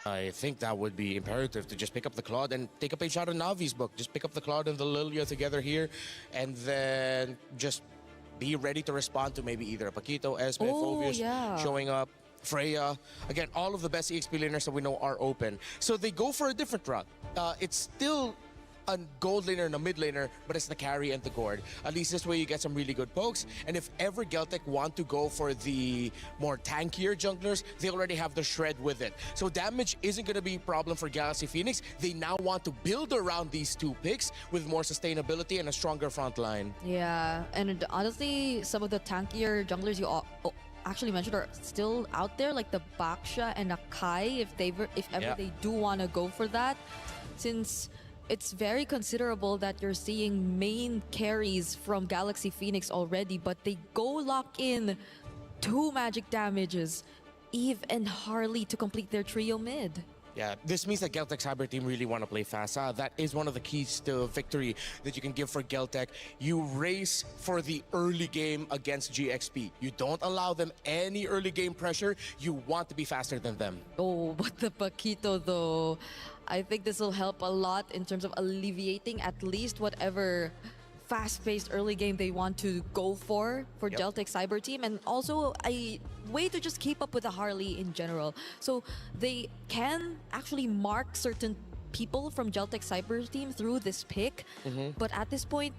I think that would be imperative to just pick up the Claude and take a page out of Navi's book. Just pick up the Claude and the Lilia together here, and then just be ready to respond to maybe either a Paquito, Esme, Phobius showing up, Freya. Again, all of the best EXP laners that we know are open. So they go for a different route. It's still a gold laner and a mid laner, but it's the carry and the gourd. At least this way you get some really good pokes. And if ever Geltec want to go for the more tankier junglers, they already have the shred with it. So damage isn't going to be a problem for Galaxy Phoenix. They now want to build around these two picks with more sustainability and a stronger front line. Yeah, and honestly, some of the tankier junglers you actually mentioned are still out there, like the Baksha and Akai, if ever they do want to go for that, since it's very considerable that you're seeing main carries from Galaxy Phoenix already, but they go lock in 2 magic damages, Eve and Harley to complete their trio mid. Yeah, this means that Geltec's Cyber team really want to play fast. That is one of the keys to victory that you can give for Geltec. You race for the early game against GXP. You don't allow them any early game pressure. You want to be faster than them. Oh, but the Paquito though, I think this will help a lot in terms of alleviating at least whatever fast-paced early game they want to go for Geltec Cyber team, and also a way to just keep up with the Harley in general. So they can actually mark certain people from Geltec Cyber team through this pick, but at this point,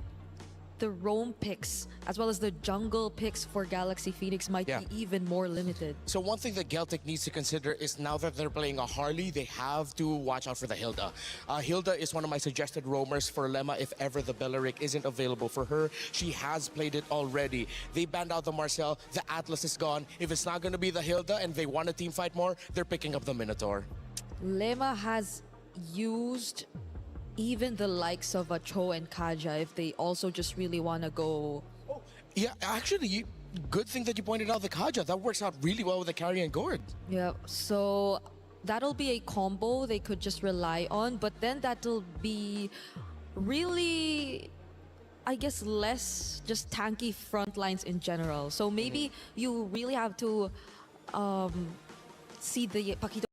the roam picks as well as the jungle picks for Galaxy Phoenix might be even more limited. So one thing that Geltec needs to consider is now that they're playing a Harley, they have to watch out for the Hilda. Hilda is one of my suggested roamers for Lemma if ever the Belleric isn't available for her. She has played it already. They banned out the Marcel, the Atlas is gone. If it's not going to be the Hilda and they want to team fight more, they're picking up the Minotaur. Lemma has used even the likes of a Cho and Kaja if they also just really want to go. Oh, yeah, actually, good thing that you pointed out the Kaja. That works out really well with the carry and gourd. Yeah, so that'll be a combo they could just rely on, but then that'll be really, I guess, less just tanky front lines in general. So maybe you really have to see the Paquito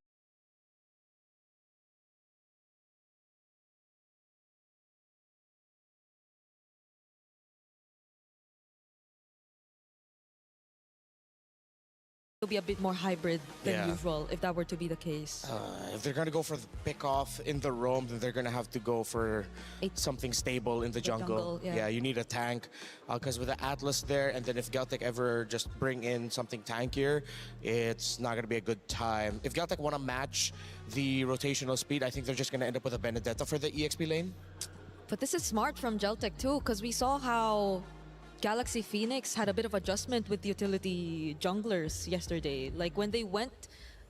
be a bit more hybrid than usual if that were to be the case. If they're going to go for the pick off in the roam, then they're going to have to go for something stable in the jungle. Yeah, you need a tank because with the Atlas there, and then if Geltec ever just bring in something tankier, it's not going to be a good time. If Geltec want to match the rotational speed, I think they're just going to end up with a Benedetta for the EXP lane. But this is smart from Geltec too, because we saw how Galaxy Phoenix had a bit of adjustment with utility junglers yesterday. Like when they went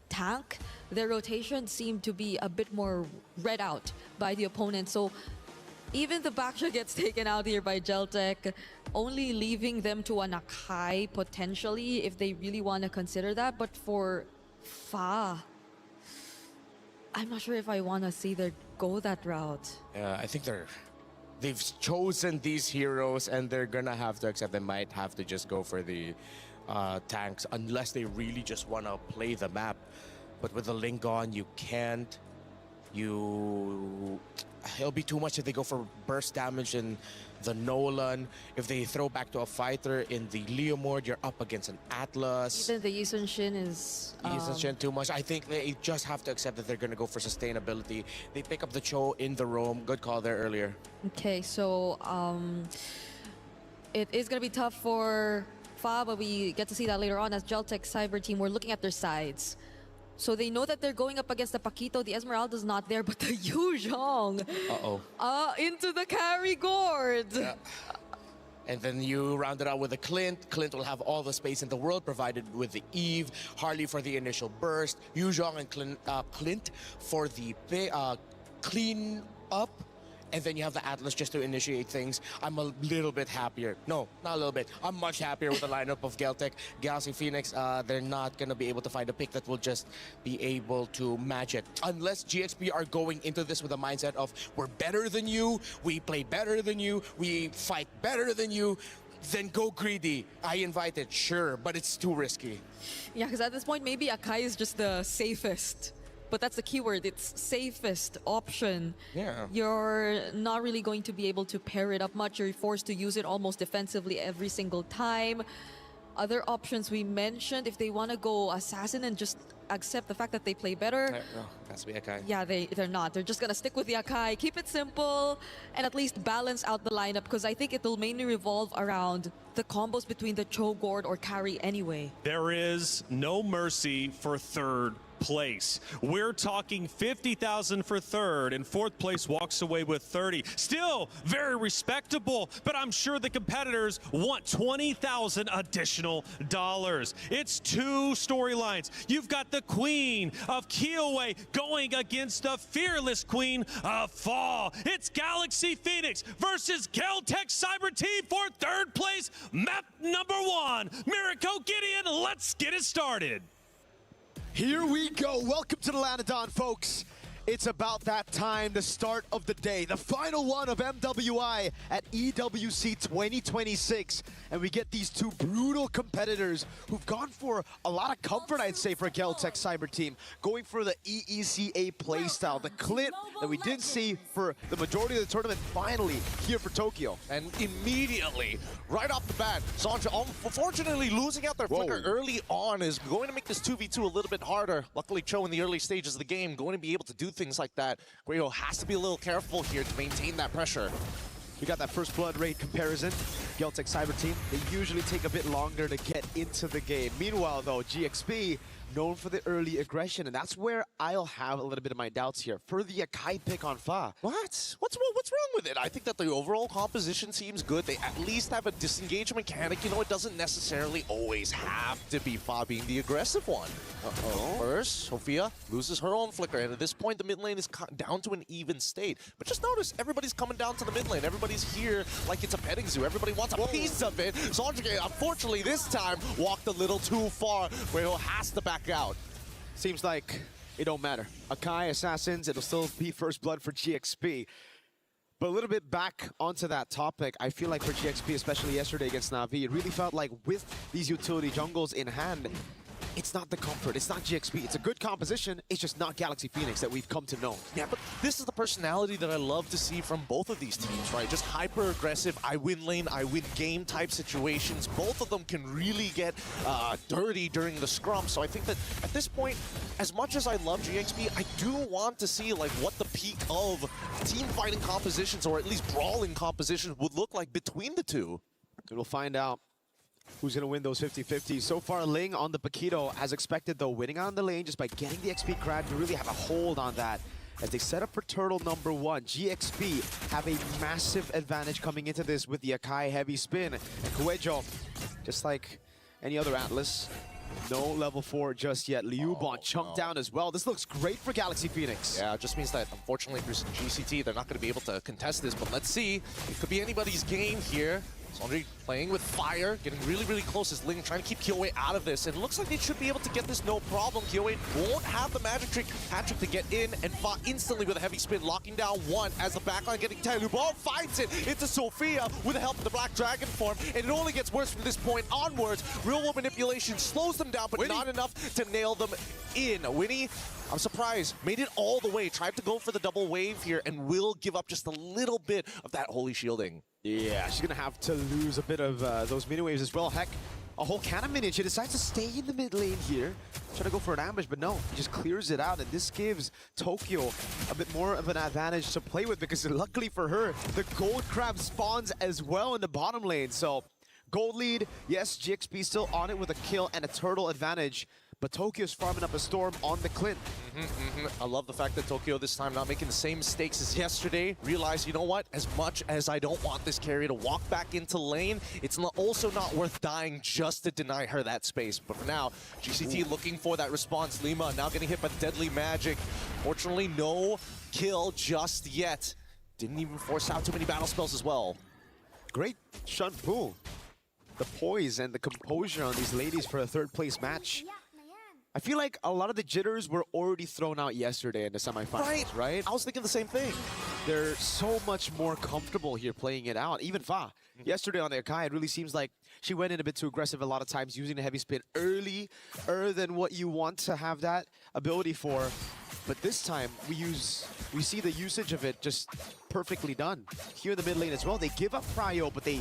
tank, their rotation seemed to be a bit more read out by the opponent. So even the Baksha gets taken out here by Geltec, only leaving them to an Akai potentially if they really want to consider that. But for Fa, I'm not sure if I want to see them go that route. Yeah, I think they've chosen these heroes and they're gonna have to accept they might have to just go for the tanks unless they really just want to play the map. But with the Link on, you can't. It'll be too much if they go for burst damage in the Nolan. If they throw back to a fighter in the Leomord, you're up against an Atlas. Even the Yi Sun Shin is... Yi Sun Shin too much. I think they just have to accept that they're going to go for sustainability. They pick up the Cho in the roam. Good call there earlier. Okay, so it is going to be tough for Fa, but we get to see that later on as Geltec Cyber team. We're looking at their sides. So they know that they're going up against the Paquito. The Esmeralda's not there, but the Yu Zhong. Into the carry gourd. Yeah. And then you round it out with a Clint. Clint will have all the space in the world provided with the Eve. Harley for the initial burst. Yu Zhong and Clint for the clean up. And then you have the Atlas just to initiate things. I'm a little bit happier. No, not a little bit. I'm much happier with the lineup of Geltec. Galaxy Phoenix, they're not going to be able to find a pick that will just be able to match it. Unless GXP are going into this with a mindset of, we're better than you, we play better than you, we fight better than you, then go greedy. I invite it, sure, but it's too risky. Yeah, because at this point, maybe Akai is just the safest but that's the keyword. It's safest option. Yeah. You're not really going to be able to pair it up much. You're forced to use it almost defensively every single time. Other options we mentioned, if they want to go assassin and just accept the fact that they play better. No, has to be Akai. Yeah, they're not. They're just going to stick with the Akai, keep it simple, and at least balance out the lineup, because I think it'll mainly revolve around the combos between the Cho'Gord or carry anyway. There is no mercy for third place. We're talking 50,000 for third, and fourth place walks away with 30. Still very respectable, but I'm sure the competitors want 20,000 additional dollars. It's two storylines. You've got the Queen of Kiowa going against the fearless Queen of Fall. It's Galaxy Phoenix versus Keltec Cyber Team for third place. Map number 1. Mirako Gideon, let's get it started. Here we go. Welcome to the Land of Dawn, folks. It's about that time, the start of the day, the final one of MWI at EWC 2026. And we get these two brutal competitors who've gone for a lot of comfort, I'd say, for Keltec Cyber Team. Going for the EECA playstyle, the clip that we didn't see for the majority of the tournament, finally here for Tokyo. And immediately, right off the bat, Sandra, unfortunately losing out their flicker early on is going to make this 2v2 a little bit harder. Luckily, Cho in the early stages of the game going to be able to do things like that. Guerrero has to be a little careful here to maintain that pressure. We got that first blood rate comparison. Keltec Cyber Team, they usually take a bit longer to get into the game. Meanwhile, though, GXP, known for the early aggression, and that's where I'll have a little bit of my doubts here. For the Akai pick on Fa. What? What's wrong with it? I think that the overall composition seems good. They at least have a disengage mechanic. You know, it doesn't necessarily always have to be Fa being the aggressive one. First, Sophia loses her own flicker, and at this point, the mid lane is down to an even state. But just notice, everybody's coming down to the mid lane. Everybody's here like it's a petting zoo. Everybody wants a piece of it. Sandra, unfortunately, this time walked a little too far. Guerrero has to back out. Seems like it don't matter. Akai, Assassins, it'll still be first blood for GXP. But a little bit back onto that topic, I feel like for GXP, especially yesterday against Na'Vi, it really felt like with these utility jungles in hand, it's not the comfort, it's not GXP. It's a good composition, it's just not Galaxy Phoenix that we've come to know. Yeah, but this is the personality that I love to see from both of these teams, right? Just hyper-aggressive, I win lane, I win game type situations. Both of them can really get dirty during the scrum. So I think that at this point, as much as I love GXP, I do want to see like what the peak of team fighting compositions, or at least brawling compositions, would look like between the two. And we'll find out who's going to win those 50-50s. So far, Ling on the Paquito, as expected though, winning on the lane just by getting the XP crowd to really have a hold on that. As they set up for turtle number 1, GXP have a massive advantage coming into this with the Akai heavy spin. And Kuejo, just like any other Atlas, no level 4 just yet. Liubon chunked down as well. This looks great for Galaxy Phoenix. Yeah, it just means that, unfortunately, for GCT, they're not going to be able to contest this, but let's see. It could be anybody's game here. Sondre playing with fire, getting really, really close as Ling trying to keep Kyoe out of this. And it looks like they should be able to get this no problem. Kyoe won't have the magic trick hat-trick to get in, and fought instantly with a heavy spin, locking down one as the backline getting tight. Lubon finds it into Sophia with the help of the Black Dragon form, and it only gets worse from this point onwards. Real-world manipulation slows them down, but Winnie, not enough to nail them in. Winnie, I'm surprised, made it all the way, tried to go for the double wave here, and will give up just a little bit of that holy shielding. Yeah, she's gonna have to lose a bit of those mini waves as well. Heck, a whole cannon minion. She decides to stay in the mid lane here, try to go for an ambush, but no, he just clears it out, and this gives Tokyo a bit more of an advantage to play with, because luckily for her, the gold crab spawns as well in the bottom lane. So gold lead, yes, GXP still on it with a kill and a turtle advantage, but Tokyo's farming up a storm on the Clint. I love the fact that Tokyo this time not making the same mistakes as yesterday. Realize, you know what? As much as I don't want this carry to walk back into lane, it's also not worth dying just to deny her that space. But for now, GCT looking for that response. Lima now getting hit by deadly magic. Fortunately, no kill just yet. Didn't even force out too many battle spells as well. Great Shunt Pool. The poise and the composure on these ladies for a third place match. I feel like a lot of the jitters were already thrown out yesterday in the semifinals, right? I was thinking the same thing. They're so much more comfortable here playing it out. Even Fa, yesterday on the Akai, it really seems like she went in a bit too aggressive a lot of times, using the heavy spin earlier than what you want to have that ability for. but this time we see the usage of it just perfectly done. Here in the mid lane as well, they give up Cryo, but they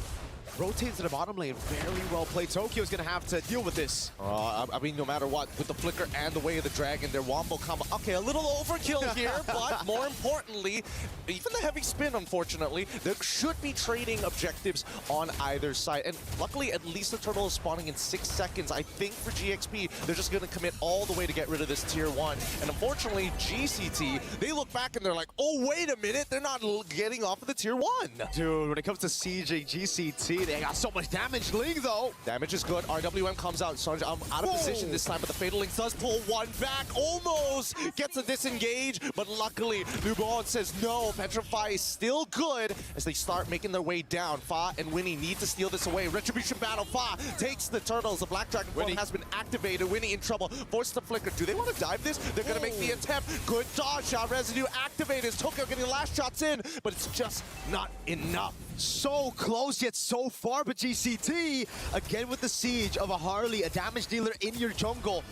rotate to the bottom lane. Very well played. Tokyo's gonna have to deal with this. I mean, no matter what, with the flicker and the way of the dragon, their wombo combo. Okay, a little overkill here, but more importantly, even the heavy spin, unfortunately, they should be trading objectives on either side. And luckily, at least the turtle is spawning in 6 seconds. I think for GXP, they're just gonna commit all the way to get rid of this tier 1. And unfortunately, GCT, they look back and they're like, oh, wait a minute, they're not getting off of the tier 1. Dude, when it comes to sieging GCT, they got so much damage. Ling, though. Damage is good. RWM comes out. So I'm out of position this time, but the Fatal Link does pull one back. Almost gets a disengage, but luckily, Nobar says no. Petrify is still good as they start making their way down. Fa and Winnie need to steal this away. Retribution battle. Fa takes the turtles. The Black Dragon form has been activated. Winnie in trouble. Forced to flicker. Do they want to dive this? They're going to make the attempt. Good dodge shot. Residue activated. Tokyo getting the last shots in, but it's just not enough. So close yet so far, but GCT, again with the siege of a Harley, a damage dealer in your jungle.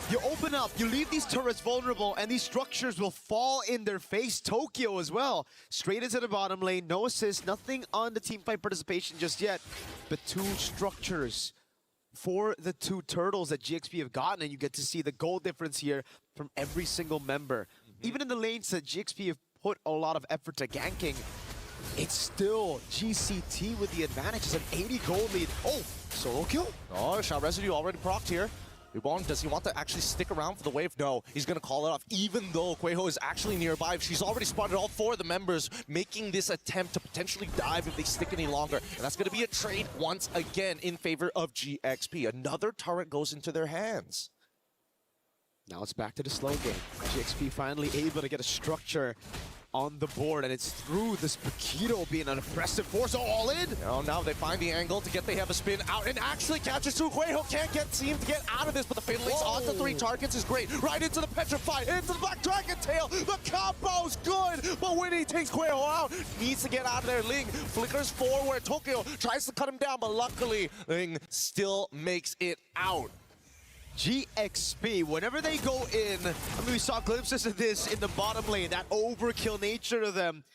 You open up, you leave these turrets vulnerable, and these structures will fall in their face. Tokyo as well. Straight into the bottom lane, no assist, nothing on the teamfight participation just yet. But 2 structures for the 2 turtles that GXP have gotten, and you get to see the goal difference here from every single member. Even in the lanes that GXP have put a lot of effort to ganking, it's still GCT with the advantage. It's an 80 gold lead. Oh, solo kill? Oh, shot residue already procced here. Rubon, does he want to actually stick around for the wave? No, he's going to call it off, even though Quejo is actually nearby. She's already spotted all 4 of the members, making this attempt to potentially dive if they stick any longer. And that's going to be a trade once again in favor of GXP. Another turret goes into their hands. Now it's back to the slow game. GXP finally able to get a structure on the board, and it's through this Paquito being an oppressive force. Oh, all in! Oh, now they find the angle to get they have a spin out and actually catches two. Quejo can't seem to get out of this, but the Fatal Links onto 3 targets is great. Right into the Petrify, into the Black Dragon Tail. The combo's good, but when he takes Quejo out, needs to get out of there. Ling flickers forward. Tokyo tries to cut him down, but luckily Ling still makes it out. GXP, whenever they go in, I mean, we saw glimpses of this in the bottom lane, that overkill nature of them.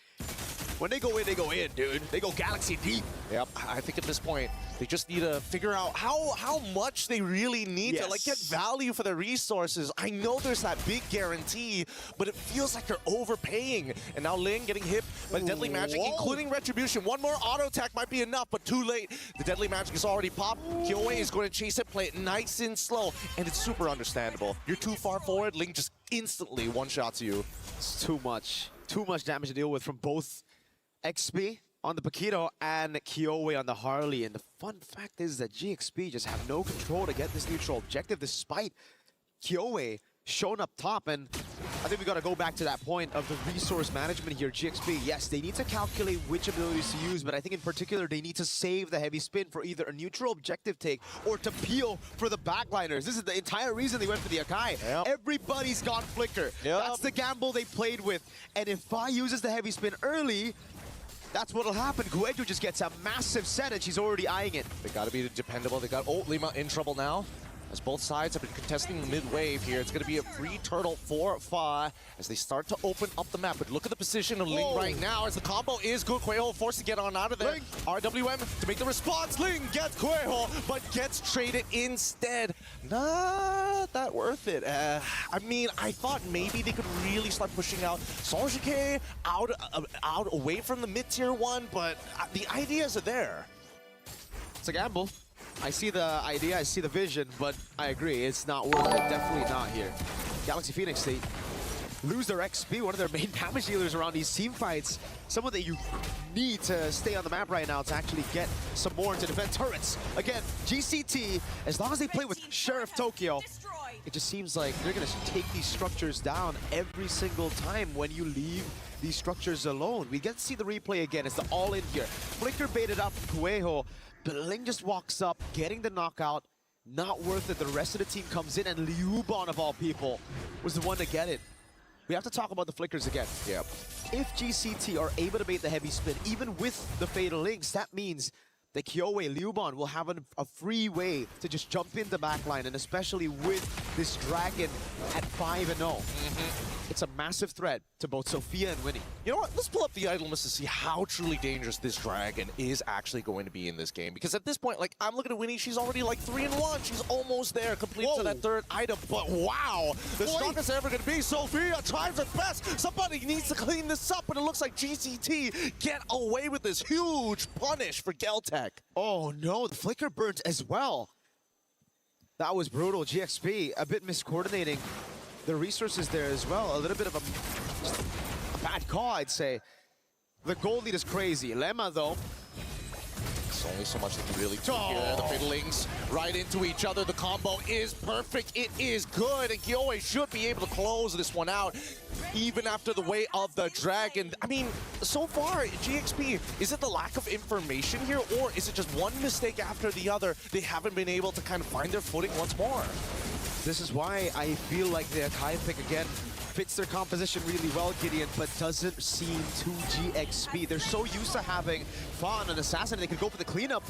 When they go in, dude. They go galaxy deep. Yep, I think at this point, they just need to figure out how much they really need to like get value for their resources. I know there's that big guarantee, but it feels like they're overpaying. And now Ling getting hit by Deadly Magic, including Retribution. One more auto attack might be enough, but too late. The Deadly Magic is already popped. Kyoei is going to chase it, play it nice and slow, and it's super understandable. You're too far forward, Ling just instantly one-shots you. It's too much damage to deal with from both XP on the Paquito and Kyoei on the Harley. And the fun fact is that GXP just have no control to get this neutral objective despite Kyoei shown up top. And I think we got to go back to that point of the resource management here. GXP, yes, they need to calculate which abilities to use, but I think in particular they need to save the heavy spin for either a neutral objective take or to peel for the backliners. This is the entire reason they went for the Akai. Everybody's gone Flicker. That's the gamble they played with. And if Fa uses the heavy spin early, that's what'll happen. Guejo just gets a massive set and she's already eyeing it. They gotta be dependable. They got Lima in trouble now, as both sides have been contesting the mid-wave here. It's going to be a free turtle for Fa as they start to open up the map. But look at the position of Ling right now as the combo is good. Quejo forced to get on out of there. RWM to make the response. Ling gets Quejo, but gets traded instead. Not that worth it. I mean, I thought maybe they could really start pushing out Sonjike out away from the mid-tier 1, but the ideas are there. It's a gamble. I see the idea, I see the vision, but I agree, it's not worth it. Definitely not here. Galaxy Phoenix, they lose their XP, one of their main damage dealers around these team fights. Someone that you need to stay on the map right now to actually get some more to defend turrets. Again, GCT, as long as they play with Sheriff Tokyo, it just seems like they're going to take these structures down every single time when you leave these structures alone. We get to see the replay again. It's the all-in here. Flicker baited up Quejo. But Ling just walks up, getting the knockout. Not worth it. The rest of the team comes in, and Liubon, of all people, was the one to get it. We have to talk about the flickers again. If GCT are able to bait the heavy spin, even with the Fatal Links, that means that Kyoei, Liuban will have a free way to just jump in the backline, and especially with this Dragon at 5-0. It's a massive threat to both Sophia and Winnie. You know what? Let's pull up the item list to see how truly dangerous this Dragon is actually going to be in this game. Because at this point, like, I'm looking at Winnie, she's already like 3-1. She's almost there, complete to that third item. But wow, the strongest ever going to be Sophia, tries her best. Somebody needs to clean this up, but it looks like GCT get away with this huge punish for Geltech. Oh no, the flicker burnt as well. That was brutal. GXP a bit miscoordinating the resources there as well. A little bit of a bad call, I'd say. The gold lead is crazy. Lemma, though. There's only so much they can really do here. The fiddlings right into each other. The combo is perfect. It is good. And Kyoei should be able to close this one out, even after the way of the Dragon. I mean, so far, GXP, is it the lack of information here, or is it just one mistake after the other? They haven't been able to kind of find their footing once more. This is why I feel like the Akai pick again fits their composition really well, Gideon, but doesn't seem too GXP. They're so used to having Fa on an assassin, they could go for the cleanup.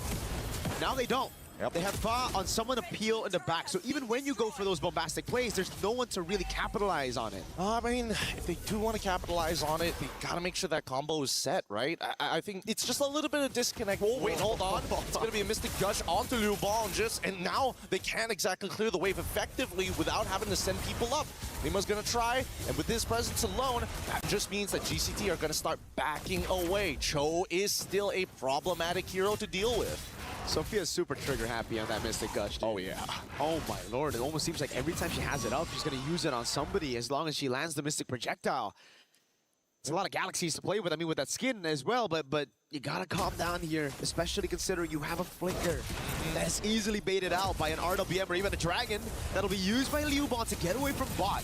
Now they don't. Yep. They have Fa on someone to peel in the back, so even when you go for those bombastic plays, there's no one to really capitalize on it. I mean, if they do want to capitalize on it, they gotta make sure that combo is set, right? I think it's just a little bit of disconnect. Oh, wait, hold on. It's gonna be a Mystic Gush onto Liuban, and now they can't exactly clear the wave effectively without having to send people up. Lima's gonna try, and with this presence alone, that just means that GCT are gonna start backing away. Cho is still a problematic hero to deal with. Sophia's super trigger happy on that Mystic Gush, dude. Oh, yeah. Oh, my lord. It almost seems like every time she has it up, she's going to use it on somebody as long as she lands the Mystic Projectile. It's a lot of galaxies to play with, I mean, with that skin as well, but you got to calm down here, especially considering you have a flicker that's easily baited out by an RWM or even a Dragon that'll be used by Liuban to get away from bot.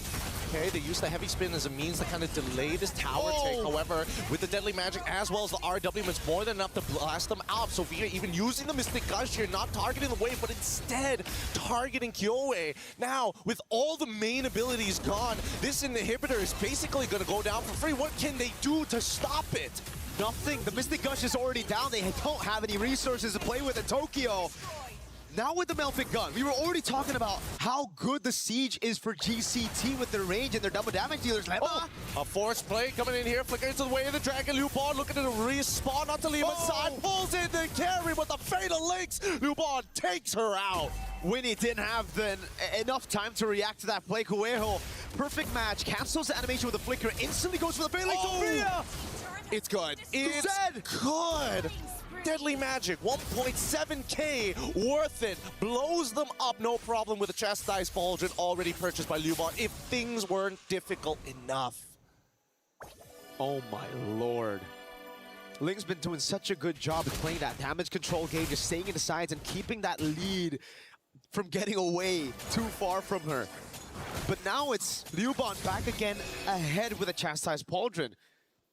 Okay, they use the heavy spin as a means to kind of delay this tower take. However, with the deadly magic as well as the RWM, it's more than enough to blast them out. Sophia even using the Mystic Gush here, not targeting the wave, but instead targeting Kyoei. Now, with all the main abilities gone, this inhibitor is basically going to go down for free. What can they do to stop it? Nothing. The Mystic Gush is already down. They don't have any resources to play with in Tokyo. Now with the Melfic gun, we were already talking about how good the siege is for GCT with their range and their double damage dealers. Oh, a forced play coming in here, flickering to the way of the Dragon. Liuban looking to respawn onto Lima's side, pulls in the carry with the fatal links. Liuban takes her out. Winnie didn't have enough time to react to that play. Kueho, perfect match, cancels the animation with the flicker, instantly goes for the fatal link. Sophia! It's good. It's good. Deadly Magic, 1.7k, worth it. Blows them up, no problem with a Chastised Pauldron already purchased by Liuban if things weren't difficult enough. Oh my lord. Ling's been doing such a good job of playing that damage control game, just staying in the sides and keeping that lead from getting away too far from her. But now it's Liuban back again ahead with a Chastised Pauldron.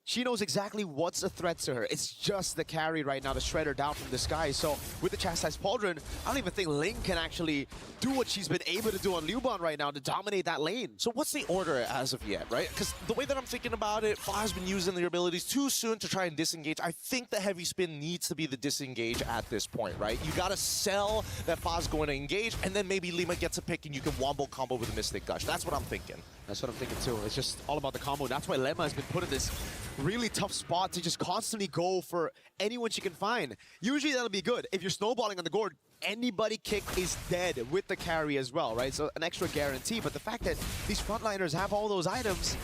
She knows exactly what's a threat to her. It's just the carry right now to shred her down from the sky. So with the Chastised Pauldron, I don't even think Ling can actually do what she's been able to do on Liuban right now to dominate that lane. So what's the order as of yet, right? Because the way that I'm thinking about it, Fa has been using their abilities too soon to try and disengage. I think the heavy spin needs to be the disengage at this point, right? You got to sell that Fa's going to engage, and then maybe Lima gets a pick and you can wombo combo with a Mystic Gush. That's what I'm thinking. That's what I'm thinking too. It's just all about the combo. That's why Lemma has been put in this really tough spot to just constantly go for anyone she can find. Usually that'll be good. If you're snowballing on the board, anybody kick is dead with the carry as well, right? So an extra guarantee. But the fact that these frontliners have all those items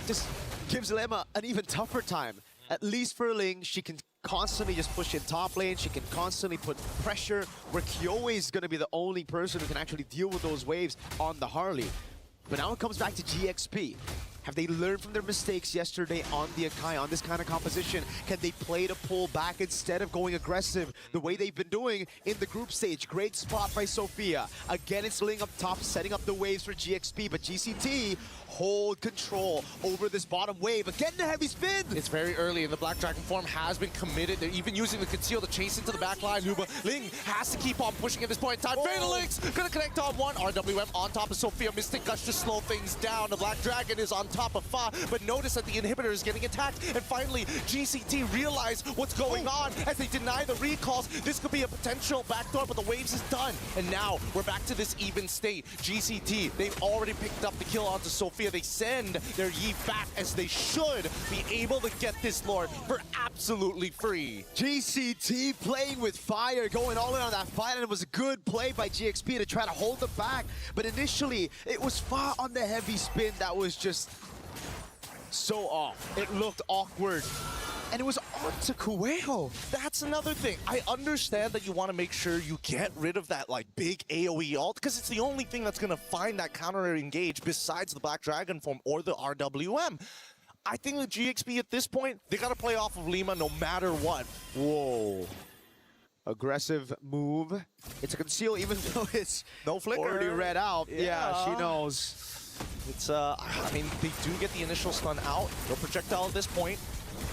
just gives Lemma an even tougher time. At least for Ling, she can constantly just push in top lane. She can constantly put pressure where Kyoei is going to be the only person who can actually deal with those waves on the Harley. But now it comes back to GXP. Have they learned from their mistakes yesterday on the Akai, on this kind of composition? Can they play to pull back instead of going aggressive the way they've been doing in the group stage? Great spot by Sophia. Again, it's Ling up top, setting up the waves for GXP, but GCT hold control over this bottom wave. Again, the heavy spin! It's very early, and the Black Dragon form has been committed. They're even using the conceal to chase into the back line. Ling has to keep on pushing at this point in time. Fatal Links gonna connect on one. RWM on top of Sophia. Mystic Gush to slow things down. The Black Dragon is on top of Fa, but notice that the inhibitor is getting attacked, and finally GCT realize what's going on as they deny the recalls. This could be a potential backdoor, but the waves is done. And now we're back to this even state. GCT, they've already picked up the kill onto Sophia. They send their Yi back as they should be able to get this Lord for absolutely free. GCT playing with fire, going all in on that fight, and it was a good play by GXP to try to hold them back. But initially, it was Fa on the heavy spin that was just so off. It looked awkward. And it was on to Kueho. That's another thing. I understand that you want to make sure you get rid of that like big AoE ult, because it's the only thing that's going to find that counter engage besides the Black Dragon form or the RWM. I think the GXP at this point, they got to play off of Lima no matter what. Whoa. Aggressive move. It's a conceal even though it's No flicker. already read out. Yeah, she knows. It's, I mean, they do get the initial stun out. No projectile at this point,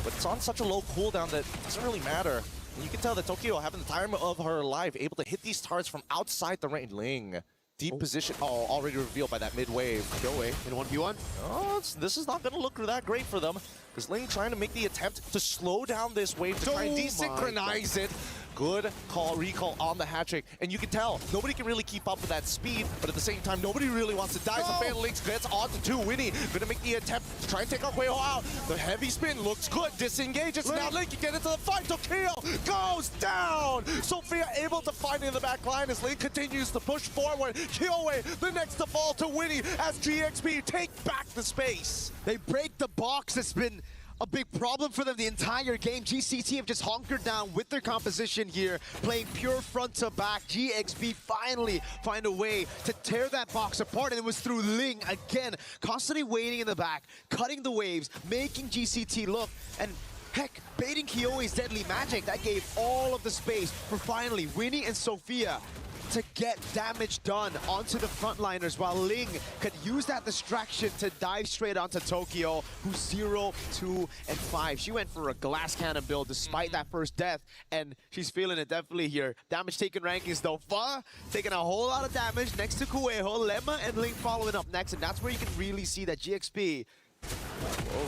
but it's on such a low cooldown that it doesn't really matter. And you can tell that Tokyo having the time of her life, able to hit these targets from outside the range. Ling, deep position. Oh, already revealed by that mid wave. Go away in 1v1. Oh, this is not going to look that great for them. Because Ling trying to make the attempt to slow down this wave, to try and desynchronize it. Good recall on the hat trick. And you can tell, nobody can really keep up with that speed, but at the same time, nobody really wants to die. So Fatal Links gets onto 2. Winnie gonna make the attempt to try and take Kueho out. The heavy spin looks good, disengages. Now Link can get into the fight. Tokyo goes down. Sophia able to find in the back line as Link continues to push forward. Kyoe, the next to fall to Winnie as GXP take back the space. They break the box. That's been a big problem for them the entire game. GCT have just hunkered down with their composition here, playing pure front to back. GXP finally find a way to tear that box apart, and it was through Ling again, constantly waiting in the back, cutting the waves, making GCT look, and heck, baiting Kyoe's deadly magic. That gave all of the space for finally Winnie and Sophia to get damage done onto the frontliners, while Ling could use that distraction to dive straight onto Tokyo, who's 0, 2, and 5. She went for a glass cannon build despite that first death, and she's feeling it definitely here. Damage taken rankings though. Fa taking a whole lot of damage next to Kueho, Lemma and Ling following up next, and that's where you can really see that GXP,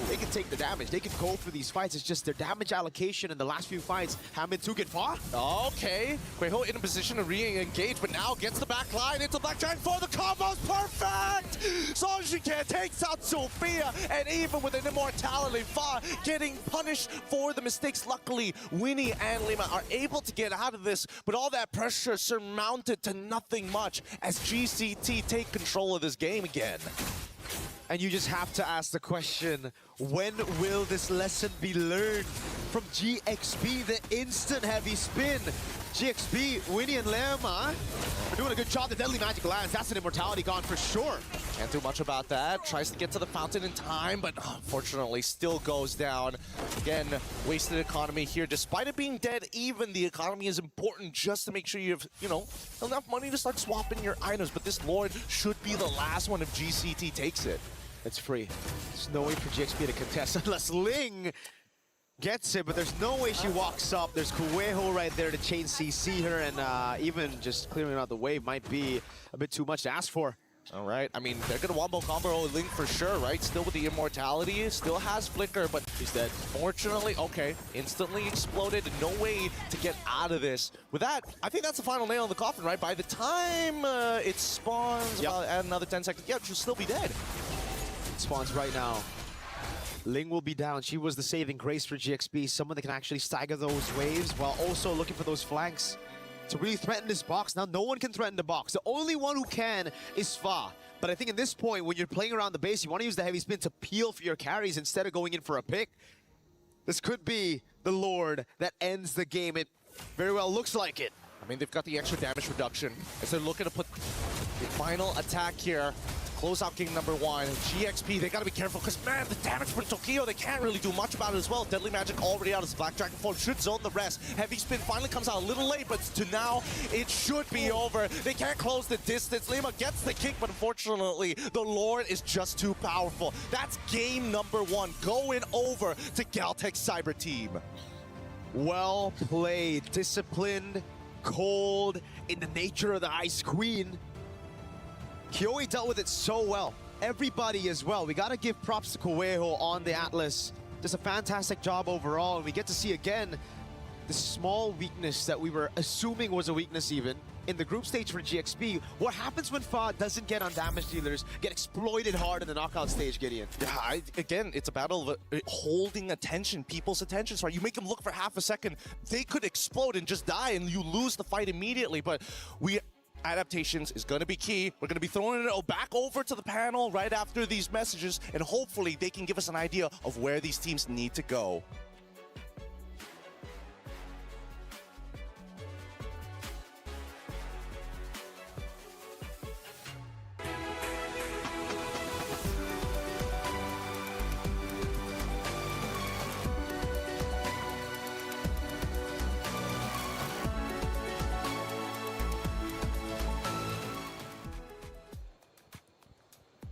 they can take the damage. They can go for these fights. It's just their damage allocation in the last few fights haven't took it far. Okay, Kueho in a position to re-engage, but now gets the back line into Black Giant for the combos. Perfect! Sonjike takes out Sophia, and even with an immortality, Fa getting punished for the mistakes. Luckily, Winnie and Lima are able to get out of this, but all that pressure surmounted to nothing much as GCT take control of this game again. And you just have to ask the question, when will this lesson be learned from GXP, the instant heavy spin? GXP, Winnie and Lemma are doing a good job. The deadly magic lands. That's an immortality gone for sure. Can't do much about that. Tries to get to the fountain in time, but unfortunately still goes down. Again, wasted economy here. Despite it being dead even, the economy is important just to make sure you have, enough money to start swapping your items. But this Lord should be the last one if GCT takes it. It's free. There's no way for GXP to contest unless Ling gets it, but there's no way she walks up. There's Kueho right there to chain CC her, and even just clearing out the wave might be a bit too much to ask for. All right, I mean, they're going to wombo combo Link for sure, right? Still with the immortality, still has flicker, but he's dead. Fortunately, okay, instantly exploded, no way to get out of this. With that, I think that's the final nail in the coffin, right? By the time it spawns, add another 10 seconds, yeah, she'll still be dead. Spawns right now. Ling will be down. She was the saving grace for GXP, someone that can actually stagger those waves while also looking for those flanks to really threaten this box. Now, no one can threaten the box. The only one who can is Fa. But I think at this point, when you're playing around the base, you want to use the heavy spin to peel for your carries instead of going in for a pick. This could be the Lord that ends the game. It very well looks like it. I mean, they've got the extra damage reduction as they're looking to put the final attack here. Close out game number 1. GXP, they gotta be careful because, man, the damage from Tokyo, they can't really do much about it as well. Deadly Magic already out as Black Dragon form should zone the rest. Heavy Spin finally comes out a little late, but to now, it should be over. They can't close the distance. Lima gets the kick, but unfortunately, the Lord is just too powerful. That's game number 1 going over to Galtech Cyber Team. Well played, disciplined, cold, in the nature of the Ice Queen. Kyoe dealt with it so well. everybody as well. We got to give props to Coelho on the Atlas. Just a fantastic job overall. And we get to see again the small weakness that we were assuming was a weakness even in the group stage for GXP. What happens when Fa doesn't get on damage dealers, get exploited hard in the knockout stage, Gideon? Yeah, again, it's a battle of holding attention, people's attention. So you make them look for half a second, they could explode and just die, and you lose the fight immediately. But adaptations is going to be key. We're going to be throwing it back over to the panel right after these messages, and hopefully they can give us an idea of where these teams need to go.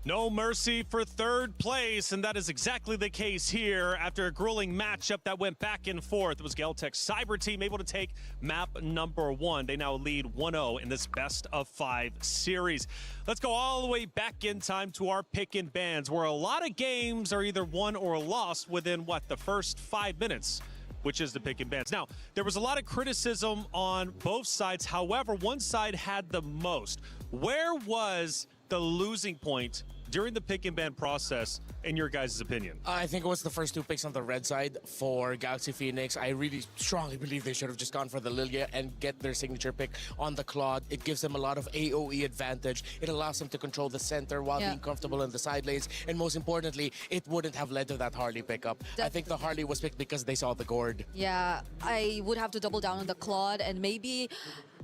No mercy for third place, and that is exactly the case here after a grueling matchup that went back and forth. It was Geltech's Cyber team able to take map number 1. They now lead 1-0 in this best of 5 series. Let's go all the way back in time to our pick and bans, where a lot of games are either won or lost within, the first 5 minutes, which is the pick and bans. Now, there was a lot of criticism on both sides. However, one side had the most. Where was the losing point during the pick and ban process, in your guys' opinion? I think it was the first 2 picks on the red side for Galaxy Phoenix. I really strongly believe they should have just gone for the Lilia and get their signature pick on the Claude. It gives them a lot of AoE advantage. It allows them to control the center while being comfortable in the side lanes. And most importantly, it wouldn't have led to that Harley pickup. I think the Harley was picked because they saw the gourd. Yeah, I would have to double down on the Claude, and maybe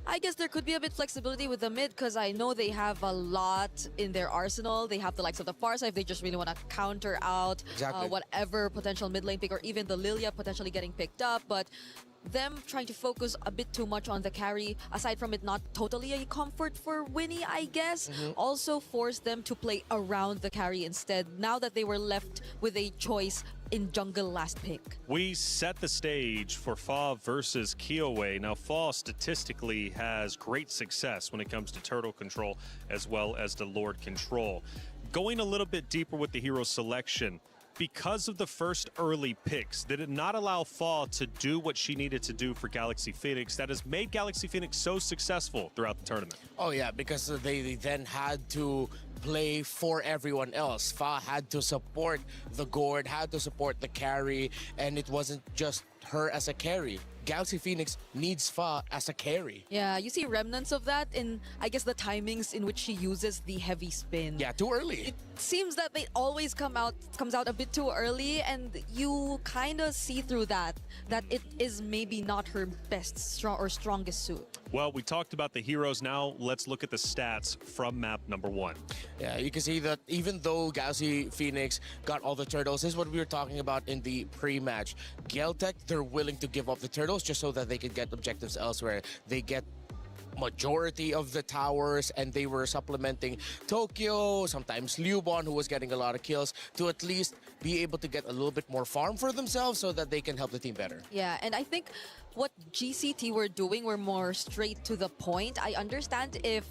I guess there could be a bit flexibility with the mid, because I know they have a lot in their arsenal. They have the likes of the Farsa if they just really want to counter out whatever potential mid lane pick, or even the Lilia potentially getting picked up. But them trying to focus a bit too much on the carry, aside from it not totally a comfort for Winnie, I guess, also forced them to play around the carry instead, now that they were left with a choice in jungle last pick. We set the stage for Fa versus Kiowe. Now, Fa statistically has great success when it comes to turtle control as well as the Lord control. Going a little bit deeper with the hero selection, because of the first early picks, did it not allow Fa to do what she needed to do for Galaxy Phoenix that has made Galaxy Phoenix so successful throughout the tournament? Oh yeah, because they then had to play for everyone else. Fa had to support the gourd, had to support the carry, and it wasn't just her as a carry. Galaxy Phoenix needs Fa as a carry. Yeah, you see remnants of that in, I guess, the timings in which she uses the heavy spin. Yeah, too early. It seems that they always comes out a bit too early, and you kind of see through that it is maybe not her best strongest suit. Well, we talked about the heroes. Now let's look at the stats from map number 1. Yeah, you can see that even though Galaxy Phoenix got all the turtles, this is what we were talking about in the pre-match. Geltech, they're willing to give up the turtles just so that they could get objectives elsewhere. They get majority of the towers, and they were supplementing Tokyo, sometimes Liubon, who was getting a lot of kills, to at least be able to get a little bit more farm for themselves so that they can help the team better. Yeah, and I think what GCT were doing were more straight to the point. I understand if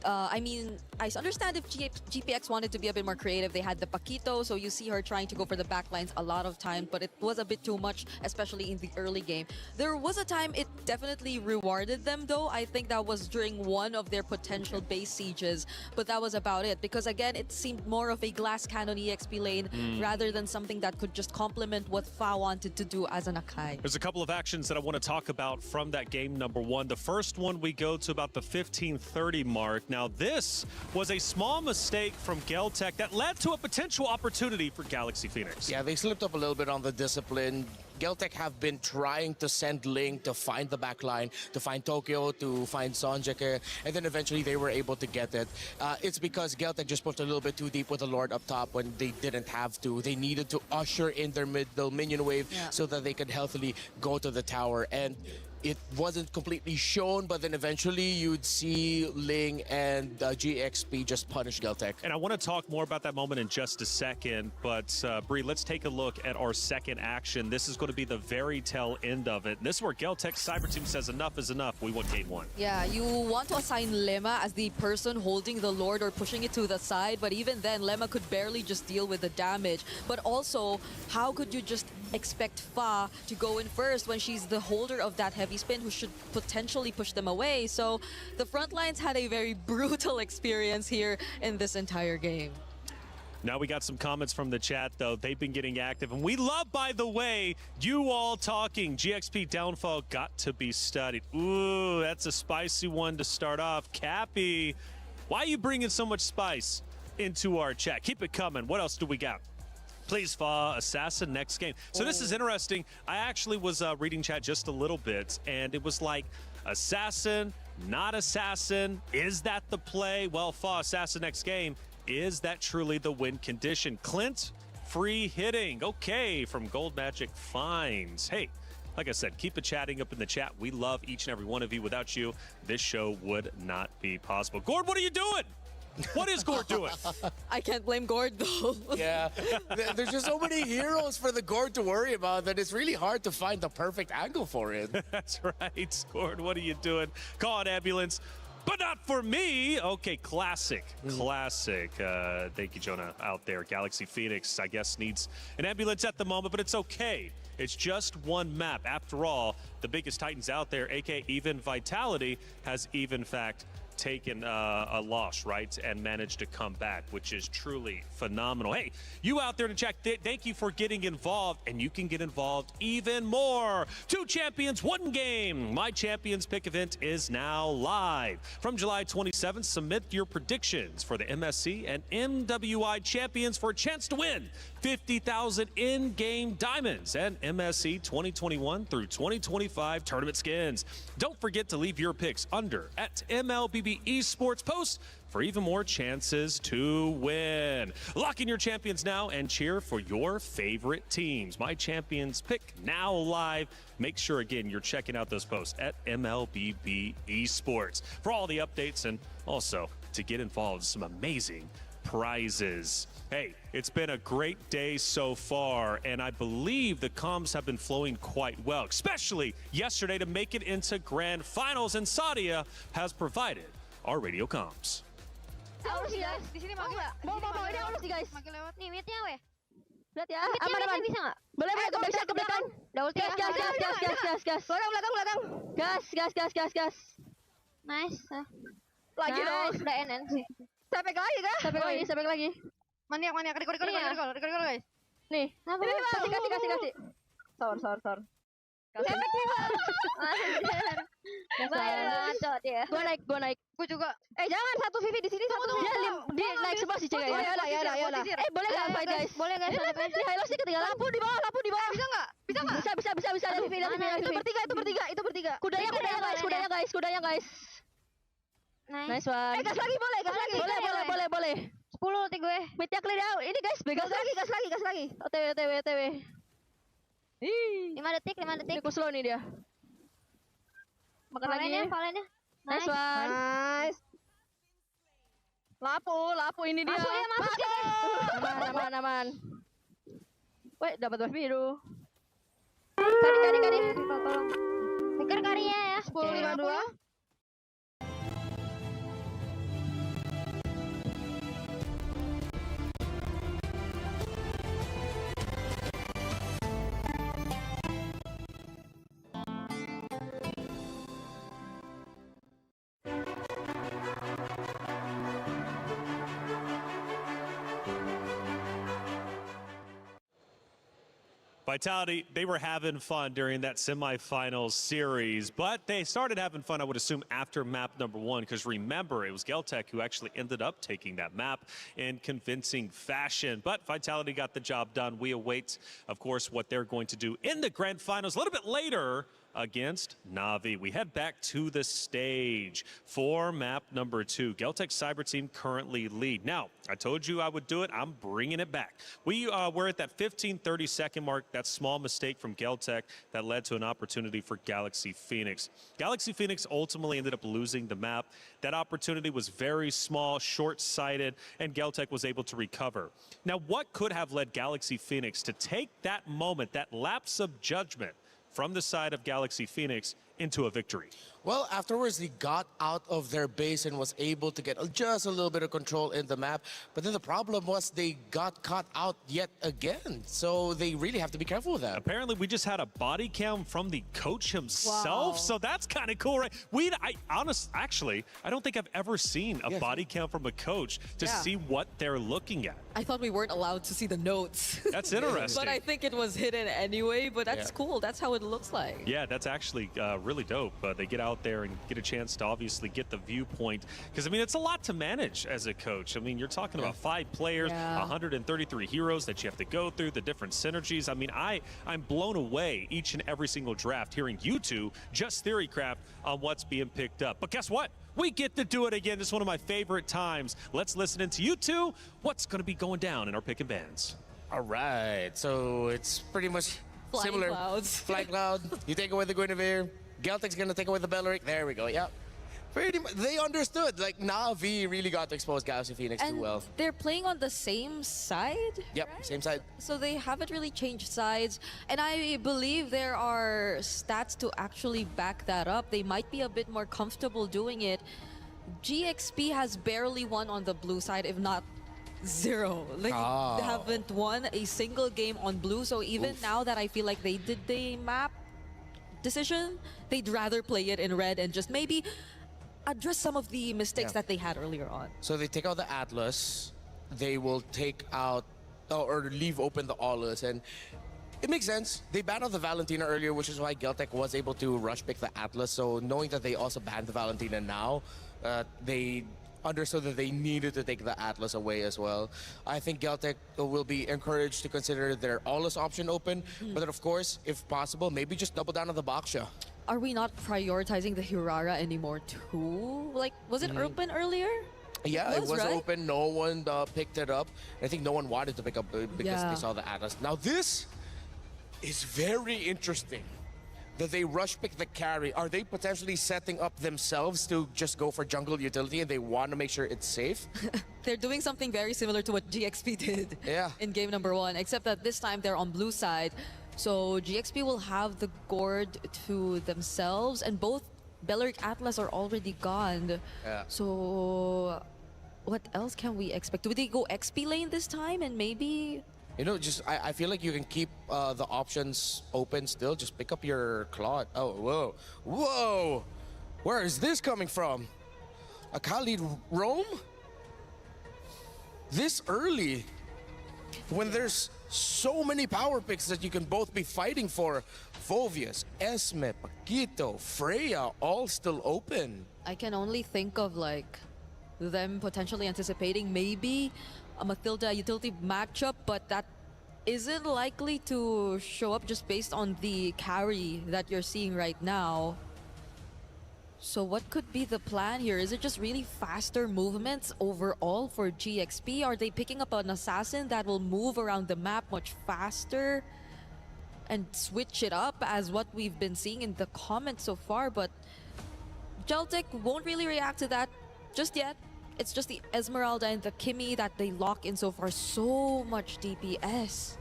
I understand if GPX wanted to be a bit more creative. They had the Paquito, so you see her trying to go for the backlines a lot of times, but it was a bit too much, especially in the early game. There was a time it definitely rewarded them, though. I think that was during one of their potential base sieges, but that was about it, because again, it seemed more of a glass cannon EXP lane rather than something that could just complement what Fa wanted to do as an Akai. There's a couple of actions that I want to talk about from that game number 1. The first one, we go to about the 15:30 mark. Now, this was a small mistake from Geltech that led to a potential opportunity for Galaxy Phoenix. Yeah, they slipped up a little bit on the discipline. Geltech have been trying to send Ling to find the backline, to find Tokyo, to find Sonjeke, and then eventually they were able to get it. It's because Geltech just pushed a little bit too deep with the Lord up top when they didn't have to. They needed to usher in their middle minion wave so that they could healthily go to the tower. And it wasn't completely shown, but then eventually you'd see Ling and GXP just punish Geltec. And I want to talk more about that moment in just a second, but Bree, let's take a look at our second action. This is going to be the very tail end of it. And this is where Geltec Cyber Team says enough is enough. We want game one. Yeah, you want to assign Lemma as the person holding the Lord or pushing it to the side, but even then, Lemma could barely just deal with the damage. But also, how could you just expect Fa to go in first when she's the holder of that heavy spin who should potentially push them away? So the front lines had a very brutal experience here in this entire game. Now we got some comments from the chat, though. They've been getting active. And we love, by the way, you all talking. GXP downfall got to be studied. Ooh, that's a spicy one to start off. Cappy, why are you bringing so much spice into our chat? Keep it coming. What else do we got? Please, Fa, Assassin next game. So this is interesting. I actually was reading chat just a little bit, and it was like, Assassin, not Assassin. Is that the play? Well, Fa, Assassin next game. Is that truly the win condition? Clint, free hitting. Okay, from Gold Magic Finds. Hey, like I said, keep it chatting up in the chat. We love each and every one of you. Without you, this show would not be possible. Gord, what are you doing? What is Gord doing? I can't blame Gord, though. Yeah, there's just so many heroes for the Gord to worry about that it's really hard to find the perfect angle for it. That's right, Gord, what are you doing? Call an ambulance. But not for me. Okay, classic. Thank you, Jonah, out there. Galaxy Phoenix, I guess, needs an ambulance at the moment, but it's okay. It's just one map. After all, the biggest Titans out there, aka even Vitality, has even fact taken a loss, right, and managed to come back, which is truly phenomenal. Hey, you out there in the chat, thank you for getting involved, and you can get involved even more. 2 champions, 1 game. My Champions Pick event is now live. From July 27th, submit your predictions for the MSC and MWI champions for a chance to win 50,000 in-game diamonds and MSC 2021 through 2025 tournament skins. Don't forget to leave your picks under at Mlbb Esports post for even more chances to win. Lock in your champions now and cheer for your favorite teams. My Champions Pick now live. Make sure, again, you're checking out those posts at Mlbb Esports for all the updates and also to get involved in some amazing prizes. Hey, it's been a great day so far, and I believe the comms have been flowing quite well, especially yesterday to make it into grand finals, and Sadia has provided our radio comms. Aurus sih guys, di sini mau ini aurus sih guys. Makin lewat nih, midnya weh. Lihat ya, aman bisa nggak? Boleh bisa ke belakang. Double gas. Belakang. Gas. Nice. Lagi dong. Udah NC. Sampai lagi kah? Sampai lagi. Maniak. Record guys. Nih. Kasih. Sor. Gue naik. Gue juga. Jangan satu Vivi di sini. Dia naik sebelah sih cewek. Ya. Boleh nggak fight guys? Boleh guys. Ini Halo sih ketinggalan. Lampu di bawah. Bisa nggak? Bisa. Vivi. Itu bertiga. Kudanya guys. Nice one. Gas lagi boleh. Boleh. 10 ulti gue. Midnya clear out. Ini guys, gas lagi. OTW. 5 detik. Ini slow nih dia. Makan lagi. Valennya. Nice one. Nice. Lapu ini dia. Masuk guys. Aman. Weh, dapat buff biru. Kari. Tolong. Pikir karinya ya. 10.52. Vitality, they were having fun during that semifinals series, but they started having fun, I would assume, after map number 1, because remember, it was Geltec who actually ended up taking that map in convincing fashion. But Vitality got the job done. We await, of course, what they're going to do in the grand finals. A little bit later, against Na'Vi. We head back to the stage for map number 2. Geltec Cyber Team currently lead. Now, I told you I would do it. I'm bringing it back. We're at that 15-30 second mark, that small mistake from Geltec that led to an opportunity for Galaxy Phoenix. Galaxy Phoenix ultimately ended up losing the map. That opportunity was very small, short-sighted, and Geltec was able to recover. Now, what could have led Galaxy Phoenix to take that moment, that lapse of judgment from the side of Galaxy Phoenix into a victory? Well, afterwards, they got out of their base and was able to get just a little bit of control in the map. But then the problem was they got caught out yet again. So they really have to be careful with that. Apparently, we just had a body cam from the coach himself. Wow. So that's kind of cool, right? Actually, I don't think I've ever seen a body cam from a coach to see what they're looking at. I thought we weren't allowed to see the notes. That's interesting. But I think it was hidden anyway, but that's cool. That's how it looks like. Yeah, that's actually really dope. They get out there and get a chance to obviously get the viewpoint. Because, I mean, it's a lot to manage as a coach. I mean, you're talking about 5 players, 133 heroes that you have to go through, the different synergies. I mean, I'm blown away each and every single draft hearing you two just theorycraft on what's being picked up. But guess what? We get to do it again. It's one of my favorite times. Let's listen into you two. What's going to be going down in our pick and bans? All right. So it's pretty much Flying similar. clouds. Flying Cloud. You take away the Guinevere. Geltec's going to take away the Belleric. There we go. Yep. Pretty much. They understood. Like, Na'Vi really got to expose Galaxy Phoenix too And well. they're playing on the same side? Yep. Same side. So they haven't really changed sides. And I believe there are stats to actually back that up. They might be a bit more comfortable doing it. GXP has barely won on the blue side, if not 0. Like, they haven't won a single game on blue. So even now that I feel like they did the map decision, they'd rather play it in red and just maybe address some of the mistakes that they had earlier on. So they take out the Atlas. They will take out or leave open the Aulus, and it makes sense. They banned out the Valentina earlier, which is why Geltec was able to rush pick the Atlas. So knowing that they also banned the Valentina now, they understood that they needed to take the Atlas away as well. I think Geltec will be encouraged to consider their Aulus option open, but then of course, if possible, maybe just double down on the Baksha. Are we not prioritizing the Hirara anymore too? Like, was it open earlier? Yeah, it was right? open. No one picked it up. I think no one wanted to pick up because they saw the Atlas. Now this is very interesting that they rush pick the carry. Are they potentially setting up themselves to just go for jungle utility and they want to make sure it's safe? They're doing something very similar to what GXP did in game number 1, except that this time they're on blue side. So GXP will have the Gourd to themselves, and both Belleric Atlas are already gone. So what else can we expect? Do they go XP lane this time and maybe... You know, just I feel like you can keep the options open still. Just pick up your Claude. Oh, whoa. Whoa! Where is this coming from? A Khalid roam? This early? When there's so many power picks that you can both be fighting for. Phoveus, Esme, Paquito, Freya, all still open. I can only think of like them potentially anticipating maybe a Mathilda utility matchup, but that isn't likely to show up just based on the carry that you're seeing right now. So what could be the plan here? Is it just really faster movements overall for GXP? Are they picking up an assassin that will move around the map much faster and switch it up as what we've been seeing in the comments so far? But Geltec won't really react to that just yet. It's just the Esmeralda and the Kimmy that they lock in so far. So much DPS.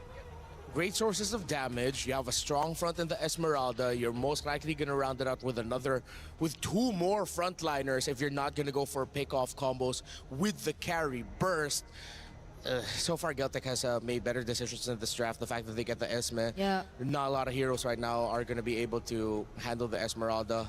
Great sources of damage. You have a strong front in the Esmeralda. You're most likely going to round it out with with 2 more frontliners if you're not going to go for pick-off combos with the carry burst. So far, Geltec has made better decisions in this draft. The fact that they get the Esme. Yeah. Not a lot of heroes right now are going to be able to handle the Esmeralda.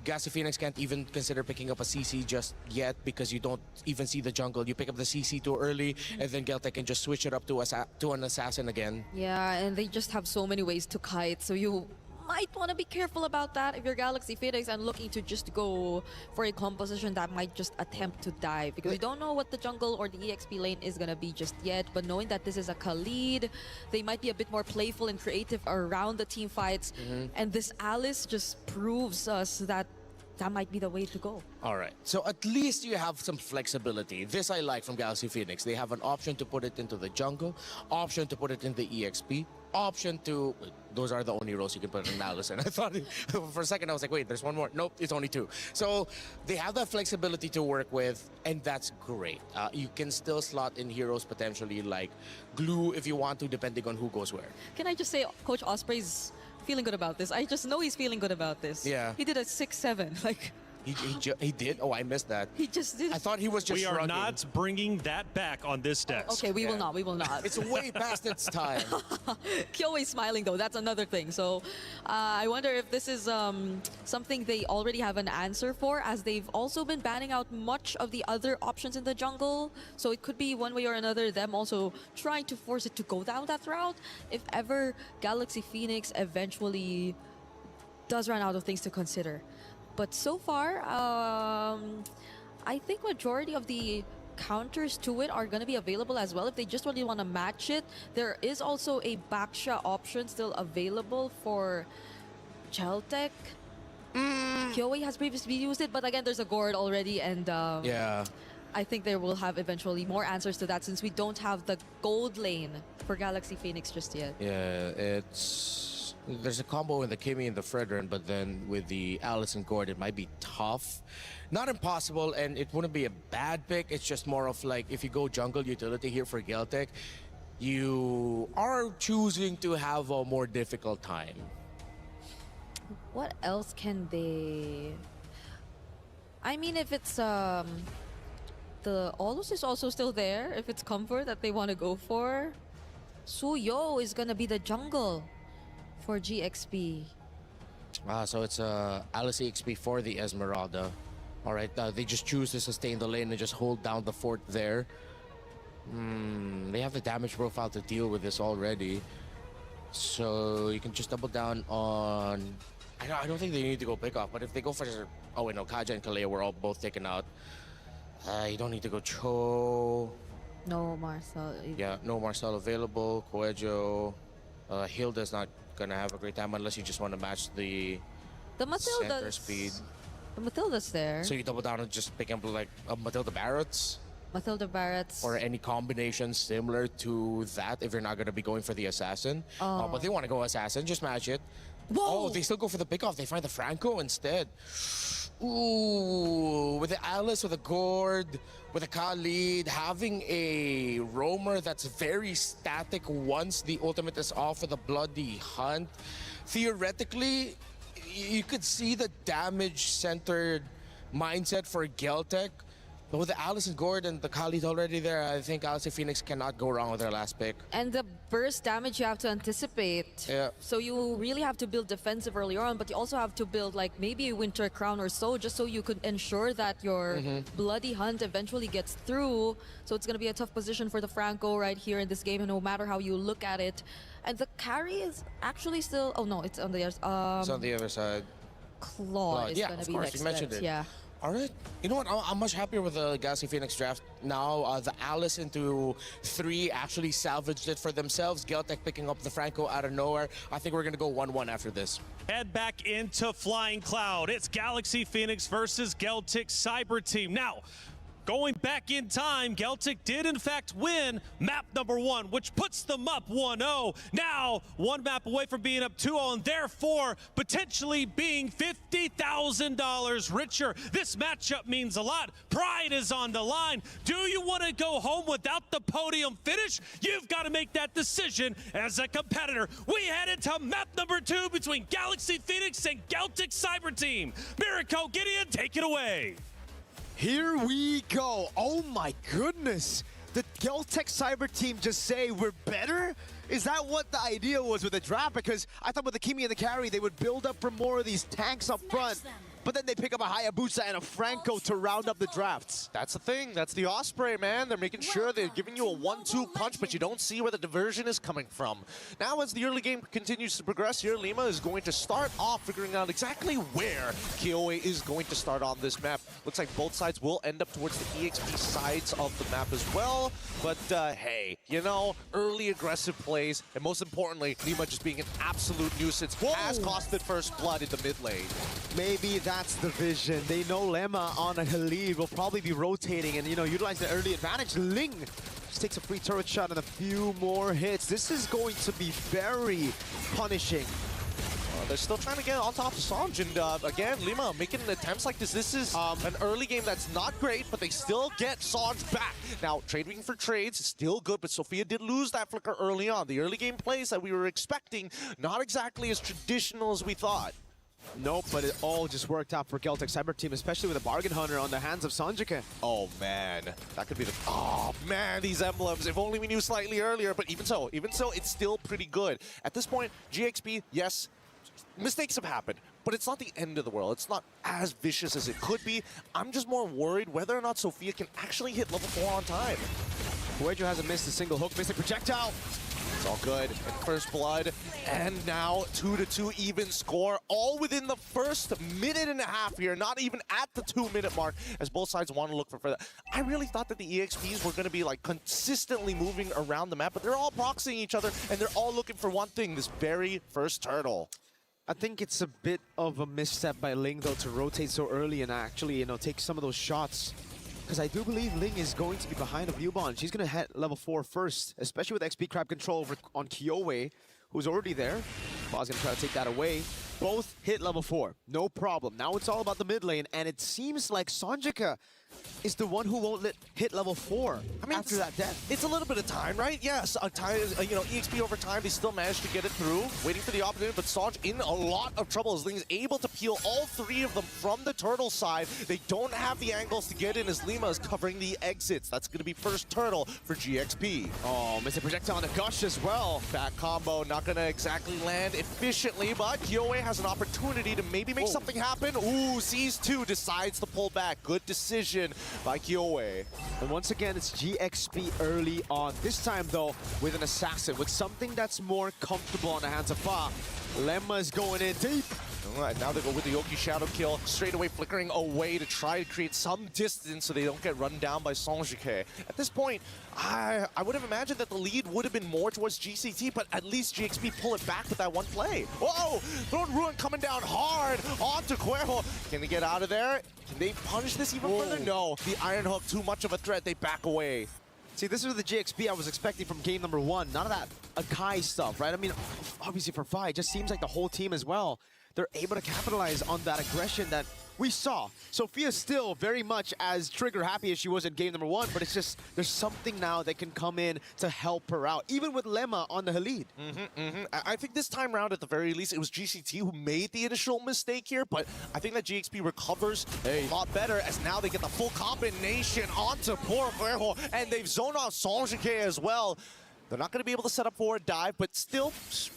Galaxy Phoenix can't even consider picking up a CC just yet because you don't even see the jungle. You pick up the CC too early, and then Geltec can just switch it up to an assassin again. Yeah, and they just have so many ways to kite, so you might want to be careful about that if you're Galaxy Phoenix and looking to just go for a composition that might just attempt to dive, because we don't know what the jungle or the EXP lane is going to be just yet, but knowing that this is a Khalid, they might be a bit more playful and creative around the team fights, and this Alice just proves us that that might be the way to go. All right. So at least you have some flexibility. This I like from Galaxy Phoenix. They have an option to put it into the jungle, option to put it in the EXP, option to... Those are the only roles you can put in Alice. And I thought, for a second, I was like, wait, there's one more. Nope, it's only two. So they have that flexibility to work with, and that's great. You can still slot in heroes potentially like Glue if you want to, depending on who goes where. Can I just say, Coach Osprey's feeling good about this. I just know he's feeling good about this. Yeah. He did a 6-7. Like, He did? Oh, I missed that. he just did. I thought he was just We are shrugging. not bringing that back on this desk. Okay, we will not. We will not. It's way past its time. Kyoei's smiling though. That's another thing. So I wonder if this is something they already have an answer for, as they've also been banning out much of the other options in the jungle. So it could be one way or another them also trying to force it to go down that route if ever Galaxy Phoenix eventually does run out of things to consider. But so far, I think majority of the counters to it are going to be available as well if they just really want to match it. There is also a backsha option still available for Cheltec. Kyoei has previously used it, but again, there's a Gord already, and Yeah. I think they will have eventually more answers to that, since we don't have the gold lane for Galaxy Phoenix just yet. Yeah, there's a combo in the Kimmy and the Fredrin, but then with the Alice and Gord, it might be tough. Not impossible, and it wouldn't be a bad pick. It's just more of like, if you go jungle utility here for Geltec, you are choosing to have a more difficult time. What else can they... I mean, if it's the Olus is also still there, if it's comfort that they want to go for. Suyo is gonna be the jungle for GXP. So it's Alice EXP for the Esmeralda. All right, they just choose to sustain the lane and just hold down the fort there. They have the damage profile to deal with this already. So you can just double down on... I don't think they need to go pick off, but if they go for... Oh, wait, no, Kaja and Kalea were all both taken out. You don't need to go Cho. No, Marcel. Yeah, no Marcel available. Coelho. Hilda's not gonna have a great time unless you just want to match the center Matilda's speed. The Matilda's there. So you double down and just pick up like Matilda Barrett's Matilda Barrett's. or any combination similar to that if you're not gonna be going for the assassin. But they want to go assassin, just match it. Whoa! Oh, they still go for the pickoff. They find the Franco instead. Ooh, with the Alice, with a Gord, with a Khalid, having a roamer that's very static once the ultimate is off with a bloody hunt. Theoretically, you could see the damage-centered mindset for Geltec. But with the Alice and Gord and the Khalid already there, I think Galaxy Phoenix cannot go wrong with their last pick. And the burst damage you have to anticipate. Yeah. So you really have to build defensive early on, but you also have to build like maybe a Winter Crown or so, just so you could ensure that your bloody hunt eventually gets through. So it's going to be a tough position for the Franco right here in this game, and no matter how you look at it. And the carry is actually still... Oh no, it's on the other... It's on the other side. Claw is Yeah, going to of be course, next. you mentioned it. Yeah. All right. You know what? I'm much happier with the Galaxy Phoenix draft now. The Alice into 3 actually salvaged it for themselves. Geltec picking up the Franco out of nowhere. I think we're going to go 1-1 after this. Head back into Flying Cloud. It's Galaxy Phoenix versus Geltic Cyber Team. Now, going back in time, Geltic did in fact win map number 1, which puts them up 1-0. Now, 1 map away from being up 2-0, and therefore potentially being $50,000 richer. This matchup means a lot. Pride is on the line. Do you want to go home without the podium finish? You've got to make that decision as a competitor. We head into map number 2 between Galaxy Phoenix and Geltic Cyber Team. Miracle, Gideon, take it away. Here we go. Oh my goodness. Did Geltec Cyber Team just say we're better? Is that what the idea was with the draft? Because I thought with the Kimi and the carry, they would build up for more of these tanks up front. but then they pick up a Hayabusa and a Franco to round up the drafts. That's the thing. That's the Osprey, man. They're making sure they're giving you a 1-2 punch, but you don't see where the diversion is coming from. Now, as the early game continues to progress here, Lima is going to start off figuring out exactly where Kyoe is going to start on this map. Looks like both sides will end up towards the EXP sides of the map as well. But hey, you know, early aggressive plays, and most importantly, Lima just being an absolute nuisance has costed first blood in the mid lane. Maybe that's the vision. They know Lemma on a Khalid will probably be rotating and, you know, utilize the early advantage. Ling just takes a free turret shot and a few more hits. This is going to be very punishing. They're still trying to get on top of Sanj, and again, Lima making attempts like this. This is an early game that's not great, but they still get Sanj back. Now, trading for trades is still good, but Sophia did lose that flicker early on. The early game plays that we were expecting, not exactly as traditional as we thought. Nope, but it all just worked out for Celtic Cyber Team, especially with a Bargain Hunter on the hands of Sanjika. Oh man, that could be the... Oh man, these emblems, if only we knew slightly earlier, but even so, it's still pretty good. At this point, GXP, yes, mistakes have happened, but it's not the end of the world. It's not as vicious as it could be. I'm just more worried whether or not Sophia can actually hit level 4 on time. Huejo hasn't missed a single hook, missing projectile. It's all good. And first blood, and now 2-2 even score, all within the first minute and a half here, not even at the 2-minute mark, as both sides want to look for further. I really thought that the EXPs were going to be like consistently moving around the map, but they're all proxying each other, and they're all looking for one thing, this very first turtle. I think it's a bit of a misstep by Ling, though, to rotate so early and actually, you know, take some of those shots. Because I do believe Ling is going to be behind of Yubon. She's going to hit level 4 first, especially with XP Crab control over on Kyoe, who's already there. Ba's going to try to take that away. Both hit level 4, no problem. Now it's all about the mid lane, and it seems like Sanjika is the one who won't hit level 4 after that death. It's a little bit of time, right? Yes, you know, EXP over time, they still managed to get it through, waiting for the opportunity, but Sanj in a lot of trouble as Ling is able to peel all 3 of them from the turtle side. They don't have the angles to get in as Lima is covering the exits. That's going to be first turtle for GXP. Oh, missed a projectile on the Gush as well. That combo not going to exactly land efficiently, but Kyoe has an opportunity to maybe make something happen. Ooh, sees 2, decides to pull back. Good decision by Kyoe. And once again, it's GXP early on. This time, though, with an assassin, with something that's more comfortable on the hands of Fa. Lemma is going in deep. All right, now they go with the Yoki Shadow Kill, straight away flickering away to try to create some distance so they don't get run down by Sanjike. At this point, I would have imagined that the lead would have been more towards GCT, but at least GXP pull it back with that one play. Whoa! Throne Ruin coming down hard onto Cuervo. Can they get out of there? Can they punish this even further? No. The Iron Hook, too much of a threat. They back away. See, this is the GXP I was expecting from game number 1. None of that Akai stuff, right? I mean, obviously for Fi, it just seems like the whole team as well, they're able to capitalize on that aggression that we saw. Sophia's still very much as trigger happy as she was in game number 1, but it's just, there's something now that can come in to help her out, even with Lemma on the Khalid. I think this time around, at the very least, it was GCT who made the initial mistake here, but I think that GXP recovers a lot better as now they get the full combination onto poor Cuervo, and they've zoned off Sanjike as well. They're not going to be able to set up for a dive, but still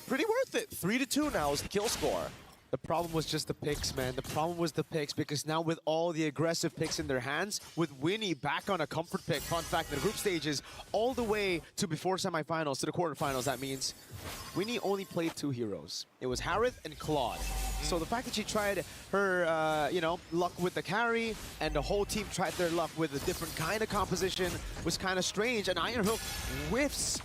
pretty worth it. 3-2 now is the kill score. The problem was just the picks, man. The problem was the picks, because now with all the aggressive picks in their hands, with Winnie back on a comfort pick, fun fact, in the group stages, all the way to before semifinals, to the quarterfinals, that means Winnie only played 2 heroes. It was Harith and Claude. So the fact that she tried her, you know, luck with the carry, and the whole team tried their luck with a different kind of composition was kind of strange, and Iron Hook whiffs.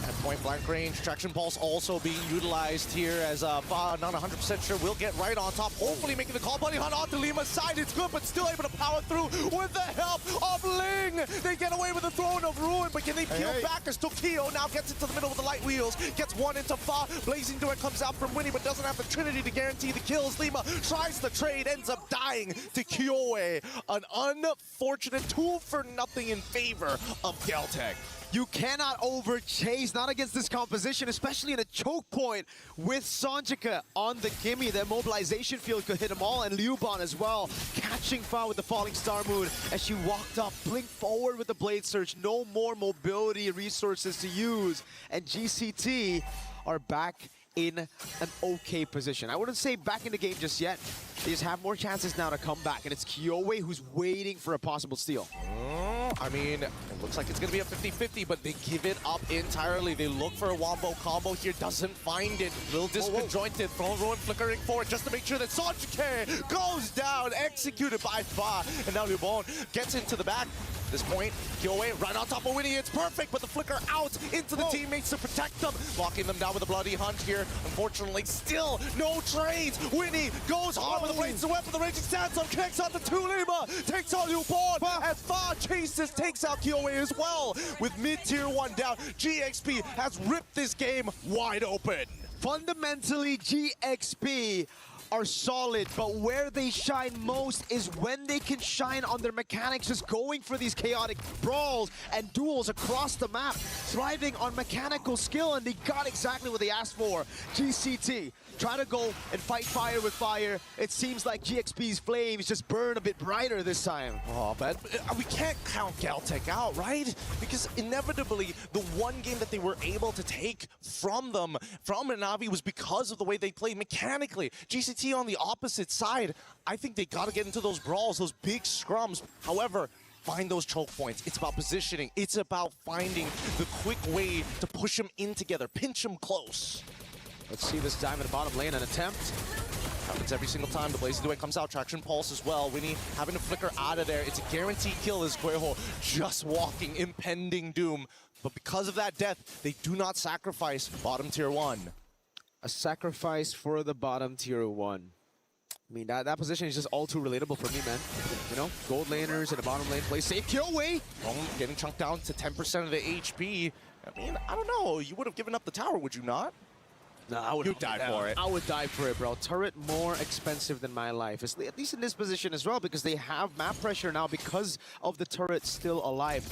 At point blank range, Traction Pulse also being utilized here as Fa, not 100% sure, will get right on top, hopefully making the call. Bunny Hunt onto Lima's side, it's good, but still able to power through with the help of Ling. They get away with the Throne of Ruin, but can they peel back as Tokyo now gets into the middle with the light wheels, gets one into Fa, Blazing Door comes out from Winnie, but doesn't have the Trinity to guarantee the kills. Lima tries the trade, ends up dying to Kyoe. An unfortunate 2-for-0 in favor of Celtic. You cannot overchase, not against this composition, especially in a choke point with Sanjika on the gimme. The mobilization field could hit them all, and Liuban as well, catching Fa with the falling star moon as she walked up, blinked forward with the blade surge. No more mobility resources to use, and GCT are back in an okay position. I wouldn't say back in the game just yet. They just have more chances now to come back, and it's Kyowe who's waiting for a possible steal. I mean, it looks like it's going to be a 50-50, but they give it up entirely. They look for a wombo combo here, doesn't find it. Little disconjointed, Throne Ruin flickering forward just to make sure that Sanjike goes down, executed by Fa. And now Lubon gets into the back. At this point, Kyowe right on top of Winnie. It's perfect, but the flicker out into the teammates to protect them. Locking them down with a bloody hunt here. Unfortunately, still no trades. Winnie goes hard with the blades of weapon. The raging sandstorm connects on the two Lima. Takes on Lubon as Fa chases, takes out Kyowe as well. With mid-tier 1 down, GXP has ripped this game wide open. Fundamentally, GXP are solid, but where they shine most is when they can shine on their mechanics, just going for these chaotic brawls and duels across the map, thriving on mechanical skill, and they got exactly what they asked for. GCT, try to go and fight fire with fire. It seems like GXP's flames just burn a bit brighter this time. Oh, but we can't count Galtech out, right? Because inevitably, the one game that they were able to take from them, from Navi, was because of the way they played mechanically. GCT on the opposite side, I think they got to get into those brawls, those big scrums. However, find those choke points. It's about positioning. It's about finding the quick way to push them in together, pinch them close. Let's see this dive in the bottom lane, an attempt. Happens every single time. The Blaze of the Way comes out. Traction Pulse as well. Winnie having to flicker out of there. It's a guaranteed kill as Guejo just walking impending doom. But because of that death, they do not sacrifice bottom tier 1. A sacrifice for the bottom tier 1. I mean, that position is just all too relatable for me, man. You know, gold laners in the bottom lane play safe. Kyowe! Getting chunked down to 10% of the HP. I mean, I don't know. You would have given up the tower, would you not? No, I would. You'd die for it. I would die for it, bro. Turret more expensive than my life. At least in this position as well, because they have map pressure now because of the turret still alive.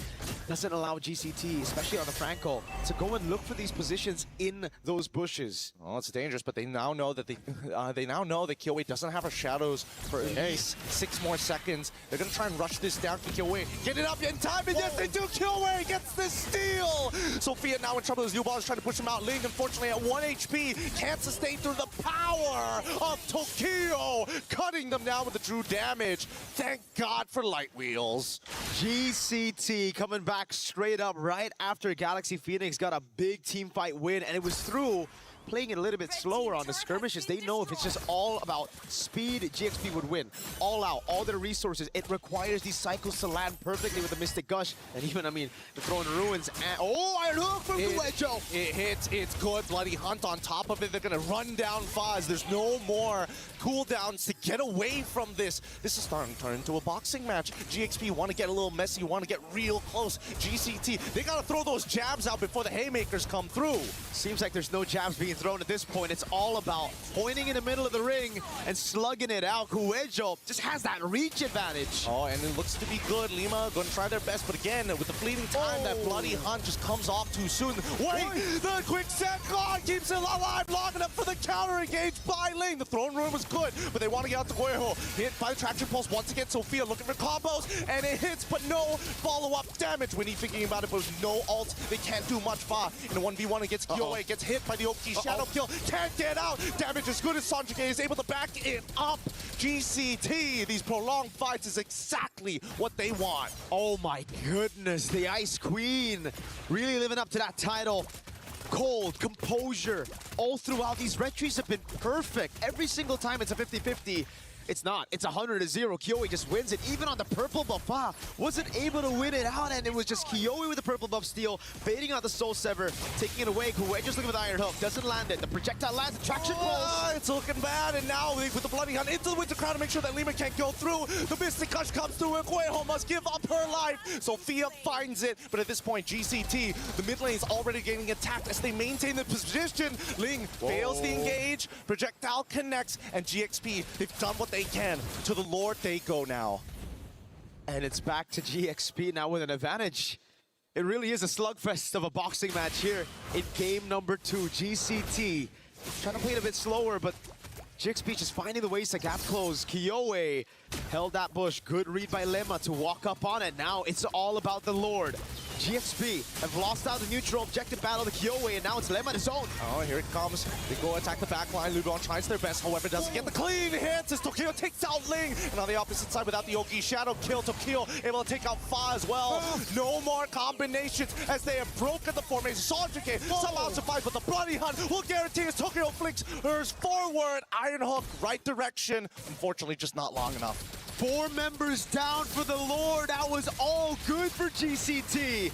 Doesn't allow GCT, especially on the Franco, to go and look for these positions in those bushes. Well, it's dangerous, but they now know that they now know that Kyowe doesn't have her shadows for at least 6 more seconds. They're gonna try and rush this down to Kyowe. Get it up in time, and yes, they do. Kyowe gets the steal. Sophia now in trouble as Newball is trying to push him out. Ling, unfortunately, at 1 HP, can't sustain through the power of Tokyo, cutting them down with the true damage. Thank God for Light Wheels. GCT coming back straight up right after Galaxy Phoenix got a big team fight win, and it was through playing it a little bit slower on the skirmishes. They know if it's just all about speed, GXP would win. All out, all their resources. It requires these cycles to land perfectly with the Mystic Gush. And even, I mean, the Throne Ruins. And, oh, Iron Hook from Guejo! It hits, it's good. Bloody Hunt on top of it. They're gonna run down Faz. There's no more cooldowns to get away from this. This is starting to turn into a boxing match. GXP want to get a little messy, want to get real close. GCT, they gotta throw those jabs out before the haymakers come through. Seems like there's no jabs being thrown at this point. It's all about pointing in the middle of the ring and slugging it out. Guejo just has that reach advantage. Oh, and it looks to be good. Lima going to try their best, but again, with the fleeting time, that Bloody Hunt just comes off too soon. Wait, the quick set God keeps it alive long enough for the counter engage by Ling. The Throne Room was good, but they want to get out to Guejo. Hit by the Traction Pulse once again. Sophia looking for combos, and it hits, but no follow-up damage. When he's thinking about it, but with no ult, they can't do much. Fa in a 1v1 against Kyowe, gets hit by the Oki Shadow Kill, can't get out. Damage as good as Sanjike is able to back it up. GCT, these prolonged fights is exactly what they want. Oh my goodness, the Ice Queen really living up to that title. Cold, composure, all throughout. These retreats have been perfect. Every single time it's a 50-50. It's not. It's 100-0. Kyowe just wins it. Even on the purple buff, wasn't able to win it out, and it was just Kyowe with the purple buff steal, baiting out the Soul Sever, taking it away. Kuwait just looking for the Iron Hook, doesn't land it. The projectile lands, the traction pulls. It's looking bad, and now with the Bloody Hunt into the Winter Crown to make sure that Lima can't go through. The Mystic Gush comes through, and Guejo must give up her life. Sophia finds it, but at this point, GCT, the mid lane is already getting attacked as they maintain the position. Ling fails the engage, projectile connects, and GXP, they've done what they can. To the Lord they go now. And it's back to GXP now with an advantage. It really is a slugfest of a boxing match here in game number 2. GCT trying to play it a bit slower, but GXP just finding the ways to gap close. Kyowe held that bush. Good read by Lemma to walk up on it. Now it's all about the Lord. GXP have lost out the neutral objective battle of the Kyoe, and now it's Lem at his own. Oh, here it comes. They go attack the backline. Lubon tries their best, however, doesn't get the clean hits as Tokyo takes out Ling. And on the opposite side, without the Oki Shadow kill, Tokyo able to take out Fa as well. No more combinations as they have broken the formation. Sanjike somehow survives, but the Bloody Hunt will guarantee as Tokyo flicks hers forward. Iron Hook, right direction. Unfortunately, just not long enough. 4 members down for the Lord. That was all good for GCT.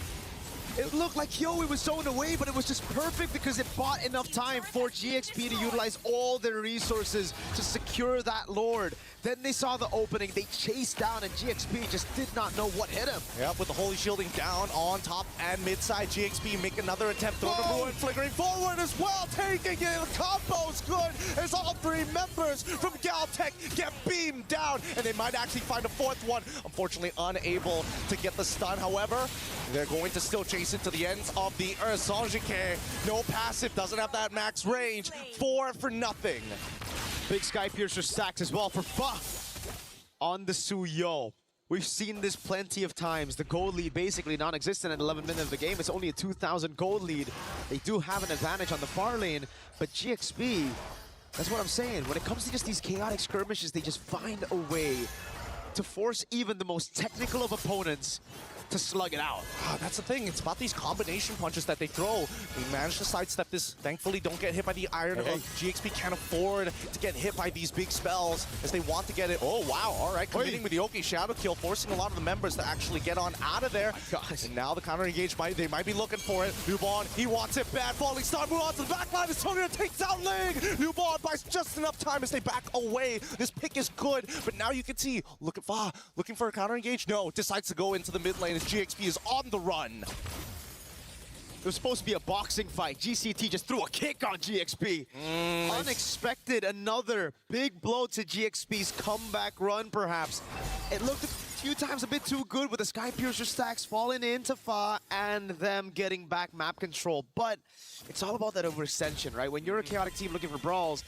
It looked like Kyoe was zoned away, but it was just perfect because it bought enough time for GXP to utilize all their resources to secure that Lord. Then they saw the opening, they chased down, and GXP just did not know what hit him. Yep, with the Holy Shielding down on top and mid side, GXP make another attempt. Throw the Ruin flickering forward as well, taking it. The combo's good as all 3 members from Galtech get beamed down, and they might actually find a 4th one. Unfortunately, unable to get the stun. However, they're going to still chase it to the ends of the earth. Sanjike, no passive, doesn't have that max range. 4 for nothing. Big Sky Piercer stacks as well for Fa on the Suyo. We've seen this plenty of times. The gold lead basically non-existent at 11 minutes of the game. It's only a 2,000 gold lead. They do have an advantage on the far lane, but GXP, that's what I'm saying. When it comes to just these chaotic skirmishes, they just find a way to force even the most technical of opponents to slug it out. That's the thing. It's about these combination punches that they throw. They manage to sidestep this. Thankfully, don't get hit by the Iron Hook. GXP can't afford to get hit by these big spells as they want to get it. Oh, wow. All right. Committing with the Oki Shadow Kill, forcing a lot of the members to actually get on out of there. And now the counter engage, they might be looking for it. Lubon, he wants it bad. Falling Star, move on to the back line as Tokyo takes out Ling. Lubon buys just enough time as they back away. This pick is good, but now you can see, look at Fa, looking for a counter engage. No, decides to go into the mid lane. GXP is on the run. It was supposed to be a boxing fight. GCT just threw a kick on GXP. Unexpected, another big blow to GXP's comeback run, perhaps. It looked a few times a bit too good with the Sky Piercer stacks falling into Fa and them getting back map control. But it's all about that overextension, right? When you're a chaotic team looking for brawls,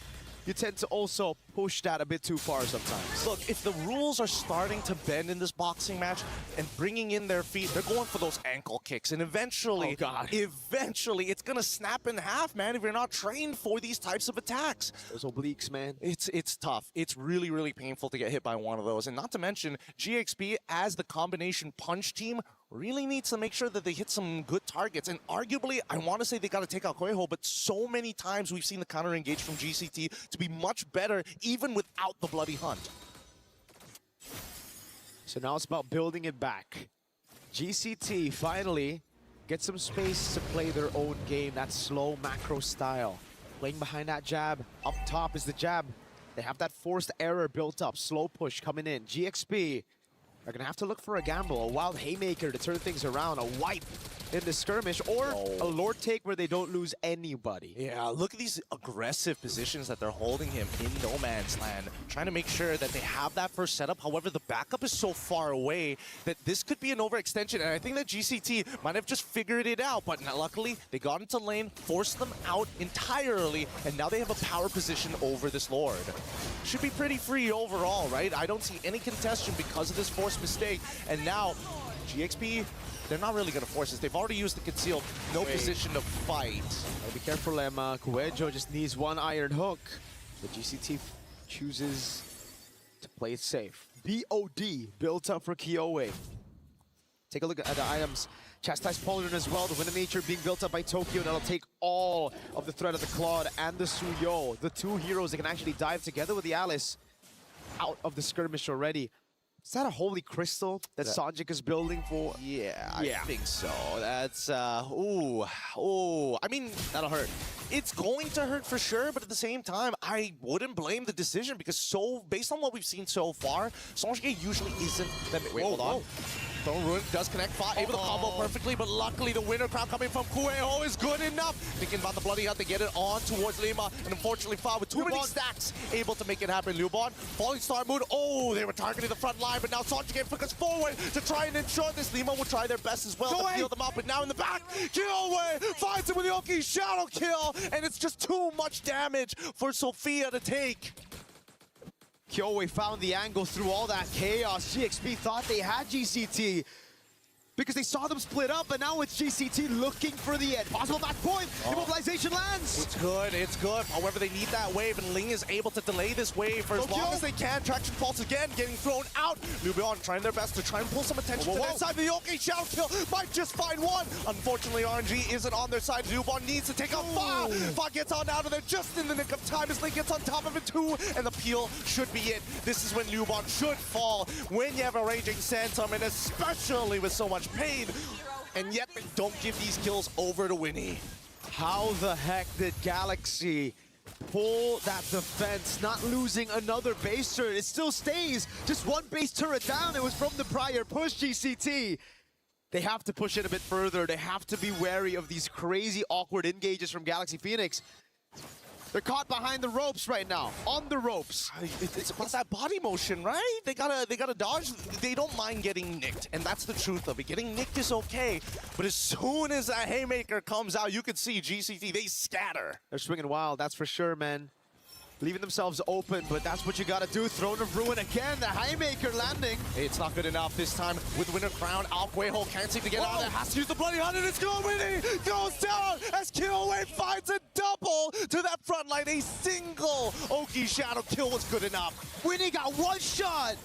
you tend to also push that a bit too far sometimes. Look, if the rules are starting to bend in this boxing match and bringing in their feet, they're going for those ankle kicks. And eventually, eventually, it's going to snap in half, man, if you're not trained for these types of attacks. Those obliques, man. It's tough. It's really, really painful to get hit by one of those. And not to mention, GXP, as the combination punch team, really needs to make sure that they hit some good targets. And arguably, I want to say they got to take out Koiho, but so many times we've seen the counter engage from GCT to be much better, even without the Bloody Hunt. So now it's about building it back. GCT finally get some space to play their own game, that slow macro style. Playing behind that jab, up top is the jab. They have that forced error built up, slow push coming in. GXP are gonna have to look for a gamble, a wild haymaker to turn things around, a wipe in the skirmish, or a Lord take where they don't lose anybody. Yeah, look at these aggressive positions that they're holding him in no man's land, trying to make sure that they have that first setup. However, the backup is so far away that this could be an overextension, and I think that GCT might have just figured it out, but luckily they got into lane, forced them out entirely, and now they have a power position over this Lord. Should be pretty free overall, right? I don't see any contention because of this forced mistake, and now GXP, they're not really going to force this. They've already used the conceal. No position to fight. Be careful, Emma. Kuejo just needs one Iron Hook. The GCT chooses to play it safe. BOD built up for Kyoe. Take a look at the items. Chastised Pauldron as well. The Wind of Nature being built up by Tokyo. That'll take all of the threat of the Claude and the Suyo. The two heroes that can actually dive together with the Alice out of the skirmish already. Is that a Holy Crystal that Sanjik is building for? Yeah, I think so. That's, ooh. I mean, that'll hurt. It's going to hurt for sure, but at the same time, I wouldn't blame the decision because based on what we've seen so far, Sanjik usually isn't that... Wait, hold on. Throne Ruin does connect, Fa able to combo perfectly, but luckily the winner crowd coming from Kueho is good enough. Thinking about the Bloody Hunt, they get it on towards Lima, and unfortunately Fa with too many stacks able to make it happen. Lubon, Falling Star mood, they were targeting the front line, but now Sanjik flickers forward to try and ensure this. Lima will try their best as well to heal them up, but now in the back, Kyoe finds him with the Oki Shadow Kill, and it's just too much damage for Sophia to take. Kyoe found the angle through all that chaos. GXP thought they had GCT. because they saw them split up, and now it's GCT looking for the end. Possible match point. Immobilization lands. It's good, it's good. However, they need that wave, and Ling is able to delay this wave for as long as they can. Traction falls again, getting thrown out. Nubian trying their best to try and pull some attention to their side. The OK Shadow Kill might just find one. Unfortunately, RNG isn't on their side. Nubian needs to take out Fa. Fa gets on out of there just in the nick of time as Ling gets on top of it too, and the peel should be it. This is when Nubian should fall, when you have a Raging Phantom, and especially with so much pain, and yet they don't give these kills over to Winnie. How the heck did Galaxy pull that defense, not losing another base turret? It still stays just one base turret down. It was from the prior push, GCT. They have to push it a bit further. They have to be wary of these crazy, awkward engages from Galaxy Phoenix. They're caught behind the ropes right now, on the ropes. It's that body motion, right? They gotta dodge. They don't mind getting nicked, and that's the truth of it. Getting nicked is okay, but as soon as that haymaker comes out, you can see GCT, they scatter. They're swinging wild, that's for sure, man. Leaving themselves open, but that's what you gotta do. Throne of Ruin again, the haymaker landing. It's not good enough this time with Winter Crown. Alquejo can't seem to get out of there. Has to use the Bloody Hunter. It's going Winnie. Goes down as Killway finds a double to that front line. A single Oki Shadow kill was good enough. Winnie got one shot.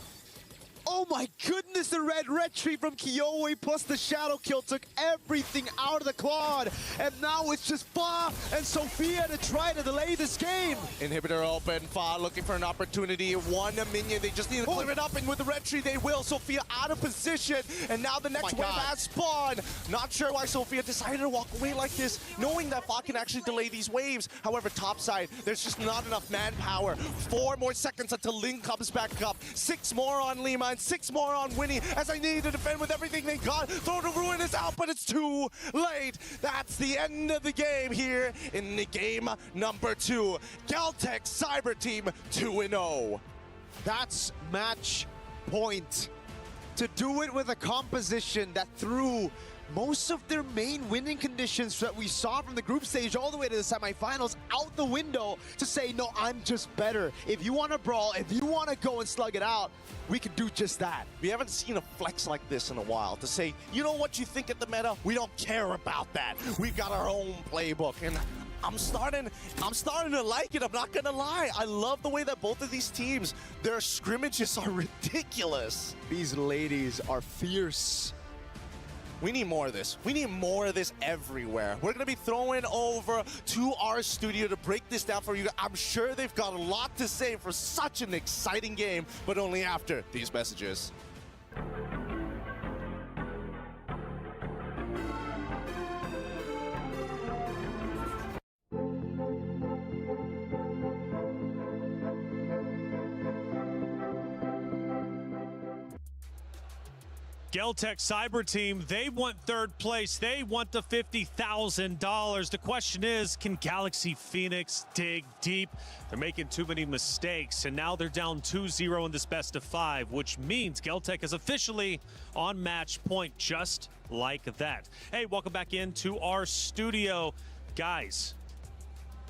Oh my goodness, the red tree from Kyoe plus the shadow kill took everything out of the quad. And now it's just Fa and Sophia to try to delay this game. Inhibitor open, Fa looking for an opportunity. One minion, they just need to clear it up, and with the red tree they will. Sophia out of position, and now the next wave has spawned. Not sure why Sophia decided to walk away like this, knowing that Fa can actually delay these waves. However, topside, there's just not enough manpower. 4 more seconds until Ling comes back up. 6 more on Lima, and 6 more on Winnie, as I need to defend with everything they got. Throne of Ruin is out, but it's too late. That's the end of the game here in the game number 2. Galtech Cyber Team 2-0. That's match point. To do it with a composition that threw most of their main winning conditions that we saw from the group stage all the way to the semifinals out the window, to say, no, I'm just better. If you want to brawl, if you want to go and slug it out, we can do just that. We haven't seen a flex like this in a while, to say, you know what you think at the meta? We don't care about that. We've got our own playbook, and I'm starting to like it. I'm not gonna lie. I love the way that both of these teams, their scrimmages are ridiculous. These ladies are fierce. We need more of this. We need more of this everywhere. We're going to be throwing over to our studio to break this down for you. I'm sure they've got a lot to say for such an exciting game, but only after these messages. Galtech Cyber Team, they want 3rd place. They want the $50,000. The question is, can Galaxy Phoenix dig deep? They're making too many mistakes, and now they're down 2-0 in this best of 5, which means Galtech is officially on match point, just like that. Hey, welcome back into our studio. Guys,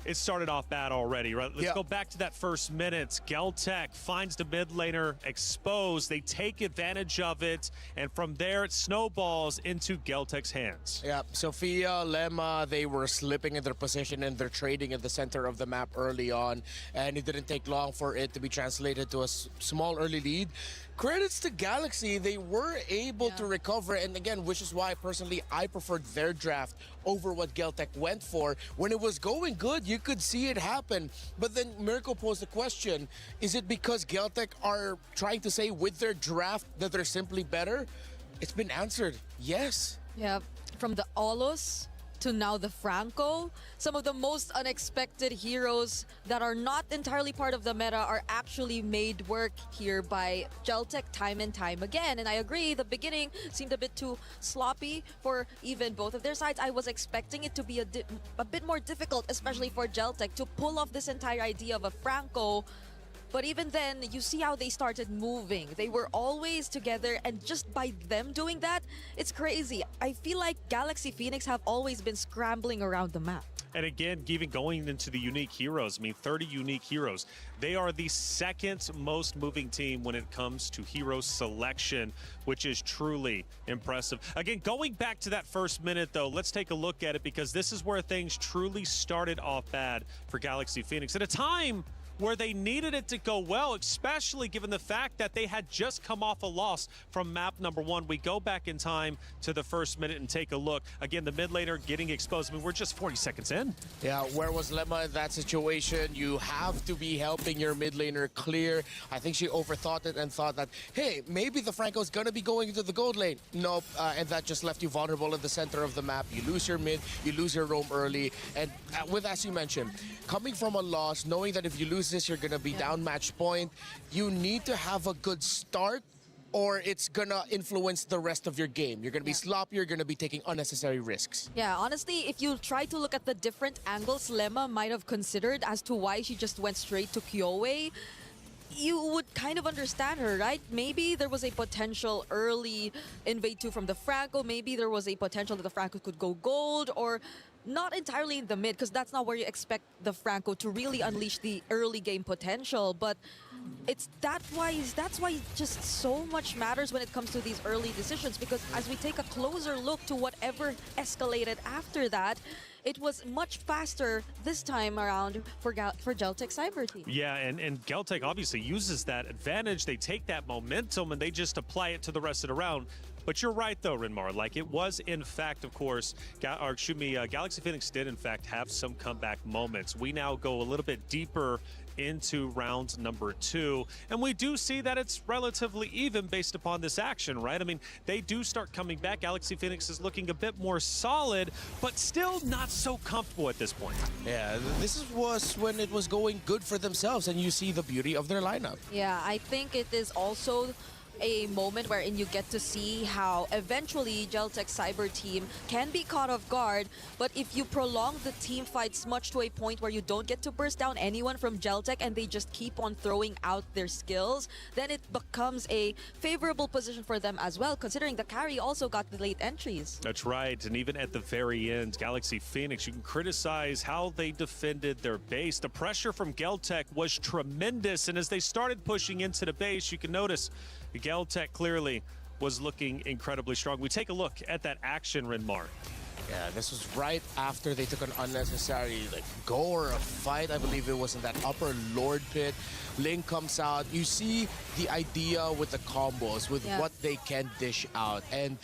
it started off bad already, right? Let's go back to that first minute. Galtech finds the mid laner exposed. They take advantage of it, and from there it snowballs into Galtech's hands. Yeah, Sophia, Lemma, they were slipping in their position and they're trading in the center of the map early on, and it didn't take long for it to be translated to a small early lead. Credits to Galaxy, they were able to recover, and again, which is why personally I preferred their draft over what Galtech went for. When it was going good, you could see it happen, but then Mirko posed the question, is it because Galtech are trying to say with their draft that they're simply better? It's been answered, yes. Yeah, from the Olos to now the Franco, some of the most unexpected heroes that are not entirely part of the meta are actually made work here by Galtech time and time again. And I agree, the beginning seemed a bit too sloppy for even both of their sides. I was expecting it to be a bit more difficult, especially for Galtech, to pull off this entire idea of a Franco But even then, you see how they started moving. They were always together, and just by them doing that, it's crazy. I feel like Galaxy Phoenix have always been scrambling around the map. And again, even going into the unique heroes, I mean, 30 unique heroes. They are the second most moving team when it comes to hero selection, which is truly impressive. Again, going back to that first minute, though, let's take a look at it, because this is where things truly started off bad for Galaxy Phoenix. At a time where they needed it to go well, especially given the fact that they had just come off a loss from map number 1. We go back in time to the first minute and take a look. Again, the mid laner getting exposed. I mean, we're just 40 seconds in. Yeah, where was Lemma in that situation? You have to be helping your mid laner clear. I think she overthought it and thought that, hey, maybe the Franco's gonna be going into the gold lane. Nope, and that just left you vulnerable in the center of the map. You lose your mid, you lose your roam early. And with, as you mentioned, coming from a loss, knowing that if you lose this, you're gonna be down match point, you need to have a good start, or it's gonna influence the rest of your game. You're gonna be sloppy, you're gonna be taking unnecessary risks. Yeah, honestly, if you try to look at the different angles Lemma might have considered as to why she just went straight to Kyowe, you would kind of understand her, right? Maybe there was a potential early invade 2 from the Franco, maybe there was a potential that the Franco could go gold, or not entirely in the mid, because that's not where you expect the Franco to really unleash the early game potential. But that's why just so much matters when it comes to these early decisions, because as we take a closer look to whatever escalated after that, it was much faster this time around for Geltec Cyber Team. Yeah, and Geltec obviously uses that advantage. They take that momentum and they just apply it to the rest of the round. But you're right, though, Rinmar. Like, it was, in fact, of course, Galaxy Phoenix did, in fact, have some comeback moments. We now go a little bit deeper into round number 2, and we do see that it's relatively even based upon this action, right? I mean, they do start coming back. Galaxy Phoenix is looking a bit more solid, but still not so comfortable at this point. Yeah, this was when it was going good for themselves, and you see the beauty of their lineup. Yeah, I think it is also a moment wherein you get to see how eventually Geltec Cyber Team can be caught off guard, but if you prolong the team fights much to a point where you don't get to burst down anyone from Geltec and they just keep on throwing out their skills, then it becomes a favorable position for them as well, considering the carry also got the late entries. That's right, and even at the very end, Galaxy Phoenix, you can criticize how they defended their base. The pressure from Geltec was tremendous, and as they started pushing into the base, you can notice Geltec clearly was looking incredibly strong. We take a look at that action, Rinmar. Yeah, this was right after they took an unnecessary go or a fight. I believe it was in that upper Lord pit. Ling comes out. You see the idea with the combos, with what they can dish out. And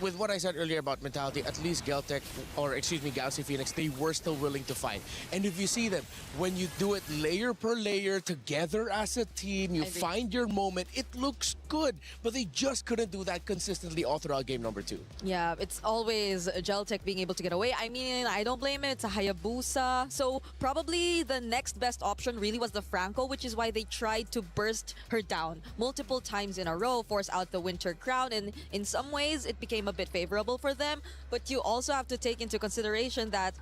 with what I said earlier about mentality, at least Geltec, or excuse me, Galaxy Phoenix, they were still willing to fight. And if you see them, when you do it layer per layer together as a team, you find your moment, it looks good. But they just couldn't do that consistently all throughout game number 2. Yeah, it's always Geltec being able to get away. I mean, I don't blame it. It's a Hayabusa. So probably the next best option really was the Franco, which is why they tried to burst her down multiple times in a row, force out the Winter Crown, and in some ways it became a bit favorable for them. But you also have to take into consideration that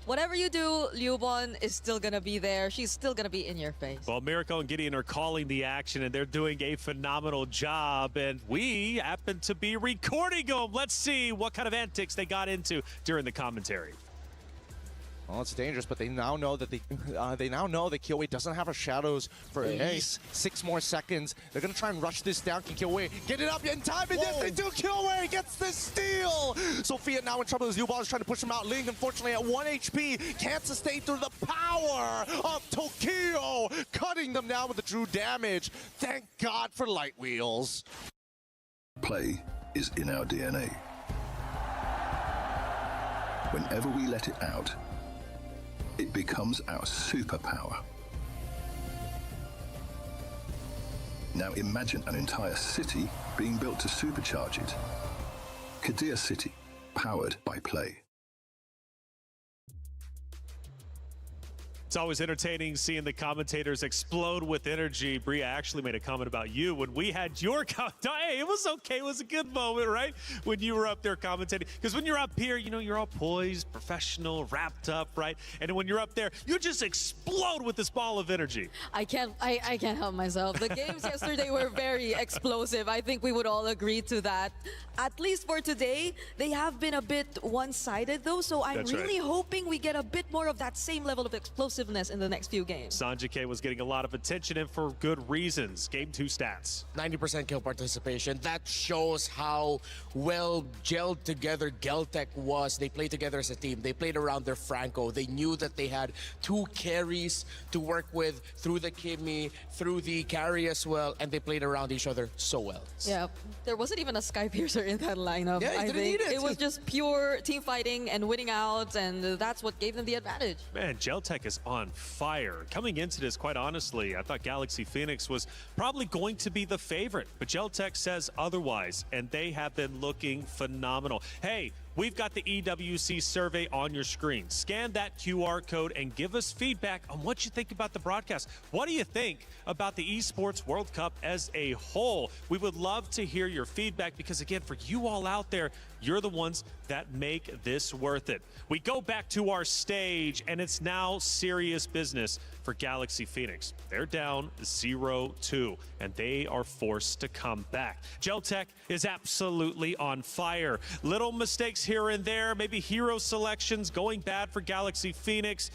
whatever you do, Liubon is still going to be there. She's still going to be in your face. Well, Miracle and Gideon are calling the action, and they're doing a phenomenal job. And we happen to be recording them. Let's see what kind of antics they got into during the commentary. Well, it's dangerous, but they now know that Kyowe doesn't have her shadows for at least 6 more seconds. They're gonna try and rush this down. Can Kyowe get it up in time? And yes, they do. Kyowe gets the steal. Sophia now in trouble as Newball is trying to push him out. Ling, unfortunately, at 1 HP, can't sustain through the power of Tokyo, cutting them down with the true damage. Thank God for light wheels. Play is in our DNA. Whenever we let it out, it becomes our superpower. Now imagine an entire city being built to supercharge it. Kadir City, powered by play. It's always entertaining seeing the commentators explode with energy. Bria actually made a comment about you when we had your hey, it was okay. It was a good moment, right? When you were up there commentating. Because when you're up here, you know, you're all poised, professional, wrapped up, right? And when you're up there, you just explode with this ball of energy. I can't help myself. The games yesterday were very explosive. I think we would all agree to that. At least for today, they have been a bit one-sided though, so I'm That's really right. hoping we get a bit more of that same level of explosiveness in the next few games. Sanjike was getting a lot of attention and for good reasons. Game 2 stats. 90% kill participation. That shows how well gelled together Geltec was. They played together as a team. They played around their Franco. They knew that they had 2 carries to work with through the Kimmy, through the carry as well, and they played around each other so well. Yeah, there wasn't even a Sky Piercer in that lineup. Yeah, you I didn't think need it. it was just pure team fighting and winning out, and that's what gave them the advantage. Man, Geltec is on fire. Coming into this, quite honestly, I thought Galaxy Phoenix was probably going to be the favorite, but Geltec says otherwise, and they have been looking phenomenal. Hey, we've got the EWC survey on your screen. Scan that QR code and give us feedback on what you think about the broadcast. What do you think about the Esports World Cup as a whole? We would love to hear your feedback because, again, for you all out there, you're the ones that make this worth it. We go back to our stage, and it's now serious business for Galaxy Phoenix. They're down 0-2, and they are forced to come back. Geltec is absolutely on fire. Little mistakes here and there, maybe hero selections going bad for Galaxy Phoenix.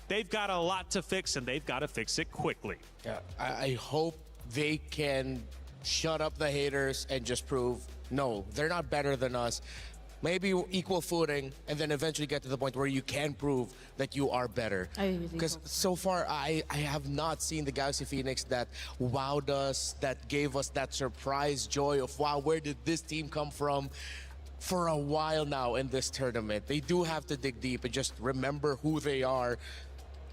They've got a lot to fix, and they've got to fix it quickly. Yeah, I hope they can shut up the haters and just prove, no, they're not better than us. Maybe equal footing, and then eventually get to the point where you can prove that you are better. I really Because hope so far, I have not seen the Galaxy Phoenix that wowed us, that gave us that surprise joy of, wow, where did this team come from? For a while now in this tournament. They do have to dig deep and just remember who they are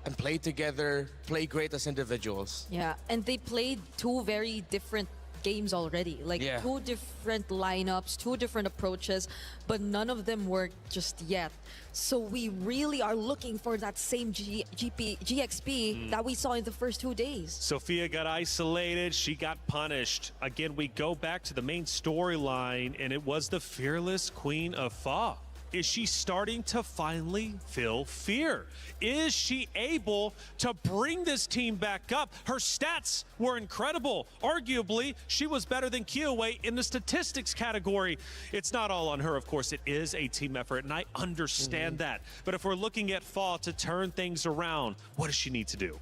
and play together, play great as individuals. Yeah, and they played 2 very different games already. Like Yeah. 2 different lineups, 2 different approaches, but none of them worked just yet. So we really are looking for that same GXP that we saw in the first 2 days. Sophia got isolated. She got punished. Again, we go back to the main storyline, and it was the fearless Queen of Fa. Is she starting to finally feel fear? Is she able to bring this team back up? Her stats were incredible. Arguably, she was better than Kiowe in the statistics category. It's not all on her, of course. It is a team effort, and I understand that. But if we're looking at Fa to turn things around, what does she need to do?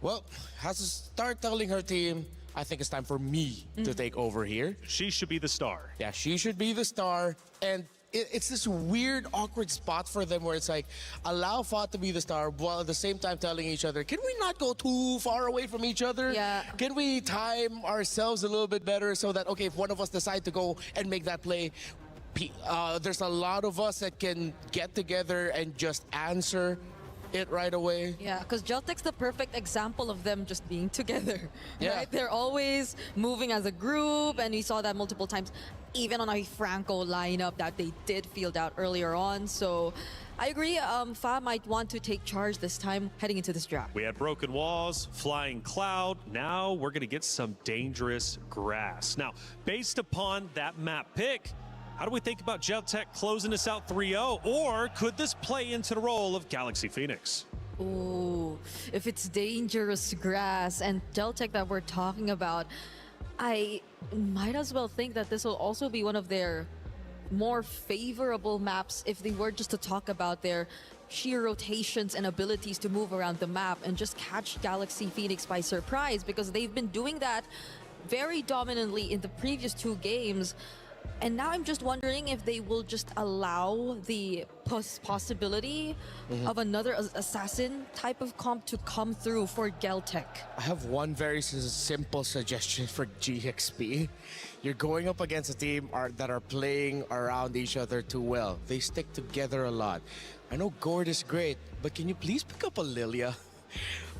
Well, has to start telling her team, I think it's time for me to take over here. She should be the star. Yeah, she should be the star. And it's this weird, awkward spot for them where it's like, allow Fa to be the star while at the same time telling each other, can we not go too far away from each other? Yeah. Can we time ourselves a little bit better so that, okay, if one of us decide to go and make that play, there's a lot of us that can get together and just answer it right away. Yeah, because Geltec's the perfect example of them just being together. Yeah. Right? They're always moving as a group, and we saw that multiple times, even on a Franco lineup that they did field out earlier on. So I agree, Fa might want to take charge this time heading into this draft. We had broken walls, flying cloud. Now we're going to get some dangerous grass. Now, based upon that map pick, how do we think about Geltec closing this out 3-0? Or could this play into the role of Galaxy Phoenix? Ooh, if it's dangerous grass and Geltec that we're talking about, I might as well think that this will also be one of their more favorable maps if they were just to talk about their sheer rotations and abilities to move around the map and just catch Galaxy Phoenix by surprise, because they've been doing that very dominantly in the previous 2 games. And now I'm just wondering if they will just allow the possibility of another assassin type of comp to come through for Geltec. I have one very simple suggestion for GXP. You're going up against a team that are playing around each other too well. They stick together a lot. I know Gord is great, but can you please pick up a Lilia?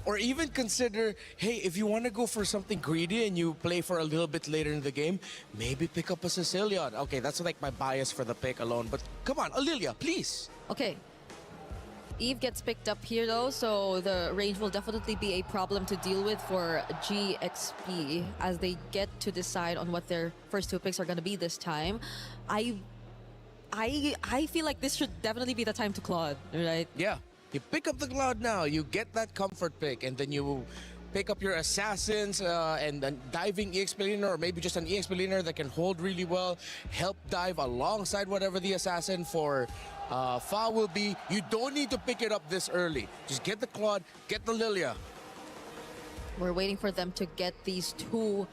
Or even consider, hey, if you want to go for something greedy and you play for a little bit later in the game, maybe pick up a Sicilian. Okay, that's like my bias for the pick alone, but come on, a Lilia, please. Okay, Eve gets picked up here though, so the range will definitely be a problem to deal with for GXP as they get to decide on what their first two picks are going to be this time. I feel like this should definitely be the time to Claude, right? Yeah, you pick up the Cloud now, you get that comfort pick, and then you pick up your assassins and then diving EXP laner, or maybe just an EXP laner that can hold really well, help dive alongside whatever the assassin for Fa will be. You don't need to pick it up this early. Just get the Claude, get the Lilia. We're waiting for them to get these two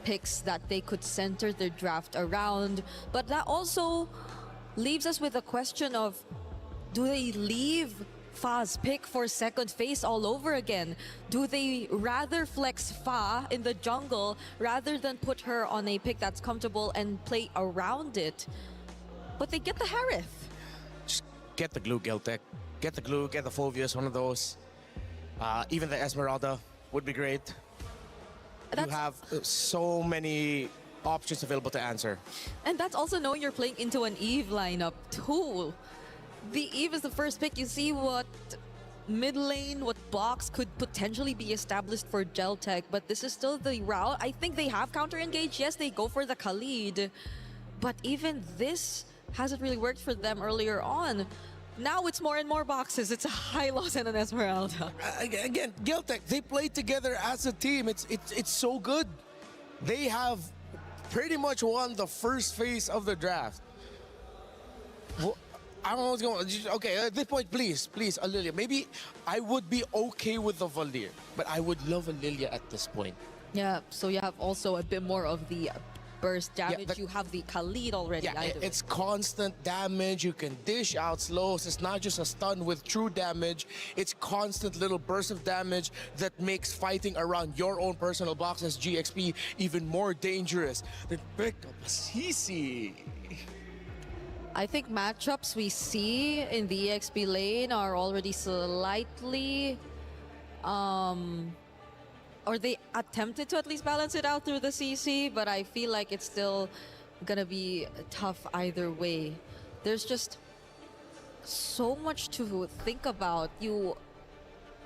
picks that they could center their draft around. But that also leaves us with a question of, do they leave Fa's pick for second phase all over again? Do they rather flex Fa in the jungle rather than put her on a pick that's comfortable and play around it? But they get the Harith. Just get the glue, Geltec. Get the glue, get the Phoveus, one of those. Even the Esmeralda would be great. You have so many options available to answer. And that's also knowing you're playing into an Eve lineup too. The Eve is the first pick. You see what mid lane, what box could potentially be established for Geltec, but this is still the route. I think they have counter engaged. Yes, they go for the Khalid, but even this hasn't really worked for them earlier on. Now it's more and more boxes. It's a Hylos and an Esmeralda. Again, Geltec, they play together as a team. It's so good. They have pretty much won the first phase of the draft. Well, I don't know what's going on. Okay, at this point, please, Lilia. Maybe I would be okay with the Valdir, but I would love a Lilia at this point. Yeah, so you have also a bit more of the burst damage. Yeah, you have the Khalid already. Yeah, it's constant damage. You can dish out slows. It's not just a stun with true damage. It's constant little bursts of damage that makes fighting around your own personal box as GXP even more dangerous. Then pick up a CC. I think matchups we see in the EXP lane are already slightly or they attempted to at least balance it out through the CC, but I feel like it's still gonna be tough either way. There's just so much to think about. You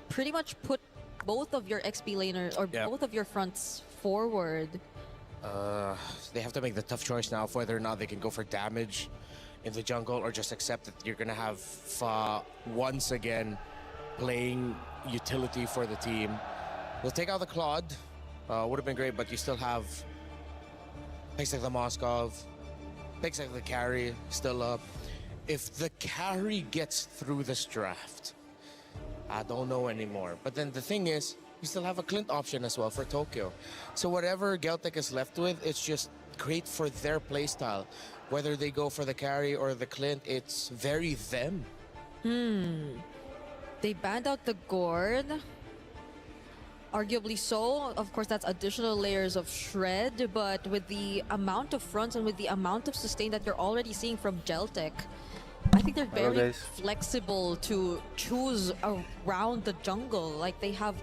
pretty much put both of your XP laners or both of your fronts forward. They have to make the tough choice now of whether or not they can go for damage in the jungle or just accept that you're gonna have Fa once again playing utility for the team. We'll take out the Claude. Would have been great, but you still have picks like the Moskov, picks like the carry still up. If the carry gets through this draft, I don't know anymore. But then the thing is, you still have a Clint option as well for Tokyo. So whatever Geltec is left with, it's just great for their playstyle. Whether they go for the carry or the Clint, it's very them. They banned out the Gord. Arguably so. Of course, that's additional layers of shred, but with the amount of fronts and with the amount of sustain that you're already seeing from Geltec, I think they're very flexible to choose around the jungle. Like, they have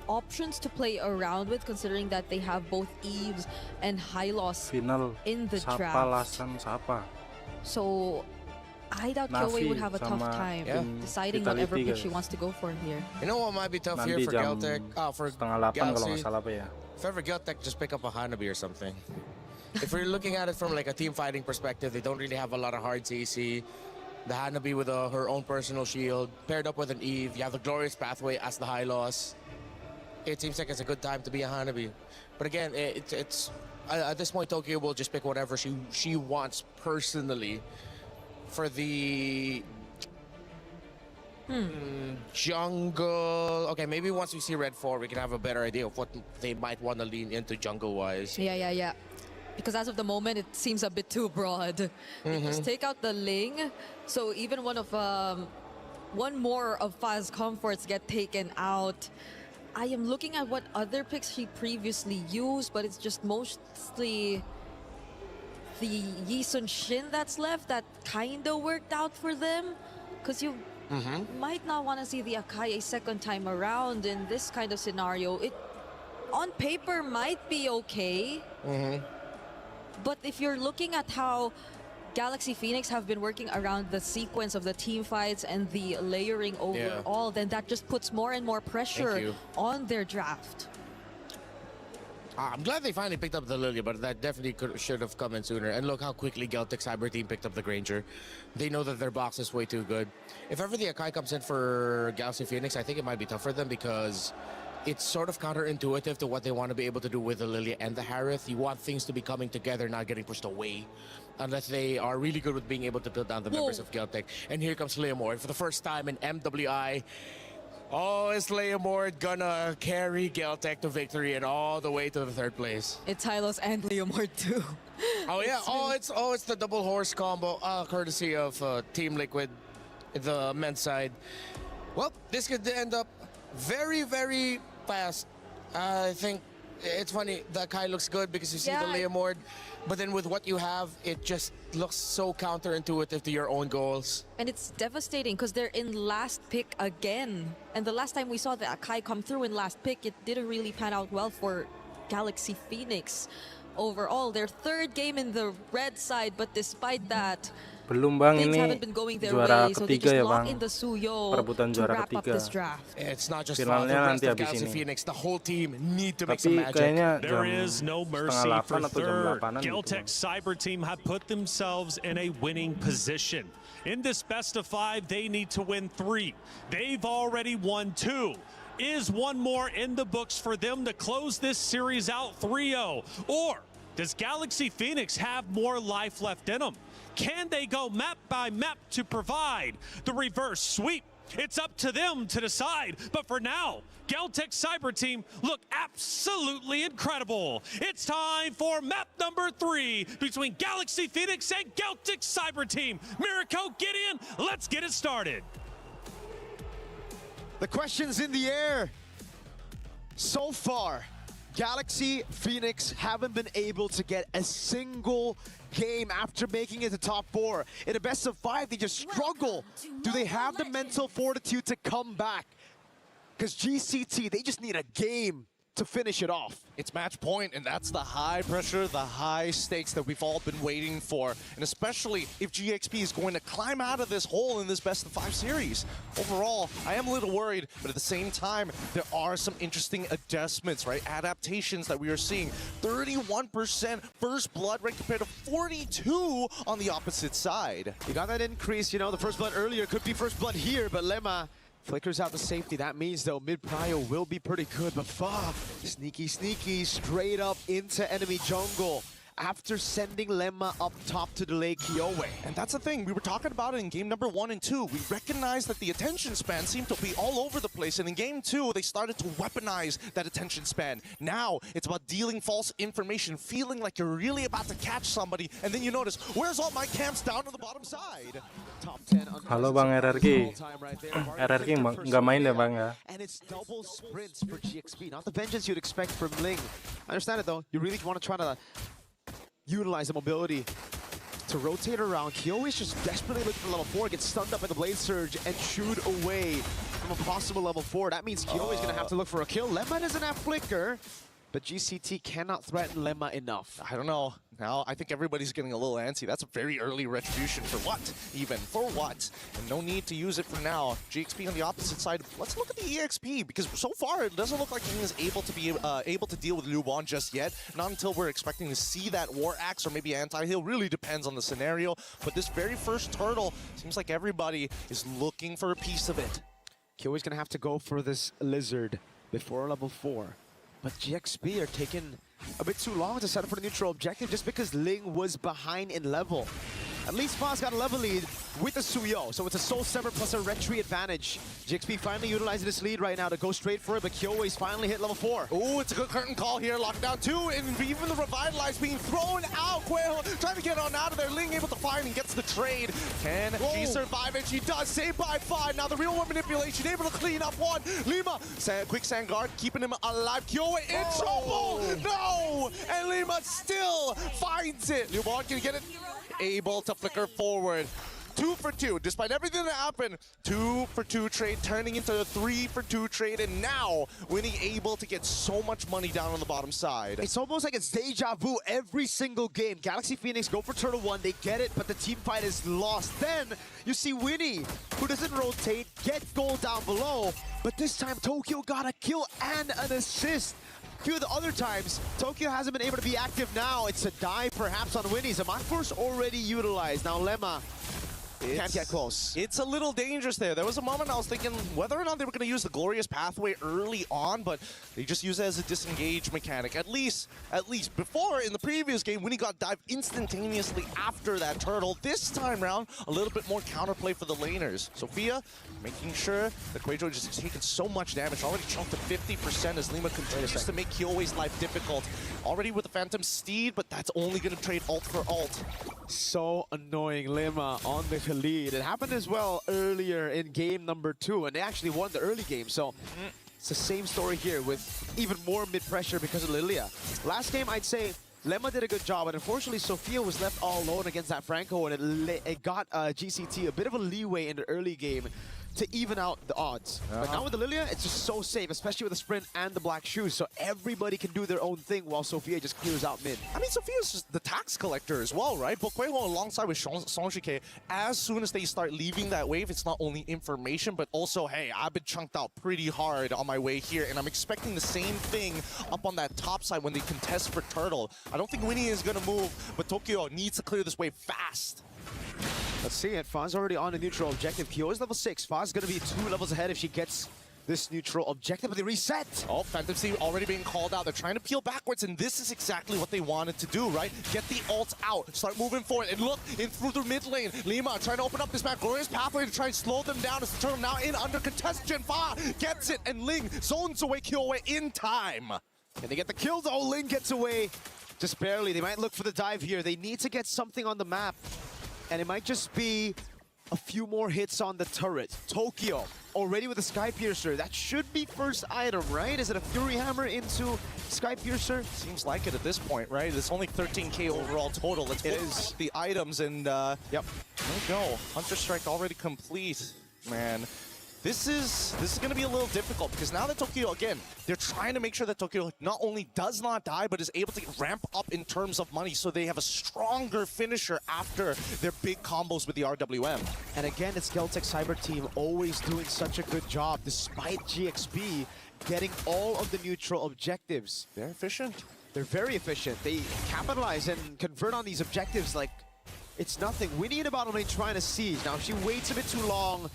options to play around with, considering that they have both Eves and Hylos in the draft. So I doubt Kyoei would have a tough time deciding whatever pick she wants to go for here. You know what might be tough here for Geltec? For Galaxy. If ever Geltec, just pick up a Hanabi or something. If we're looking at it from like a team fighting perspective, they don't really have a lot of hard CC. The Hanabi with her own personal shield, paired up with an Eve. You have the Glorious Pathway as the Hylos. It seems like it's a good time to be a Hanabi. But again, it's at this point, Tokyo will just pick whatever she wants personally. For the jungle, okay, maybe once we see Red 4, we can have a better idea of what they might want to lean into jungle-wise. Yeah. Because as of the moment, it seems a bit too broad. Just take out the Ling, so even one more of Fa's comforts get taken out. I am looking at what other picks she previously used, but it's just mostly the Yi Sun Shin that's left that kind of worked out for them. Because you might not want to see the Akai a second time around in this kind of scenario. It, on paper, might be okay. But if you're looking at how Galaxy Phoenix have been working around the sequence of the team fights and the layering overall, then that just puts more and more pressure on their draft. I'm glad they finally picked up the Lilia, but that definitely should have come in sooner. And look how quickly Geltic Cyber Team picked up the Granger. They know that their box is way too good. If ever the Akai comes in for Galaxy Phoenix, I think it might be tough for them because it's sort of counterintuitive to what they want to be able to do with the Lilia and the Harith. You want things to be coming together, not getting pushed away, unless they are really good with being able to build down the members of Geltic. And here comes Leomord for the first time in MWI. Oh, is Leomord gonna carry Geltic to victory and all the way to the third place? It's Hylos and Leomord too. Oh yeah, it's the double horse combo, courtesy of Team Liquid, the men's side. Well, this could end up very, very fast. I think it's funny, the Kai looks good because you see the Leomord, but then with what you have, it just looks so counterintuitive to your own goals. And it's devastating because they're in last pick again. And the last time we saw the Akai come through in last pick, it didn't really pan out well for Galaxy Phoenix. Overall, their third game in the red side, but despite that, belum bang, things ini haven't been going their juara way, so they ketiga just ya lock bang, in the Suyo perebutan to juara wrap up ketiga. this draft. It's not just Finalnya the rest nanti of habis Galaxy ini. Phoenix, the whole team need to make Tapi some magic. kayaknya There jam is no mercy setengah for 8 atau jam third. 8-an gitu, Geltic Bang. Cyber Team have put themselves in a winning position. In this best of 5, they need to win 3. They've already won 2. Is one more in the books for them to close this series out 3-0? Or does Galaxy Phoenix have more life left in them? Can they go map by map to provide the reverse sweep? It's up to them to decide. But for now, Geltic Cyber Team look absolutely incredible. It's time for map number 3 between Galaxy Phoenix and Geltic Cyber Team. Mirko, get in. Let's get it started. The question's in the air. So far, Galaxy Phoenix haven't been able to get a single game after making it to top 4. In a best of 5, they just struggle. Do they have the mental fortitude to come back? Because GCT, they just need a game to finish it off. It's match point, and that's the high pressure, the high stakes that we've all been waiting for. And especially if GXP is going to climb out of this hole in this best of 5 series. Overall, I am a little worried, but at the same time, there are some interesting adjustments, right? Adaptations that we are seeing. 31% first blood rate compared to 42 on the opposite side. You got that increase, you know, the first blood earlier could be first blood here, but Lemma flickers out the safety. That means, though, mid-prio will be pretty good, but Fa, sneaky, straight up into enemy jungle after sending Lemma up top to delay Kiowe. And that's the thing, we were talking about it in game number 1 and 2. We recognized that the attention span seemed to be all over the place, and in game 2, they started to weaponize that attention span. Now, it's about dealing false information, feeling like you're really about to catch somebody, and then you notice, where's all my camps down to the bottom side? Top 10 Halo Bang RRQ. RRQ nggak main ya Bang ya. And it's double sprints for GXP, not the vengeance you'd expect from Ling. I understand it though, you really want to try to utilize the mobility to rotate around. Kyo is just desperately looking for level 4, gets stunned up by the Blade Surge and chewed away from a possible level 4. That means Kyo is going to have to look for a kill. Lemma doesn't have Flicker, but GCT cannot threaten Lemma enough. I don't know. Now, I think everybody's getting a little antsy. That's a very early retribution. For what? Even. For what? And no need to use it for now. GXP on the opposite side. Let's look at the EXP, because so far it doesn't look like he is able to be able to deal with Lubon just yet. Not until we're expecting to see that War Axe or maybe Anti-Heal. Really depends on the scenario. But this very first turtle, seems like everybody is looking for a piece of it. Kyo is going to have to go for this Lizard before level 4. But GXP are taking a bit too long to set up for the neutral objective just because Ling was behind in level. At least Fa's got a level lead with the Suyo, so it's a Soul Sever plus a retry advantage. GXP finally utilizing this lead right now to go straight for it, but Kyowe's finally hit level 4. Ooh, it's a good curtain call here, lockdown 2, and even the Revitalize being thrown out. Quail trying to get on out of there. Ling able to find and gets the trade. Can she survive? And she does, saved by 5. Now the real one manipulation, able to clean up 1. Lima, quick Sandguard, keeping him alive. Kyowe in trouble! No! And Lima still finds it. Lubon can get it. Able to flicker forward. 2 for 2. Despite everything that happened, 2 for 2 trade turning into a 3 for 2 trade, and now Winnie able to get so much money down on the bottom side. It's almost like it's deja vu every single game. Galaxy Phoenix go for Turtle 1, they get it, but the team fight is lost. Then you see Winnie, who doesn't rotate, get goal down below, but this time Tokyo got a kill and an assist. A few of the other times, Tokyo hasn't been able to be active now. It's a dive perhaps on Winnie. Zaman Force already utilized. Now Lemma can't get close. It's a little dangerous there. There was a moment I was thinking whether or not they were going to use the glorious pathway early on, but they just use it as a disengage mechanic. At least before in the previous game, Winnie got dived instantaneously after that turtle. This time round, a little bit more counterplay for the laners. Sophia making sure that Quajo just taking so much damage, already chunked to 50% as Lima continues to make Kyowe's life difficult. Already with the Phantom Steed, but that's only going to trade ult for ult. So annoying. Lima on the lead. It happened as well earlier in game number 2, and they actually won the early game. So it's the same story here with even more mid-pressure because of Lilia. Last game, I'd say Lemma did a good job, and unfortunately, Sophia was left all alone against that Franco, and it got GCT a bit of a leeway in the early game to even out the odds. But now with the Lilia, it's just so safe, especially with the sprint and the black shoes, so everybody can do their own thing while Sophia just clears out mid. I mean, Sophia's just the tax collector as well, right? But Quajo alongside with Sonjike, as soon as they start leaving that wave, it's not only information, but also, hey, I've been chunked out pretty hard on my way here, and I'm expecting the same thing up on that top side when they contest for Turtle. I don't think Winnie is going to move, but Tokyo needs to clear this wave fast. Let's see it. Faz already on a neutral objective. Kyo is level 6. Faz going to be 2 levels ahead if she gets this neutral objective, but they reset. Oh, Phantom Steed already being called out. They're trying to peel backwards, and this is exactly what they wanted to do, right? Get the ult out, start moving forward, and look, in through the mid lane. Lima trying to open up this map. Glorious pathway to try and slow them down as the turtle now in under contest. Fa gets it, and Ling zones away Kyowe in time. Can they get the kill though? Ling gets away just barely. They might look for the dive here. They need to get something on the map. And it might just be a few more hits on the turret. Tokyo already with the Sky Piercer. That should be first item, right? Is it a Fury Hammer into Sky Piercer? Seems like it at this point, right? It's only 13k overall total. Let's focus the items and yep. There we go. Hunter Strike already complete, man. This is going to be a little difficult because now that Tokyo, again, they're trying to make sure that Tokyo not only does not die, but is able to ramp up in terms of money so they have a stronger finisher after their big combos with the RWM. And again, it's Geltec Cyber Team always doing such a good job despite GXP getting all of the neutral objectives. They're efficient. They're very efficient. They capitalize and convert on these objectives like it's nothing. Winnie in the bottom lane trying to siege. Now, if she waits a bit too long,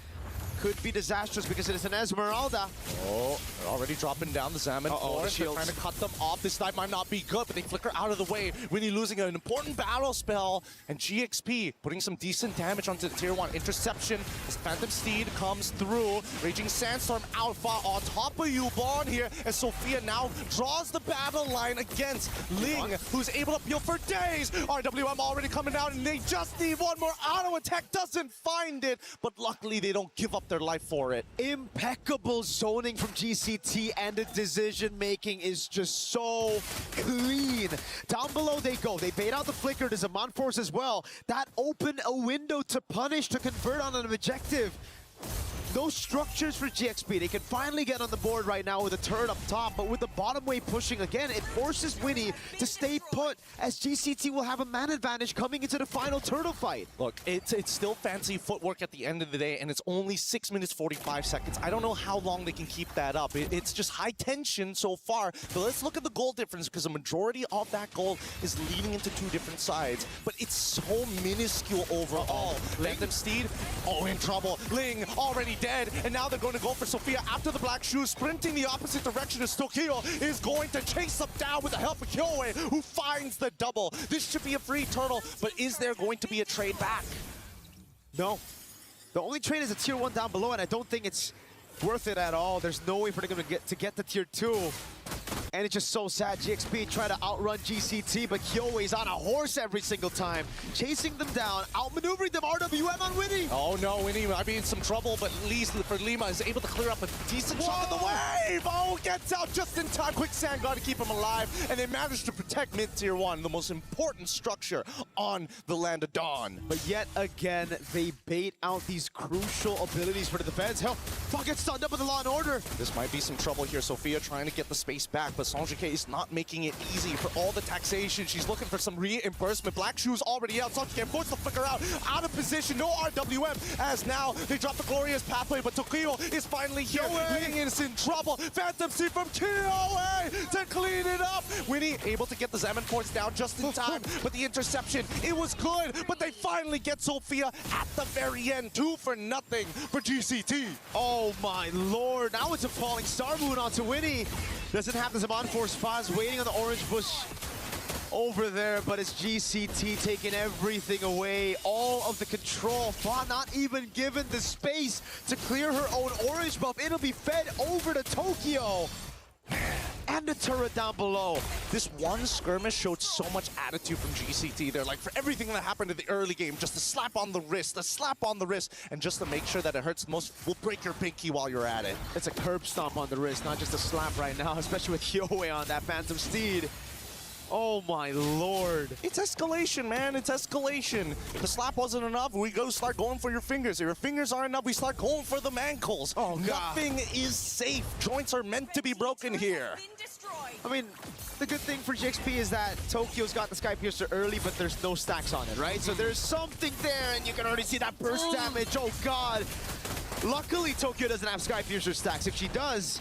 could be disastrous because it is an Esmeralda. Oh, they're already dropping down the Salmon Force. They're trying to cut them off. This dive might not be good, but they flicker out of the way. Winnie losing an important battle spell, and GXP putting some decent damage onto the tier 1. Interception as Phantom Steed comes through. Raging Sandstorm Alpha on top of you, Bond here, as Sophia now draws the battle line against Ling, who's able to peel for days. RWM already coming down, and they just need one more auto attack. Doesn't find it, but luckily they don't give up their life for it. Impeccable zoning from GCT, and the decision making is just so clean. Down below they go. They bait out the flicker to Zaman Force as well. That opened a window to punish, to convert on an objective. No structures for GXP. They can finally get on the board right now with a turret up top, but with the bottom wave pushing again, it forces Winnie to stay put as GCT will have a man advantage coming into the final turtle fight. Look, it's still fancy footwork at the end of the day, and it's only 6 minutes 45 seconds. I don't know how long they can keep that up. It's just high tension so far, but let's look at the goal difference because the majority of that goal is leading into 2 different sides, but it's so minuscule overall. Phantom Steed, in trouble. Ling already dead, and now they're going to go for Sophia after the black shoes, sprinting the opposite direction as Tokyo is going to chase them down with the help of Kyowe, who finds the double. This should be a free turtle, but is there going to be a trade back? No. The only trade is a tier 1 down below, and I don't think it's worth it at all. There's no way for them to get to tier 2. And it's just so sad. GXP trying to outrun GCT, but Kyoei's on a horse every single time, chasing them down, outmaneuvering them. RWM on Winnie. Oh no, Winnie might be in some trouble, but at least for Lima is able to clear up a decent chunk of the wave. Oh, gets out just in time. Quicksand got to keep him alive, and they managed to protect mid-tier 1, the most important structure on the land of Dawn. But yet again, they bait out these crucial abilities for the defense. Hell, Fa gets stunned up with the Law and Order. This might be some trouble here. Sophia trying to get the space back, but Sonjike is not making it easy for all the taxation. She's looking for some reimbursement. Black Shoe's already out. Sonjike forced to flicker out of position. No RWM, as now they drop the glorious pathway, but Tokyo is finally here. Ling is in trouble. Phantom C from Kyoei to clean it up. Winnie able to get the Zeman points down just in time, but the interception, it was good, but they finally get Sophia at the very end. 2 for nothing for GCT. Oh my lord, now it's a falling star moon onto Winnie. Doesn't have the Zaman Force Faz waiting on the orange bush over there, but it's GCT taking everything away, all of the control. Fa not even given the space to clear her own orange buff. It'll be fed over to Tokyo. And the turret down below. This one skirmish showed so much attitude from GCT. They're like, for everything that happened in the early game, just a slap on the wrist, and just to make sure that it hurts the most, we'll break your pinky while you're at it. It's a curb stomp on the wrist, not just a slap right now, especially with Kyoei on that Phantom Steed. Oh my lord. It's escalation, man. It's escalation. If the slap wasn't enough, we go start going for your fingers. If your fingers aren't enough, we start going for the mankles. Oh, God. Nothing is safe. Joints are meant to be broken here. I mean, the good thing for GXP is that Tokyo's got the Sky Piercer early, but there's no stacks on it, right? So there's something there, and you can already see that burst damage. Oh God. Luckily, Tokyo doesn't have Sky Piercer stacks. If she does,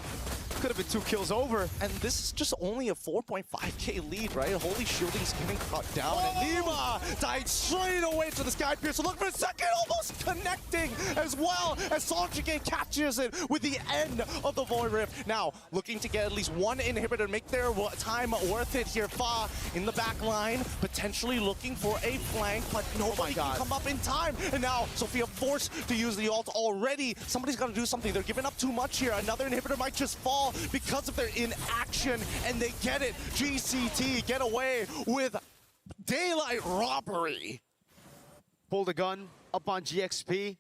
could have been 2 kills over. And this is just only a 4.5k lead, right? Holy Shielding's getting cut down, and Lima died straight away to the Sky Piercer. Look for a second, almost connecting as well as Sonjike catches it with the end of the Void Rift. Now, looking to get at least 1 inhibitor, make their time worth it here. Fa in the back line, potentially looking for a flank, but nobody can come up in time. And now, Sophia forced to use the ult already. Somebody's got to do something. They're giving up too much here. Another inhibitor might just fall because of their inaction, and they get it. GCT get away with daylight robbery. Pulled a gun up on GXP.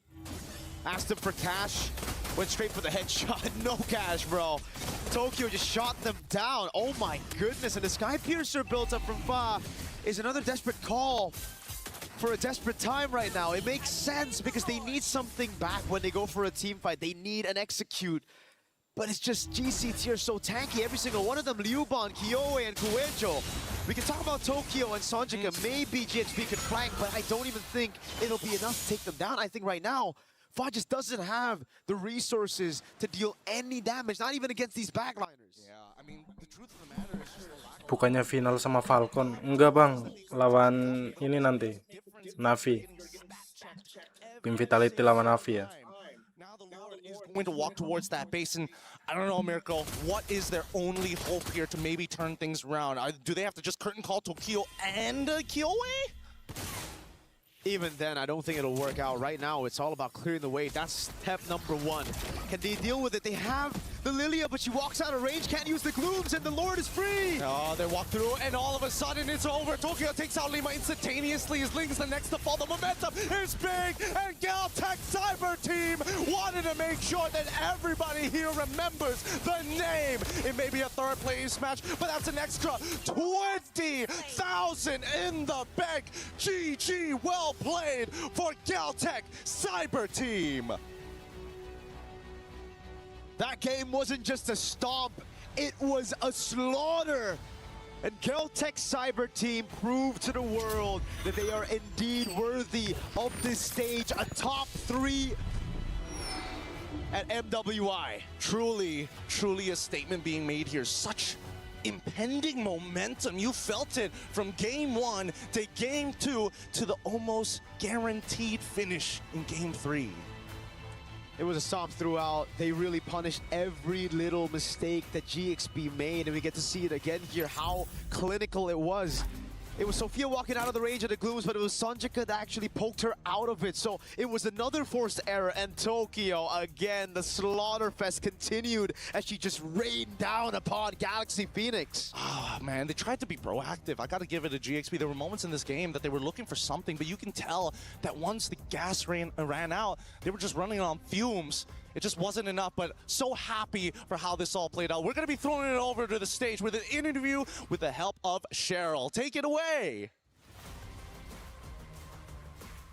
Asked him for cash. Went straight for the headshot. No cash, bro. Tokyo just shot them down. Oh my goodness. And the Sky Piercer built up from Fa is another desperate call for a desperate time right now. It makes sense because they need something back when they go for a team fight. They need an execute. But it's just GCT are so tanky. Every single one of them, Liuban, Kyoei, and Kuejo. We can talk about Tokyo and Sonjika. Maybe GXP could flank, but I don't even think it'll be enough to take them down. I think right now, Fa just doesn't have the resources to deal any damage, not even against these backliners. Yeah, I mean, the truth of the matter is just a lack of... Bukannya final sama Falcon. Enggak bang, lawan ini nanti, Navi. Tim Vitality lawan Navi ya. Going to walk towards that base, and I don't know, Miracle, what is their only hope here to maybe turn things around? Do they have to just curtain call Tokyo and Kyoei? Even then, I don't think it'll work out. Right now, it's all about clearing the way. That's step number 1. Can they deal with it? They have the Lilia, but she walks out of range, can't use the glooms, and the Lord is free! Oh, they walk through, and all of a sudden, it's over. Tokyo takes out Lima instantaneously. His Ling's the next to fall. The momentum is big, and Galtech Cyber Team wanted to make sure that everybody here remembers the name. It may be a third place match, but that's an extra 20,000 in the bank. GG, well played for Galtech Cyber Team. That game wasn't just a stomp, it was a slaughter. And Galtech Cyber Team proved to the world that they are indeed worthy of this stage, a top 3 at MWI. Truly a statement being made here. Such impending momentum. You felt it from game 1 to game 2 to the almost guaranteed finish in game 3. It was a stomp throughout. They really punished every little mistake that GXP made, and we get to see it again here, how clinical it was. It was Sophia walking out of the range of the glooms, but it was Sanjika that actually poked her out of it. So it was another forced error, and Tokyo, again, the slaughterfest continued as she just rained down upon Galaxy Phoenix. Oh, man, they tried to be proactive. I got to give it a GXP. There were moments in this game that they were looking for something, but you can tell that once the gas ran out, they were just running on fumes. It just wasn't enough, but so happy for how this all played out. We're going to be throwing it over to the stage with an interview with the help of Cheryl. Take it away.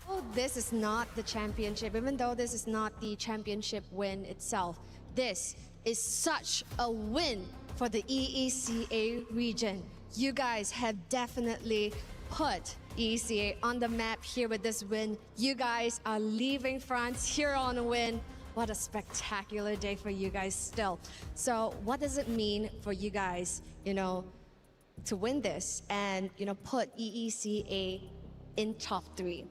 Oh, this is not the championship, even though this is not the championship win itself. This is such a win for the EECA region. You guys have definitely put EECA on the map here with this win. You guys are leaving France here on a win. What a spectacular day for you guys still. So what does it mean for you guys, to win this and, put EECA in top 3?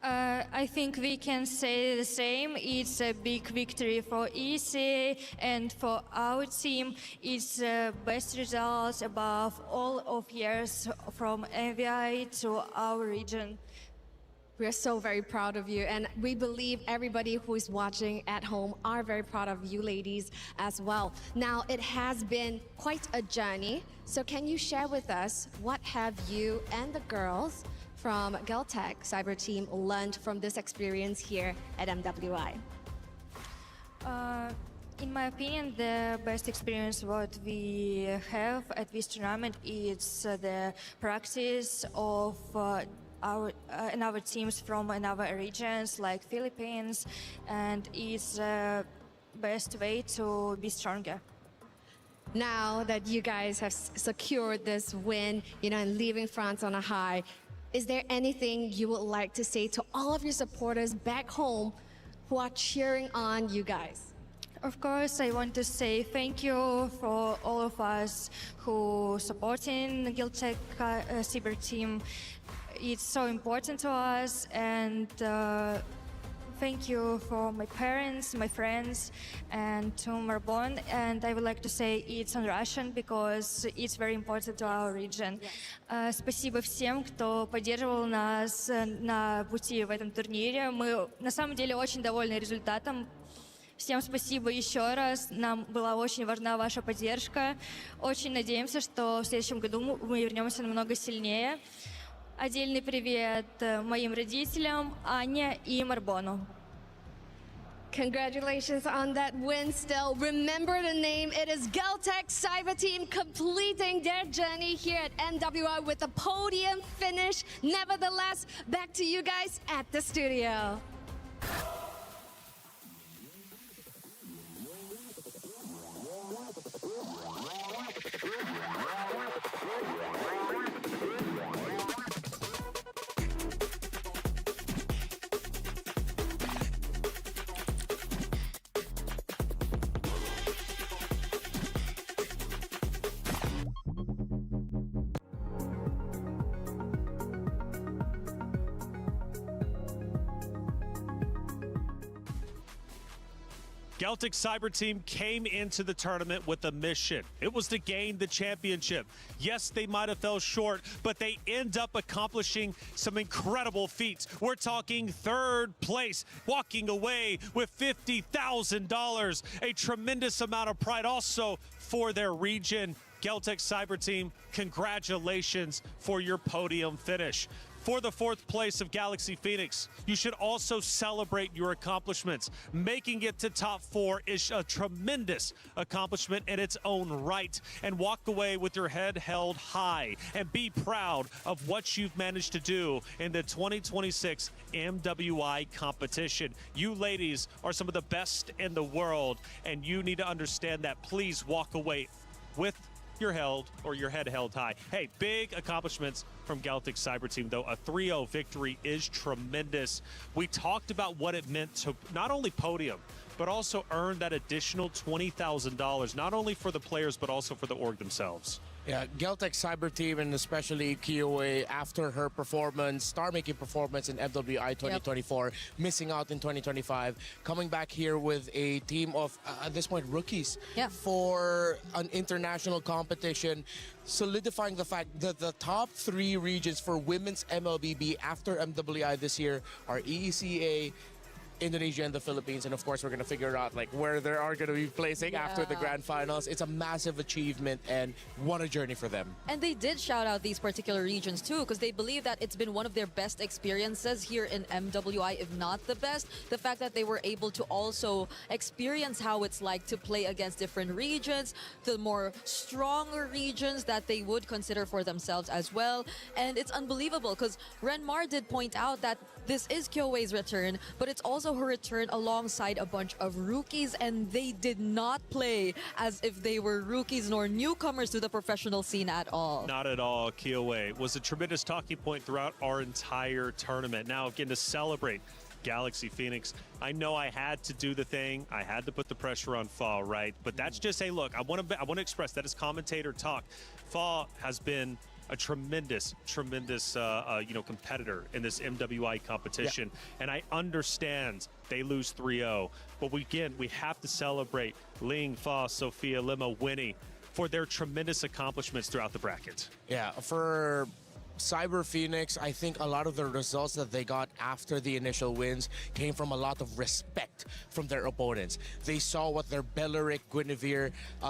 I think we can say the same. It's a big victory for EECA, and for our team, it's best results above all of years from MVI to our region. We are so very proud of you, and we believe everybody who is watching at home are very proud of you ladies as well. Now, it has been quite a journey, so can you share with us what have you and the girls from Geltech Cyber Team learned from this experience here at MWI? In my opinion, the best experience what we have at this tournament is the practice of our teams from other regions like Philippines, and it's the best way to be stronger. Now that you guys have secured this win, and leaving France on a high, is there anything you would like to say to all of your supporters back home who are cheering on you guys? Of course, I want to say thank you for all of us who supporting the Geltech Cyber Team. It's so important to us, and thank you for my parents, my friends, and to Marbon. And I would like to say it's on Russian because it's very important to our region. Спасибо всем, кто поддерживал нас на пути в этом турнире. Мы на самом деле очень довольны результатом. Всем спасибо еще раз. Нам была очень важна ваша поддержка. Очень надеемся, что в следующем году мы вернемся намного сильнее. Отдельный привет моим родителям, Ане и Марбону. Congratulations on that win still. Remember the name, it is Geltech Cyber Team completing their journey here at MWI with a podium finish. Nevertheless, back to you guys at the studio. Geltech Cyber Team came into the tournament with a mission. It was to gain the championship. Yes, they might have fell short, but they end up accomplishing some incredible feats. We're talking third place, walking away with $50,000, a tremendous amount of pride also for their region. Geltech Cyber Team, congratulations for your podium finish. For the fourth place of Galaxy Phoenix, you should also celebrate your accomplishments. Making it to top 4 is a tremendous accomplishment in its own right. And walk away with your head held high and be proud of what you've managed to do in the 2026 MWI competition. You ladies are some of the best in the world, and you need to understand that. Please walk away with your head held high. Hey, big accomplishments from Geltech Cyber Team, though. A 3-0 victory is tremendous. We talked about what it meant to not only podium, but also earn that additional $20,000, not only for the players, but also for the org themselves. Yeah, Geltec Cyber Team and especially KOA after her performance, star-making performance in MWI 2024, missing out in 2025, coming back here with a team of, at this point, rookies for an international competition, solidifying the fact that the top 3 regions for women's MLBB after MWI this year are EECA, Indonesia and the Philippines, and of course we're going to figure out like where they are going to be placing after the grand finals. It's a massive achievement and what a journey for them. And they did shout out these particular regions too, because they believe that it's been one of their best experiences here in MWI, if not the best. The fact that they were able to also experience how it's like to play against different regions, the more stronger regions that they would consider for themselves as well. And it's unbelievable because Renmar did point out that this is KOA's return, but it's also her return alongside a bunch of rookies, and they did not play as if they were rookies nor newcomers to the professional scene at all. Not at all. KOA was a tremendous talking point throughout our entire tournament. Now, again, to celebrate Galaxy Phoenix, I know I had to do the thing. I had to put the pressure on Fa, right? But that's just, hey, look, I want to express that as commentator talk. Fa has been a tremendous competitor in this MWI competition. And I understand they lose 3-0. But we have to celebrate Ling, Fa, Sophia, Lima, Winnie for their tremendous accomplishments throughout the bracket. Yeah, for Cyber Phoenix, I think a lot of the results that they got after the initial wins came from a lot of respect from their opponents. They saw what their Belleric Guinevere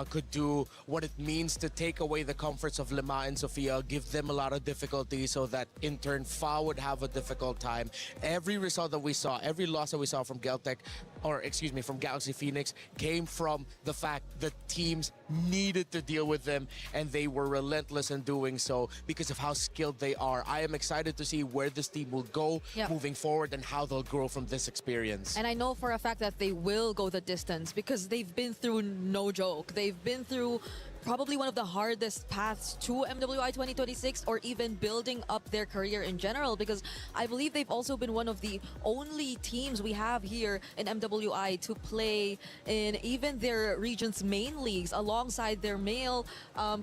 could do, what it means to take away the comforts of Lima and Sophia, give them a lot of difficulty so that in turn Fa would have a difficult time. Every result that we saw, every loss that we saw from Geltec, or excuse me, from Galaxy Phoenix came from the fact that teams needed to deal with them and they were relentless in doing so because of how skilled they are. I am excited to see where this team will go moving forward and how they'll grow from this experience. And I know for a fact that they will go the distance because they've been through no joke. They've been through probably one of the hardest paths to MWI 2026 or even building up their career in general, because I believe they've also been one of the only teams we have here in MWI to play in even their region's main leagues alongside their male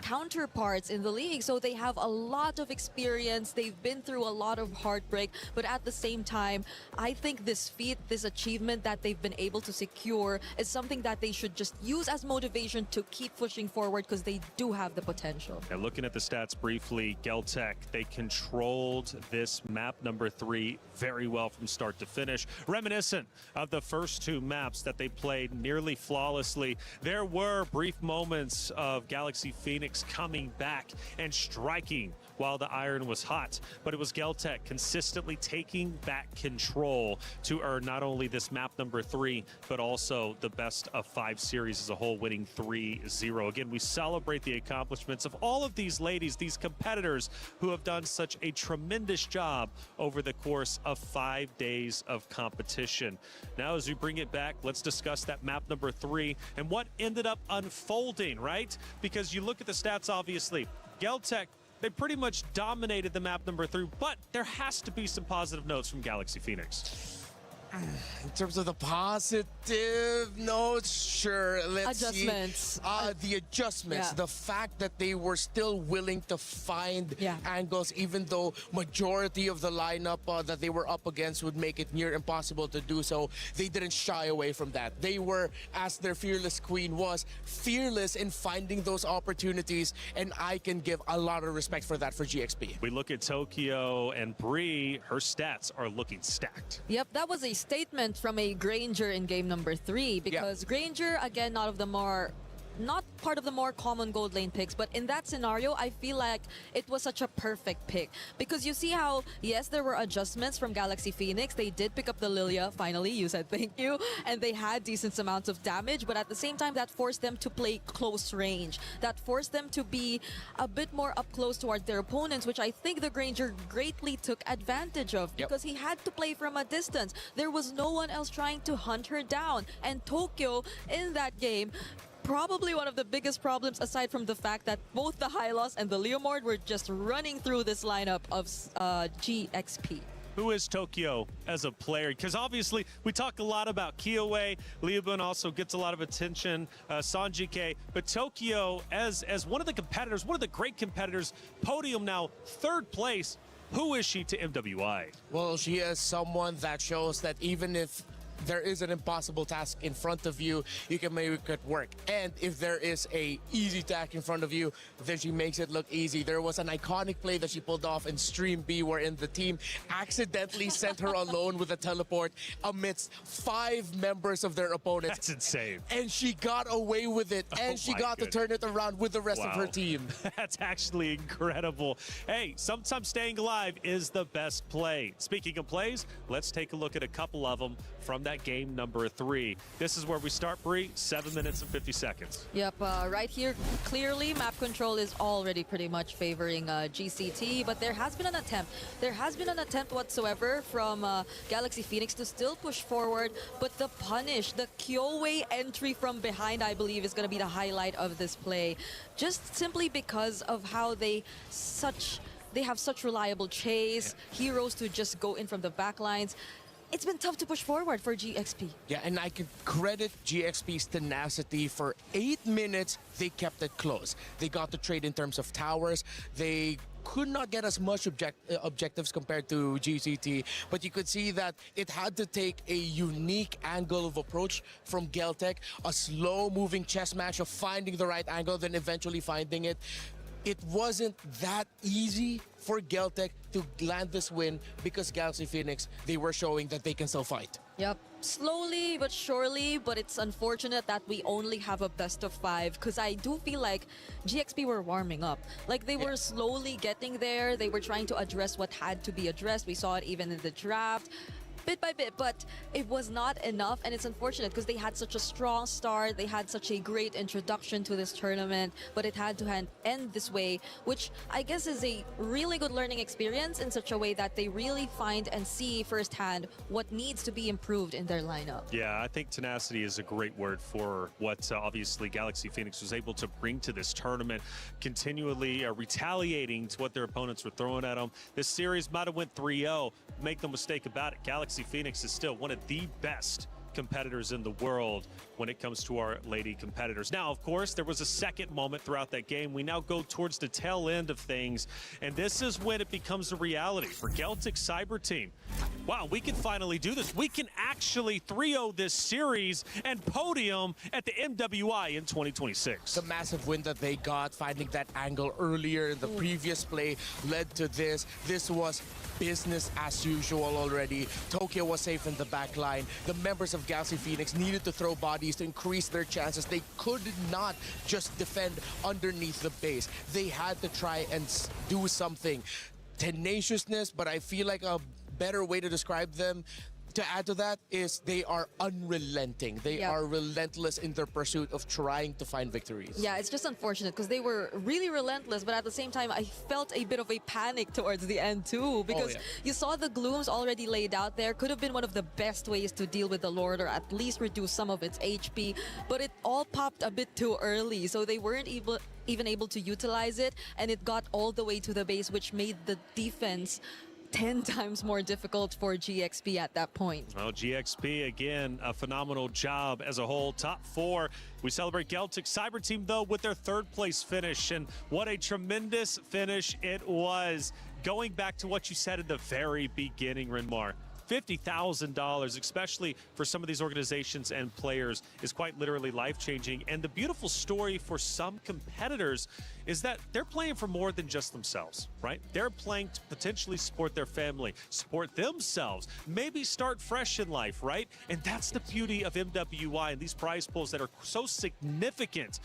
counterparts in the league. So they have a lot of experience. They've been through a lot of heartbreak, but at the same time, I think this feat, this achievement that they've been able to secure is something that they should just use as motivation to keep pushing forward, because they do have the potential. And looking at the stats briefly, Geltec, they controlled this map number 3 very well from start to finish. Reminiscent of the first 2 maps that they played nearly flawlessly. There were brief moments of Galaxy Phoenix coming back and striking while the iron was hot, but it was Geltec consistently taking back control to earn not only this map number 3, but also the best of 5 series as a whole, winning 3-0. Again, we celebrate the accomplishments of all of these ladies, these competitors who have done such a tremendous job over the course of 5 days of competition. Now, as we bring it back, let's discuss that map number 3 and what ended up unfolding, right? Because you look at the stats, obviously, Geltec, they pretty much dominated the map number 3, but there has to be some positive notes from Galaxy Phoenix. In terms of the positive notes, sure. Let's adjustments. See. The adjustments, the fact that they were still willing to find angles, even though majority of the lineup that they were up against would make it near impossible to do so. They didn't shy away from that. They were, as their fearless queen was, fearless in finding those opportunities, and I can give a lot of respect for that for GXP. We look at Tokyo and Bree, her stats are looking stacked. Yep, that was a statement from a Granger in game number 3, because Granger, again, not part of the more common gold lane picks, but in that scenario, I feel like it was such a perfect pick. Because you see how, yes, there were adjustments from Galaxy Phoenix. They did pick up the Lilia, finally, you said thank you, and they had decent amounts of damage, but at the same time, that forced them to play close range. That forced them to be a bit more up close towards their opponents, which I think the Granger greatly took advantage of, because he had to play from a distance. There was no one else trying to hunt her down, and Tokyo, in that game, probably one of the biggest problems, aside from the fact that both the Hylos and the Leomord were just running through this lineup of GXP. who is Tokyo as a player? Because obviously we talk a lot about Kiowe. Liuban also gets a lot of attention, Sanjike. But Tokyo as one of the competitors, one of the great competitors, podium now, third place. Who is she to MWI? Well, she is someone that shows that even if there is an impossible task in front of you, you can make it work. And if there is a easy task in front of you, then she makes it look easy. There was an iconic play that she pulled off in Stream B wherein the team accidentally sent her alone with a teleport amidst 5 members of their opponents. That's insane. And she got away with it, and she got to turn it around with the rest of her team. That's actually incredible. Hey, sometimes staying alive is the best play. Speaking of plays, let's take a look at a couple of them from that game number 3. This is where we start, Bree, 7 minutes and 50 seconds. Yep, right here, clearly map control is already pretty much favoring GCT, but there has been an attempt. There has been an attempt whatsoever from Galaxy Phoenix to still push forward, but the punish, the Kyowe entry from behind, I believe, is going to be the highlight of this play. Just simply because of how they have such reliable chase, heroes to just go in from the back lines. It's been tough to push forward for GXP. Yeah, and I can credit GXP's tenacity. For 8 minutes, they kept it close. They got the trade in terms of towers. They could not get as much objectives compared to GCT, but you could see that it had to take a unique angle of approach from Geltec, a slow-moving chess match of finding the right angle, then eventually finding it. It wasn't that easy for Geltec to land this win because Galaxy Phoenix, they were showing that they can still fight. Yep, slowly but surely, but it's unfortunate that we only have a best of 5 because I do feel like GXP were warming up. Like they were slowly getting there. They were trying to address what had to be addressed. We saw it even in the draft. Bit by bit, but it was not enough, and it's unfortunate because they had such a strong start, they had such a great introduction to this tournament, but it had to end this way, which I guess is a really good learning experience in such a way that they really find and see firsthand what needs to be improved in their lineup. Yeah, I think tenacity is a great word for what obviously Galaxy Phoenix was able to bring to this tournament, continually retaliating to what their opponents were throwing at them. This series might have went 3-0. Make no mistake about it, Galaxy Phoenix is still one of the best competitors in the world when it comes to our lady competitors. Now, of course, there was a second moment throughout that game. We now go towards the tail end of things, and this is when it becomes a reality for Geltic Cyber Team. Wow, we can finally do this. We can actually 3-0 this series and podium at the MWI in 2026. The massive win that they got, finding that angle earlier in the previous play, led to this. This was business as usual already. Tokyo was safe in the back line. The members of Galaxy Phoenix needed to throw bodies to increase their chances. They could not just defend underneath the base. They had to try and do something. Tenaciousness, but I feel like a better way to describe them, to add to that, is they are unrelenting. They are relentless in their pursuit of trying to find victories. Yeah, it's just unfortunate because they were really relentless, but at the same time, I felt a bit of a panic towards the end too, because you saw the glooms already laid out there. Could have been one of the best ways to deal with the Lord, or at least reduce some of its HP, but it all popped a bit too early, so they weren't even able to utilize it, and it got all the way to the base, which made the defense 10 times more difficult for GXP at that point. Well, GXP, again, a phenomenal job as a whole. Top 4. We celebrate Geltic Cyber Team, though, with their 3rd place finish. And what a tremendous finish it was. Going back to what you said in the very beginning, Renmar, $50,000, especially for some of these organizations and players, is quite literally life-changing. And the beautiful story for some competitors is that they're playing for more than just themselves, right? They're playing to potentially support their family, support themselves, maybe start fresh in life, right? And that's the beauty of MWI and these prize pools that are so significant.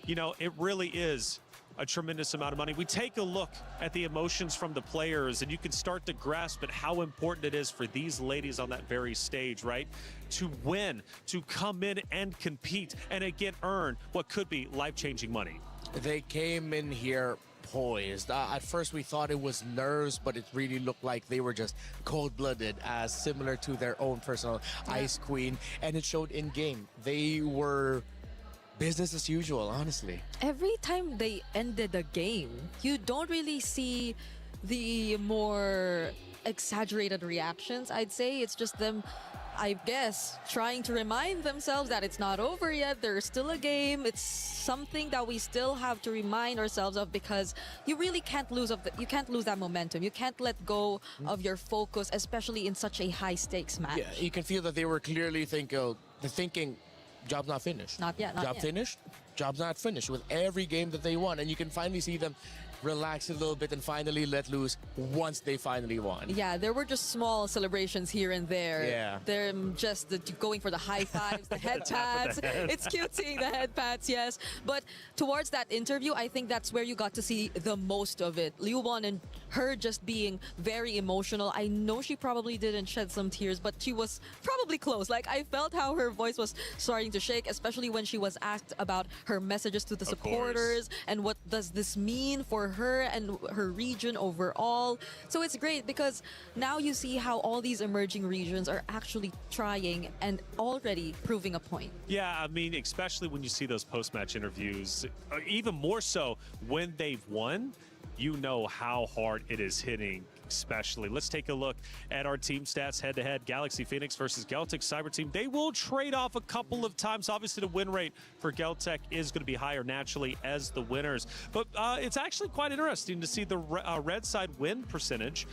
You know, it really is a tremendous amount of money. We take a look at the emotions from the players, and you can start to grasp at how important it is for these ladies on that very stage, right? To win, to come in and compete, and again, earn what could be life-changing money. They came in here poised. At first we thought it was nerves, but it really looked like they were just cold-blooded, as similar to their own personal Ice Queen, and it showed in-game. They were business as usual, honestly. Every time they ended a game, you don't really see the more exaggerated reactions, I'd say. It's just them, I guess, trying to remind themselves that it's not over yet. There's still a game. It's something that we still have to remind ourselves of, because you really can't lose you can't lose that momentum. You can't let go of your focus, especially in such a high stakes match. Yeah, you can feel that they were clearly thinking, job's not finished. Not yet. Not Job yet. finished? Job's not finished with every game that they won. And you can finally see them relax a little bit and finally let loose once they finally won. Yeah, there were just small celebrations here and there. Yeah. They're just going for the high fives, the head pats. It's cute seeing the head pats, yes. But towards that interview, I think that's where you got to see the most of it. Liubon and her just being very emotional. I know she probably didn't shed some tears, but she was probably close. Like, I felt how her voice was starting to shake, especially when she was asked about her messages to the supporters and what does this mean for her and her region overall. So it's great because now you see how all these emerging regions are actually trying and already proving a point. Yeah, I mean, especially when you see those post-match interviews, even more so when they've won, you know how hard it is hitting, especially. Let's take a look at our team stats head-to-head. Galaxy Phoenix versus Geltec Cyber Team. They will trade off a couple of times. Obviously, the win rate for Geltec is going to be higher naturally as the winners. But it's actually quite interesting to see the red side win percentage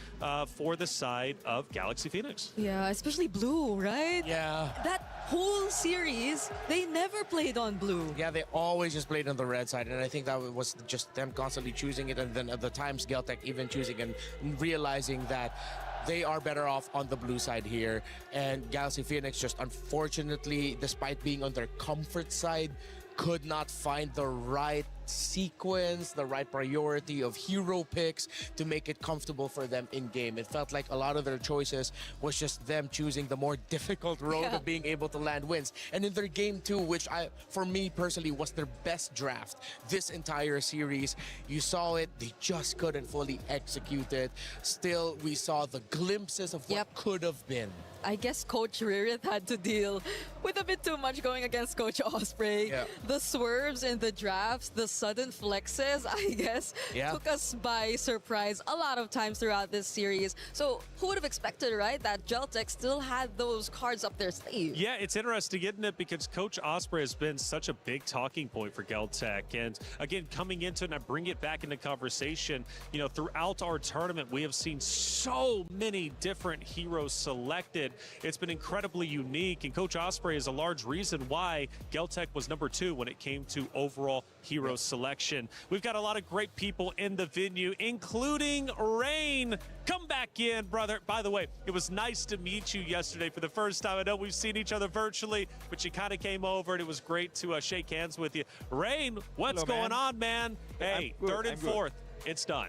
for the side of Galaxy Phoenix. Yeah, especially blue, right? Yeah. That whole series, they never played on blue. Yeah, they always just played on the red side, and I think that was just them constantly choosing it, and then at the times Geltec even choosing and realizing that they are better off on the blue side here. And Galaxy Phoenix just unfortunately, despite being on their comfort side, could not find the right sequence, the right priority of hero picks to make it comfortable for them in game. It felt like a lot of their choices was just them choosing the more difficult road of being able to land wins. And in their game 2, which for me personally was their best draft this entire series, you saw it, they just couldn't fully execute it. Still, we saw the glimpses of what could have been. I guess Coach Ririth had to deal with a bit too much going against Coach Osprey. Yeah. The swerves in the drafts, the sudden flexes, I guess, took us by surprise a lot of times throughout this series. So who would have expected, right, that Geltec still had those cards up their sleeve? Yeah, it's interesting, isn't it? Because Coach Osprey has been such a big talking point for Geltec. And again, coming into it, and I bring it back into conversation, you know, throughout our tournament, we have seen so many different heroes selected. It's been incredibly unique, and Coach Osprey is a large reason why Geltec was number 2 when it came to overall hero selection. We've got a lot of great people in the venue, including Rain. Come back in, brother. By the way, it was nice to meet you yesterday for the first time. I know we've seen each other virtually, but you kind of came over, and it was great to shake hands with you. Rain, what's going on, man? Hey, third and fourth, it's done.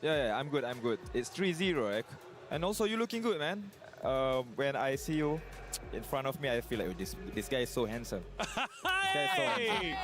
Yeah, I'm good. It's 3-0, right? And also, you're looking good, man. When I see you in front of me, I feel like this guy is so handsome. Hey!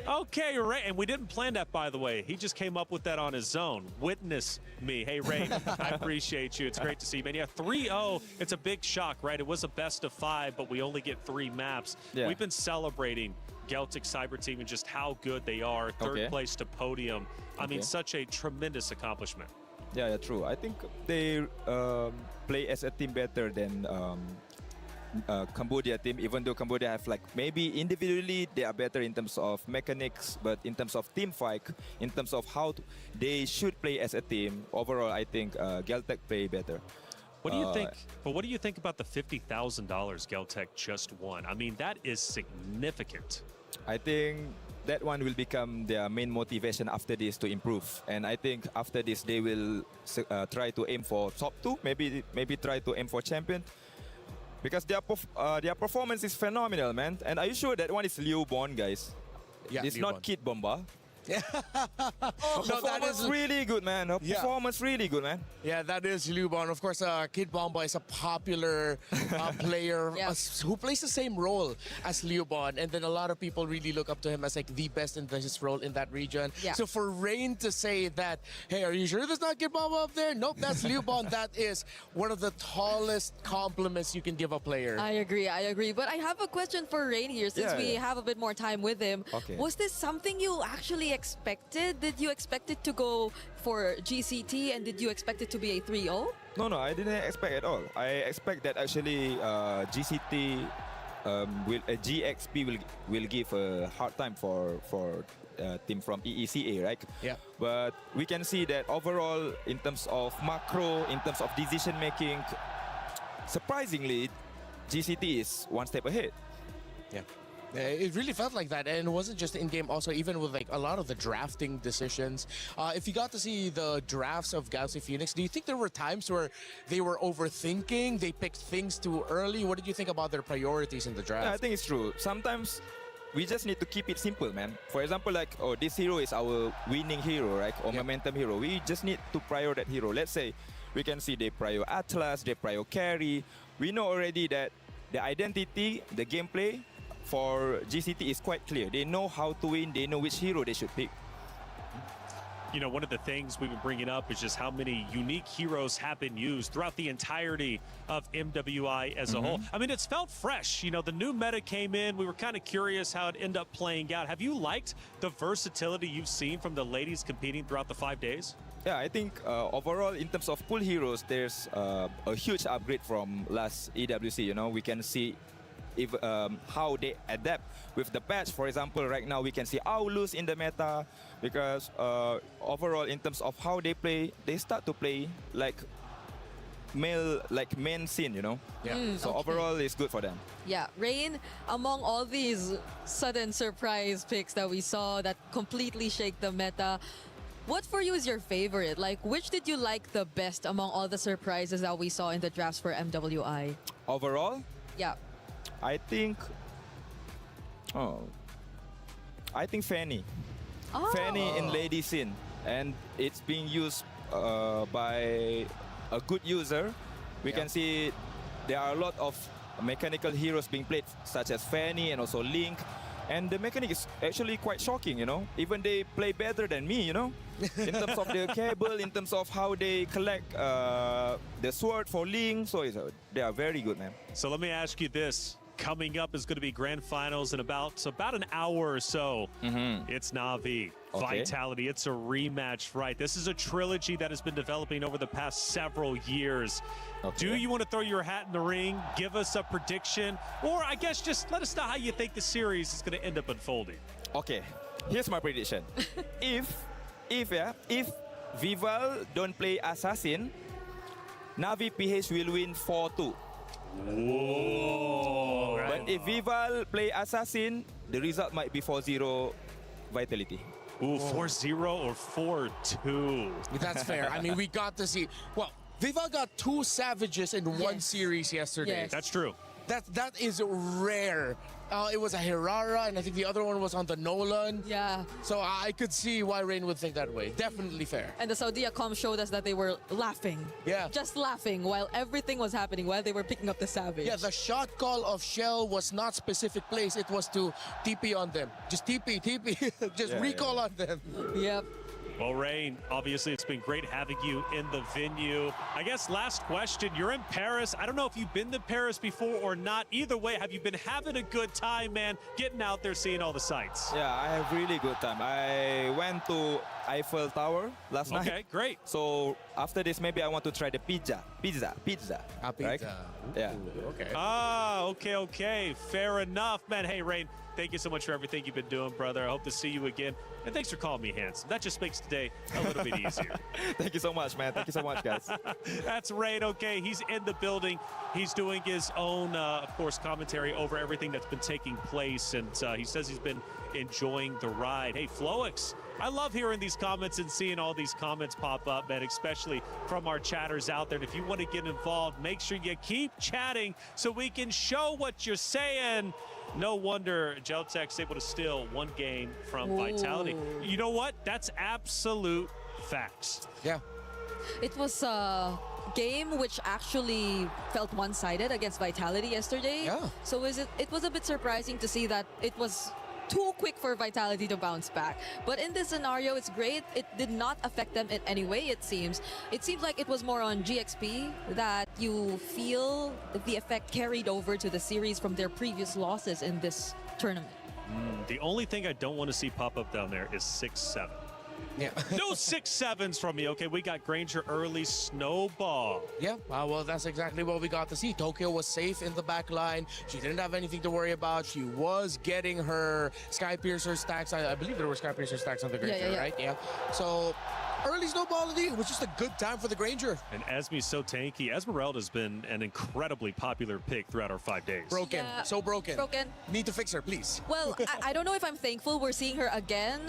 Okay, Ray, and we didn't plan that, by the way. He just came up with that on his own. Witness me. Hey, Ray, I appreciate you. It's great to see you, man. Yeah, 3-0, it's a big shock, right? It was a best of 5, but we only get 3 maps. Yeah. We've been celebrating Geltec Cyber Team and just how good they are. Third place to podium. I mean, such a tremendous accomplishment. Yeah, true. I think they play as a team better than Cambodia team, even though Cambodia have like maybe individually they are better in terms of mechanics, but in terms of team fight, in terms of how they should play as a team, overall I think Geltec play better. What do you think? But what do you think about the $50,000 Geltec just won? I mean, that is significant. I think that one will become their main motivation after this to improve, and I think after this they will try to aim for top 2, maybe try to aim for champion, because their performance is phenomenal, man. And are you sure that one is Liubon, guys? Yeah, it's Liubon. not Kid Bomba. Yeah. No, that is really good, man. Her performance really good, man. Yeah, that is Liubon. Of course, Kid Bomba is a popular player who plays the same role as Liubon, and then a lot of people really look up to him as like the best in his role in that region. Yeah. So for Rain to say that, hey, are you sure there's not Kid Bomba up there? Nope, that's Liubon. That is one of the tallest compliments you can give a player. I agree. But I have a question for Rain here, since we have a bit more time with him. Okay. Was this something you actually expected? Did you expect it to go for GCT, and did you expect it to be a 3-0? No, I didn't expect at all. I expect that actually GCT GXP will give a hard time for team from EECA, right? Yeah. But we can see that overall, in terms of macro, in terms of decision making, surprisingly, GCT is one step ahead. Yeah. It really felt like that, and it wasn't just in game. Also, even with like a lot of the drafting decisions. If you got to see the drafts of Galaxy Phoenix, do you think there were times where they were overthinking? They picked things too early. What did you think about their priorities in the draft? Yeah, I think it's true. Sometimes we just need to keep it simple, man. For example, like, oh, this hero is our winning hero, right? Or momentum hero. We just need to prior that hero. Let's say we can see they prior Atlas, they prior carry. We know already that the identity, the gameplay for GCT is quite clear. They know how to win. They know which hero they should pick. You know, one of the things we've been bringing up is just how many unique heroes have been used throughout the entirety of MWI as a whole. I mean, it's felt fresh. You know, the new meta came in. We were kind of curious how it ended up playing out. Have you liked the versatility you've seen from the ladies competing throughout the 5 days? Yeah, I think overall, in terms of pool heroes, there's a huge upgrade from last EWC. You know, we can see if how they adapt with the patch. For example, right now we can see Aulus in the meta because overall, in terms of how they play, they start to play like main scene, you know. Yeah. So overall, it's good for them. Yeah, Rain, among all these sudden surprise picks that we saw that completely shake the meta, what for you is your favorite? Like, which did you like the best among all the surprises that we saw in the drafts for MWI? Overall, Yeah. I think Fanny. Oh. Fanny in lady scene, and it's being used by a good user. We can see there are a lot of mechanical heroes being played, such as Fanny and also Link. And the mechanic is actually quite shocking, you know. Even they play better than me, you know. In terms of the cable, in terms of how they collect the sword for Link. So they are very good, man. So let me ask you this. Coming up is going to be grand finals in about an hour or so. It's Na'Vi, Vitality. It's a rematch, right? This is a trilogy that has been developing over the past several years. Do you want to throw your hat in the ring, give us a prediction, or I guess just let us know how you think the series is going to end up unfolding? Okay, here's my prediction. if Vival don't play Assassin, Na'Vi PH will win 4-2. Whoa. But if Vival play Assassin, the result might be 4-0 Vitality. Ooh, 4-0 or 4-2. That's fair. I mean, we got to see. Well, Viva got 2 Savages in one series yesterday. Yes. That's true. That is rare. It was a Hirara, and I think the other one was on the Nolan. Yeah. So I could see why Rain would think that way. Definitely fair. And the Saudi comm showed us that they were laughing. Yeah. Just laughing while everything was happening, while they were picking up the Savage. Yeah, the shot call of Shell was not specific place. It was to TP on them. Just TP. Just recall on them. Yep. Well, Rain, obviously it's been great having you in the venue. I guess last question, you're in Paris. I don't know if you've been to Paris before or not. Either way, have you been having a good time, man, getting out there, seeing all the sights? Yeah, I have really good time. I went to Eiffel Tower last night. Okay, great. So after this, maybe I want to try the pizza. Right? Yeah. Ah, okay. Fair enough, man. Hey, Rain, thank you so much for everything you've been doing, brother. I hope to see you again. And thanks for calling me handsome. That just makes today a little bit easier. Thank you so much, man. Thank you so much, guys. That's Rain, okay. He's in the building. He's doing his own, of course, commentary over everything that's been taking place. And he says he's been enjoying the ride. Hey, Floix, I love hearing these comments and seeing all these comments pop up, man, especially from our chatters out there. And if you want to get involved, make sure you keep chatting so we can show what you're saying. No wonder Geltech's able to steal one game from Vitality. You know what? That's absolute facts. Yeah. It was a game which actually felt one-sided against Vitality yesterday. Yeah. So it was a bit surprising to see that it was too quick for Vitality to bounce back. But in this scenario, it's great. It did not affect them in any way, it seems. It seems like it was more on GXP that you feel the effect carried over to the series from their previous losses in this tournament. The only thing I don't want to see pop up down there is 6-7. Yeah. No 6-7s from me. Okay, we got Granger early snowball. Yeah, well, that's exactly what we got to see. Tokyo was safe in the back line. She didn't have anything to worry about. She was getting her Sky Piercer stacks. I believe there were Sky Piercer stacks on the Granger, right? Yeah. So early snowball indeed. It was just a good time for the Granger. And Esme's so tanky. Esmeralda's been an incredibly popular pick throughout our 5 days. Broken. Yeah. So broken. Broken. Need to fix her, please. Well, I don't know if I'm thankful we're seeing her again,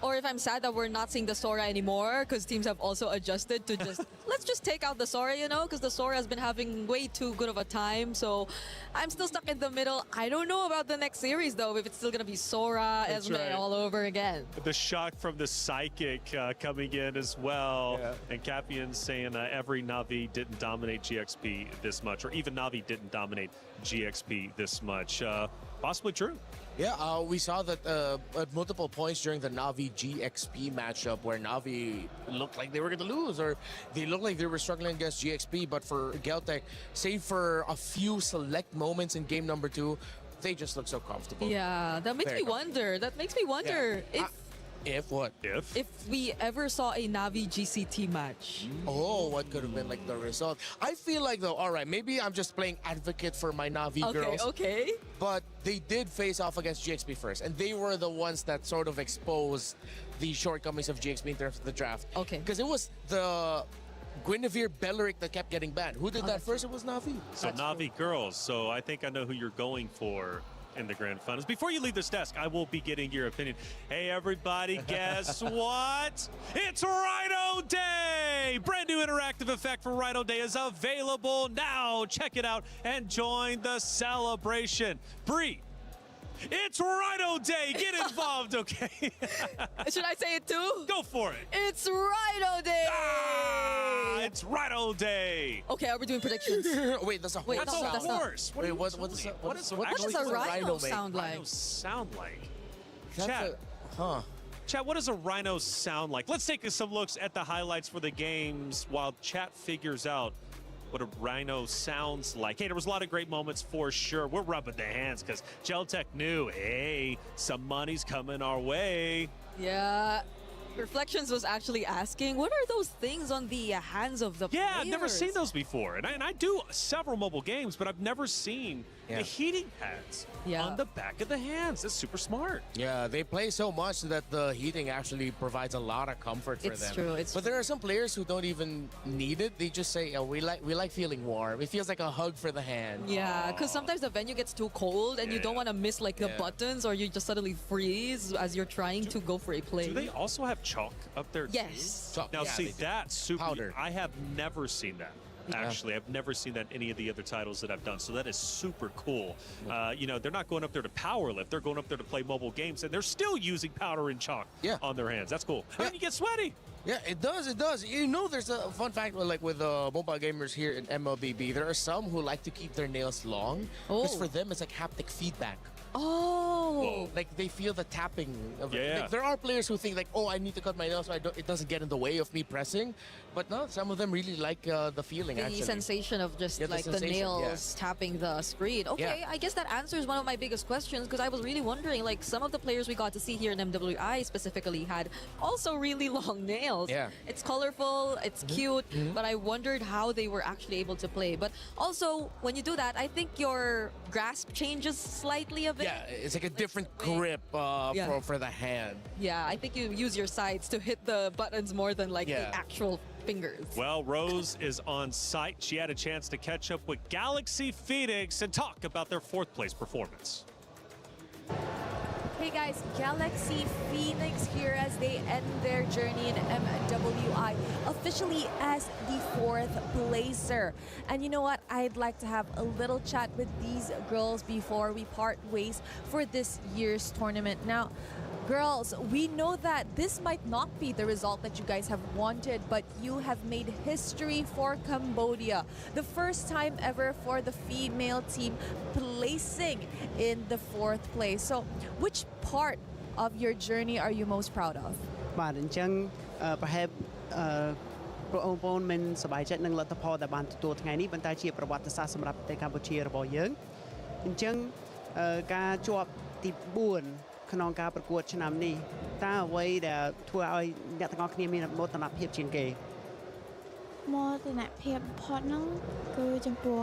or if I'm sad that we're not seeing the Sora anymore, because teams have also adjusted to just, let's just take out the Sora, you know, because the Sora has been having way too good of a time. So I'm still stuck in the middle. I don't know about the next series, though, if it's still going to be Sora, Esme all over again. The shock from the Psychic coming in as well. Yeah. And Capian saying every Na'Vi didn't dominate GXP this much, or even Na'Vi didn't dominate GXP this much. Possibly true. Yeah, we saw that at multiple points during the Na'Vi GXP matchup where Na'Vi looked like they were going to lose, or they looked like they were struggling against GXP. But for Geltec, save for a few select moments in game number 2, they just look so comfortable. Yeah, that makes me wonder. That makes me wonder if what? If we ever saw a Na'Vi GCT match. Oh, what could have been like the result? I feel like though, all right, maybe I'm just playing advocate for my Na'Vi girls. Okay. But they did face off against GXP first, and they were the ones that sort of exposed the shortcomings of GXP in terms of the draft. Okay. Because it was the Guinevere Belleric that kept getting banned. Who did that first? It was Na'Vi. So Na'Vi girls. So I think I know who you're going for in the grand finals. Before you leave this desk, I will be getting your opinion. Hey, everybody, guess what? It's Rhino Day! Brand new interactive effect for Rhino Day is available now. Check it out and join the celebration. Bree, it's Rhino Day. Get involved, okay? Should I say it too? Go for it. It's Rhino Day! It's Rhino Day! Okay, are we doing predictions? Wait, that's a horse. Wait, That's no, a that's horse. Wait, what does a rhino sound like? Rhino sound like? That's Chat. Chat, what does a rhino sound like? Let's take some looks at the highlights for the games while chat figures out what a rhino sounds like. Hey, there was a lot of great moments for sure. We're rubbing the hands because Geltec knew, hey, some money's coming our way. Yeah. Reflections was actually asking, what are those things on the hands of the players? Yeah, I've never seen those before. And I do several mobile games, but I've never seen the heating pads on the back of the hands. That's super smart. Yeah, they play so much that the heating actually provides a lot of comfort for them. It's true. But there are some players who don't even need it. They just say, oh, we like feeling warm. It feels like a hug for the hand. Yeah, because sometimes the venue gets too cold and you don't want to miss like the buttons, or you just suddenly freeze as you're trying to go for a play. Do they also have chalk up there Yes. too? Now see, that's super. Powder. I have never seen that. Actually, I've never seen that in any of the other titles that I've done. So that is super cool. You know, they're not going up there to power lift. They're going up there to play mobile games, and they're still using powder and chalk on their hands. That's cool. And you get sweaty. Yeah, it does. It does. You know, there's a fun fact like with mobile gamers here in Mlbb. There are some who like to keep their nails long because for them it's like haptic feedback. Oh, like they feel the tapping of it. Yeah. Like, there are players who think like, oh, I need to cut my nails so it doesn't get in the way of me pressing. But no, some of them really like the feeling. the actually. sensation of just like the sensation, nails tapping the screen. Okay, I guess that answers one of my biggest questions, because I was really wondering, like, some of the players we got to see here in MWI specifically had also really long nails. Yeah. It's colorful, it's cute, but I wondered how they were actually able to play. But also, when you do that, I think your grasp changes slightly a bit. Yeah, it's like a different grip for the hand. Yeah, I think you use your sides to hit the buttons more than like the actual fingers. Well, Rose is on site. She had a chance to catch up with Galaxy Phoenix and talk about their 4th place performance. Hey guys, Galaxy Phoenix here as they end their journey in MWI, officially as the 4th placer. And you know what? I'd like to have a little chat with these girls before we part ways for this year's tournament. Now, girls, we know that this might not be the result that you guys have wanted, but you have made history for Cambodia. The first time ever for the female team placing in the 4th place. So, which part of your journey are you most proud of? បាទអញ្ចឹងប្រហែលបងប្អូនមិនសប្បាយចិត្តនឹងលទ្ធផលដែលបានទទួលថ្ងៃនេះប៉ុន្តែជាប្រវត្តិសាស្ត្រសម្រាប់ប្រទេសកម្ពុជារបស់យើងអញ្ចឹងការជាប់ទី4 ក្នុងការប្រកួតឆ្នាំនេះតើអ្វីដែលធ្វើឲ្យអ្នកទាំងអស់គ្នាមានមោទនភាពជាងគេ មោទនភាពបំផុតហ្នឹងគឺចំពោះ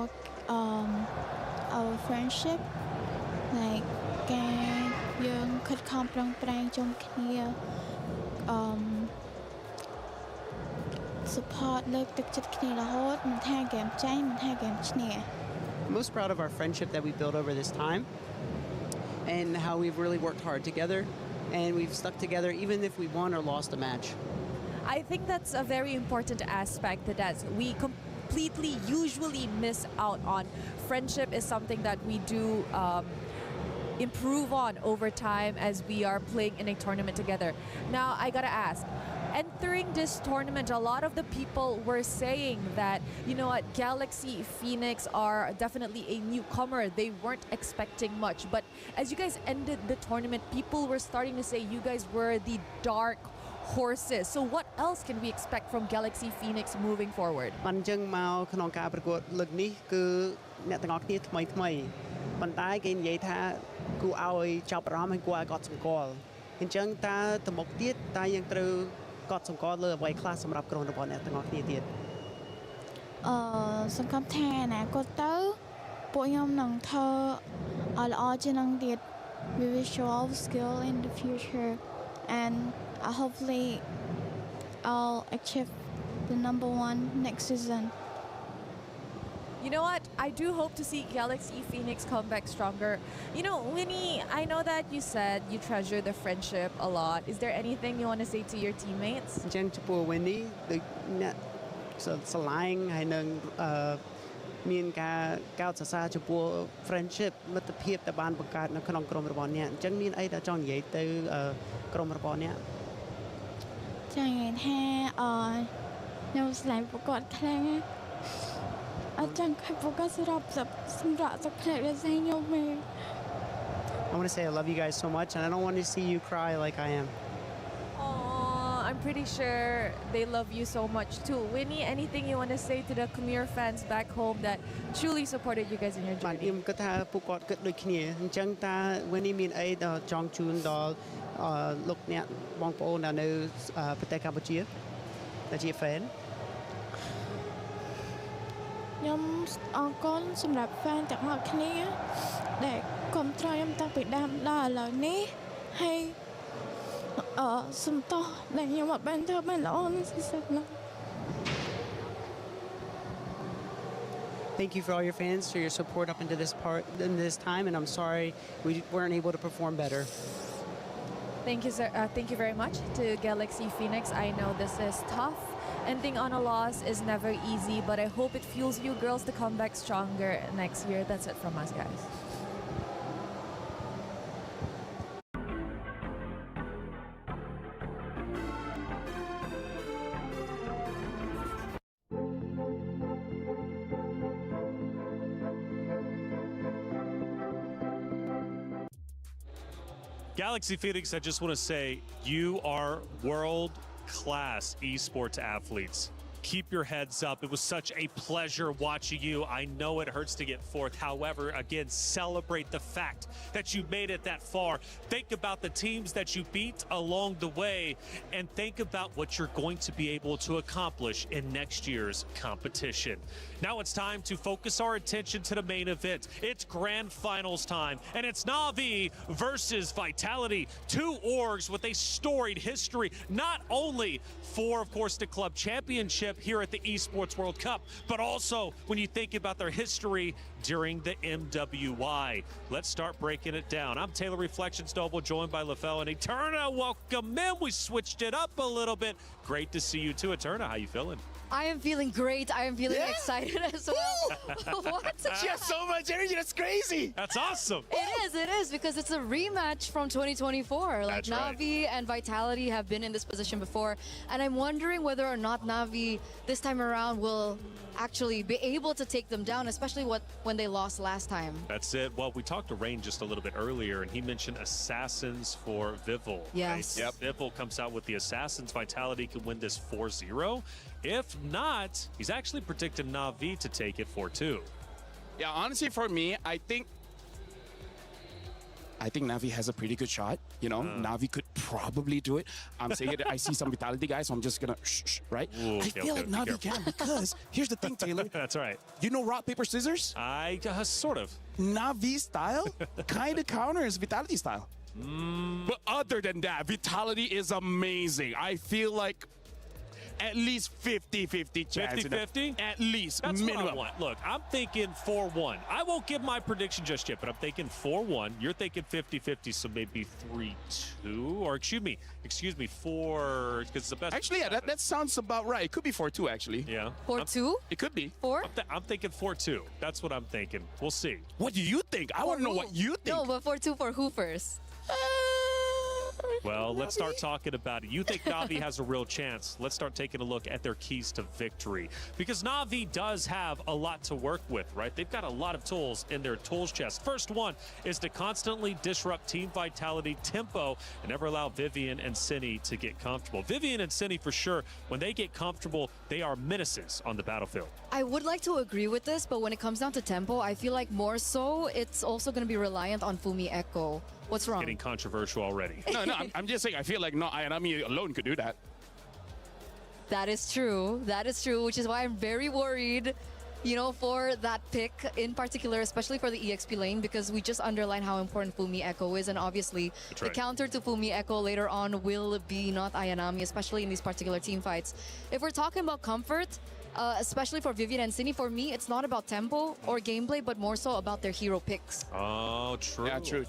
our friendship like ការយើងខិតខំប្រឹងប្រែងជុំគ្នា support លើកទឹកចិត្តគ្នារហូតមិនថាហ្គេមចាញ់មិនថាហ្គេមឈ្នះ Most proud of our friendship that we built over this time and how we've really worked hard together and we've stuck together even if we won or lost a match. I think that's a very important aspect that we completely usually miss out on. Friendship is something that we do improve on over time as we are playing in a tournament together. Now, I gotta ask, entering this tournament, a lot of the people were saying that, you know what, Galaxy Phoenix are definitely a newcomer. They weren't expecting much. But as you guys ended the tournament, people were starting to say you guys were the dark horses. So what else can we expect from Galaxy Phoenix moving forward? បានអញ្ចឹងមកក្នុងការប្រកួតលើកនេះគឺអ្នកទាំងអស់គ្នាថ្មីៗប៉ុន្តែគេនិយាយថាគួរឲ្យចាប់អារម្មណ៍ហើយគួរឲ្យកត់សម្គាល់អញ្ចឹងតើទៅមុខទៀតតើយើងត្រូវកត់សម្គាល់លើអ្វីខ្លះសម្រាប់ក្រុមរបស់អ្នកទាំងអស់គ្នាទៀត សង្ឃឹមថាអនាគតទៅពួកខ្ញុំនឹងធ្វើឲ្យល្អជាងនឹងទៀត We will show our skill in the future and hopefully I'll achieve the #1 next season. You know what? I do hope to see Galaxy Phoenix come back stronger. You know, Winnie, I know that you said you treasure the friendship a lot. Is there anything you want to say to your teammates? អញ្ចឹងចំពោះ Winnie ដូចអ្នកស្រឡាញ់ហើយនឹងមានការកោតសរសើរចំពោះ friendship មិត្តភាពដែលបានបង្កើតនៅក្នុងក្រុមរបស់អ្នកអញ្ចឹងមានអីដែលចង់និយាយទៅក្រុមរបស់អ្នក ចង់និយាយថាខ្ញុំស្រឡាញ់ពួកគាត់ខ្លាំងណាស់អត់ចង់ឲ្យពួកគាត់សម្រាប់ទឹកភ្នែកដូចខ្ញុំទេ I want to say I love you guys so much and I don't want to see you cry like I am. I'm pretty sure they love you so much too. Winnie, anything you want to say to the Khmer fans back home that truly supported you guys in your បាទ journey? ខ្ញុំគិតថាពួកគាត់គិតដូចគ្នាអញ្ចឹងតើ Winnie មានអីដែលចង់ជូនដល់លោកអ្នកបងប្អូនដែលនៅប្រទេសកម្ពុជាដែលជា fan ខ្ញុំអរគុណសម្រាប់ fan ទាំងអស់គ្នាដែលគាំទ្រខ្ញុំតាំងពីដើមដល់ឥឡូវនេះហើយសុំទោសដែលខ្ញុំអត់បានធ្វើបានល្អនៅស៊ីซั่ននេះ Thank you for all your fans for your support up into this time and I'm sorry we weren't able to perform better. Thank you, sir. Thank you very much to Galaxy Phoenix. I know this is tough. Ending on a loss is never easy, but I hope it fuels you girls to come back stronger next year. That's it from us, guys. Galaxy Phoenix, I just want to say you are world-class esports athletes. Keep your heads up. It was such a pleasure watching you. I know it hurts to get fourth. However, again, celebrate the fact that you made it that far. Think about the teams that you beat along the way and think about what you're going to be able to accomplish in next year's competition. Now it's time to focus our attention to the main event. It's grand finals time, and it's Na'Vi versus Vitality. Two orgs with a storied history, not only for, of course, the club championship here at the Esports World Cup, but also when you think about their history during the MWI. Let's start breaking it down. I'm Taylor Reflections Noble, joined by LaFell and Eterna. Welcome in. We switched it up a little bit. Great to see you too, Eterna. How you feeling? I am feeling great. I am feeling excited as well. What? She has so much energy. That's crazy. That's awesome. It is, because it's a rematch from 2024. Like, That's right. Na'Vi and Vitality have been in this position before, and I'm wondering whether or not Na'Vi this time around will actually be able to take them down, especially when they lost last time. That's it. Well, we talked to Rain just a little bit earlier, and he mentioned Assassins for Vival. Yes. Right? Yep. Vival comes out with the Assassins. Vitality can win this 4-0. If not, he's actually predicting Na'Vi to take it 4-2. Yeah, honestly, for me, I think I think Na'Vi has a pretty good shot. You know, Na'Vi could probably do it. I'm saying it. I see some Vitality guys, so I'm just gonna right. Ooh, I feel like Na'Vi can because here's the thing, Taylor. That's right. You know, rock paper scissors. I sort of. Na'Vi style kind of counters Vitality style. But other than that, Vitality is amazing. I feel like at least 50-50 chance. 50-50? At least, That's minimum. what I want. Look, I'm thinking 4-1. I won't give my prediction just yet, but I'm thinking 4-1. You're thinking 50-50, so maybe 3-2, or excuse me, 4, because it's the best. Actually, yeah, that sounds about right. It could be 4-2, actually. Yeah. 4-2? It could be. 4? I'm thinking 4-2. That's what I'm thinking. We'll see. What do you think? I want to know what you think. No, but 4-2 for who first? Well, let's start talking about it. You think Na'Vi has a real chance. Let's start taking a look at their keys to victory. Because Na'Vi does have a lot to work with, right? They've got a lot of tools in their tools chest. First one is to constantly disrupt Team Vitality tempo and never allow Vivian and Cinny to get comfortable. Vivian and Cinny, for sure, when they get comfortable, they are menaces on the battlefield. I would like to agree with this, but when it comes down to tempo, I feel like more so it's also going to be reliant on Fumi Echo. What's wrong? Getting controversial already. No, I'm just saying, I feel like no, Ayanami alone could do that. That is true. That is true, which is why I'm very worried, you know, for that pick in particular, especially for the EXP lane, because we just underlined how important Fumi Echo is, and obviously the counter to Fumi Echo later on will be not Ayanami, especially in these particular team fights. If we're talking about comfort, especially for Vivian and Cinny, for me, it's not about tempo or gameplay, but more so about their hero picks. Oh, true. Yeah, true.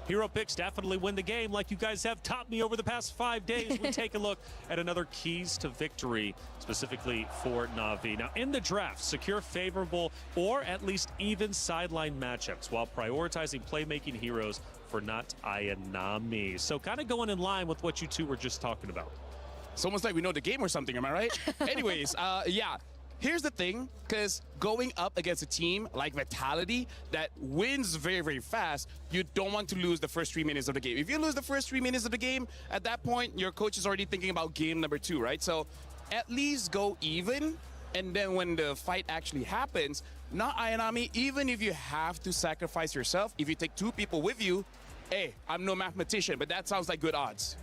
Hero picks definitely win the game, like you guys have taught me over the past 5 days. We take a look at another keys to victory, specifically for Na'Vi. Now, in the draft, secure favorable or at least even sideline matchups while prioritizing playmaking heroes for not Ayanami. So kind of going in line with what you two were just talking about. It's almost like we know the game or something, am I right? Anyways, yeah. Here's the thing, because going up against a team like Vitality that wins very, very fast, you don't want to lose the first 3 minutes of the game. If you lose the first 3 minutes of the game, at that point, your coach is already thinking about game number 2, right? So at least go even, and then when the fight actually happens, not Ayanami, even if you have to sacrifice yourself, if you take 2 people with you, hey, I'm no mathematician, but that sounds like good odds.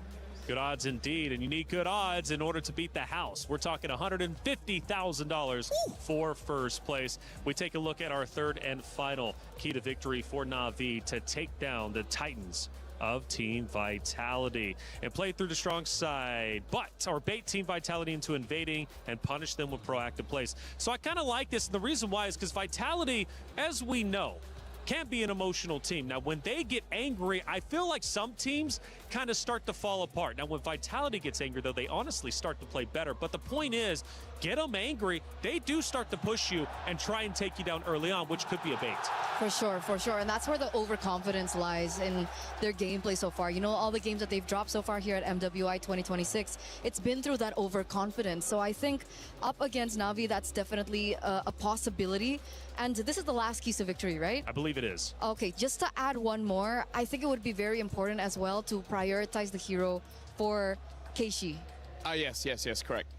Good odds indeed, and you need good odds in order to beat the house. We're talking $150,000 for first place. We take a look at our third and final key to victory for Na'Vi to take down the Titans of Team Vitality and play through the strong side, or bait Team Vitality into invading and punish them with proactive plays. So I kind of like this, and the reason why is because Vitality, as we know, can be an emotional team. Now, when they get angry, I feel like some teams kind of start to fall apart. Now, when Vitality gets angry, though, they honestly start to play better. But the point is, get them angry, they do start to push you and try and take you down early on, which could be a bait. For sure. And that's where the overconfidence lies in their gameplay so far. You know, all the games that they've dropped so far here at MWI 2026, it's been through that overconfidence. So I think up against Na'Vi, that's definitely a possibility. And this is the last keys to victory, right? I believe it is. Okay, just to add one more, I think it would be very important as well to prioritize the hero for Keishi. Yes, correct.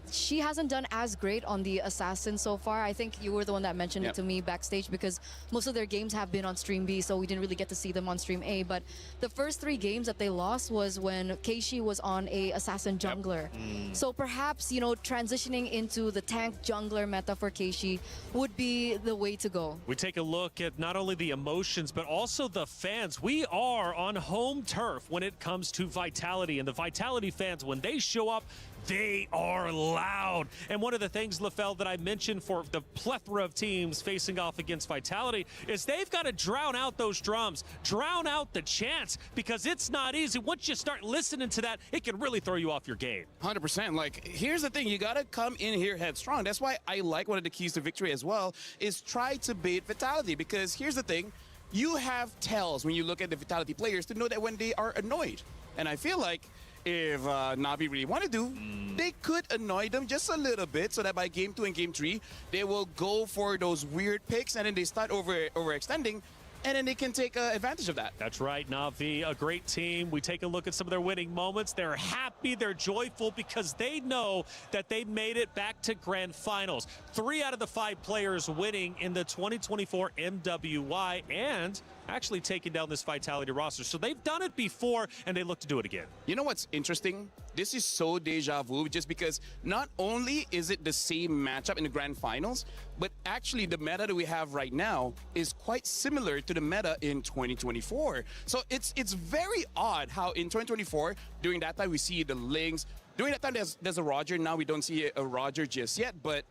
She hasn't done as great on the Assassin so far. I think you were the one that mentioned it to me backstage because most of their games have been on Stream B, so we didn't really get to see them on Stream A. But the first 3 games that they lost was when Keishi was on a Assassin jungler. So perhaps, you know, transitioning into the tank jungler meta for Keishi would be the way to go. We take a look at not only the emotions, but also the fans. We are on home turf when it comes to Vitality, and the Vitality fans, when they show up, they are loud. And one of the things, LaFell, that I mentioned for the plethora of teams facing off against Vitality is they've got to drown out those drums, drown out the chants, because it's not easy. Once you start listening to that, it can really throw you off your game. 100%. Like, here's the thing. You got to come in here headstrong. That's why I like one of the keys to victory as well is try to bait Vitality, because here's the thing. You have tells when you look at the Vitality players to know that when they are annoyed. And I feel like if Na'Vi really want to do, they could annoy them just a little bit so that by game 2 and game 3, they will go for those weird picks and then they start overextending, and then they can take advantage of that. That's right, Na'Vi, a great team. We take a look at some of their winning moments. They're happy, they're joyful because they know that they made it back to grand finals. 3 out of the 5 players winning in the 2024 MWI, and actually taking down this Vitality roster. So they've done it before, and they look to do it again. You know what's interesting? This is so deja vu just because not only is it the same matchup in the grand finals, but actually the meta that we have right now is quite similar to the meta in 2024. So it's very odd how in 2024, during that time we see the Lings. During that time there's a Roger. Now we don't see a Roger just yet, but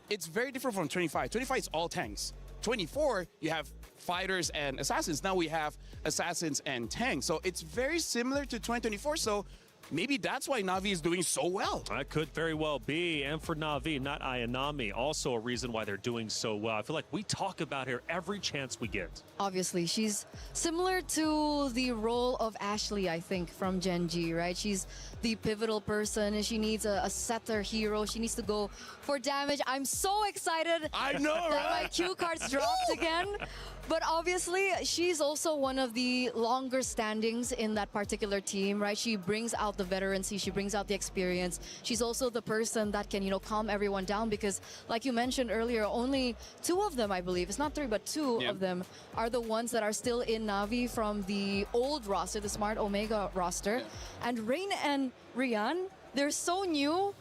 it's very different from 25. 25 is all tanks. 24, you have fighters and assassins. Now we have assassins and tanks. So it's very similar to 2024. So maybe that's why Na'Vi is doing so well. That could very well be. And for Na'Vi, not Ayanami, also a reason why they're doing so well. I feel like we talk about her every chance we get. Obviously, she's similar to the role of Ashley, I think, from Gen G, right? She's the pivotal person, and she needs a setter hero. She needs to go for damage. I'm so excited I know, that right? my cue cards dropped again. But obviously, she's also one of the longer standings in that particular team, right? She brings out the veterancy, she brings out the experience. She's also the person that can, calm everyone down because, like you mentioned earlier, only 2 of them, I believe, it's not 3, but 2 of them are the ones that are still in Na'Vi from the old roster, the Smart Omega roster. And Rain and Rian, they're so new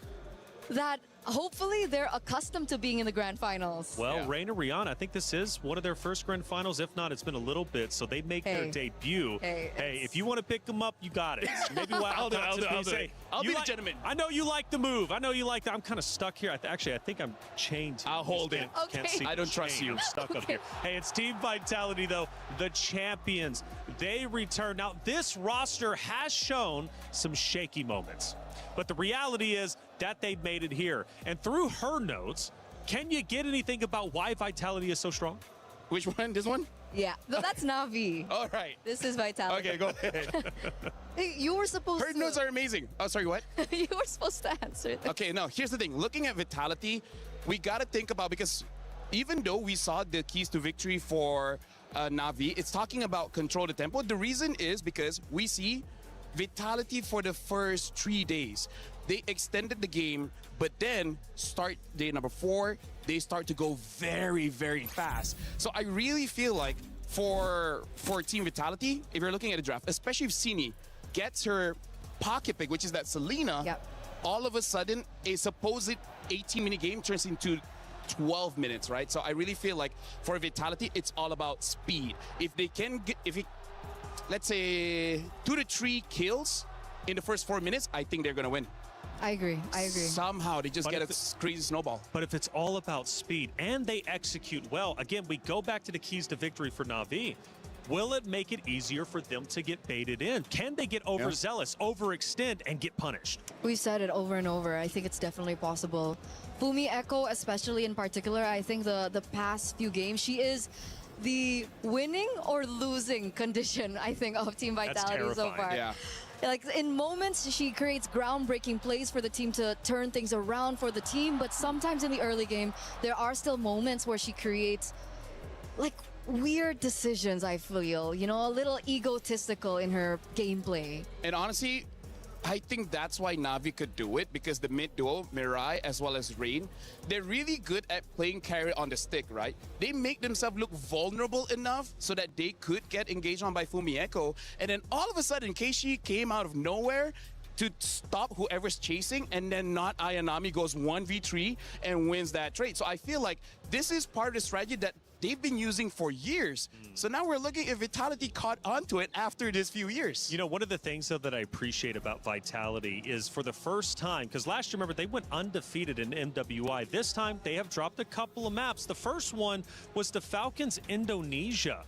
that hopefully they're accustomed to being in the grand finals. Well, Rain and Rihanna, I think this is one of their first grand finals. If not, it's been a little bit. So they make their debut. Hey, if you want to pick them up, you got it. Maybe I'll do it. I'll be the gentleman. I know you like the move. I know you like that. I'm kind of stuck here. Actually, I think I'm chained. I'll hold it. Can't see. I don't trust you. I'm stuck up here. Hey, it's Team Vitality, though. The champions. They return. Now, this roster has shown some shaky moments. But the reality is that they've made it here. And through her notes, can you get anything about why Vitality is so strong? Which one? This one? Yeah, no, that's Na'Vi. All right. This is Vitality. Okay, go ahead. Hey, you were supposed Her notes are amazing. Oh, sorry, what? You were supposed to answer it. Okay, now, here's the thing. Looking at Vitality, we got to think about, because even though we saw the keys to victory for Na'Vi, it's talking about control the tempo. The reason is because we see Vitality for the first 3 days. They extended the game, but then start day number 4, they start to go very, very fast. So I really feel like for Team Vitality, if you're looking at a draft, especially if Sini gets her pocket pick, which is that Selena, all of a sudden a supposed 18-minute game turns into 12 minutes, right? So I really feel like for Vitality, it's all about speed. If they can get, let's say 2 to 3 kills in the first 4 minutes, I think they're gonna win. I agree. Somehow they just get a crazy snowball. But if it's all about speed and they execute well, again, we go back to the keys to victory for Na'Vi. Will it make it easier for them to get baited in? Can they get overzealous, overextend, and get punished? We said it over and over. I think it's definitely possible. Fumi Echo, especially in particular, I think the past few games, she is the winning or losing condition, I think, of Team Vitality so far. Yeah. Like in moments, she creates groundbreaking plays for the team to turn things around for the team, but sometimes in the early game, there are still moments where she creates like weird decisions, I feel, a little egotistical in her gameplay. And honestly, I think that's why Na'Vi could do it, because the mid duo, Mirai as well as Rain, they're really good at playing carry on the stick, right? They make themselves look vulnerable enough so that they could get engaged on by Fumi Echo, and then all of a sudden, Keishi came out of nowhere to stop whoever's chasing, and then not Ayanami goes 1v3 and wins that trade. So I feel like this is part of the strategy that they've been using for years. So now we're looking if Vitality caught onto it after this few years. One of the things, though, that I appreciate about Vitality is for the first time, because last year, remember, they went undefeated in MWI. This time, they have dropped a couple of maps. The first one was the Falcons Indonesia.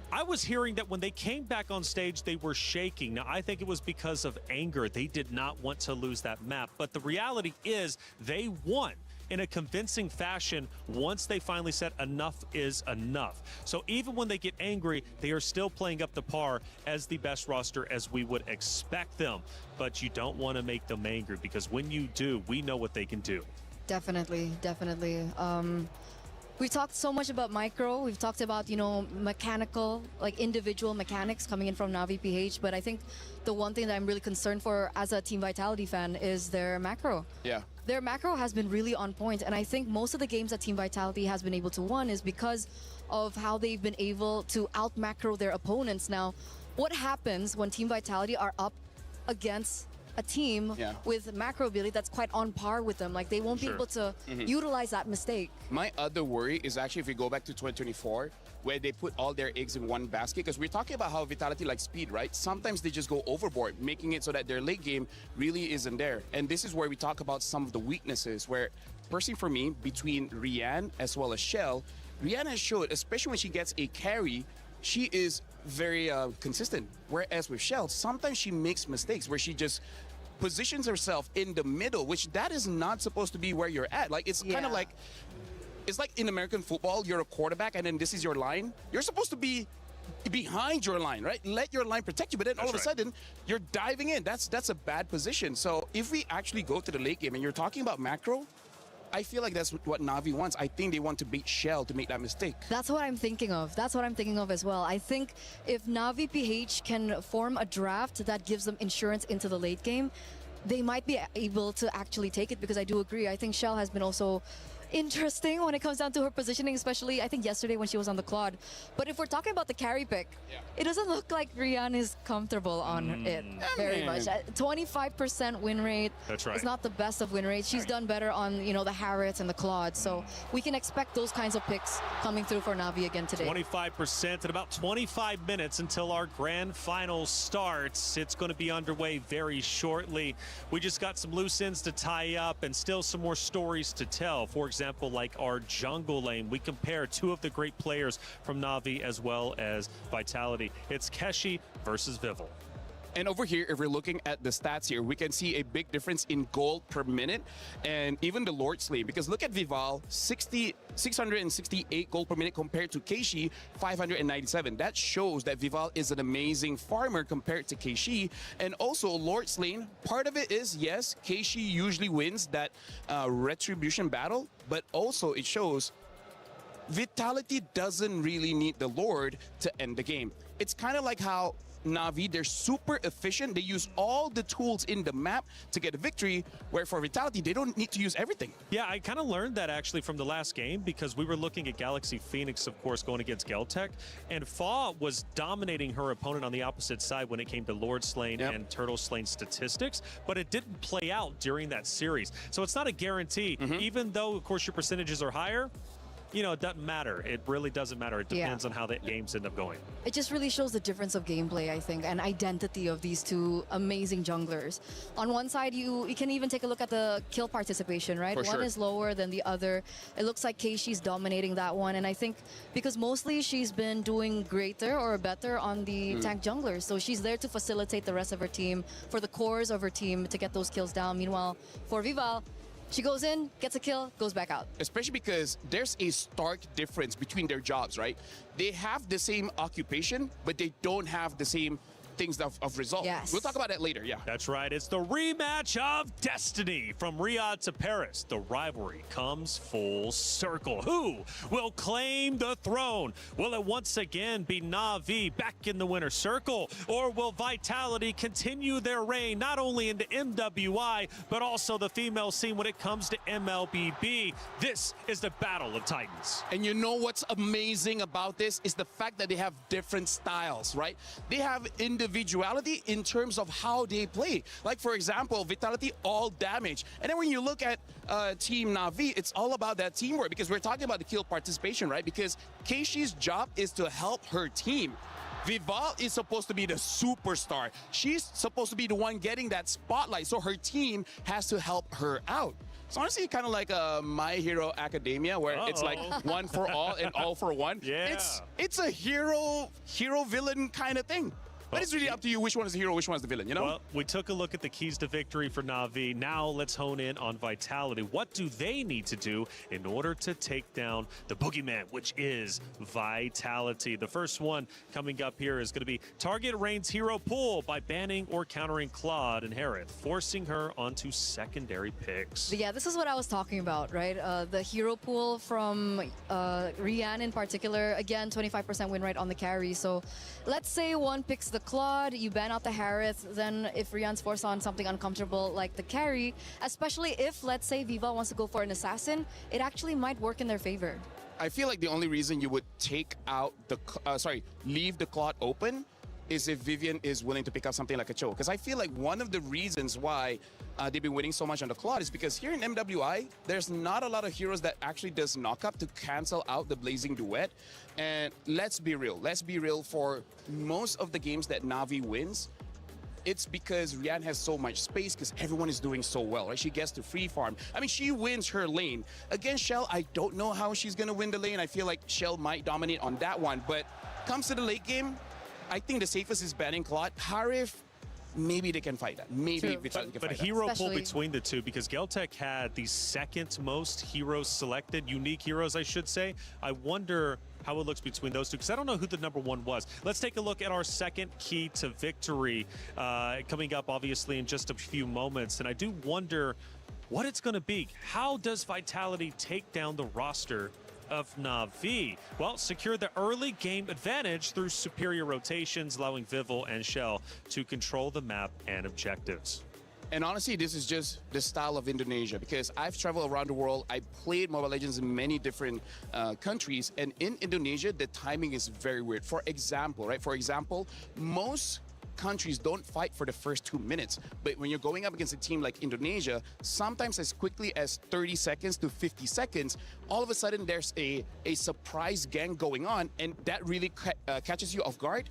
I was hearing that when they came back on stage, they were shaking. Now, I think it was because of anger. They did not want to lose that map. But the reality is they won in a convincing fashion once they finally said enough is enough. So even when they get angry, they are still playing up to par as the best roster as we would expect them. But you don't want to make them angry, because when you do, we know what they can do. Definitely. We talked so much about micro. We've talked about, mechanical, like individual mechanics coming in from Na'Vi PH. But I think the one thing that I'm really concerned for as a Team Vitality fan is their macro. Yeah. Their macro has been really on point. And I think most of the games that Team Vitality has been able to win is because of how they've been able to out-macro their opponents. Now, what happens when Team Vitality are up against a team with macro ability that's quite on par with them? Like, they won't be able to utilize that mistake. My other worry is actually if we go back to 2024, where they put all their eggs in one basket, because we're talking about how Vitality likes speed, right? Sometimes they just go overboard, making it so that their late game really isn't there. And this is where we talk about some of the weaknesses, where, personally for me, between Rian as well as Shell, Rian has showed, especially when she gets a carry, she is very consistent. Whereas with Shell, sometimes she makes mistakes where she just positions herself in the middle, which that is not supposed to be where you're at. Like, it's kind of like, it's like in American football, you're a quarterback and then this is your line. You're supposed to be behind your line, right? Let your line protect you, but then all of a sudden, you're diving in. That's a bad position. So if we actually go to the late game and you're talking about macro, I feel like that's what Na'Vi wants. I think they want to beat Shell to make that mistake. That's what I'm thinking of. That's what I'm thinking of as well. I think if Na'Vi PH can form a draft that gives them insurance into the late game, they might be able to actually take it, because I do agree. I think Shell has been also interesting when it comes down to her positioning, especially I think yesterday when she was on the Claude. But if we're talking about the carry pick, it doesn't look like Rian is comfortable on it very much. 25% win rate. That's right. It's not the best of win rates. She's done better on, you know, the Harriets and the Claude. So we can expect those kinds of picks coming through for Na'Vi again today. 25% in about 25 minutes until our grand final starts. It's going to be underway very shortly. We just got some loose ends to tie up and still some more stories to tell. For example, like our jungle lane, we compare two of the great players from Na'Vi as well as Vitality. It's Keshi versus Vival. And over here, if we're looking at the stats here, we can see a big difference in gold per minute and even the Lord Slay. Because look at Vival, 668 gold per minute compared to Keishi, 597. That shows that Vival is an amazing farmer compared to Keishi. And also Lord Slane, part of it is, yes, Keishi usually wins that retribution battle, but also it shows Vitality doesn't really need the Lord to end the game. It's kind of like how Na'Vi, they're super efficient. They use all the tools in the map to get a victory, where for Vitality, they don't need to use everything. Yeah, I kind of learned that actually from the last game, because we were looking at Galaxy Phoenix, of course, going against Geltec, and Fa was dominating her opponent on the opposite side when it came to Lord Slane and Turtle Slane statistics, but it didn't play out during that series. So it's not a guarantee, even though, of course, your percentages are higher. You know, it doesn't matter. It really doesn't matter. It depends on how the games end up going. It just really shows the difference of gameplay, I think, and identity of these two amazing junglers. On one side, you can even take a look at the kill participation, right? One is lower than the other. It looks like Keishi's dominating that one, and I think because mostly she's been doing greater or better on the tank junglers, so she's there to facilitate the rest of her team, for the cores of her team to get those kills down. Meanwhile, for Vival, she goes in, gets a kill, goes back out. Especially because there's a stark difference between their jobs, right? They have the same occupation, but they don't have the same things of result. Yes. We'll talk about that later, That's right. It's the rematch of destiny from Riyadh to Paris. The rivalry comes full circle. Who will claim the throne? Will it once again be Na'Vi back in the winner's circle? Or will Vitality continue their reign not only into MWI, but also the female scene when it comes to MLBB? This is the Battle of Titans. And you know what's amazing about this is the fact that they have different styles, right? They have individuality in terms of how they play. Like, for example, Vitality all damage. And then when you look at Team Na'Vi, it's all about that teamwork, because we're talking about the kill participation, right? Because Keishi's job is to help her team. Vival is supposed to be the superstar. She's supposed to be the one getting that spotlight, so her team has to help her out. It's honestly kind of like My Hero Academia, where it's like one for all and all for one. It's a hero-villain kind of thing. But it's really up to you which one is the hero, which one is the villain, you know? Well, we took a look at the keys to victory for Na'Vi. Now let's hone in on Vitality. What do they need to do in order to take down the boogeyman, which is Vitality? The first one coming up here is going to be target Rain's hero pool by banning or countering Claude and Harith, forcing her onto secondary picks. Yeah, this is what I was talking about, right? The hero pool from Rian in particular. Again, 25% win rate on the carry. So let's say one picks the the Claude, you ban out the Harith, then if Rian's forced on something uncomfortable like the carry, especially if, let's say, Viva wants to go for an assassin, it actually might work in their favor. I feel like the only reason you would take out the, leave the Claude open is if Vivian is willing to pick up something like a Cho. Because I feel like one of the reasons why they've been winning so much on the Claude is because here in MWI, there's not a lot of heroes that actually does knock-up to cancel out the Blazing Duet. And let's be real, for most of the games that Na'Vi wins, it's because Rian has so much space because everyone is doing so well, right? She gets to free farm. I mean, she wins her lane. Against Shell, I don't know how she's going to win the lane. I feel like Shell might dominate on that one. But comes to the late game, I think the safest is banning Claude. Harith, maybe they can fight that. Maybe Vitality can but fight hero that. pull between the two, because Geltec had the second most heroes selected, unique heroes, I should say. I wonder how it looks between those two, because I don't know who the #1 was. Let's take a look at our second key to victory coming up, obviously, in just a few moments. And I do wonder what it's going to be. How does Vitality take down the roster of Na'Vi? Well, secure the early game advantage through superior rotations, allowing Vival and Shell to control the map and objectives. And honestly, this is just the style of Indonesia, because I've traveled around the world. I played Mobile Legends in many different countries, and in Indonesia, the timing is very weird. For example, most countries don't fight for the first 2 minutes, but when you're going up against a team like Indonesia, sometimes as quickly as 30 seconds to 50 seconds, all of a sudden there's a surprise gang going on, and that really catches you off guard,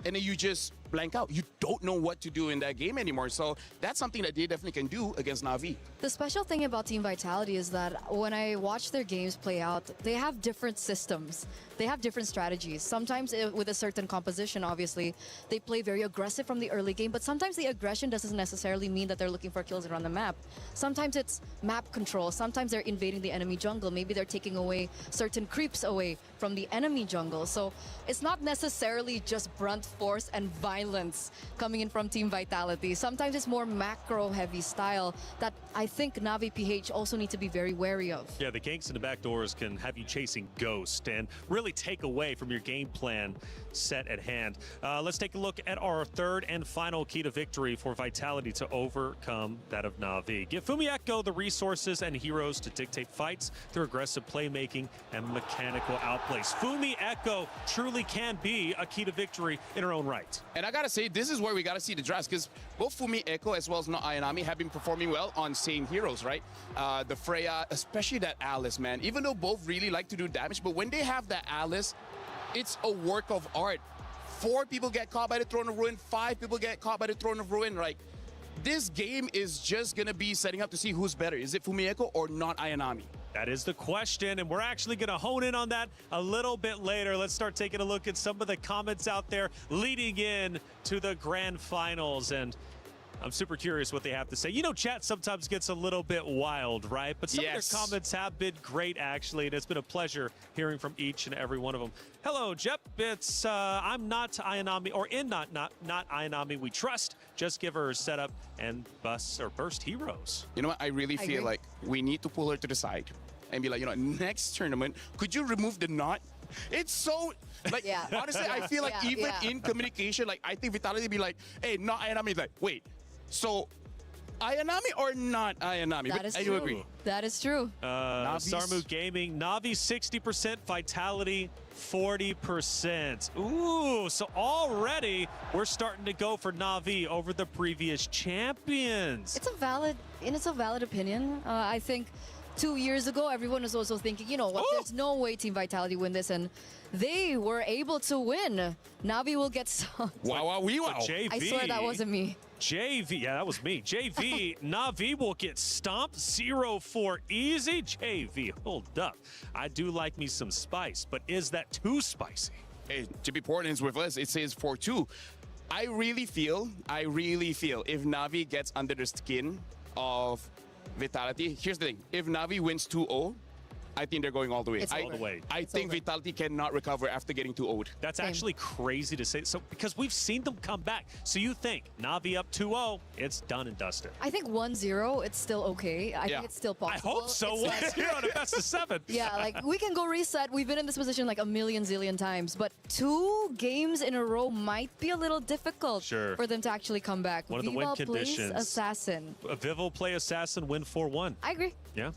and then you just blank out. You don't know what to do in that game anymore. So that's something that they definitely can do against Na'Vi. The special thing about Team Vitality is that when I watch their games play out, they have different systems. They have different strategies. Sometimes with a certain composition, obviously, they play very aggressive from the early game, but sometimes the aggression doesn't necessarily mean that they're looking for kills around the map. Sometimes it's map control. Sometimes they're invading the enemy jungle. Maybe they're taking away certain creeps away from the enemy jungle. So it's not necessarily just brunt force and violence coming in from Team Vitality. Sometimes it's more macro-heavy style that I think Na'Vi PH also need to be very wary of. Yeah, the ganks and the backdoors can have you chasing Ghost and really take away from your game plan set at hand. Let's take a look at our third and final key to victory for Vitality to overcome that of Na'Vi. Give Fumi Echo the resources and heroes to dictate fights through aggressive playmaking and mechanical outplays. Fumi Echo truly can be a key to victory in her own right. And I gotta say, this is where we gotta see the drafts, because both Fumi Echo as well as Ayanami have been performing well on same heroes, right? The Freya, especially that Alice, man. Even though both really like to do damage, but when they have that Alice, it's a work of art. 4 people get caught by the Throne of Ruin, 5 people get caught by the Throne of Ruin. Like, this game is just gonna be setting up to see who's better. Is it Fumi Echo or not Ayanami? That is the question, and we're actually going to hone in on that a little bit later. Let's start taking a look at some of the comments out there leading in to the grand finals, and I'm super curious what they have to say. You know, chat sometimes gets a little bit wild, right? But some of their comments have been great, actually, and it's been a pleasure hearing from each and every one of them. Hello, Jep. It's I'm not Ayanami, or in not Ayanami we trust. Just give her setup and burst heroes. You know what? I really feel like we need to pull her to the side and be like, you know, next tournament, could you remove the knot? It's so, like, honestly, I feel like even in communication, like, I think Vitality be like, hey, not Ayanami. Like, wait, so Ayanami or not Ayanami? That is I true. do agree. That is true. Sarmu Gaming, Na'Vi 60%, Vitality 40%. Ooh, so already we're starting to go for Na'Vi over the previous champions. It's a valid opinion. I think 2 years ago, everyone was also thinking, you know what, there's no way Team Vitality win this, and they were able to win. Na'Vi will get some. Wow. JV, I swear that wasn't me. JV, yeah, that was me. JV, Na'Vi will get stomped 0-4 easy. JV, hold up. I do like me some spice, but is that too spicy? Hey, to be Portland's with us, it says 4-2. I really feel if Na'Vi gets under the skin of Vitality, here's the thing. If Na'Vi wins 2-0, I think they're going all the way. All the way. I think Vitality cannot recover after getting too old. That's actually crazy to say. So because we've seen them come back. So you think Na'Vi up 2-0, it's done and dusted. I think 1-0, it's still okay. I think it's still possible. I hope so. 1-0 on a best of 7. Yeah, like we can go reset. We've been in this position like a million zillion times, but 2 games in a row might be a little difficult for them to actually come back. One of the win Viva plays conditions. Assassin. Vivo play Assassin, win 4-1. I agree. Yeah.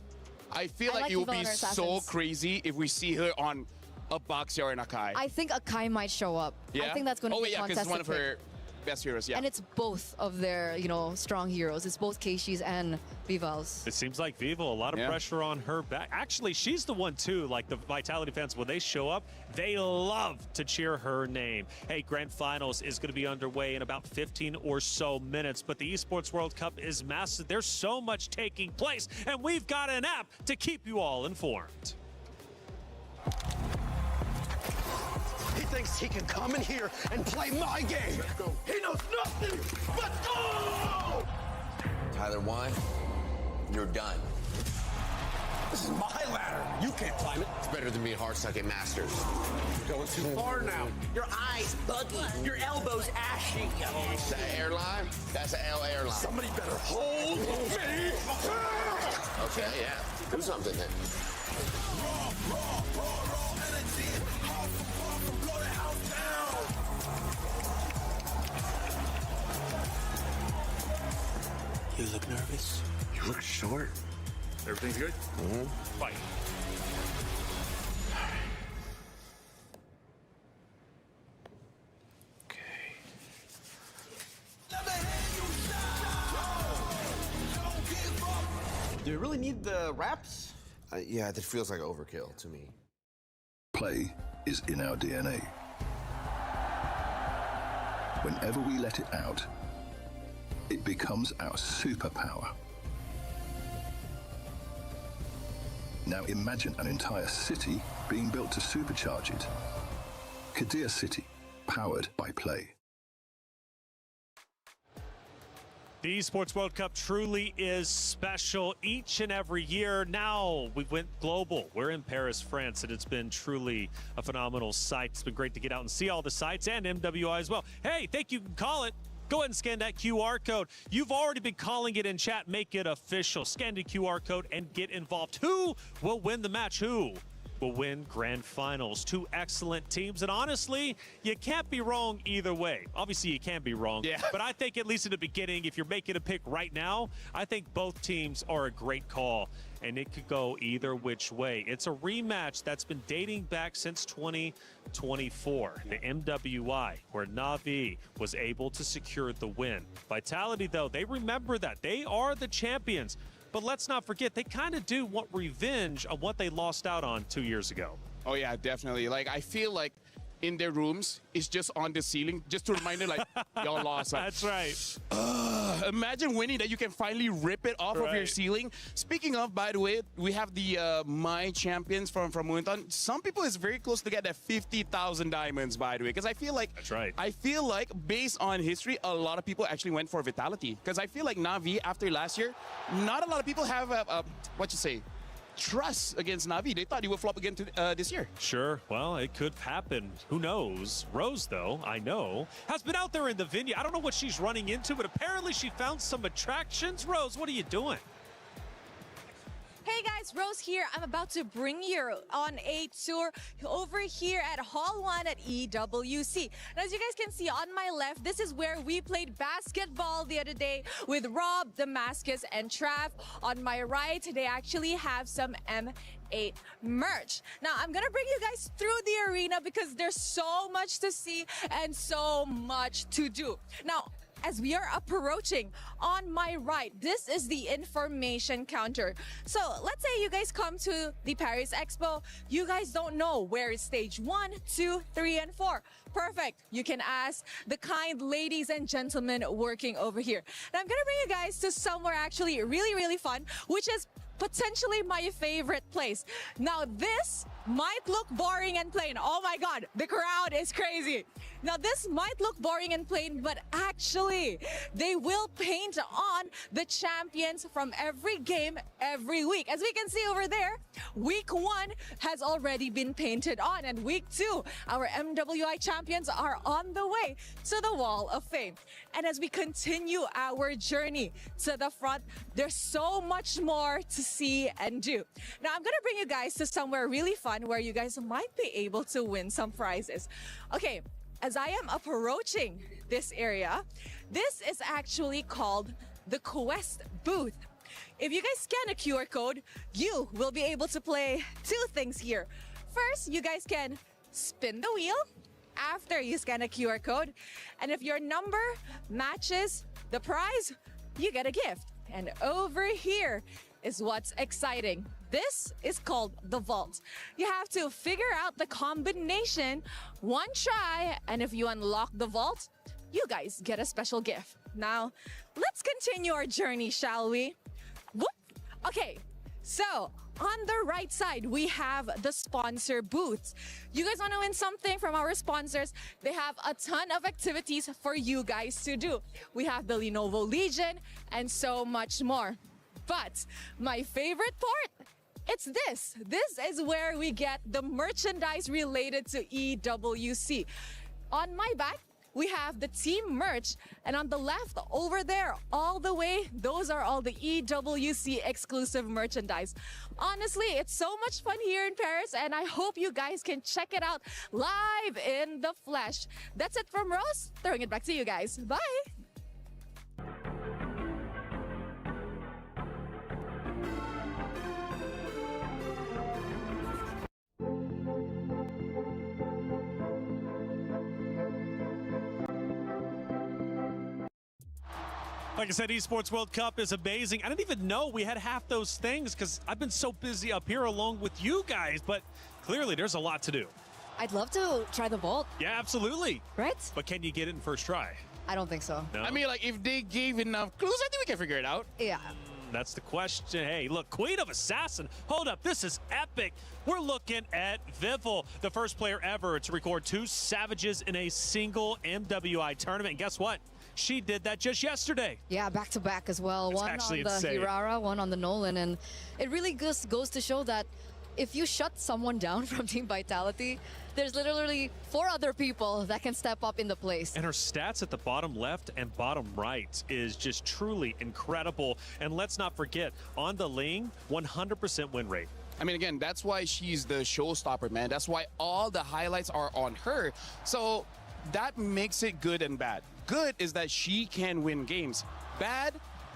I feel like it would be so crazy if we see her on a Baxia or an Akai. I think Akai might show up. I think that's going to be a contested because it's one of pick. her best heroes, And it's both of their, strong heroes. It's both Keishi's and Vival's. It seems like Vivo, a lot of pressure on her back. Actually, she's the one too, like the Vitality fans, when they show up, they love to cheer her name. Hey, Grand Finals is going to be underway in about 15 or so minutes, but the Esports World Cup is massive. There's so much taking place, and we've got an app to keep you all informed. He thinks he can come in here and play my game. He knows nothing but go! Tyler, why? You're done. This is my ladder. You can't climb it. It's better than being hard stuck at Masters. You're going too far now. Your eyes buggy. Your elbows ashy. That airline? That's an L airline. Somebody better hold me. Okay, yeah. Do something then. You look nervous. You look short. Everything's good? Fight. Do you really need the wraps? Yeah, that feels like overkill to me. Play is in our DNA. Whenever we let it out, it becomes our superpower. Now imagine an entire city being built to supercharge it. Kadir City, powered by Play. The Esports World Cup truly is special each and every year. Now we went global. We're in Paris, France, and it's been truly a phenomenal sight. It's been great to get out and see all the sites and MWI as well. Hey, think you can call it. Go ahead and scan that QR code. You've already been calling it in chat. Make it official. Scan the QR code and get involved. Who will win the match? Who will win Grand Finals? 2 excellent teams, and honestly, you can't be wrong either way. Obviously, you can be wrong, but I think at least in the beginning, if you're making a pick right now, I think both teams are a great call, and it could go either which way. It's a rematch that's been dating back since 2024, the MWI, where Na'Vi was able to secure the win. Vitality, though, they remember that. They are the champions. But let's not forget, they kind of do want revenge on what they lost out on 2 years ago. Oh, yeah, definitely. Like, I feel like in their rooms, it's just on the ceiling, just to remind them, like, y'all lost. Like, that's right. Imagine winning that you can finally rip it off of your ceiling. Speaking of, by the way, we have the My Champions from Muntan. Some people is very close to get that 50,000 diamonds, by the way, because I feel like I feel like based on history, a lot of people actually went for Vitality, because I feel like Na'Vi after last year, not a lot of people have what you say, trust against Na'Vi. They thought he would flop again this year. Sure. Well, it could happen. Who knows? Rose, though, I know, has been out there in the venue. I don't know what she's running into, but apparently she found some attractions. Rose, what are you doing? Hey guys, Rose here. I'm about to bring you on a tour over here at Hall 1 at EWC. And as you guys can see on my left, this is where we played basketball the other day with Rob, Damascus, and Trav. On my right, they actually have some M8 merch. Now, I'm gonna bring you guys through the arena because there's so much to see and so much to do. Now, as we are approaching, on my right, this is the information counter. So let's say you guys come to the Paris Expo, you guys don't know where is stage 1, 2, 3, and 4. Perfect. You can ask the kind ladies and gentlemen working over here. And I'm gonna bring you guys to somewhere actually really, really fun, which is potentially my favorite place. Now, this might look boring and plain. Oh my God, the crowd is crazy. Now this might look boring and plain, but actually they will paint on the champions from every game every week. As we can see over there, week 1 has already been painted on, and week 2, our MWI champions are on the way to the Wall of Fame. And as we continue our journey to the front, there's so much more to see and do. Now I'm gonna bring you guys to somewhere really fun where you guys might be able to win some prizes. Okay, as I am approaching this area, this is actually called the Quest booth. If you guys scan a QR code, you will be able to play 2 things here. First, you guys can spin the wheel after you scan a QR code, and if your number matches the prize, you get a gift. And over here is what's exciting. This is called the vault. You have to figure out the combination 1 try, and if you unlock the vault, you guys get a special gift. Now, let's continue our journey, shall we? Whoop. Okay, so on the right side, we have the sponsor booths. You guys want to win something from our sponsors? They have a ton of activities for you guys to do. We have the Lenovo Legion and so much more. But my favorite part, it's this. This is where we get the merchandise related to EWC. On my back, we have the team merch, and on the left over there, all the way, those are all the EWC exclusive merchandise. Honestly, it's so much fun here in Paris, and I hope you guys can check it out live in the flesh. That's it from Rose. Throwing it back to you guys. Bye. Like I said, Esports World Cup is amazing. I didn't even know we had half those things because I've been so busy up here along with you guys, but clearly there's a lot to do. I'd love to try the vault. Yeah, absolutely. Right? But can you get it in first try? I don't think so. No? I mean, like, if they gave enough clues, I think we can figure it out. Yeah. That's the question. Hey, look, Queen of Assassin. Hold up, this is epic. We're looking at Vival, the first player ever to record 2 Savages in a single MWI tournament. And guess what? She did that just yesterday. Yeah, back to back as well. It's one on the insane. Hirara, one on the Nolan, and it really goes to show that if you shut someone down from Team Vitality, there's literally 4 other people that can step up in the place. And her stats at the bottom left and bottom right is just truly incredible. And let's not forget, on the Ling, 100% win rate. I mean, again, that's why she's the showstopper, man. That's why all the highlights are on her. So that makes it good and bad. Good is that she can win games. Bad,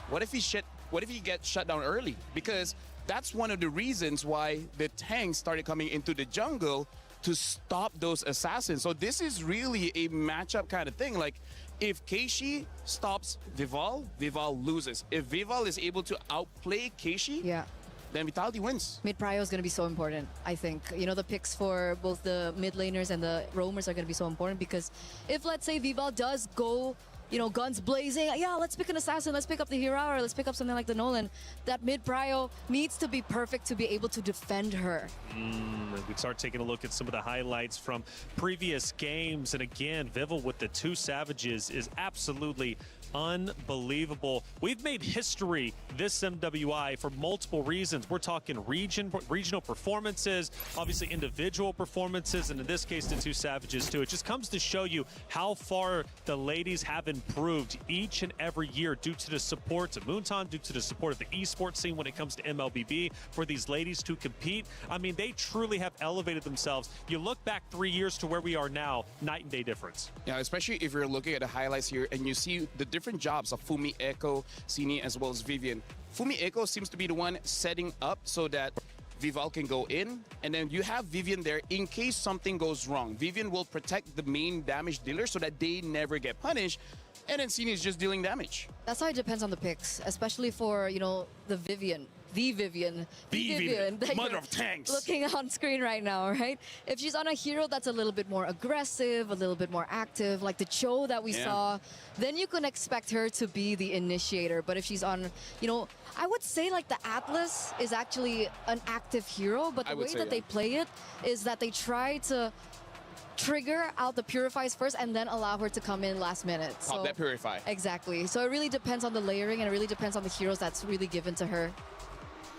what if he gets shut down early? Because that's one of the reasons why the tanks started coming into the jungle to stop those assassins. So this is really a matchup kind of thing. Like, if Keishi stops Vival, Vival loses. If Vival is able to outplay Keishi, yeah, then Vitality wins. Mid prio is going to be so important, I think. You know, the picks for both the mid laners and the roamers are going to be so important, because if, let's say, Vival does go, you know, guns blazing, yeah, let's pick an assassin, let's pick up the Hirara, or let's pick up something like the Nolan, that mid prio needs to be perfect to be able to defend her. We start taking a look at some of the highlights from previous games, and again, Vival with the 2 Savages is absolutely unbelievable. We've made history this MWI for multiple reasons. We're talking regional performances, obviously individual performances, and in this case, the 2 Savages too. It just comes to show you how far the ladies have improved each and every year due to the support of Moonton, due to the support of the esports scene when it comes to MLBB, for these ladies to compete. I mean, they truly have elevated themselves. You look back 3 years to where we are now, night and day difference. Yeah, especially if you're looking at the highlights here and you see the different jobs of Fumi, Echo, Sini, as well as Vivian. Fumi Echo seems to be the one setting up so that Vival can go in, and then you have Vivian there in case something goes wrong. Vivian will protect the main damage dealer so that they never get punished, and then Sini is just dealing damage. That's how it depends on the picks, especially for, you know, the Vivian. the Vivian. that mother you're of tanks. looking on screen right now, right? If she's on a hero that's a little bit more aggressive, a little bit more active, like the Cho that we saw, then you can expect her to be the initiator. But if she's on, you know, I would say like the Atlas is actually an active hero, but the way that they play it is that they try to trigger out the Purifies first and then allow her to come in last minute. Pop that Purify. Exactly. So it really depends on the layering and it really depends on the heroes that's really given to her.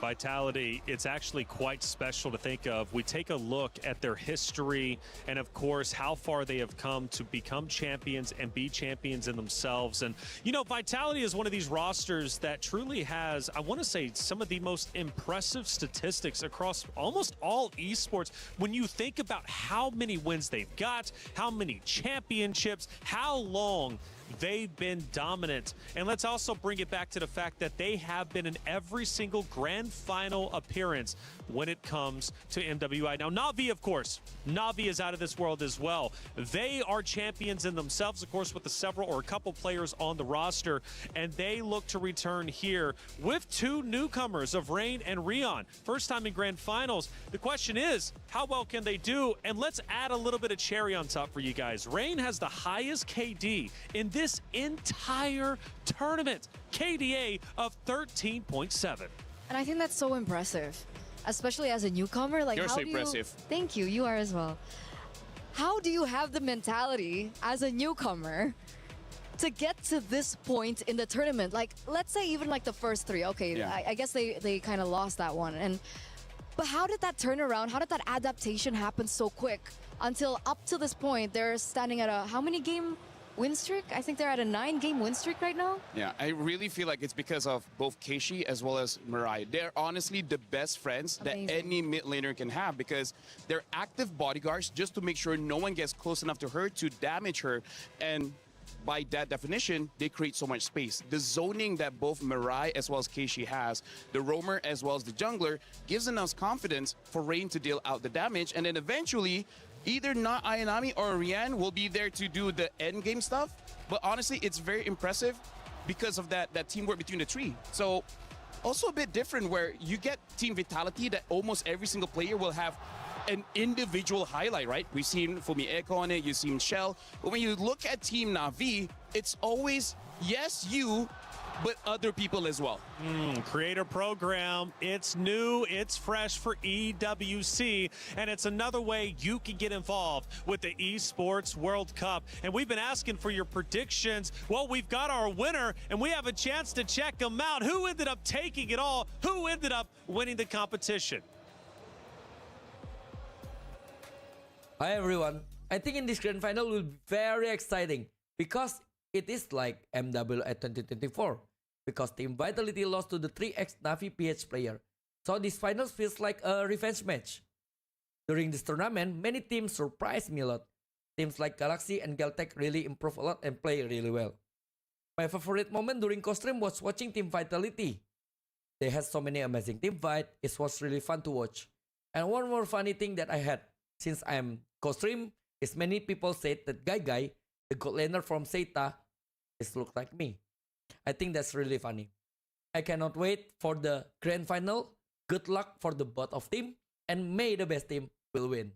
Vitality, it's actually quite special to think of. We take a look at their history and, of course, how far they have come to become champions and be champions in themselves. And, you know, Vitality is one of these rosters that truly has, I want to say, some of the most impressive statistics across almost all esports. When you think about how many wins they've got, how many championships, how long they've been dominant. And let's also bring it back to the fact that they have been in every single grand final appearance when it comes to MWI. Now, Na'Vi, of course, Na'Vi is out of this world as well. They are champions in themselves, of course, with the several or a couple players on the roster, and they look to return here with two newcomers of Rain and Rion. First time in grand finals. The question is, how well can they do? And let's add a little bit of cherry on top for you guys. Rain has the highest KD in this entire tournament, KDA of 13.7. And I think that's so impressive, especially as a newcomer. Like, You're how so do impressive. Thank you. You are as well. How do you have the mentality as a newcomer to get to this point in the tournament? Like, let's say even like the first three. Okay, I guess they kind of lost that one. But how did that turn around? How did that adaptation happen so quick until up to this point they're standing at a how many game win streak? I think they're at a 9-game win streak right now. Yeah, I really feel like it's because of both Keishi as well as Mirai. They're honestly the best friends that any mid laner can have because they're active bodyguards just to make sure no one gets close enough to her to damage her. And by that definition, they create so much space. The zoning that both Mirai as well as Keishi has, the roamer as well as the jungler, gives enough confidence for Rain to deal out the damage. And then eventually, either not Ayanami or Rian will be there to do the end game stuff. But honestly, it's very impressive because of that teamwork between the three. So also a bit different where you get team vitality that almost every single player will have an individual highlight, right? We've seen Fumi Echo on it, you've seen Shell. But when you look at Team Na'Vi, it's always, yes, you, but other people as well. Creator program, it's new, it's fresh for EWC, and it's another way you can get involved with the Esports World Cup. And we've been asking for your predictions. Well, we've got our winner, and we have a chance to check them out. Who ended up taking it all? Who ended up winning the competition? Hi everyone. I think in this grand final will be very exciting because it is like MWI 2024 because Team Vitality lost to the 3x Na'Vi PH player. So this finals feels like a revenge match. During this tournament, many teams surprised me a lot. Teams like Galaxy and Galtech really improve a lot and play really well. My favorite moment during co-stream was watching Team Vitality. They had so many amazing team fight, it was really fun to watch. And one more funny thing that I had, since I'm co-stream, is many people said that Guy, the god laner from Seita, is look like me. I think that's really funny. I cannot wait for the grand final. Good luck for the both of team, and may the best team will win.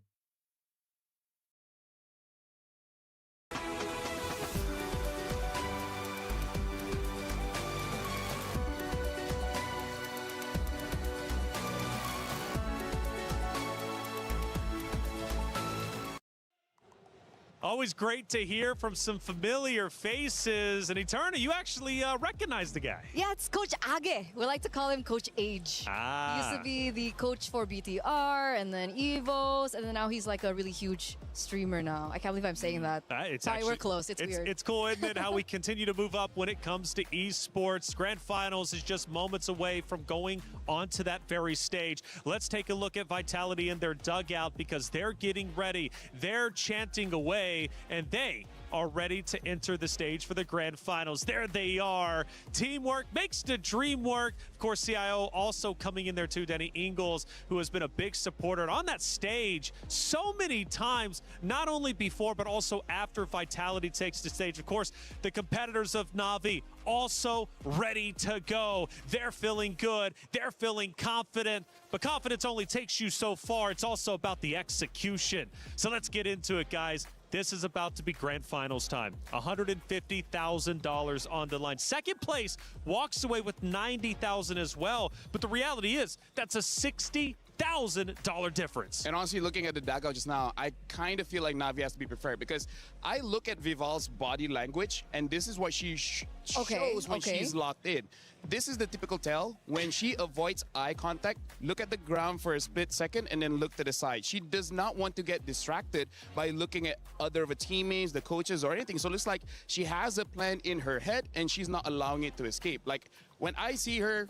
Always great to hear from some familiar faces. And Eterna, you actually recognize the guy. Yeah, it's Coach Age. We like to call him Coach Age. He used to be the coach for BTR and then EVOS, and then now he's like a really huge streamer now. I can't believe I'm saying that. Sorry, we're close. It's weird. It's cool, isn't it, how we continue to move up when it comes to esports. Grand Finals is just moments away from going onto that very stage. Let's take a look at Vitality in their dugout because they're getting ready. They're chanting away away, and they are ready to enter the stage for the grand finals. There they are. Teamwork makes the dream work. Of course, CIO also coming in there too, Denny Ingles, who has been a big supporter on that stage so many times, not only before, but also after Vitality takes the stage. Of course, the competitors of Na'Vi also ready to go. They're feeling good. They're feeling confident, but confidence only takes you so far. It's also about the execution. So let's get into it, guys. This is about to be grand finals time. $150,000 on the line. Second place walks away with $90,000 as well. But the reality is that's a $60,000 difference. And honestly, looking at the dugout just now, I kind of feel like Na'Vi has to be prepared because I look at Vival's body language, and this is what she shows when she's locked in. This is the typical tell when she avoids eye contact, look at the ground for a split second, and then look to the side. She does not want to get distracted by looking at other of her teammates, the coaches, or anything. So it looks like she has a plan in her head, and she's not allowing it to escape. Like when I see her,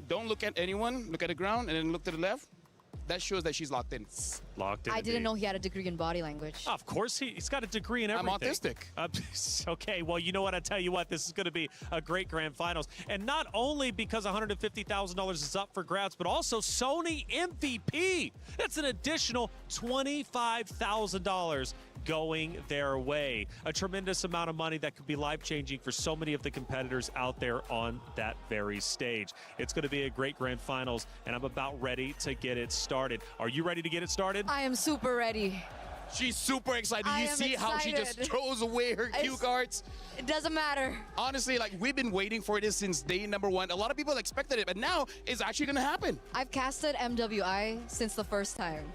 don't look at anyone, look at the ground, and then look to the left. That shows that she's locked in. Locked in. I didn't know he had a degree in body language. Of course, he's got a degree in everything. I'm autistic. Okay, well, you know what? I tell you what, this is going to be a great grand finals. And not only because $150,000 is up for grabs, but also Sony MVP. That's an additional $25,000 going their way. A tremendous amount of money that could be life-changing for so many of the competitors out there on that very stage. It's going to be a great grand finals, and I'm about ready to get it started. Are you ready to get it started? I am super ready. She's super excited. You see how she just throws away her cue cards? It doesn't matter. Honestly, like we've been waiting for this since day number one. A lot of people expected it, but now it's actually going to happen. I've casted MWI since the first time,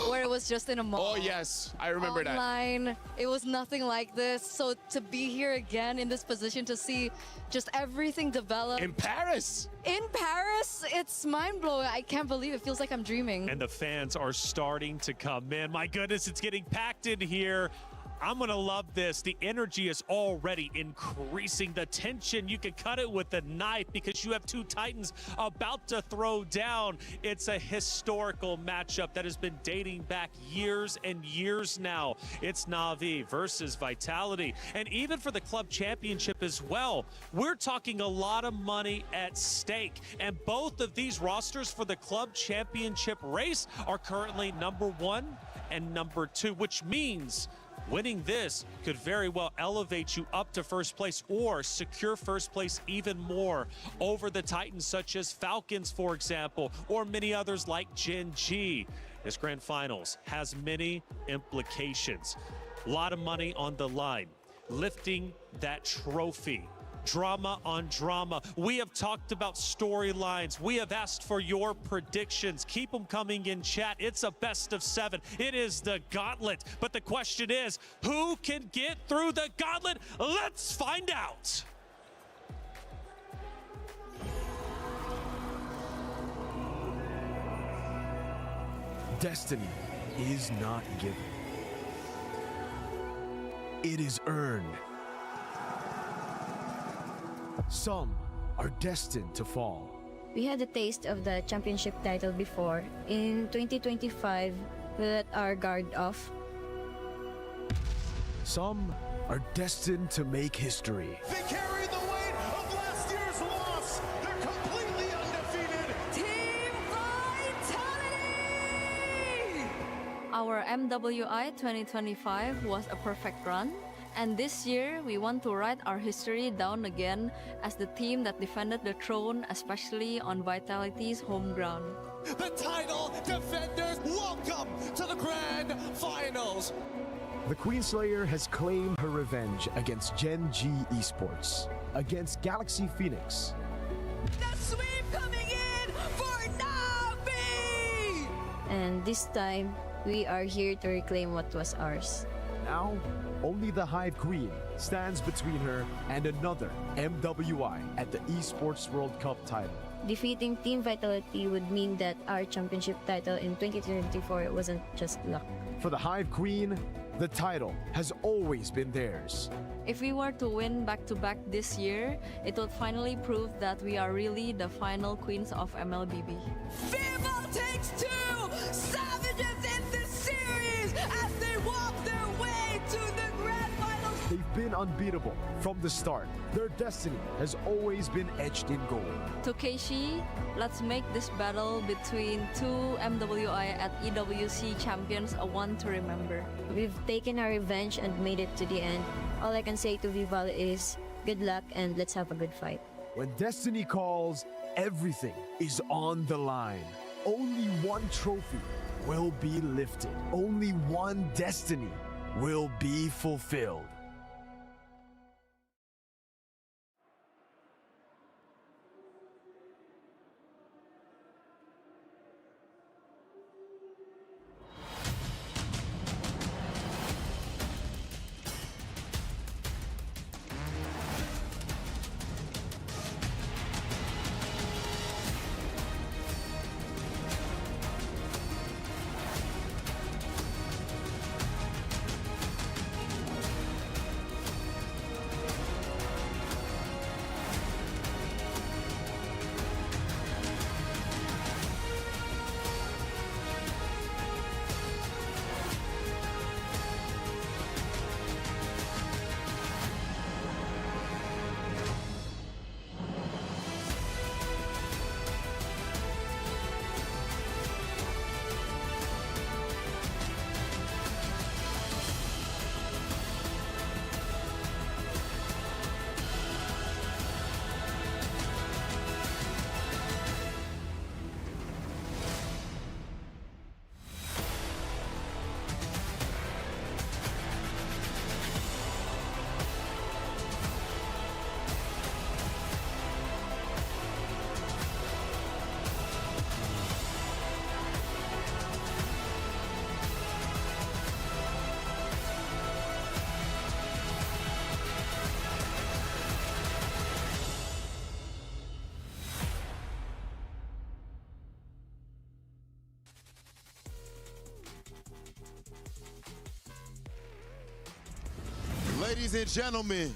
where it was just in a mall. Oh, yes. I remember Online, that. It was nothing like this. So to be here again in this position to see just everything develop. In Paris. In Paris, it's mind-blowing. I can't believe it. Feels like I'm dreaming. And the fans are starting to come in. My goodness, it's getting packed in here. I'm going to love this. The energy is already increasing. The tension, you can cut it with a knife because you have two Titans about to throw down. It's a historical matchup that has been dating back years and years now. It's Na'Vi versus Vitality. And even for the club championship as well, we're talking a lot of money at stake. And both of these rosters for the club championship race are currently number 1 and number 2, which means winning this could very well elevate you up to first place or secure first place even more over the Titans such as Falcons, for example, or many others like Gen G. This grand finals has many implications. A lot of money on the line. Lifting that trophy. Drama on drama. We have talked about storylines. We have asked for your predictions. Keep them coming in chat. It's a best of 7. It is the gauntlet. But the question is, who can get through the gauntlet? Let's find out. Destiny is not given. It is earned. Some are destined to fall. We had a taste of the championship title before. In 2025, we let our guard off. Some are destined to make history. They carry the weight of last year's loss. They're completely undefeated. Team Vitality! Our MWI 2025 was a perfect run. And this year, we want to write our history down again as the team that defended the throne, especially on Vitality's home ground. The title defenders, welcome to the grand finals. The Queenslayer has claimed her revenge against Gen G Esports, against Galaxy Phoenix. The sweep coming in for Na'Vi! And this time, we are here to reclaim what was ours. Now, only the Hive Queen stands between her and another MWI at the Esports World Cup title. Defeating Team Vitality would mean that our championship title in 2024 wasn't just luck. For the Hive Queen, the title has always been theirs. If we were to win back-to-back this year, it would finally prove that we are really the final queens of Mlbb. Vival takes 2 savages in this series as they walk their way to the been unbeatable from the start. Their destiny has always been etched in gold. To Keishi, let's make this battle between two MWI at EWC champions a one to remember. We've taken our revenge and made it to the end. All I can say to Vival is good luck and let's have a good fight. When destiny calls, everything is on the line. Only one trophy will be lifted. Only one destiny will be fulfilled. Ladies and gentlemen,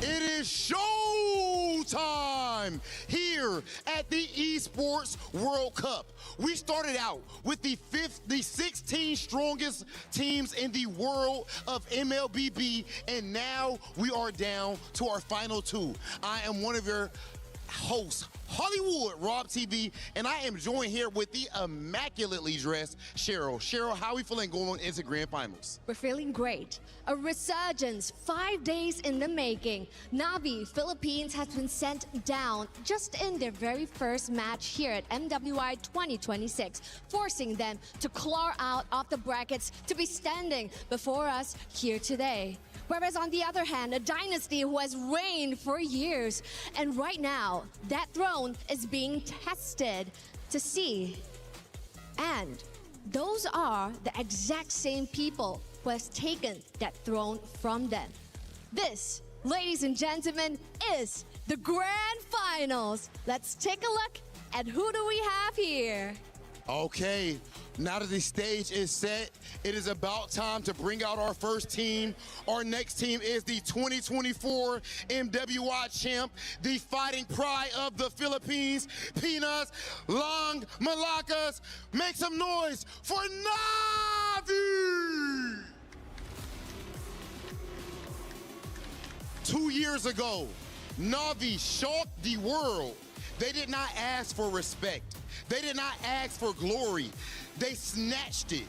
it is show time here at the Esports World Cup. We started out with the 16 strongest teams in the world of Mlbb, and now we are down to our final two. I am one of your hosts, Hollywood Rob TV, and I am joined here with the immaculately dressed Cheryl. Cheryl, how are we feeling going into grand finals? We're feeling great. A resurgence 5 days in the making. Navi, Philippines, has been sent down just in their very first match here at MWI 2026, forcing them to claw out of the brackets to be standing before us here today. Whereas on the other hand, a dynasty who has reigned for years, and right now, that throne is being tested to see. And those are the exact same people who has taken that throne from them. This, ladies and gentlemen, is the grand finals. Let's take a look at who do we have here. Okay, now that the stage is set, it is about time to bring out our first team. Our next team is the 2024 MWI champ, the fighting pride of the Philippines, Pinas Long Malakas. Make some noise for Navi! 2 years ago, Navi shocked the world. They did not ask for respect. They did not ask for glory. They snatched it.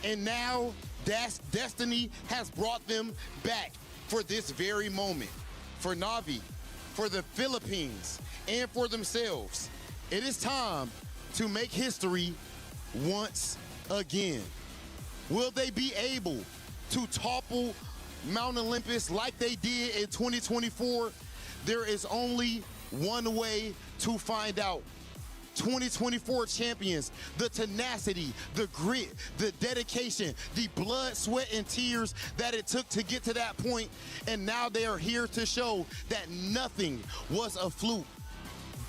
And now destiny has brought them back for this very moment. For Navi, for the Philippines, and for themselves. It is time to make history once again. Will they be able to topple Mount Olympus like they did in 2024? There is only one way to find out. 2024 champions, the tenacity, the grit, the dedication, the blood, sweat, and tears that it took to get to that point, and now they are here to show that nothing was a fluke.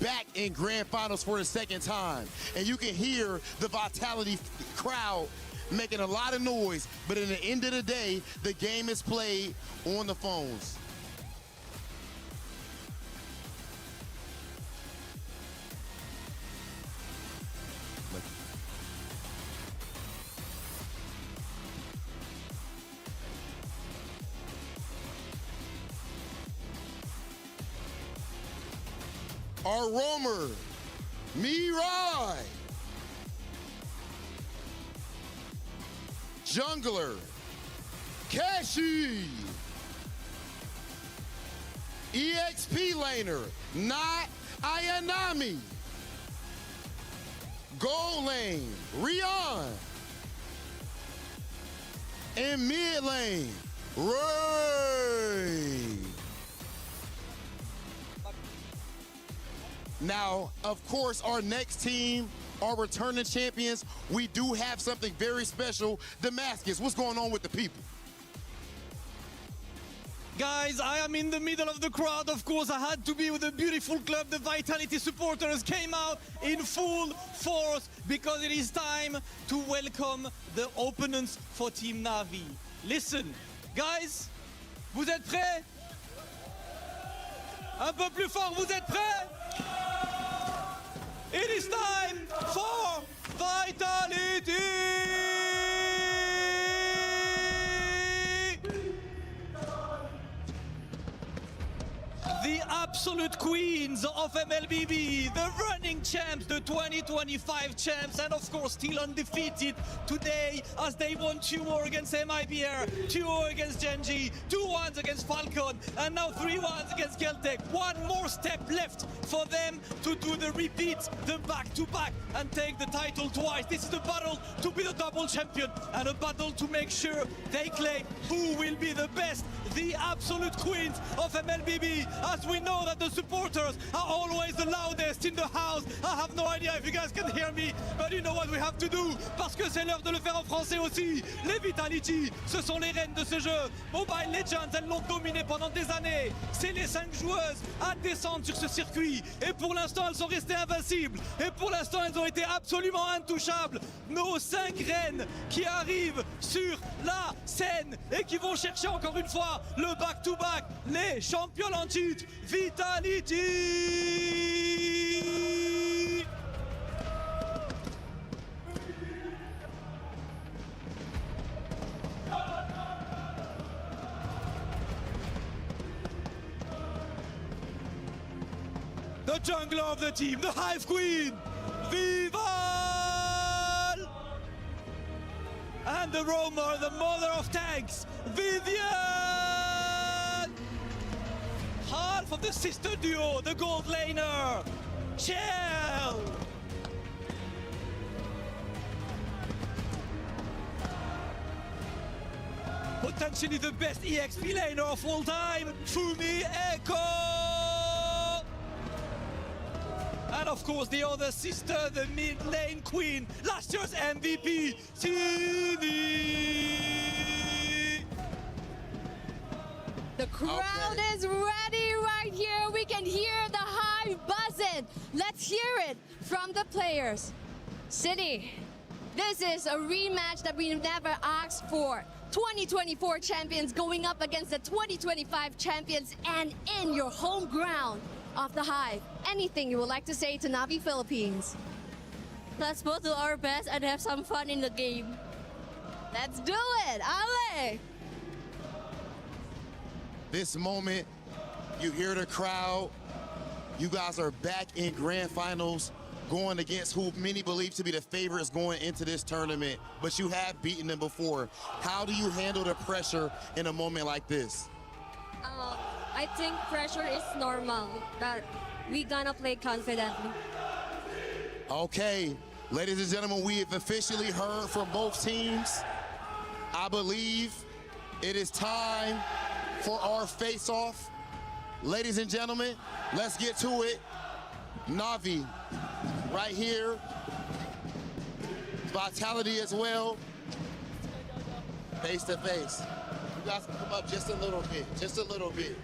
Back in grand finals for the second time, and you can hear the Vitality crowd making a lot of noise, but in the end of the day, the game is played on the phones. our roamer, Mirai. Jungler, Kashi. EXP laner, not Ayanami. Gold lane, Rion. And mid lane, Ray. Now, of course, our next team, our returning champions, we do have something very special. Damascus, what's going on with the people? Guys, I am in the middle of the crowd. Of course, I had to be with the beautiful club. The Vitality supporters came out in full force because it is time to welcome the opponents for Team Navi. Listen, guys, vous êtes prêts? Un peu plus fort, vous êtes prêts? It is time for Vitality! The absolute queens of Mlbb, the running champs, the 2025 champs, and of course still undefeated today as they won 2-0 against MIBR, 2-0 against Genji, 2-1 against Falcon, and now 3-1 against Keltec. One more step left for them to do the repeat, the back-to-back, and take the title twice. This is a battle to be the double champion and a battle to make sure they claim who will be the best, the absolute queens of Mlbb, as we know that the supporters are always the loudest in the house. I have no idea if you guys can hear me, but you know what we have to do, parce que c'est l'heure de le faire en français aussi. Les Vitality, ce sont les reines de ce jeu. Mobile Legends, elles l'ont dominé pendant des années. C'est les 5 joueuses à descendre sur ce circuit. Et pour l'instant, elles sont restées invincibles. Et pour l'instant, elles ont été absolument intouchables. Nos 5 reines qui arrivent sur la scène et qui vont chercher encore une fois le back-to-back, les champions en titre, Vitality! The jungler of the team, the Hive Queen, Vival! And the roamer, the mother of tanks, Vivian! Half of the sister duo, the gold laner, Shell! Potentially the best EXP laner of all time, Fumi Echo! And of course the other sister, the mid lane queen, last year's MVP, Tini! The crowd is ready right here. We can hear the Hive buzzing. Let's hear it from the players. City, this is a rematch that we never asked for. 2024 champions going up against the 2025 champions and in your home ground of the Hive. Anything you would like to say to Navi Philippines? Let's both do our best and have some fun in the game. Let's do it, Ale! This moment, you hear the crowd. You guys are back in grand finals, going against who many believe to be the favorites going into this tournament, but you have beaten them before. How do you handle the pressure in a moment like this? I think pressure is normal, that we gonna play confidently. Okay, ladies and gentlemen, we have officially heard from both teams. I believe it is time for our face-off. Ladies and gentlemen, let's get to it. Navi, right here. Vitality as well. Face to face. You guys can come up just a little bit, just a little bit.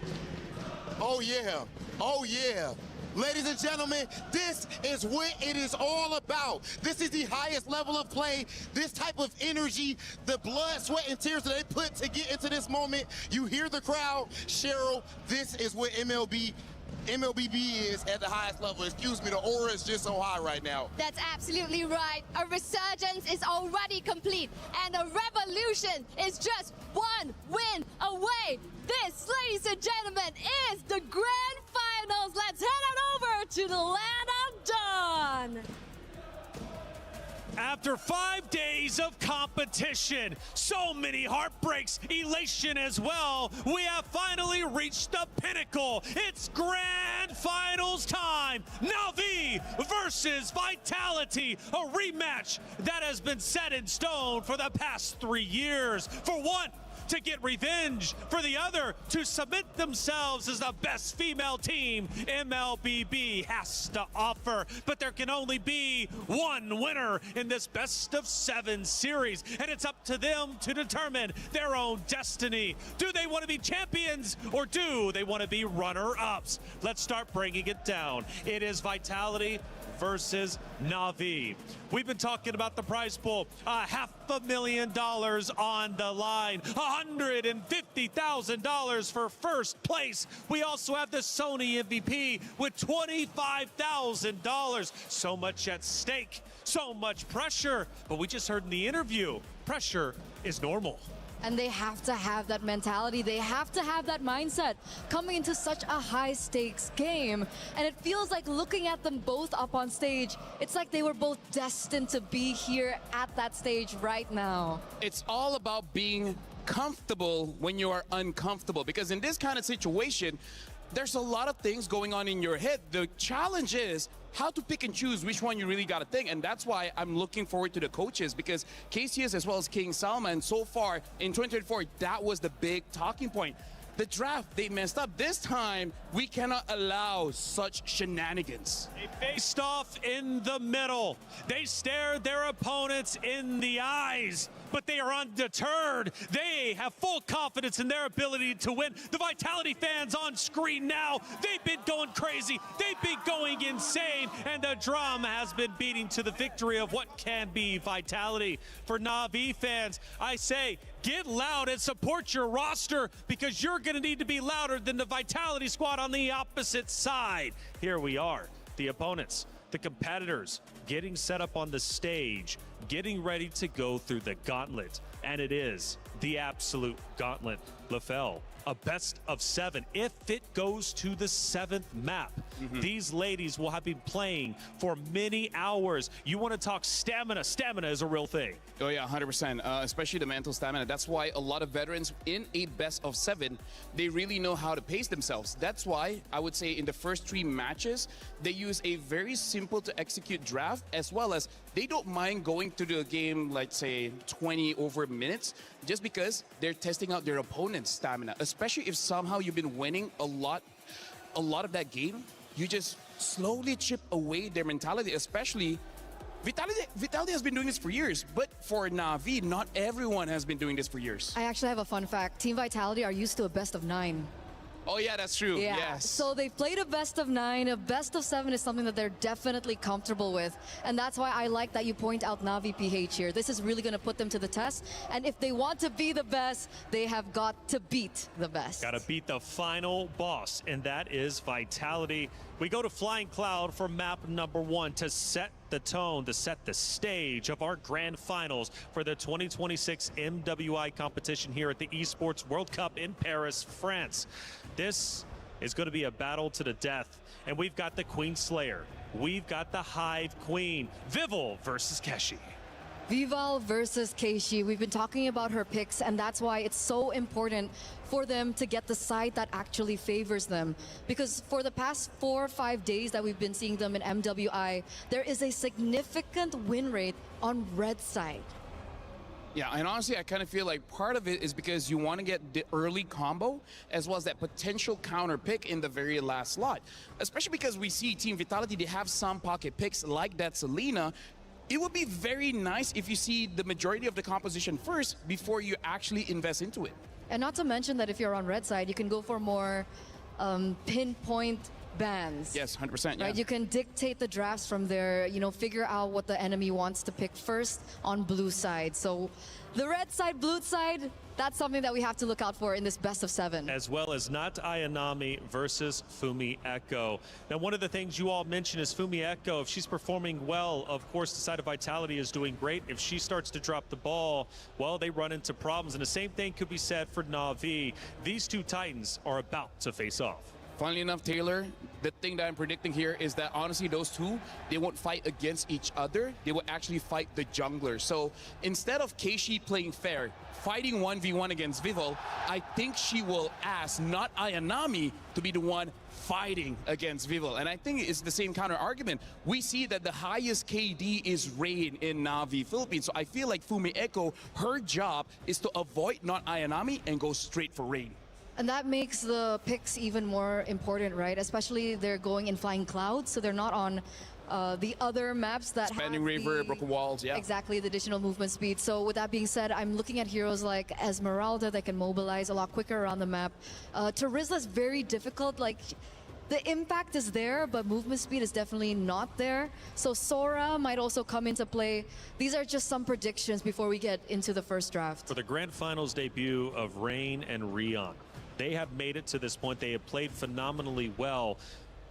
Oh yeah, oh yeah. Ladies and gentlemen, this is what it is all about. This is the highest level of play, this type of energy, the blood, sweat, and tears that they put to get into this moment. You hear the crowd. Cheryl, this is what MLBB is at the highest level. Excuse me, the aura is just so high right now. That's absolutely right. A resurgence is already complete, and a revolution is just one win away. This, ladies and gentlemen, is the grand finals. Let's head on over to the land of Dawn. After 5 days of competition, so many heartbreaks, elation as well, we have finally reached the pinnacle. It's grand finals time. Na'Vi versus Vitality, a rematch that has been set in stone for the past 3 years. For one, to get revenge, for the other to cement themselves as the best female team Mlbb has to offer. But there can only be one winner in this best of 7 series, and it's up to them to determine their own destiny. Do they want to be champions, or do they want to be runner-ups? Let's start breaking it down. It is Vitality versus Na'Vi. We've been talking about the prize pool, $500,000 on the line, $150,000 for first place. We also have the Sony MVP with $25,000. So much at stake, so much pressure. But we just heard in the interview, pressure is normal. And they have to have that mentality. They have to have that mindset coming into such a high stakes game. And it feels like looking at them both up on stage, it's like they were both destined to be here at that stage right now. It's all about being comfortable when you are uncomfortable, because in this kind of situation, there's a lot of things going on in your head. The challenge is how to pick and choose which one you really got to think. And that's why I'm looking forward to the coaches, because KCS as well as King Selamat, and so far in 2024, that was the big talking point. The draft, they messed up. This time, we cannot allow such shenanigans. They faced off in the middle. They stared their opponents in the eyes, but they are undeterred. They have full confidence in their ability to win. The Vitality fans on screen now, they've been going crazy. They've been going insane, and the drum has been beating to the victory of what can be Vitality. For Na'Vi fans, I say, get loud and support your roster, because you're going to need to be louder than the Vitality squad on the opposite side. Here we are, the opponents, the competitors, getting set up on the stage, getting ready to go through the gauntlet. And it is the absolute gauntlet. LaFell, a best of 7 if it goes to the 7th map. These ladies will have been playing for many hours. You want to talk stamina. Stamina is a real thing. Oh yeah, 100%, especially the mental stamina. That's why a lot of veterans in a best of 7, they really know how to pace themselves. That's why I would say in the first 3 matches, they use a very simple to execute draft, as well as they don't mind going to the game, let's say 20 over minutes, just because they're testing out their opponent's stamina, especially if somehow you've been winning a lot of that game. You just slowly chip away their mentality, especially Vitality has been doing this for years, but for Na'Vi, not everyone has been doing this for years. I actually have a fun fact. Team Vitality are used to a best of 9. Oh yeah, that's true. Yeah. Yes. So they've played a best of 9. A best of 7 is something that they're definitely comfortable with. And that's why I like that you point out Na'Vi PH here. This is really going to put them to the test. And if they want to be the best, they have got to beat the best. Got to beat the final boss, and that is Vitality. We go to Flying Cloud for map number 1 to set the tone, to set the stage of our grand finals for the 2026 MWI competition here at the Esports World Cup in Paris, France. This is going to be a battle to the death, and we've got the Queen Slayer. We've got the Hive Queen, Vival versus Keshi. Vival versus Keishi. We've been talking about her picks, and that's why it's so important for them to get the side that actually favors them. Because for the past 4 or 5 days that we've been seeing them in MWI, there is a significant win rate on red side. Yeah, and honestly, I kind of feel like part of it is because you want to get the early combo as well as that potential counter pick in the very last slot. Especially because we see Team Vitality, they have some pocket picks like that Selena. It would be very nice if you see the majority of the composition first before you actually invest into it. And not to mention that if you're on red side, you can go for more pinpoint bans. Yes, 100%. Yeah. Right, you can dictate the drafts from there, you know, figure out what the enemy wants to pick first on blue side. So the red side, blue side, that's something that we have to look out for in this best of 7. As well as Not Ayanami versus Fumi Echo. Now, one of the things you all mentioned is Fumi Echo. If she's performing well, of course, the side of Vitality is doing great. If she starts to drop the ball, well, they run into problems. And the same thing could be said for Na'Vi. These two Titans are about to face off. Funnily enough, Taylor, the thing that I'm predicting here is that honestly, those two, they won't fight against each other. They will actually fight the jungler. So instead of Keishi playing fair, fighting 1v1 against Vivol, I think she will ask not Ayanami to be the one fighting against Vivol. And I think it's the same counter argument. We see that the highest KD is Rain in Na'Vi Philippines. So I feel like Fumi Echo, her job is to avoid not Ayanami and go straight for Rain. And that makes the picks even more important, right? Especially they're going in flying clouds, so they're not on the other maps that Expanding River, Broken Walls, yeah. Exactly, the additional movement speed. So with that being said, I'm looking at heroes like Esmeralda that can mobilize a lot quicker around the map. Terizla's very difficult, like the impact is there, but movement speed is definitely not there. So Sora might also come into play. These are just some predictions before we get into the first draft. For the Grand Finals debut of Rain and Rion, they have made it to this point. They have played phenomenally well.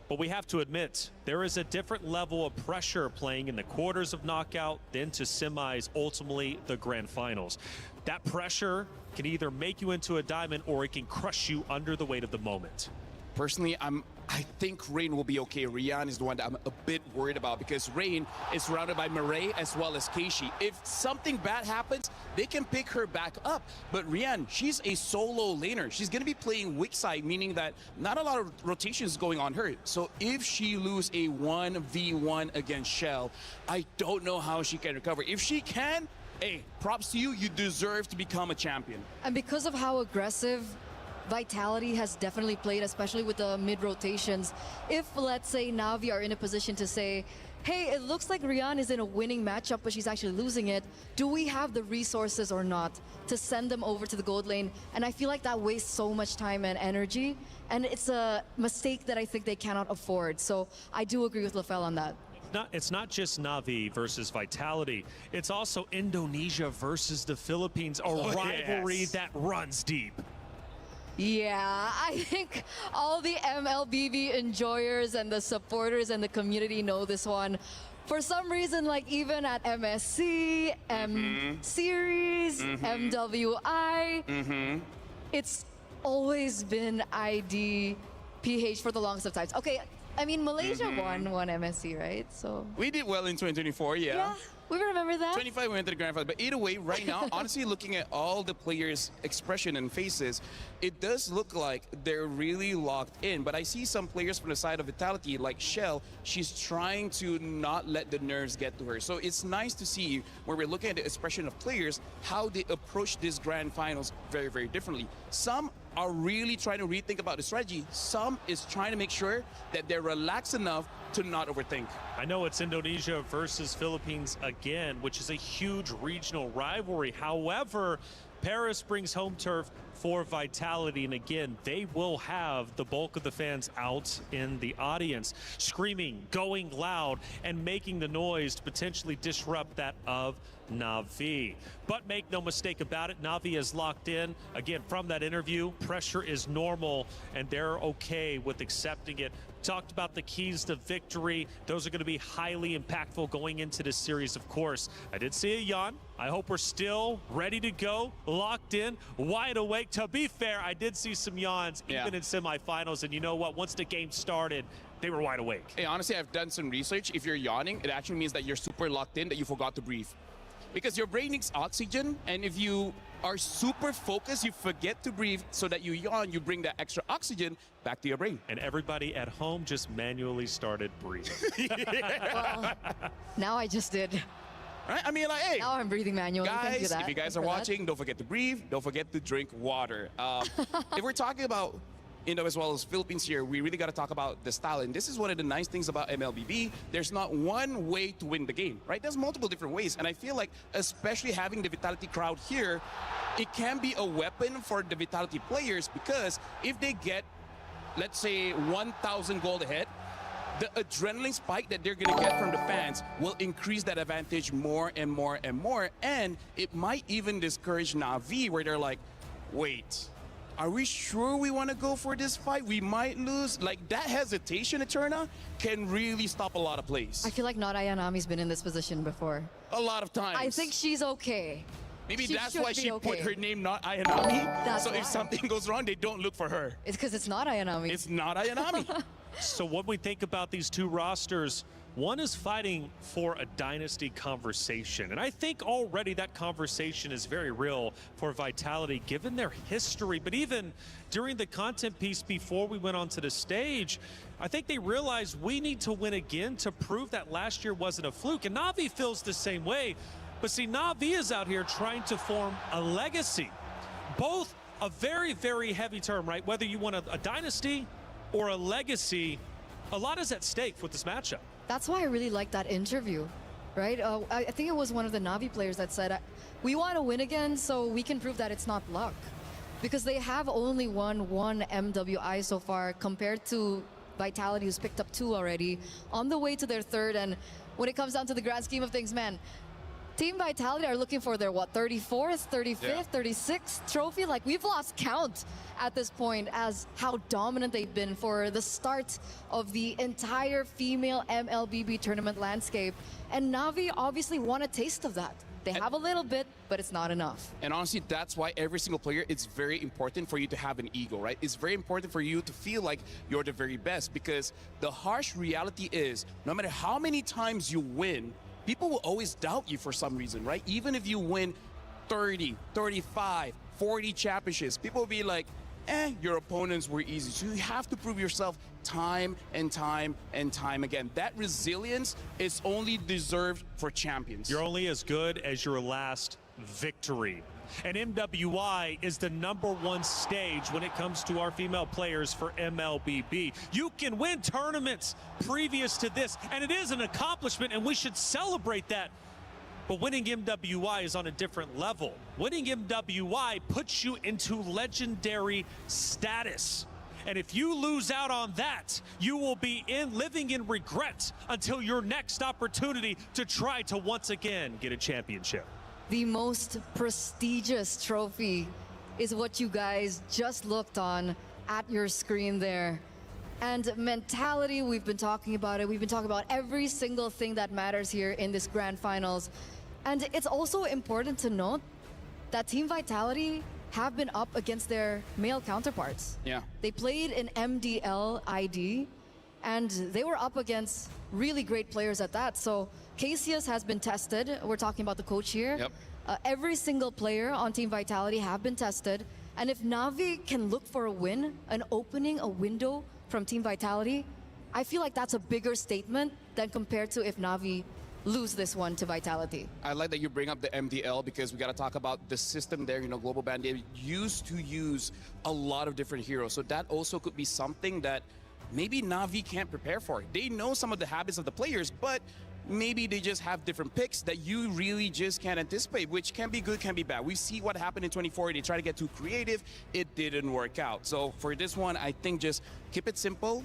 But we have to admit, there is a different level of pressure playing in the quarters of knockout, then to semis, ultimately the Grand Finals. That pressure can either make you into a diamond or it can crush you under the weight of the moment. Personally, I think Rain will be okay. Rian is the one that I'm a bit worried about because Rain is surrounded by Murray as well as Keishi. If something bad happens, they can pick her back up. But Rian, she's a solo laner. She's going to be playing weak side, meaning that not a lot of rotations going on her. So if she lose a 1v1 against Shell, I don't know how she can recover. If she can, hey, props to you. You deserve to become a champion. And because of how aggressive Vitality has definitely played, especially with the mid rotations. If, let's say, Na'Vi are in a position to say, hey, it looks like Rian is in a winning matchup, but she's actually losing it, do we have the resources or not to send them over to the gold lane? And I feel like that wastes so much time and energy, and it's a mistake that I think they cannot afford. So I do agree with Lafel on that. It's not just Na'Vi versus Vitality. It's also Indonesia versus the Philippines, a rivalry that runs deep. Yeah, I think all the Mlbb enjoyers and the supporters and the community know this one. For some reason, like even at MSC, M Series, MWI, it's always been ID, PH for the longest of times. Okay, I mean, Malaysia won MSC, right? So we did well in 2024, yeah. We remember that. 25 we went to the Grand Final. But either way, right now, honestly, looking at all the players' expression and faces, it does look like they're really locked in. But I see some players from the side of Vitality, like Shell, she's trying to not let the nerves get to her. So it's nice to see when we're looking at the expression of players, how they approach this Grand Finals very, very differently. Some are really trying to rethink about the strategy. Some is trying to make sure that they're relaxed enough to not overthink. I know it's Indonesia versus Philippines again, which is a huge regional rivalry. However, Paris brings home turf for Vitality, and again, they will have the bulk of the fans out in the audience, screaming, going loud, and making the noise to potentially disrupt that of Na'Vi. But make no mistake about it, Na'Vi is locked in. Again, from that interview, pressure is normal, and they're okay with accepting it. Talked about the keys to victory. Those are going to be highly impactful going into this series, of course. I did see a yawn. I hope we're still ready to go, locked in, wide awake. To be fair, I did see some yawns even in semifinals, and you know what? Once the game started, they were wide awake. Hey, honestly, I've done some research. If you're yawning, it actually means that you're super locked in, that you forgot to breathe. Because your brain needs oxygen, and if you are super focused, you forget to breathe, so that you yawn, you bring that extra oxygen back to your brain. And everybody at home just manually started breathing. Well, now I just did. Right? I mean, like, hey. Now I'm breathing manually. Thank you Guys, if you guys are watching, don't forget to breathe. Don't forget to drink water. If we're talking about Indo as well as Philippines here, we really got to talk about the style. And this is one of the nice things about Mlbb. There's not one way to win the game, right? There's multiple different ways. And I feel like, especially having the Vitality crowd here, it can be a weapon for the Vitality players, because if they get, let's say, 1,000 gold ahead, the adrenaline spike that they're going to get from the fans will increase that advantage more and more and more. And it might even discourage Na'Vi, where they're like, wait, are we sure we want to go for this fight? We might lose. Like, that hesitation, Eterna, can really stop a lot of plays. I feel like not Ayanami's been in this position before. A lot of times. I think she's okay. Maybe She that's should why be she put okay. her name not Ayanami. That's so why. if something goes wrong, they don't look for her. It's because it's not Ayanami. It's not Ayanami. So when we think about these two rosters, one is fighting for a dynasty conversation. And I think already that conversation is very real for Vitality, given their history. But even during the content piece before we went onto the stage, I think they realized we need to win again to prove that last year wasn't a fluke. And Na'Vi feels the same way. But see, Na'Vi is out here trying to form a legacy. Both a very, very heavy term, right? Whether you want a dynasty or a legacy, a lot is at stake with this matchup. That's why I really like that interview, right? I think it was one of the Na'Vi players that said, we want to win again so we can prove that it's not luck. Because they have only won one MWI so far compared to Vitality, who's picked up 2 already, on the way to their 3rd. And when it comes down to the grand scheme of things, man, Team Vitality are looking for their, 34th, 35th, 36th trophy? Like, we've lost count at this point as how dominant they've been for the start of the entire female MLBB tournament landscape. And Na'Vi obviously want a taste of that. They have a little bit, but it's not enough. And honestly, that's why every single player, it's very important for you to have an ego, right? It's very important for you to feel like you're the very best, because the harsh reality is, no matter how many times you win, people will always doubt you for some reason, right? Even if you win 30, 35, 40 championships, people will be like, your opponents were easy. So you have to prove yourself time and time and time again. That resilience is only deserved for champions. You're only as good as your last victory. And MWI is the #1 stage when it comes to our female players for MLBB. You can win tournaments previous to this, and it is an accomplishment, and we should celebrate that. But winning MWI is on a different level. Winning MWI puts you into legendary status. And if you lose out on that, you will be living in regret until your next opportunity to try to once again get a championship. The most prestigious trophy is what you guys just looked on at your screen there. And mentality, we've been talking about it. We've been talking about every single thing that matters here in this grand finals. And it's also important to note that Team Vitality have been up against their male counterparts. Yeah. They played in MDL ID, and they were up against really great players at that. So Cassius has been tested. We're talking about the coach here. Yep. Every single player on Team Vitality have been tested. And if Na'Vi can look for a win, an opening, a window from Team Vitality, I feel like that's a bigger statement than compared to if Na'Vi lose this one to Vitality. I like that you bring up the MDL, because we got to talk about the system there. You know, Global Band, they used to use a lot of different heroes. So that also could be something that maybe Na'Vi can't prepare for. They know some of the habits of the players, but maybe they just have different picks that you really just can't anticipate, which can be good, can be bad. We see what happened in 24. They tried to get too creative. It didn't work out. So for this one, I think just keep it simple.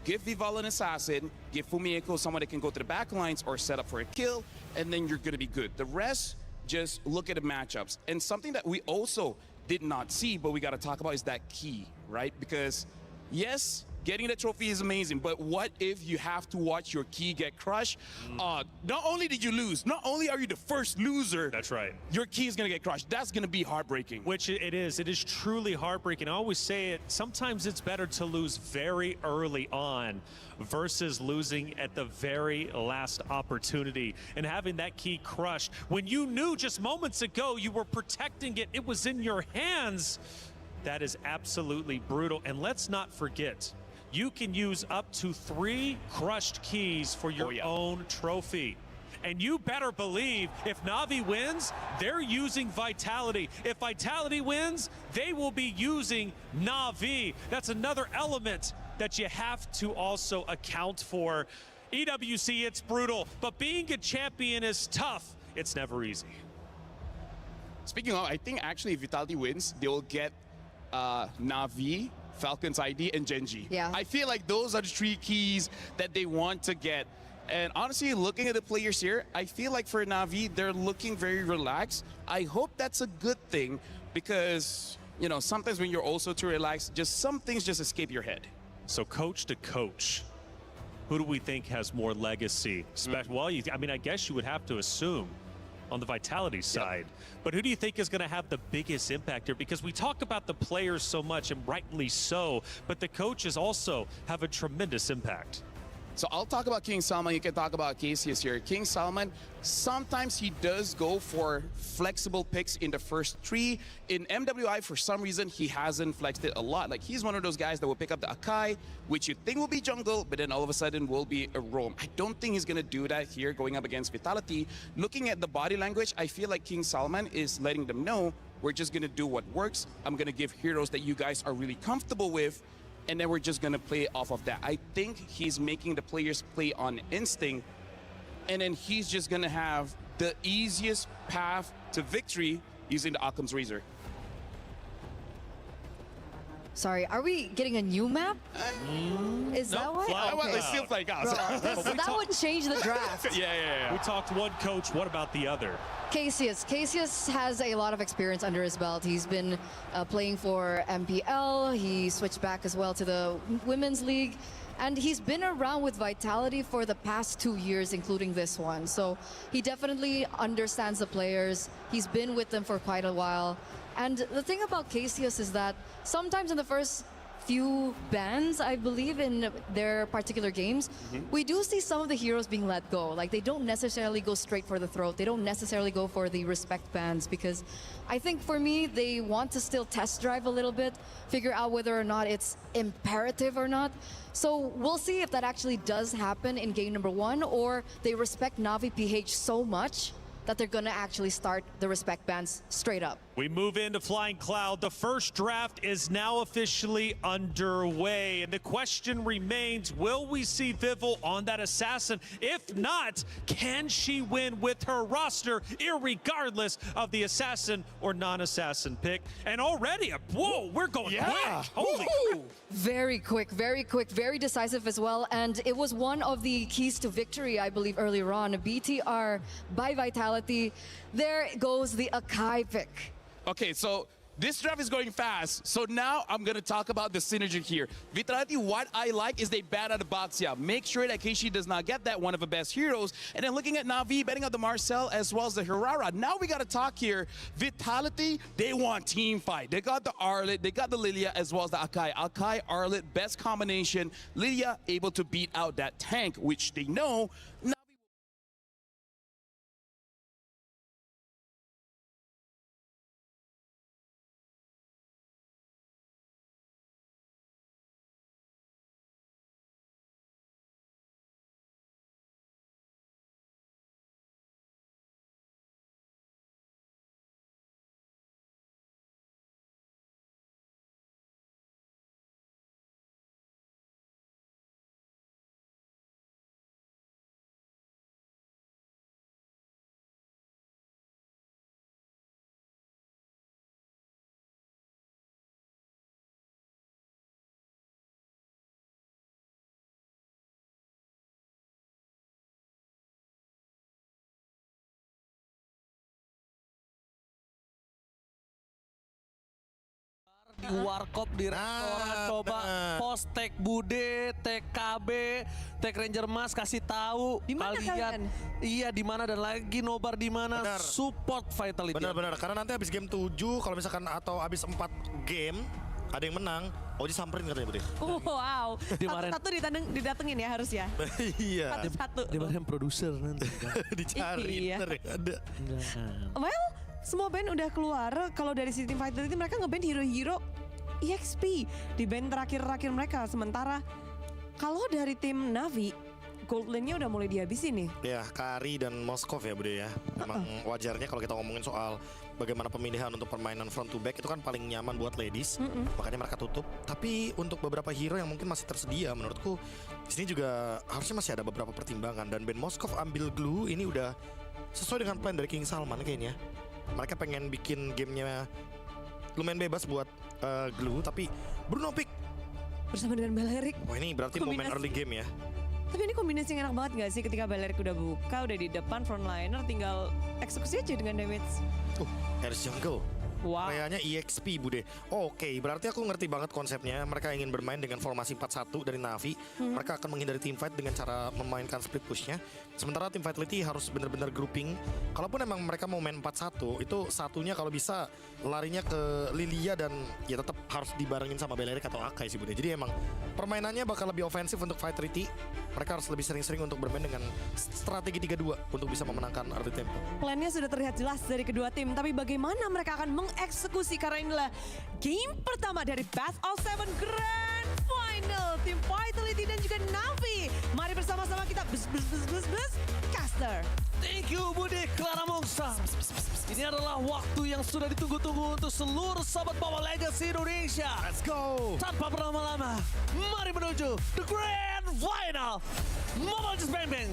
Give Vival an assassin, give Fumieko someone that can go to the back lines or set up for a kill, and then you're going to be good. The rest, just look at the matchups. And something that we also did not see, but we got to talk about, is that key, right? Because, yes, getting the trophy is amazing, but what if you have to watch your key get crushed? Not only did you lose, not only are you the first loser, that's right, your key is going to get crushed. That's going to be heartbreaking. Which it is. It is truly heartbreaking. I always say it, sometimes it's better to lose very early on versus losing at the very last opportunity and having that key crushed when you knew just moments ago you were protecting it, it was in your hands. That is absolutely brutal. And let's not forget, you can use up to 3 crushed keys for your own trophy. And you better believe if Na'Vi wins, they're using Vitality. If Vitality wins, they will be using Na'Vi. That's another element that you have to also account for. EWC, it's brutal, but being a champion is tough. It's never easy. Speaking of, I think actually if Vitality wins, they will get Na'Vi, Falcon's ID, and Genji. Yeah. I feel like those are the 3 keys that they want to get. And honestly, looking at the players here, I feel like for Na'Vi, they're looking very relaxed. I hope that's a good thing, because, you know, sometimes when you're also too relaxed, just some things just escape your head. So coach to coach, who do we think has more legacy? Well, I mean, I guess you would have to assume on the Vitality side. But who do you think is going to have the biggest impact here? Because we talk about the players so much, and rightly so, but the coaches also have a tremendous impact. So I'll talk about King Salman. You can talk about Cassius here. King Salman, sometimes he does go for flexible picks in the first 3. In MWI, for some reason, he hasn't flexed it a lot. Like, he's one of those guys that will pick up the Akai, which you think will be jungle, but then all of a sudden will be a roam. I don't think he's going to do that here going up against Vitality. Looking at the body language, I feel like King Salman is letting them know, we're just going to do what works. I'm going to give heroes that you guys are really comfortable with, and then we're just going to play off of that. I think he's making the players play on instinct, and then he's just going to have the easiest path to victory using the Occam's Razor. Sorry, are we getting a new map? Is that what? It's still playing out. That would change the draft. Yeah. We talked one coach. What about the other? Cassius has a lot of experience under his belt. He's been playing for MPL. He switched back as well to the Women's League. And he's been around with Vitality for the past 2 years, including this one. So he definitely understands the players. He's been with them for quite a while. And the thing about Cassius is that sometimes in the first few bans, I believe, in their particular games, we do see some of the heroes being let go. Like, they don't necessarily go straight for the throat. They don't necessarily go for the respect bans, because I think for me, they want to still test drive a little bit, figure out whether or not it's imperative or not. So we'll see if that actually does happen in game number 1, or they respect Na'Vi PH so much that they're gonna actually start the respect bans straight up. We move into Flying Cloud. The first draft is now officially underway. And the question remains, will we see Vival on that assassin? If not, can she win with her roster, irregardless of the assassin or non-assassin pick? And already, whoa, we're going quick. Holy crap. Very quick, very decisive as well. And it was one of the keys to victory, I believe, earlier on. BTR by Vitality. There goes the Akai pick. Okay, so this draft is going fast. So now I'm going to talk about the synergy here. Vitality, what I like is they bat out of Baxia. Make sure that Keishi does not get that, one of the best heroes. And then looking at Na'Vi, betting out the Marcel as well as the Hirara. Now we got to talk here. Vitality, they want team fight. They got the Arlet, they got the Lilia as well as the Akai. Akai, Arlet, best combination. Lilia able to beat out that tank, which they know. Di warkop, di restoran, coba post tag Bude, tag KB, tag Ranger Mas, kasih tahu kalian. Iya, di mana dan lagi Nobar di mana, support Vitality. Benar, karena nanti habis game 7 kalau misalkan atau habis 4 game ada yang menang, Oji samperin katanya Bude. Wow, satu-satu didatengin ya harus ya. Iya. Satu-satu. Dimarahin produser nanti. Dicari, ada. Well, semua band udah keluar. Kalau dari sisi tim Vitality mereka ngeband hero-hero EXP di band terakhir mereka. Sementara kalau dari tim Na'Vi, gold lane-nya udah mulai dihabisin nih. Ya, Kari dan Moskov ya Bude ya. Memang wajarnya kalau kita ngomongin soal bagaimana pemilihan untuk permainan front to back itu kan paling nyaman buat ladies. Makanya mereka tutup. Tapi untuk beberapa hero yang mungkin masih tersedia, menurutku di sini juga harusnya masih ada beberapa pertimbangan. Dan band Moskov ambil glue ini udah sesuai dengan plan dari King Salman kayaknya. Mereka pengen bikin gamenya lumayan bebas buat glue, tapi Bruno pick bersama dengan Balerik. Wah, ini berarti momen early game ya. Tapi ini kombinasi yang enak banget gak sih ketika Balerik udah buka, udah di depan frontliner, tinggal eksekusi aja dengan damage. Harris jungle. Freya-nya EXP, Bude. Oke, berarti aku ngerti banget konsepnya. Mereka ingin bermain dengan formasi 4-1 dari Na'Vi. Mereka akan menghindari teamfight dengan cara memainkan split push-nya. Sementara tim Vitality harus benar-benar grouping. Kalaupun emang mereka mau main 4-1, itu satunya kalau bisa larinya ke Lilia dan ya tetap harus dibarengin sama Belerik atau Akai sih, Bude. Jadi emang permainannya bakal lebih ofensif untuk Vitality. Mereka harus lebih sering-sering untuk bermain dengan strategi 3-2 untuk bisa memenangkan early tempo. Plannya sudah terlihat jelas dari kedua tim, tapi bagaimana mereka akan mengeksekusi karena inilah game pertama dari Best of 7 Grand Final. Tim Vitality dan juga Na'Vi. Mari bersama-sama kita bus caster. Thank you Budi Clara Mongsa. Ini adalah waktu yang sudah ditunggu-tunggu untuk seluruh sahabat Power Legacy Indonesia. Let's go. Tanpa berlama-lama, mari menuju the Grand Final. Mobile just bang bang.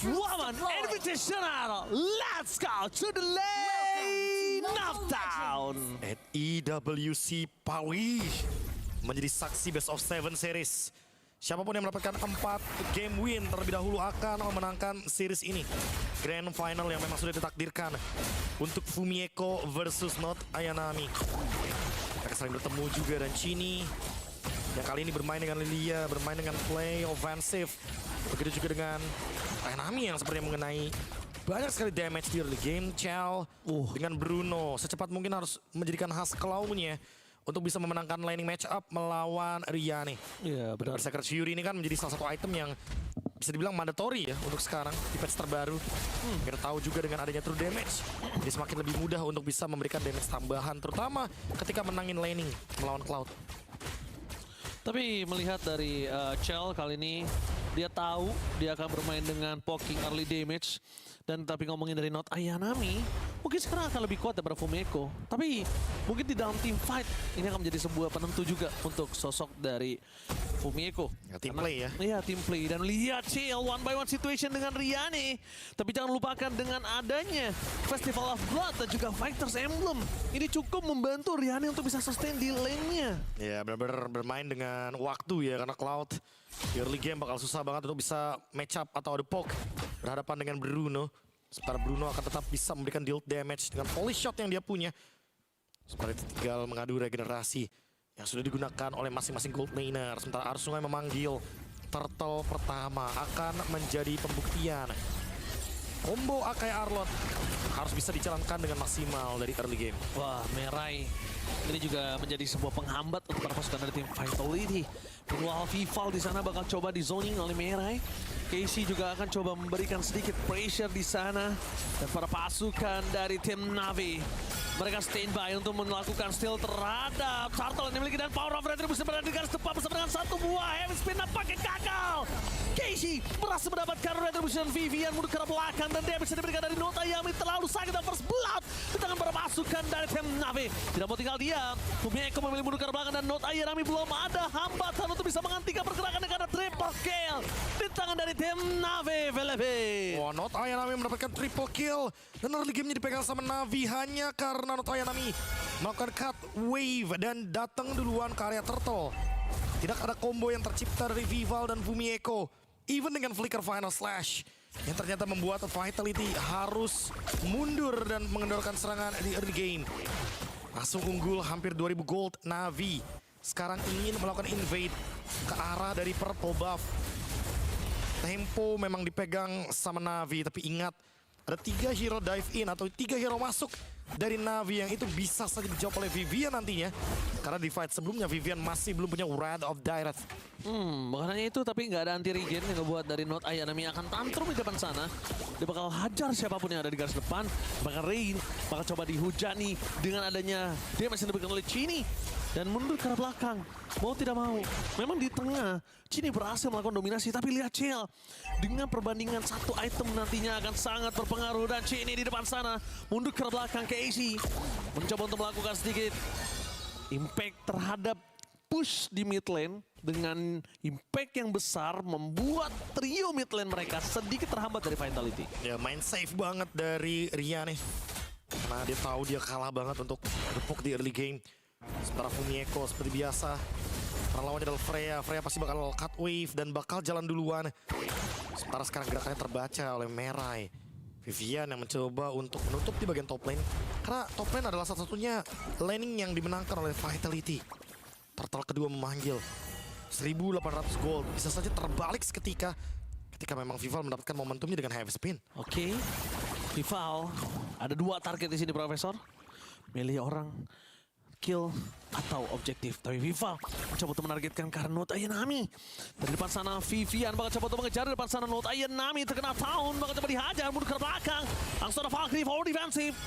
Woman Invitational. Let's go to the lane of town. At EWC Pawi menjadi saksi Best of 7 series. Siapapun yang mendapatkan 4 game win terlebih dahulu akan memenangkan series ini. Grand Final yang memang sudah ditakdirkan untuk Fumieko versus Not Ayanami. Mereka saling bertemu juga dan Chini yang kali ini bermain dengan Lilia, bermain dengan play offensive. Begitu juga dengan Ayanami yang sepertinya mengenai banyak sekali damage di early game. Chal dengan Bruno secepat mungkin harus menjadikan khas claw-nya untuk bisa memenangkan laning match up melawan Riane. Iya, benar. Berserker Fury ini kan menjadi salah satu item yang bisa dibilang mandatory ya untuk sekarang di patch terbaru. Kita tahu juga dengan adanya true damage, jadi semakin lebih mudah untuk bisa memberikan damage tambahan, terutama ketika menangin laning melawan Cloud. Tapi melihat dari Chell kali ini, dia tahu dia akan bermain dengan poking early damage. Dan tapi ngomongin dari Not Ayanami, mungkin sekarang akan lebih kuat daripada Fumieko. Tapi mungkin di dalam team fight, ini akan menjadi sebuah penentu juga untuk sosok dari Fumieko. Ya, team play ya. Iya, team play. Dan lihat Chill, one by one situation dengan Riane. Tapi jangan lupakan dengan adanya Festival of Blood dan juga Fighters Emblem. Ini cukup membantu Riane untuk bisa sustain di lane-nya. Ya, benar-benar bermain dengan waktu ya, karena Cloud di early game bakal susah banget untuk bisa match up atau ada poke berhadapan dengan Bruno. Sementara Bruno akan tetap bisa memberikan deal damage dengan volley shot yang dia punya. Seperti tinggal mengadu regenerasi yang sudah digunakan oleh masing-masing gold laner. Sementara Arus Sungai memanggil turtle pertama akan menjadi pembuktian. Combo Akai Arlot harus bisa dijalankan dengan maksimal dari early game. Wah, Merai ini juga menjadi sebuah penghambat untuk para pasukan dari tim Vitality. Meanwhile, Vival di sana bakal coba di zoning oleh Merai. Casey juga akan coba memberikan sedikit pressure di sana. Dan para pasukan dari tim Na'Vi, mereka standby untuk melakukan steal terhadap Turtle yang dimiliki dan Power of Retribution berada di garis depan bersama dengan satu buah heavy spin nampaknya gagal. Casey berhasil mendapatkan Retribution Vivian mundur ke belakang dan dia bisa diberikan dari Not Ayanami terlalu sakit dan first blood di tangan para pasukan dari tim Na'Vi. Tidak mau tinggal diam, Fumieko memilih mundur ke belakang dan Not Ayanami belum ada hambatan untuk bisa menghentikan pergerakan negara triple kill di tangan dari tim Na'Vi. Mlbb. Wah, Not Ayanami mendapatkan triple kill dan early game-nya dipegang sama Na'Vi hanya karena Not Ayanami melakukan cut wave dan datang duluan ke area turtle. Tidak ada combo yang tercipta dari Vival dan Fumieko. Even dengan flicker final slash yang ternyata membuat Vitality harus mundur dan mengendorkan serangan di early game. Langsung unggul hampir 2000 gold. Na'Vi sekarang ingin melakukan invade ke arah dari purple buff. Tempo memang dipegang sama Na'Vi, tapi ingat ada 3 hero dive in atau 3 hero masuk dari Na'Vi yang itu bisa saja dijawab oleh Vivian nantinya. Karena di fight sebelumnya Vivian masih belum punya Wrath of Direct. Bukan hanya itu, tapi nggak ada anti-regen yang ngebuat dari Not Ayanami akan tantrum di depan sana. Dia bakal hajar siapapun yang ada di garis depan. Bakal Rain, bakal coba dihujani dengan adanya damage yang diberikan oleh Chini. Dan mundur ke arah belakang, mau tidak mau. Memang di tengah, Chini berhasil melakukan dominasi, tapi lihat Chill. Dengan perbandingan satu item nantinya akan sangat berpengaruh. Dan Chini di depan sana, mundur ke arah belakang ke AC. Mencoba untuk melakukan sedikit impact terhadap push di mid lane. Dengan impact yang besar, membuat trio mid lane mereka sedikit terhambat dari Vitality. Ya, main safe banget dari Riane. Karena dia tahu dia kalah banget untuk depok di early game. Sementara Fumieko seperti biasa, lawannya adalah Freya. Freya pasti bakal cut wave dan bakal jalan duluan. Sementara sekarang gerakannya terbaca oleh Merai. Vivian yang mencoba untuk menutup di bagian top lane. Karena top lane adalah satu-satunya laning yang dimenangkan oleh Vitality. Turtle kedua memanggil 1.800 gold. Bisa saja terbalik seketika ketika memang Vival mendapatkan momentumnya dengan heavy spin. Oke, Vival ada 2 target di sini, Profesor. Milih orang, kill atau objektif. Tapi Vival mencoba untuk menargetkan karena Note Ayanami. Dari depan sana Vivian bakal coba untuk mengejar. Dari depan sana Note Ayanami terkena tahun, bakal coba dihajar mundur ke belakang. Langsung ada Valkyrie forward defensive.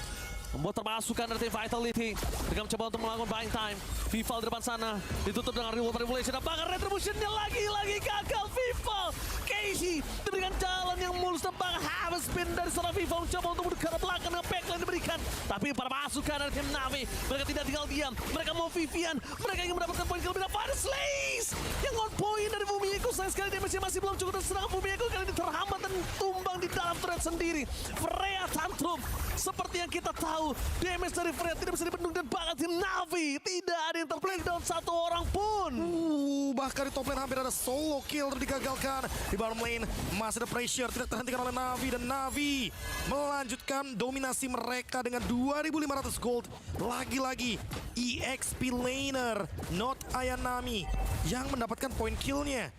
Membuat termasukan dari tim Vitality. Mereka mencoba untuk melakukan buying time. Vival di depan sana ditutup dengan reward revelation. Dan bahkan retributionnya lagi gagal Vival. Casey diberikan jalan yang mulus dan bahkan have a spin dari seorang Vival. Mencoba untuk mundur ke belakang dengan backline diberikan. Tapi para masukan dari tim Navi. Mereka tidak tinggal diam. Mereka mau Vivian. Mereka ingin mendapatkan poin kelebih. Fire Slays yang on point dari Fumieko. Sayang sekali damage masih belum cukup. Dan serangan Fumieko kali ini terhambat dan tumbang di dalam turret sendiri. Freya tantrum. Seperti yang kita tahu, damage dari Freya tidak bisa dibendung dan bahkan tim Navi tidak ada yang terplaydown satu orang pun. Bahkan di top lane hampir ada solo kill digagalkan. Di bottom lane masih ada pressure tidak terhentikan oleh Navi dan Navi melanjutkan dominasi mereka dengan 2.500 gold. Lagi-lagi EXP laner Not Ayanami yang mendapatkan poin killnya.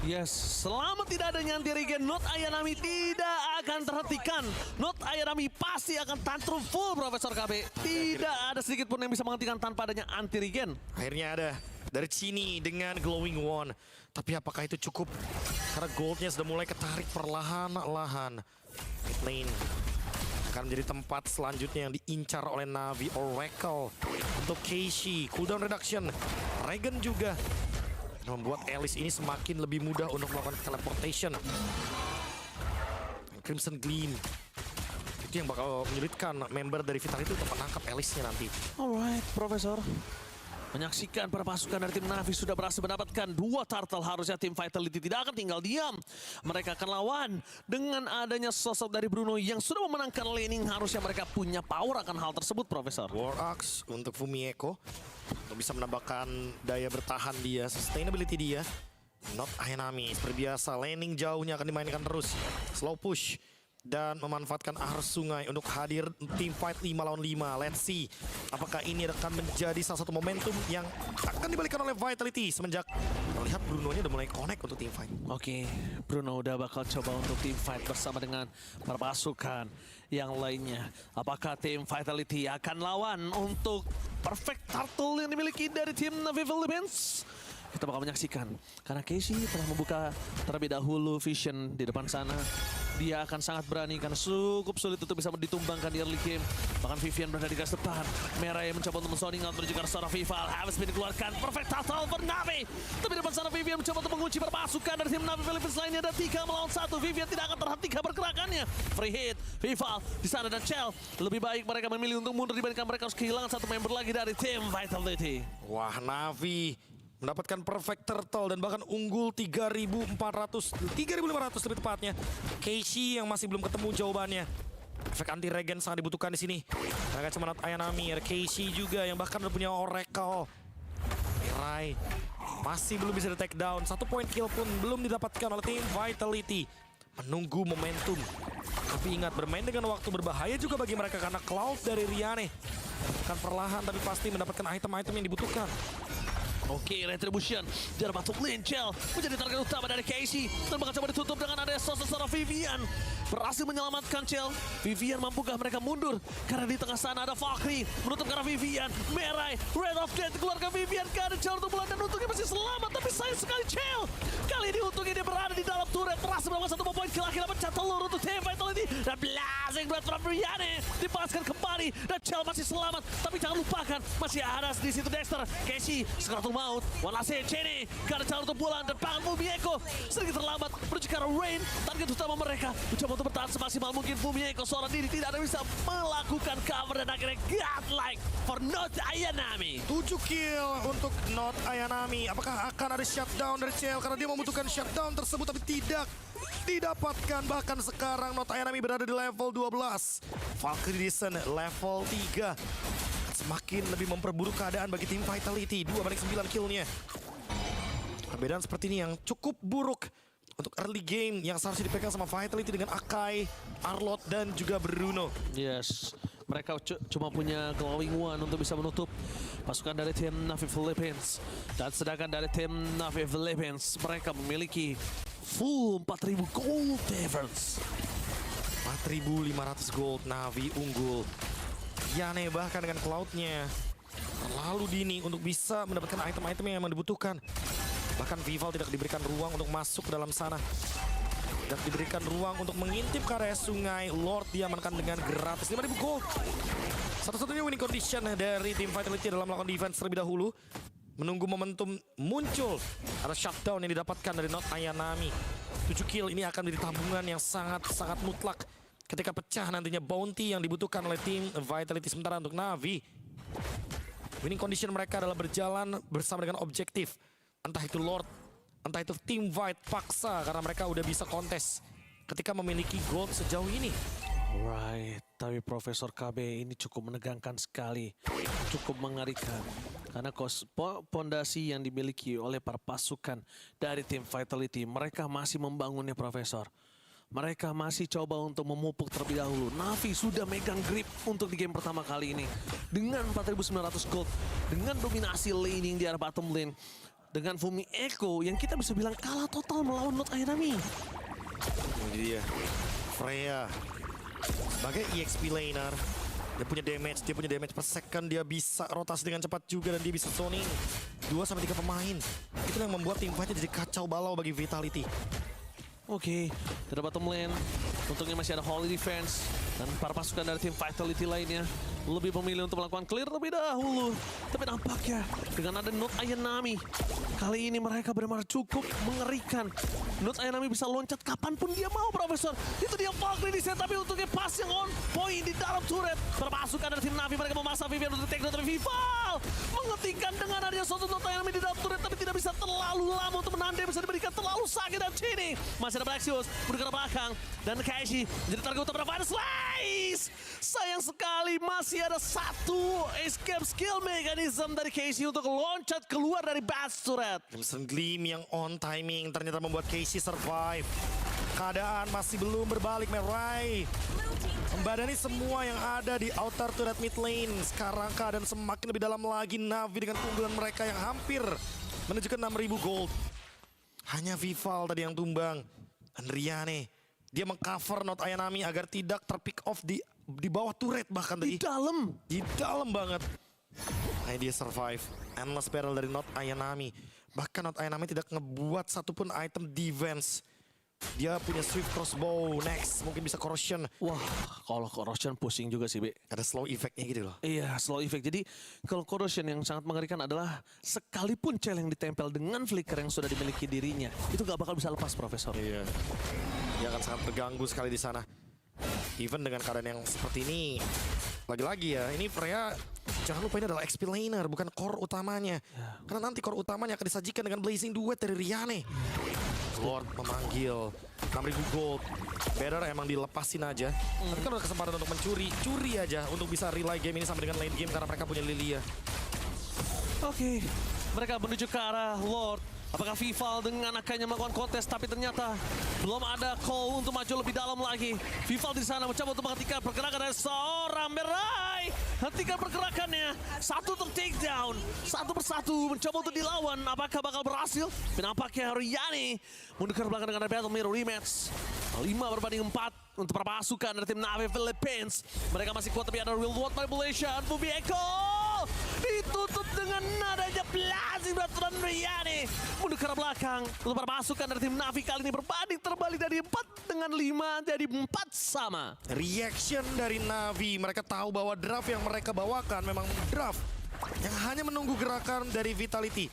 Yes, selama tidak adanya anti-regen, Not Ayanami tidak akan terhentikan. Not Ayanami pasti akan tantrum full, Profesor KB. Tidak ada sedikit pun yang bisa menghentikan tanpa adanya anti-regen. Akhirnya ada dari sini dengan Glowing One. Tapi apakah itu cukup? Karena goldnya sudah mulai ketarik perlahan-lahan. Mid lane akan menjadi tempat selanjutnya yang diincar oleh Navi Oracle. Untuk Keishi, cooldown reduction. Regen juga membuat Alice ini semakin lebih mudah untuk melakukan teleportation. Crimson Gleam itu yang bakal menyulitkan member dari Vitality untuk menangkap Alice-nya nanti. Alright, Profesor. Menyaksikan para pasukan dari tim Navi sudah berhasil mendapatkan 2 turtle. Harusnya tim Vitality tidak akan tinggal diam. Mereka akan lawan dengan adanya sosok dari Bruno yang sudah memenangkan laning. Harusnya mereka punya power akan hal tersebut, Profesor. War Axe untuk Fumieko untuk bisa menambahkan daya bertahan dia, sustainability dia. Not Ayanami seperti biasa, laning jauhnya akan dimainkan terus. Slow push dan memanfaatkan arus sungai untuk hadir tim fight 5 lawan 5. Let's see apakah ini akan menjadi salah satu momentum yang akan dibalikan oleh Vitality semenjak terlihat Bruno-nya udah mulai connect untuk tim fight. Oke, Bruno udah bakal coba untuk tim fight bersama dengan para pasukan yang lainnya. Apakah tim Vitality akan lawan untuk perfect turtle yang dimiliki dari tim Navi Philippines? Kita bakal menyaksikan karena Casey telah membuka terlebih dahulu vision di depan sana. Dia akan sangat berani karena cukup sulit untuk bisa ditumbangkan di early game. Bahkan Vivian berada di garis depan. Merah yang mencoba untuk men-zoning out menuju ke seorang Vival. Habis dikeluarkan perfect turtle for Navi. Tapi di depan sana Vivian mencoba untuk mengunci perpasukan dari tim Navi Philippines lainnya. Ada 3 melawan 1. Vivian tidak akan terhentikan pergerakannya. Free hit. Vival di sana dan Chell. Lebih baik mereka memilih untuk mundur dibandingkan mereka harus kehilangan 1 member lagi dari tim Vitality. Wah, Navi mendapatkan perfect turtle dan bahkan unggul 3.500 lebih tepatnya. Keishi yang masih belum ketemu jawabannya. Efek anti regen sangat dibutuhkan di sini. Mereka cuma Not Ayanami, ada Keishi juga yang bahkan udah punya Oracle. Mirai masih belum bisa di take down. 1 point kill pun belum didapatkan oleh tim Vitality. Menunggu momentum. Tapi ingat, bermain dengan waktu berbahaya juga bagi mereka karena Cloud dari Riane akan perlahan tapi pasti mendapatkan item-item yang dibutuhkan. Oke, retribution dari batuk Chell menjadi target utama dari Casey dan bakal coba ditutup dengan ada sosok seorang Vivian berhasil menyelamatkan Chell. Vivian mampukah mereka mundur karena di tengah sana ada Valkyrie menutup karena Vivian. Merai, Red of Death keluarga Vivian ke arah Chell untuk bulan dan untungnya masih selamat tapi sayang sekali Chell. Kali ini untungnya dia berada di dalam turret berhasil melakukan 1 poin kill akhirnya pecah telur untuk tim Vitality dan blazing breath from Riane dipaskan kembali dan Chell masih selamat tapi jangan lupakan masih ada di situ Dexter. Casey sekarang maut, Walase Ceni, karena calon untuk bulan dan bahkan Fumieko sedikit terlambat menuju ke arah Rain. Target utama mereka mencoba untuk bertahan semaksimal mungkin. Fumieko seorang diri tidak ada bisa melakukan cover dan akhirnya godlike for Not Ayanami. 7 kill untuk Not Ayanami. Apakah akan ada shutdown dari Chell karena dia membutuhkan shutdown tersebut tapi tidak didapatkan. Bahkan sekarang Not Ayanami berada di level 12. Valkyrie Disen level 3. Semakin lebih memperburuk keadaan bagi tim Vitality. 2/9 killnya. Perbedaan seperti ini yang cukup buruk untuk early game yang seharusnya dipegang sama Vitality dengan Akai, Arlot, dan juga Bruno. Yes, Mereka cuma punya glowing one untuk bisa menutup pasukan dari tim Navi Philippines. Dan sedangkan dari tim Navi Philippines, mereka memiliki full 4.000 gold difference. 4.500 gold, Navi unggul. Yane bahkan dengan cloud-nya terlalu dini untuk bisa mendapatkan item-item yang memang dibutuhkan. Bahkan Vival tidak diberikan ruang untuk masuk ke dalam sana. Tidak diberikan ruang untuk mengintip ke area sungai. Lord diamankan dengan gratis 5.000 gold. Satu-satunya winning condition dari tim Vitality dalam melakukan defense terlebih dahulu. Menunggu momentum muncul. Ada shutdown yang didapatkan dari Not Ayanami. 7 kill ini akan menjadi tabungan yang sangat-sangat mutlak ketika pecah nantinya bounty yang dibutuhkan oleh tim Vitality. Sementara untuk Navi, winning condition mereka adalah berjalan bersama dengan objektif. Entah itu Lord, entah itu tim White paksa karena mereka udah bisa kontes ketika memiliki gold sejauh ini. Right, tapi Profesor KB ini cukup menegangkan sekali, cukup mengerikan. Karena pondasi yang dimiliki oleh para pasukan dari tim Vitality, mereka masih membangunnya, Profesor. Mereka masih coba untuk memupuk terlebih dahulu. Navi sudah megang grip untuk di game pertama kali ini. Dengan 4.900 gold, dengan dominasi laning di arah bottom lane. Dengan Fumi Echo yang kita bisa bilang kalah total melawan Not Ayanami. Ini dia, Freya. Sebagai EXP laner, dia punya damage per second, dia bisa rotasi dengan cepat juga dan dia bisa zoning 2-3 pemain. Itu yang membuat tim fight jadi kacau balau bagi Vitality. Oke, dari bottom lane, untungnya masih ada Holy Defense dan para pasukan dari tim Vitality lainnya lebih memilih untuk melakukan clear lebih dahulu. Tapi nampaknya dengan ada Not Ayanami, kali ini mereka benar-benar cukup mengerikan. Not Ayanami bisa loncat kapanpun dia mau, Profesor. Itu dia Valkyrie di set, tapi untuknya pas yang on point di dalam turret. Perpasukan dari tim Navi, mereka memaksa Vivian untuk take down, tapi Vival menghentikan dengan adanya suatu Not Ayanami di dalam turret, tapi tidak bisa terlalu lama untuk menahan, dia bisa diberikan terlalu sakit. Dan sini masih ada Blaxius bergerak belakang dan Kaishi menjadi target utama pada Slice. Sayang sekali masih ada satu escape skill mechanism dari Casey untuk loncat keluar dari base turret. Crimson Gleam yang on timing ternyata membuat Casey survive. Keadaan masih belum berbalik, Merai. Membadani semua yang ada di outer turret mid lane. Sekarang keadaan semakin lebih dalam lagi. Navi dengan keunggulan mereka yang hampir menunjukkan 6.000 gold. Hanya Vival tadi yang tumbang. Dan Riane, dia mengcover Not Ayanami agar tidak terpick off di bawah turret bahkan tadi. Di dalam banget. Nah, dia survive. Endless barrel dari Not Ayanami. Bahkan Not Ayanami tidak ngebuat satupun item defense. Dia punya swift crossbow, next mungkin bisa corrosion. Wah, kalau corrosion pusing juga sih, Be. Ada slow effect-nya gitu loh. Iya, slow effect. Jadi kalau corrosion yang sangat mengerikan adalah sekalipun cel yang ditempel dengan flicker yang sudah dimiliki dirinya, itu gak bakal bisa lepas, Profesor. Iya. Dia akan sangat terganggu sekali di sana. Even dengan keadaan yang seperti ini, lagi-lagi ya, ini Freya jangan lupa ini adalah XP laner, bukan core utamanya. Karena nanti core utamanya akan disajikan dengan Blazing Duet dari Riane. Lord memanggil 6.000 gold. Better emang dilepasin aja. Tapi kan ada kesempatan untuk mencuri, curi aja untuk bisa relay game ini sampai dengan late game karena mereka punya Lilia. Oke, mereka menuju ke arah Lord. Apakah Vival dengan akannya melakukan kontes, tapi ternyata belum ada call untuk maju lebih dalam lagi. Vival di sana mencoba untuk menghentikan pergerakan dari seorang Merai. Hentikan pergerakannya. Satu untuk takedown. Satu persatu mencoba untuk dilawan. Apakah bakal berhasil? Nampaknya Riane mundur ke belakang dengan battle mirror rematch. 5 berbanding 4 untuk para pasukan dari tim Navi Philippines. Mereka masih kuat tapi ada real world manipulation. Fumi Echo ditutup dengan nadanya blazing baturan Riane. Mundur ke belakang untuk para pasukan dari tim Navi kali ini berbanding terbalik dari 4 dengan 5 jadi 4 sama. Reaction dari Navi, mereka tahu bahwa draft yang mereka bawakan memang draft yang hanya menunggu gerakan dari Vitality.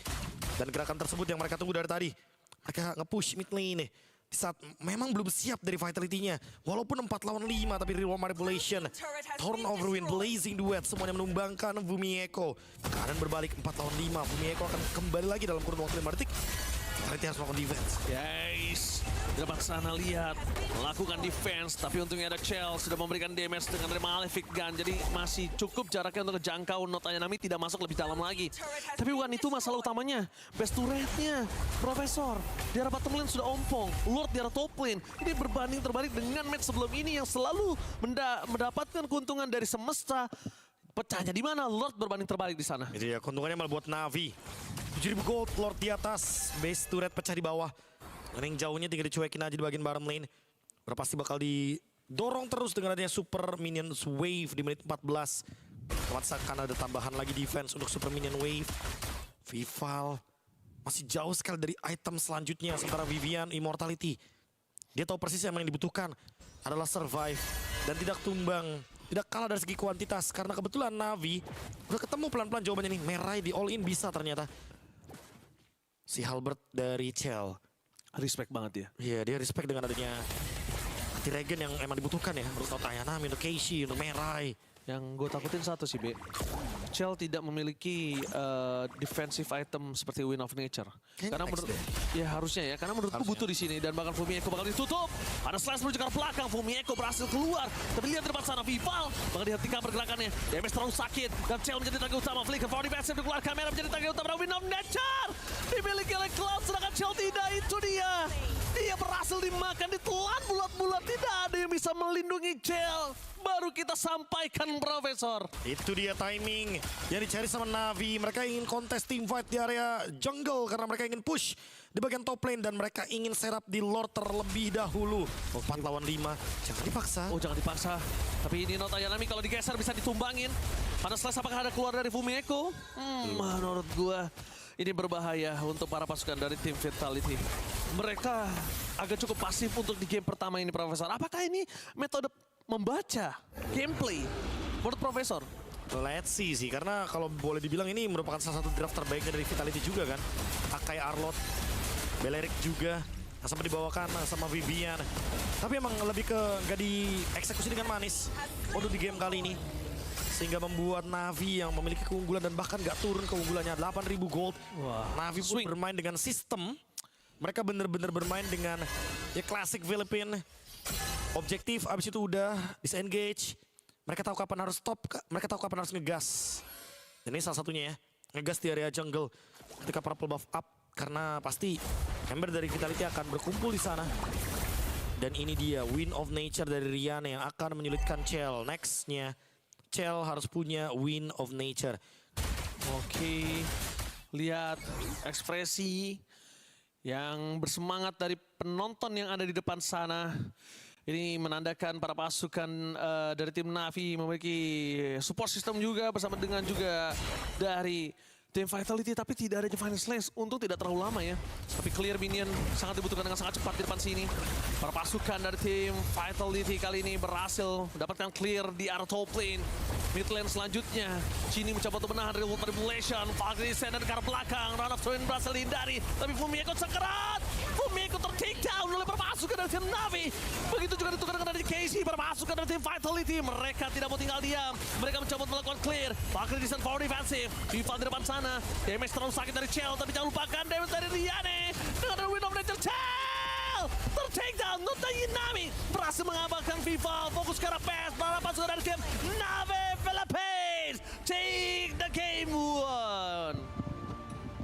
Dan gerakan tersebut yang mereka tunggu dari tadi. Mereka nge-push mid lane nih. Di saat memang belum siap dari Vitality-nya. Walaupun 4 lawan 5 tapi real manipulation. Turnover win, Blazing Duet. Semuanya menumbangkan Fumi Echo. Keadaan berbalik 4 lawan 5. Fumi Echo akan kembali lagi dalam kurun waktu 5 detik. Vitality harus melakukan defense. Yes. Di depan sana lihat, melakukan defense, tapi untungnya ada Chell sudah memberikan damage dengan Malefic Gun, jadi masih cukup jaraknya untuk kejangkau. Notanya Nami tidak masuk lebih dalam lagi. Tapi bukan itu masalah utamanya. Best turretnya, Profesor di arah bottom lane sudah ompong, Lord di arah top lane. Ini berbanding terbalik dengan match sebelum ini yang selalu mendapatkan keuntungan dari semesta. Pecahnya di mana? Lord berbanding terbalik di sana. Itu ya, keuntungannya malah buat Navi. 7.000 gold, Lord di atas, base turret pecah di bawah. Dan yang jauhnya tinggal dicuekin aja di bagian bottom lane. Udah pasti bakal didorong terus dengan adanya super minions wave di menit 14. Karena ada tambahan lagi defense untuk super minion wave. Vival masih jauh sekali dari item selanjutnya. Sementara Vivian Immortality, dia tahu persis yang dibutuhkan adalah survive dan tidak tumbang. Tidak kalah dari segi kuantitas, karena kebetulan Navi udah ketemu pelan-pelan jawabannya nih. Merai di all in bisa ternyata. Si Halbert dari Chell. Respect banget ya. Iya, dia respect dengan adanya hati regen yang emang dibutuhkan ya. Untuk Notanya Nami, untuk Keishi, untuk Merai. Yang gue takutin satu sih, Be. Chell tidak memiliki defensive item seperti Wind of Nature. Karena menurut ya harusnya ya, karena menurutku butuh di sini dan bahkan Fumieko bakal ditutup. Ada slash menuju ke arah belakang, Fumieko berhasil keluar. Tapi lihat di depan sana Vival bakal dihentikan pergerakannya. Damage terlalu sakit dan Chell menjadi tangga utama. Flicker for defensive dikeluarkan, kamera menjadi tangga utama. Wind of Nature dimiliki oleh Cloud, sedangkan Chell tidak. Itu dia. Dia berhasil dimakan, ditelan bulat-bulat. Tidak ada yang bisa melindungi Chell. Baru kita sampaikan, Profesor. Itu dia timing yang dicari sama Navi. Mereka ingin kontes team fight di area jungle karena mereka ingin push di bagian top lane dan mereka ingin serap di Lord terlebih dahulu. 4 lawan 5. Jangan dipaksa. Oh, jangan dipaksa. Tapi ini Notanya Nami kalau digeser bisa ditumbangin. Ada slash, apakah ada keluar dari Fumieko? Menurut gua ini berbahaya untuk para pasukan dari tim Vitality. Mereka agak cukup pasif untuk di game pertama ini, Profesor. Apakah ini metode membaca gameplay menurut Profesor? Let's see sih, karena kalau boleh dibilang ini merupakan salah satu draft terbaiknya dari Vitality juga kan. Akai Arlot, Belerik juga, sampai dibawakan sama Vivian. Tapi emang lebih ke nggak dieksekusi dengan manis untuk di game kali ini. Sehingga membuat Navi yang memiliki keunggulan dan bahkan nggak turun keunggulannya. 8.000 gold. Wah, Navi pun bermain dengan sistem. Mereka bener-bener bermain dengan ya klasik Filipin. Objektif, abis itu udah disengage. Mereka tahu kapan harus stop, mereka tahu kapan harus ngegas. Dan ini salah satunya ya, ngegas di area jungle. Ketika purple buff up, karena pasti member dari Vitality akan berkumpul di sana. Dan ini dia, Wind of Nature dari Rihanna yang akan menyulitkan Chell. Nextnya, Chell harus punya Wind of Nature. Oke, lihat ekspresi yang bersemangat dari penonton yang ada di depan sana. Ini menandakan para pasukan dari tim Navi memiliki support system juga bersama dengan juga dari tim Vitality, tapi tidak ada Divine Slash. Untung tidak terlalu lama ya. Tapi clear minion sangat dibutuhkan dengan sangat cepat di depan sini. Para pasukan dari tim Vitality kali ini berhasil mendapatkan clear di arah top lane. Mid lane selanjutnya, Chini mencoba untuk menahan Revolt Manipulation. Valkyrie descend ke arah belakang, Round of Twin berhasil dihindari. Tapi Fumieko sekerat. Fumieko ter-take down oleh para pasukan dari tim Navi. Begitu juga ditukar dengan dari Casey, para pasukan dari tim Vitality. Mereka tidak mau tinggal diam. Mereka mencoba melakukan clear. Valkyrie descend for defensive. Vival di depan sana. Damage terlalu sakit dari Chell, tapi jangan lupakan damage dari Rihanna. Dengan Wind of Nature, Chell ter-take down. Notanya Nami berhasil mengabalkan Vival. Fokus ke arah pass. Para pasukan dari tim Navi Philippines take the game one.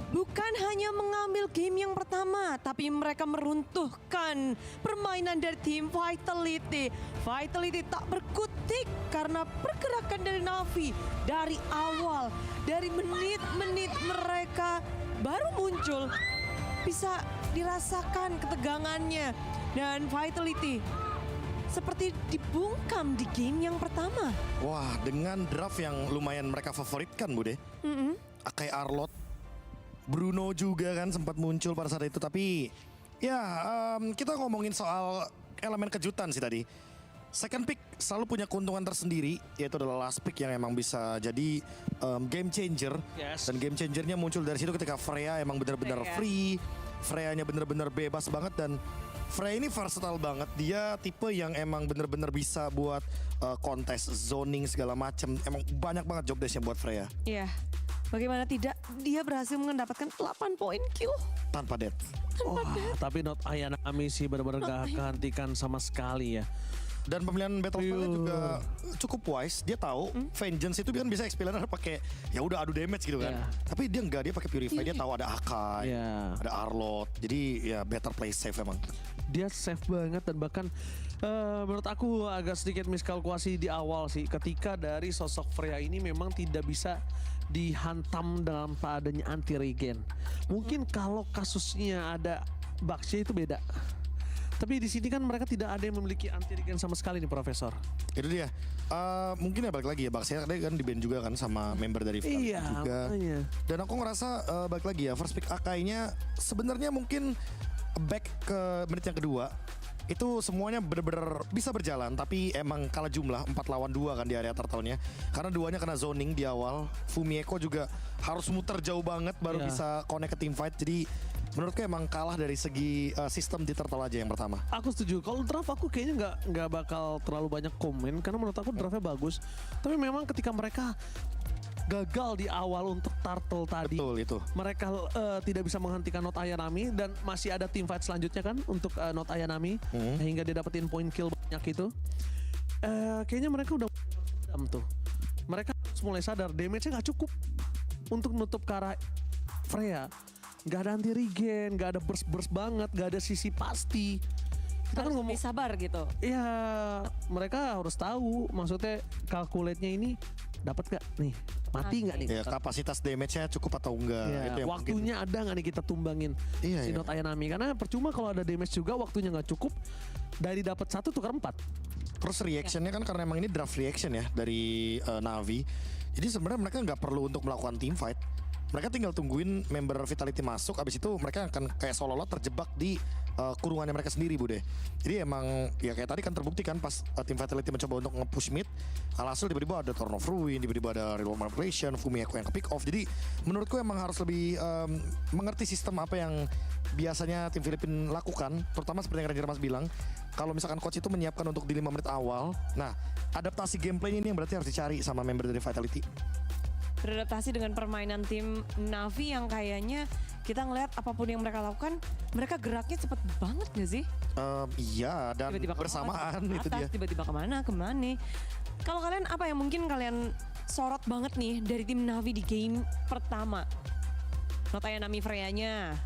Bukan hanya mengambil game yang pertama, tapi mereka meruntuhkan permainan dari tim Vitality. Vitality tak berkutik karena pergerakan dari Navi dari awal. Dari menit-menit mereka baru muncul, bisa dirasakan ketegangannya. Dan Vitality seperti dibungkam di game yang pertama. Wah, dengan draft yang lumayan mereka favoritkan, Bude. Akai Arlot, Bruno juga kan sempat muncul pada saat itu. Tapi ya kita ngomongin soal elemen kejutan sih tadi. Second pick selalu punya keuntungan tersendiri, yaitu adalah last pick yang emang bisa jadi game changer. Dan game changernya muncul dari situ ketika Freya emang benar-benar free. Freya-nya benar-benar bebas banget dan Freya ini versatile banget. Dia tipe yang emang bener-bener bisa buat kontes, zoning segala macem. Emang banyak banget job desk-nya buat Freya. Iya. Bagaimana tidak, dia berhasil mendapatkan 8 poin kill. Tanpa death. Tapi not Ayanami sih benar-benar gak kehentikan sama sekali ya. Dan pemilihan battle style juga cukup wise. Dia tahu vengeance itu kan bisa explainer pakai ya udah adu damage gitu kan. Tapi dia enggak, dia pakai purify. Dia tahu ada Akai, ada Arlot. Jadi ya better play safe emang. Dia safe banget dan bahkan menurut aku agak sedikit miskalkulasi di awal sih. Ketika dari sosok Freya ini memang tidak bisa dihantam dalam adanya anti regen. Mungkin kalau kasusnya ada Baksya itu beda. Tapi di sini kan mereka tidak ada yang memiliki anti regen sama sekali nih Profesor. Itu dia. Mungkin ya balik lagi ya, Baksya kan di ban juga kan sama member dari Vitality juga. Makanya. Dan aku ngerasa balik lagi ya, first pick Akainya sebenarnya mungkin back ke menit yang kedua. Itu semuanya bener-bener bisa berjalan, tapi emang kalah jumlah 4 lawan 2 kan di area turtle-nya. Karena duanya kena zoning di awal. Fumieko juga harus muter jauh banget baru bisa connect ke team fight. Jadi menurutku emang kalah dari segi sistem di turtle aja yang pertama. Aku setuju. Kalau draft aku kayaknya nggak bakal terlalu banyak komen karena menurut aku draftnya bagus. Tapi memang ketika mereka gagal di awal untuk turtle tadi. Betul itu. Mereka tidak bisa menghentikan Not Ayanami dan masih ada team fight selanjutnya kan untuk Not Ayanami hingga dia dapetin point kill banyak itu. Kayaknya mereka udah tuh. Mereka harus mulai sadar damage-nya nggak cukup untuk menutup ke arah Freya. Gak ada anti regen, gak ada burst banget, gak ada sisi pasti. Kita kan ngomong sabar gitu. Iya, mereka harus tahu maksudnya calculate-nya ini dapat gak nih, mati nggak nih? Ya, kapasitas damage-nya cukup atau enggak? Ya, itu yang waktunya mungkin. ada nggak nih kita tumbangin si Not Ayanami? Karena percuma kalau ada damage juga waktunya nggak cukup. Dari dapat 1 tukar 4. Terus reactionnya kan karena emang ini draft reaction ya dari Navi. Jadi sebenarnya mereka nggak perlu untuk melakukan team fight. Mereka tinggal tungguin member Vitality masuk, abis itu mereka akan kayak seolah-olah terjebak di kurungannya mereka sendiri, Bude. Jadi emang ya kayak tadi kan terbukti kan pas tim Vitality mencoba untuk nge-push mid, alhasil tiba-tiba ada Torn of Ruin, tiba-tiba ada Real Manipulation, Fumieko yang ke pick off. Jadi menurutku emang harus lebih mengerti sistem apa yang biasanya tim Filipin lakukan, terutama seperti yang Ranger Mas bilang. Kalau misalkan coach itu menyiapkan untuk di 5 menit awal, nah adaptasi gameplay ini yang berarti harus dicari sama member dari Vitality. Beradaptasi dengan permainan tim Navi yang kayaknya kita ngelihat apapun yang mereka lakukan, mereka geraknya cepet banget gak sih? Iya, dan Tiba-tiba bersamaan ke atas, itu dia. Tiba-tiba kemana. Kalau kalian apa yang mungkin kalian sorot banget nih dari tim Navi di game pertama? Not Ayanami Freya-nya.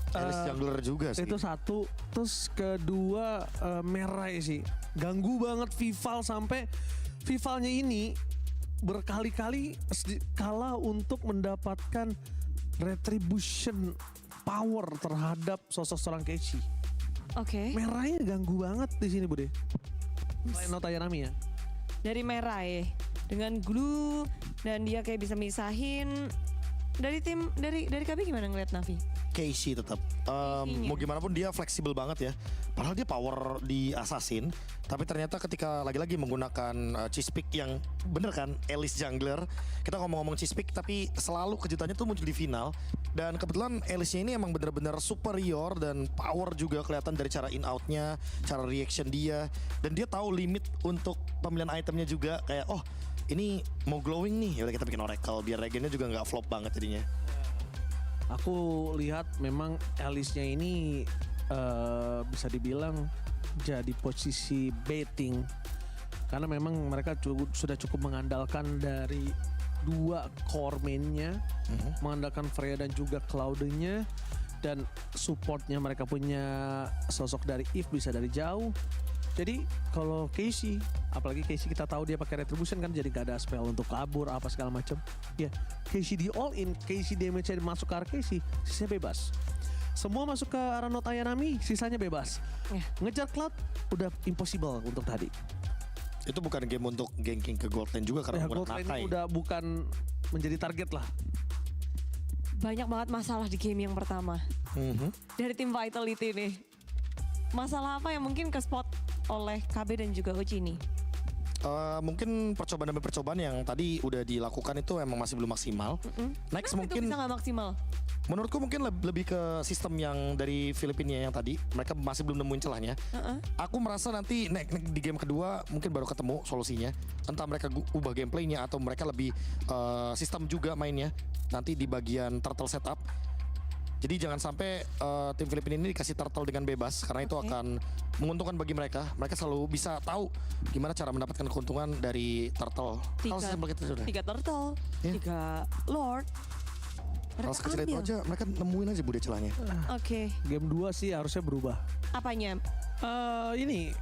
Alice Jungler juga sih. Itu satu, terus kedua Merai sih. Ganggu banget Vival sampai Vivalnya ini berkali-kali kalah untuk mendapatkan retribution power terhadap sosok seorang Keishi. Oke. Merahnya ganggu banget di sini, Bude. Selain Not Ayanami ya. Dari Merai dengan glue dan dia kayak bisa misahin dari tim dari KB gimana ngeliat Navi? Keishi tetap. Mau gimana pun dia fleksibel banget ya. Padahal dia power di assassin, tapi ternyata ketika lagi-lagi menggunakan cheese pick yang bener kan, Alice Jungler. Kita ngomong-ngomong cheese pick, tapi selalu kejutannya tuh muncul di final. Dan kebetulan Alice-nya ini emang bener-bener superior dan power juga kelihatan dari cara in-out-nya, cara reaction dia. Dan dia tahu limit untuk pemilihan itemnya juga. Kayak oh ini mau glowing nih, yaudah kita bikin Oracle biar regennya juga nggak flop banget jadinya. Aku lihat memang Alice-nya ini bisa dibilang jadi posisi baiting karena memang mereka sudah cukup mengandalkan dari 2 core main-nya, mengandalkan Freya dan juga Cloud-nya, dan supportnya mereka punya sosok dari Eve bisa dari jauh. Jadi kalau Keishi, apalagi Keishi kita tahu dia pakai retribution kan, jadi gak ada spell untuk kabur apa segala macam. Ya, Keishi di all in, Keishi damage-nya masuk ke arah Keishi, sisanya bebas. Semua masuk ke arah Not Ayanami, sisanya bebas. Ngejar Cloud udah impossible untuk tadi. Itu bukan game untuk ganking ke gold lane juga karena gold lane udah bukan menjadi target lah. Banyak banget masalah di game yang pertama. Dari tim Vitality nih. Masalah apa yang mungkin ke spot oleh KB dan juga Uchi nih? Mungkin percobaan demi percobaan yang tadi udah dilakukan itu emang masih belum maksimal. Next Kenapa mungkin itu bisa gak maksimal? Menurutku mungkin lebih ke sistem yang dari Filipina yang tadi. Mereka masih belum nemuin celahnya. Aku merasa nanti di game kedua mungkin baru ketemu solusinya. Entah mereka ubah gameplaynya atau mereka lebih sistem juga mainnya. Nanti di bagian turtle setup. Jadi jangan sampai tim Filipina ini dikasih turtle dengan bebas. Karena itu akan menguntungkan bagi mereka. Mereka selalu bisa tahu gimana cara mendapatkan keuntungan dari turtle. Kalau simpel gitu sudah. 3 turtle, 3 lord. Kalau sekecil itu aja mereka nemuin aja bude celahnya. Oke. Game 2 sih harusnya berubah. Apanya? Ini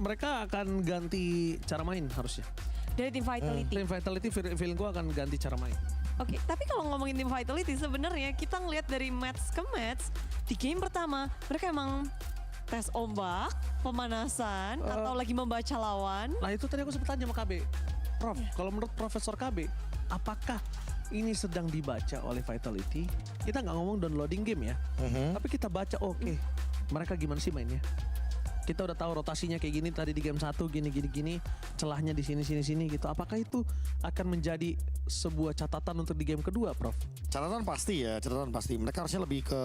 mereka akan ganti cara main harusnya. Dari tim Vitality. Tim Vitality feeling gue akan ganti cara main. Oke, tapi kalau ngomongin tim Vitality sebenarnya kita ngeliat dari match ke match di game pertama mereka emang tes ombak, pemanasan atau lagi membaca lawan. Nah itu tadi aku sempat tanya sama KB. Prof, kalau menurut Profesor KB, apakah ini sedang dibaca oleh Vitality? Kita nggak ngomong downloading game ya, tapi kita baca oke, mereka gimana sih mainnya? Kita udah tahu rotasinya kayak gini tadi di game 1 gini, celahnya di sini gitu. Apakah itu akan menjadi sebuah catatan untuk di game kedua, Prof? Catatan pasti ya, catatan pasti. Mereka harusnya lebih ke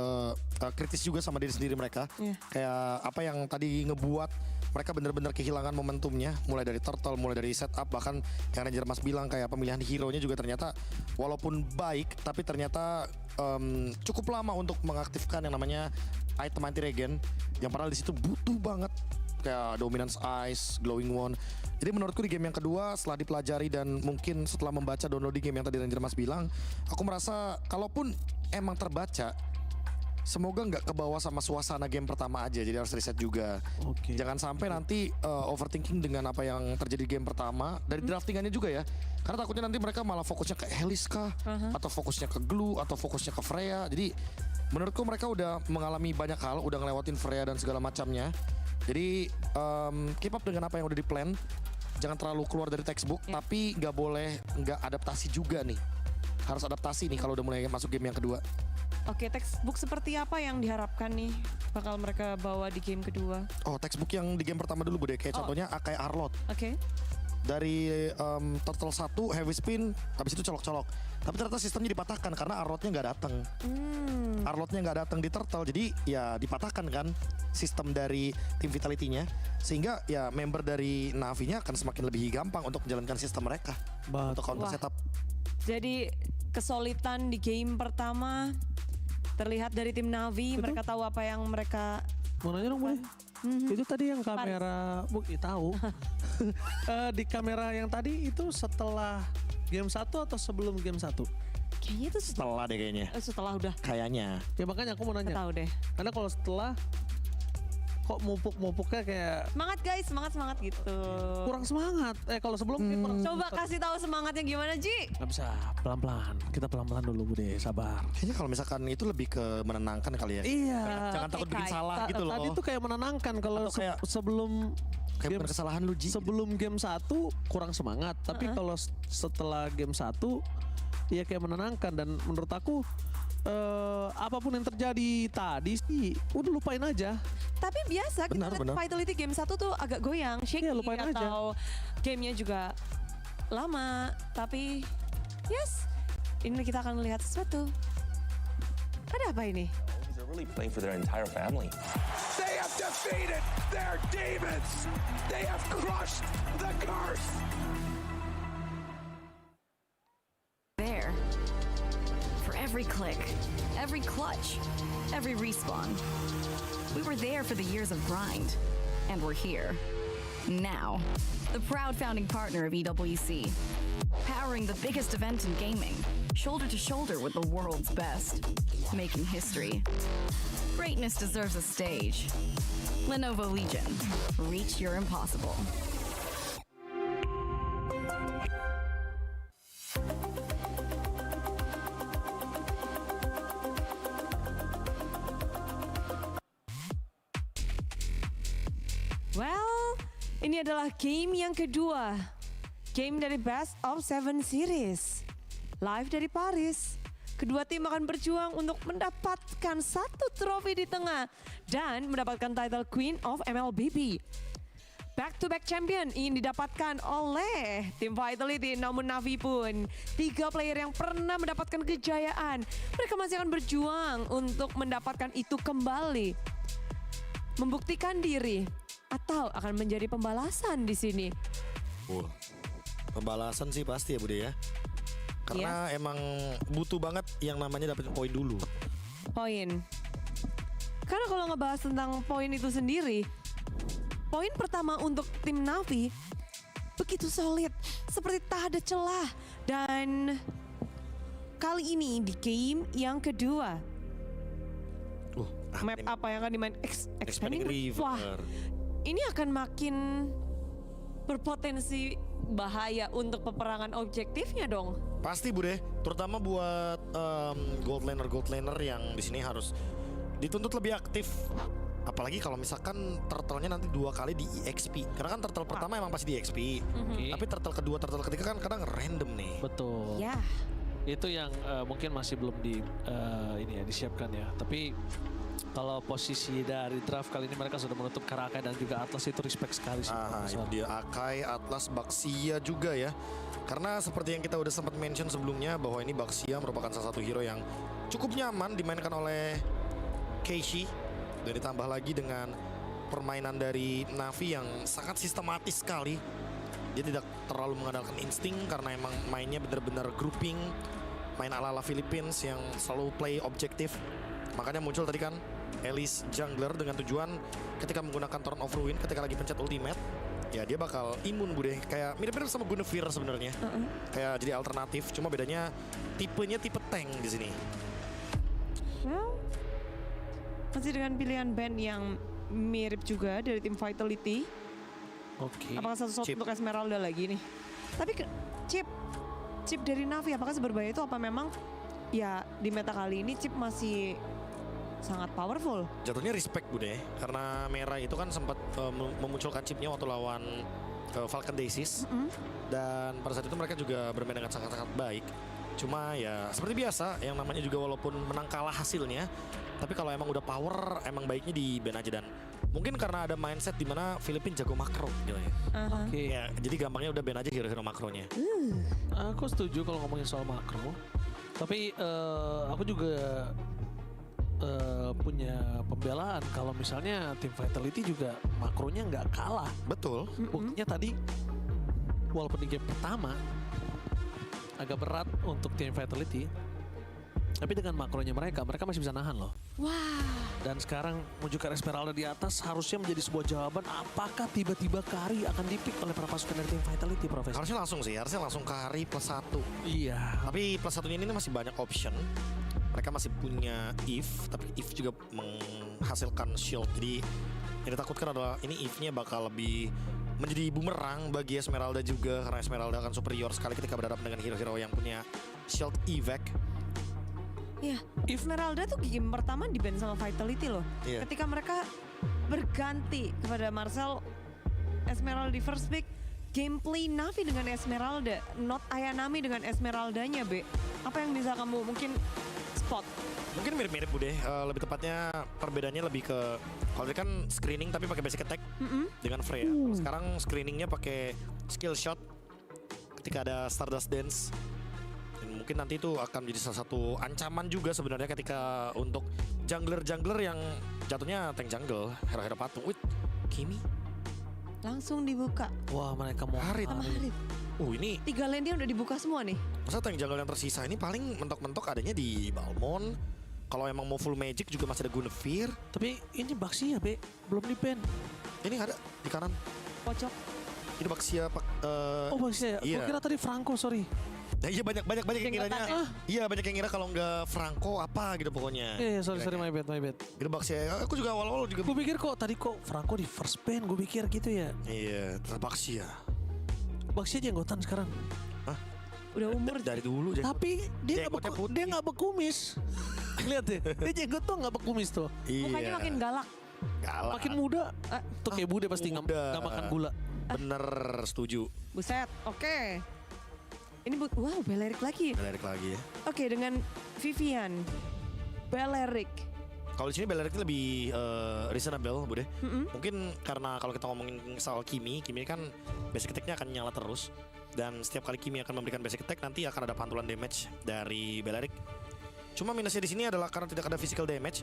kritis juga sama diri sendiri mereka. Kayak apa yang tadi ngebuat mereka benar-benar kehilangan momentumnya, mulai dari turtle, mulai dari setup, bahkan yang Ranger Mas bilang kayak pemilihan hero-nya juga ternyata walaupun baik, tapi ternyata cukup lama untuk mengaktifkan yang namanya item anti regen, yang padahal di situ butuh banget kayak dominance ice, glowing wand. Jadi menurutku di game yang kedua setelah dipelajari dan mungkin setelah membaca downloading game yang tadi Ranger Mas bilang, aku merasa kalaupun emang terbaca, semoga nggak kebawa sama suasana game pertama aja, jadi harus reset juga. Jangan sampai nanti overthinking dengan apa yang terjadi di game pertama dari draftingannya juga ya. Karena takutnya nanti mereka malah fokusnya ke Elis kah, atau fokusnya ke Glue, atau fokusnya ke Freya. Jadi menurutku mereka udah mengalami banyak hal, udah ngelewatin Freya dan segala macamnya. Jadi keep up dengan apa yang udah di plan. Jangan terlalu keluar dari textbook, tapi nggak boleh nggak adaptasi juga nih. Harus adaptasi nih kalau udah mulai masuk game yang kedua. Oke, textbook seperti apa yang diharapkan nih bakal mereka bawa di game kedua? Oh, textbook yang di game pertama dulu Bude. Kayak contohnya kayak Arlot. Oke. Dari turtle 1 heavy spin, habis itu colok-colok. Tapi ternyata sistemnya dipatahkan karena Arlotnya nggak datang. Arlotnya nggak datang di turtle, jadi ya dipatahkan kan sistem dari tim Vitality-nya. Sehingga ya member dari Navi-nya akan semakin lebih gampang untuk menjalankan sistem mereka. Untuk counter setup. Jadi kesulitan di game pertama terlihat dari tim Navi. Mereka tahu apa yang mereka... Mau nanya dong boleh? Itu tadi yang kamera, tahu. Di kamera yang tadi itu setelah game 1 atau sebelum game 1? Kayaknya itu setelah deh kayaknya. Setelah udah. Kayaknya. Ya makanya aku mau nanya. Tahu deh. Karena kalau setelah kok mupuk-mupuknya kayak semangat guys, semangat gitu. Kurang semangat. Kalau sebelum kurang. Coba kasih tahu semangatnya gimana, Ji? Gak bisa, pelan-pelan. Kita pelan-pelan dulu Bude, sabar. Kayaknya kalau misalkan itu lebih ke menenangkan kali ya. Iya. Jangan takut bikin salah gitu loh. Tadi tuh kayak menenangkan kalau sebelum kayak game, kesalahan lu Ji. Sebelum game 1 kurang semangat, tapi kalau setelah game 1 ya kayak menenangkan. Dan menurut aku apapun yang terjadi tadi sih udah lupain aja. Tapi biasa kita lihat Vitality game 1 tuh agak goyang, shaky atau gamenya juga lama. Tapi yes, ini kita akan melihat sesuatu. Ada apa ini? They're really playing for their entire family. They have defeated their demons. They have crushed the curse. There. For every click, every clutch, every respawn. We were there for the years of grind, and we're here. Now, the proud founding partner of EWC, powering the biggest event in gaming, shoulder to shoulder with the world's best, making history. Greatness deserves a stage. Lenovo Legion, reach your impossible. Well, ini adalah game yang kedua. Game dari Best of 7 Series. Live dari Paris. Kedua tim akan berjuang untuk mendapatkan satu trofi di tengah dan mendapatkan title Queen of Mlbb. Back-to-back champion ingin didapatkan oleh tim Vitality, namun Navi pun 3 player yang pernah mendapatkan kejayaan. Mereka masih akan berjuang untuk mendapatkan itu kembali. Membuktikan diri atau akan menjadi pembalasan di sini. Pembalasan sih pasti ya Bude ya. Karena emang butuh banget yang namanya dapetin poin dulu. Poin. Karena kalau ngebahas tentang poin itu sendiri, poin pertama untuk tim Navi begitu solid, seperti tak ada celah. Dan kali ini di game yang kedua, map apa yang akan dimain? Expanding River. Wah, ini akan makin berpotensi bahaya untuk peperangan objektifnya dong. Pasti Bude, terutama buat gold laner yang di sini harus dituntut lebih aktif. Apalagi kalau misalkan turtle-nya nanti 2 kali di EXP. Karena kan turtle pertama emang pasti di EXP. Tapi turtle kedua, turtle ketiga kan kadang random nih. Betul. Ya. Itu yang mungkin masih belum disiapkan ya. Tapi kalau posisi dari draft kali ini mereka sudah menutup Karakai dan juga Atlas, itu respect sekali sih. Itu dia Akai, Atlas, Baxia juga ya. Karena seperti yang kita udah sempat mention sebelumnya bahwa ini Baxia merupakan salah satu hero yang cukup nyaman dimainkan oleh Keishi. Dan ditambah lagi dengan permainan dari Navi yang sangat sistematis sekali. Dia tidak terlalu mengandalkan insting karena emang mainnya benar-benar grouping. Main ala-ala Philippines yang selalu play objektif. Makanya muncul tadi kan Elise jungler dengan tujuan ketika menggunakan Turn of Ruin ketika lagi pencet ultimate. Ya dia bakal imun Bude. Kayak mirip-mirip sama Guinevere sebenarnya. Kayak jadi alternatif. Cuma bedanya tipenya tipe tank di sini. Masih dengan pilihan band yang mirip juga dari tim Vitality. Oke. Apakah satu shot untuk Esmeralda lagi nih? Tapi chip dari Navi apakah seberbahaya itu, apa memang ya di meta kali ini chip masih sangat powerful? Jatuhnya respect Bude, karena Merah itu kan sempat memunculkan chipnya waktu lawan Falcon Daisies. Dan pada saat itu mereka juga bermain dengan sangat-sangat baik. Cuma ya seperti biasa, yang namanya juga walaupun menang kalah hasilnya, tapi kalau emang udah power, emang baiknya di ban aja. Dan mungkin karena ada mindset di mana Filipina jago makro gitu ya. Ya, jadi gampangnya udah ban aja hero-hero makronya. Aku setuju kalau ngomongin soal makro. Tapi aku juga punya pembelaan kalau misalnya tim Vitality juga makronya nggak kalah. Betul. Buktinya tadi walaupun di game pertama agak berat untuk tim Vitality, tapi dengan makronya mereka masih bisa nahan loh. Dan sekarang menunjukkan Esmeralda di atas harusnya menjadi sebuah jawaban apakah tiba-tiba Kari akan dipick oleh para pasukan dari tim Vitality, Profesor? Harusnya langsung Kari +1. Iya. Tapi +1-nya ini masih banyak option. Mereka masih punya Eve, tapi Eve juga menghasilkan shield. Jadi yang ditakutkan adalah ini Eve-nya bakal lebih menjadi bumerang bagi Esmeralda juga, karena Esmeralda akan superior sekali ketika berhadapan dengan hero-hero yang punya shield evac. Iya, Esmeralda tuh game pertama di ban sama Vitality loh. Ketika mereka berganti kepada Marcel, Esmeralda di first pick, gameplay Navi dengan Esmeralda, not Ayanami dengan Esmeraldanya, Be. Apa yang bisa kamu mungkin spot? Mungkin mirip-mirip Bude, lebih tepatnya perbedaannya lebih ke kalau dia kan screening tapi pakai basic attack dengan Freya. Sekarang screeningnya pakai skill shot ketika ada Stardust Dance. Dan mungkin nanti itu akan menjadi salah satu ancaman juga sebenarnya ketika untuk jungler-jungler yang jatuhnya tank jungle, hero-hero patung. Wih, Kimi langsung dibuka. Wah, mereka mau Harit. Ini 3 lane-nya udah dibuka semua nih. Masa tank jungle yang tersisa ini paling mentok-mentok adanya di Balmond. Kalau emang mau full magic juga masih ada Guinevere. Tapi ini Baxia, Be, belum di ban. Ini ada di kanan. Pojok. Ini Baxia Oh, Baxia. Iya. Gua kira tadi Franco, sorry. Nah, iya banyak yang kiranya. Iya, banyak yang kira kalau nggak Franco apa gitu pokoknya. Iya, sorry my bad. Gitu Baxia. Aku juga awal-awal juga gue pikir tadi kok Franco di first ban, gue pikir gitu ya. Iya, terus Baxia. Baxia jenggotan sekarang. Hah? Udah umur dari dulu. Tapi dia nggak berkumis. Lihat deh, dia jenggot tuh nggak berkumis tuh. Mukanya makin galak. Makin muda. Tuh kayak Bude pasti nggak makan gula. Bener, setuju. Buset, oke. Ini wow, Belerik lagi. Belerik lagi ya. Oke, dengan Vivian, Belerik, Kalau di sini Beleric lebih reasonable, Bude. Mungkin karena kalau kita ngomongin soal Kimi kan basic attack-nya akan nyala terus. Dan setiap kali Kimi akan memberikan basic attack, nanti akan ada pantulan damage dari Beleric. Cuma minusnya di sini adalah karena tidak ada physical damage,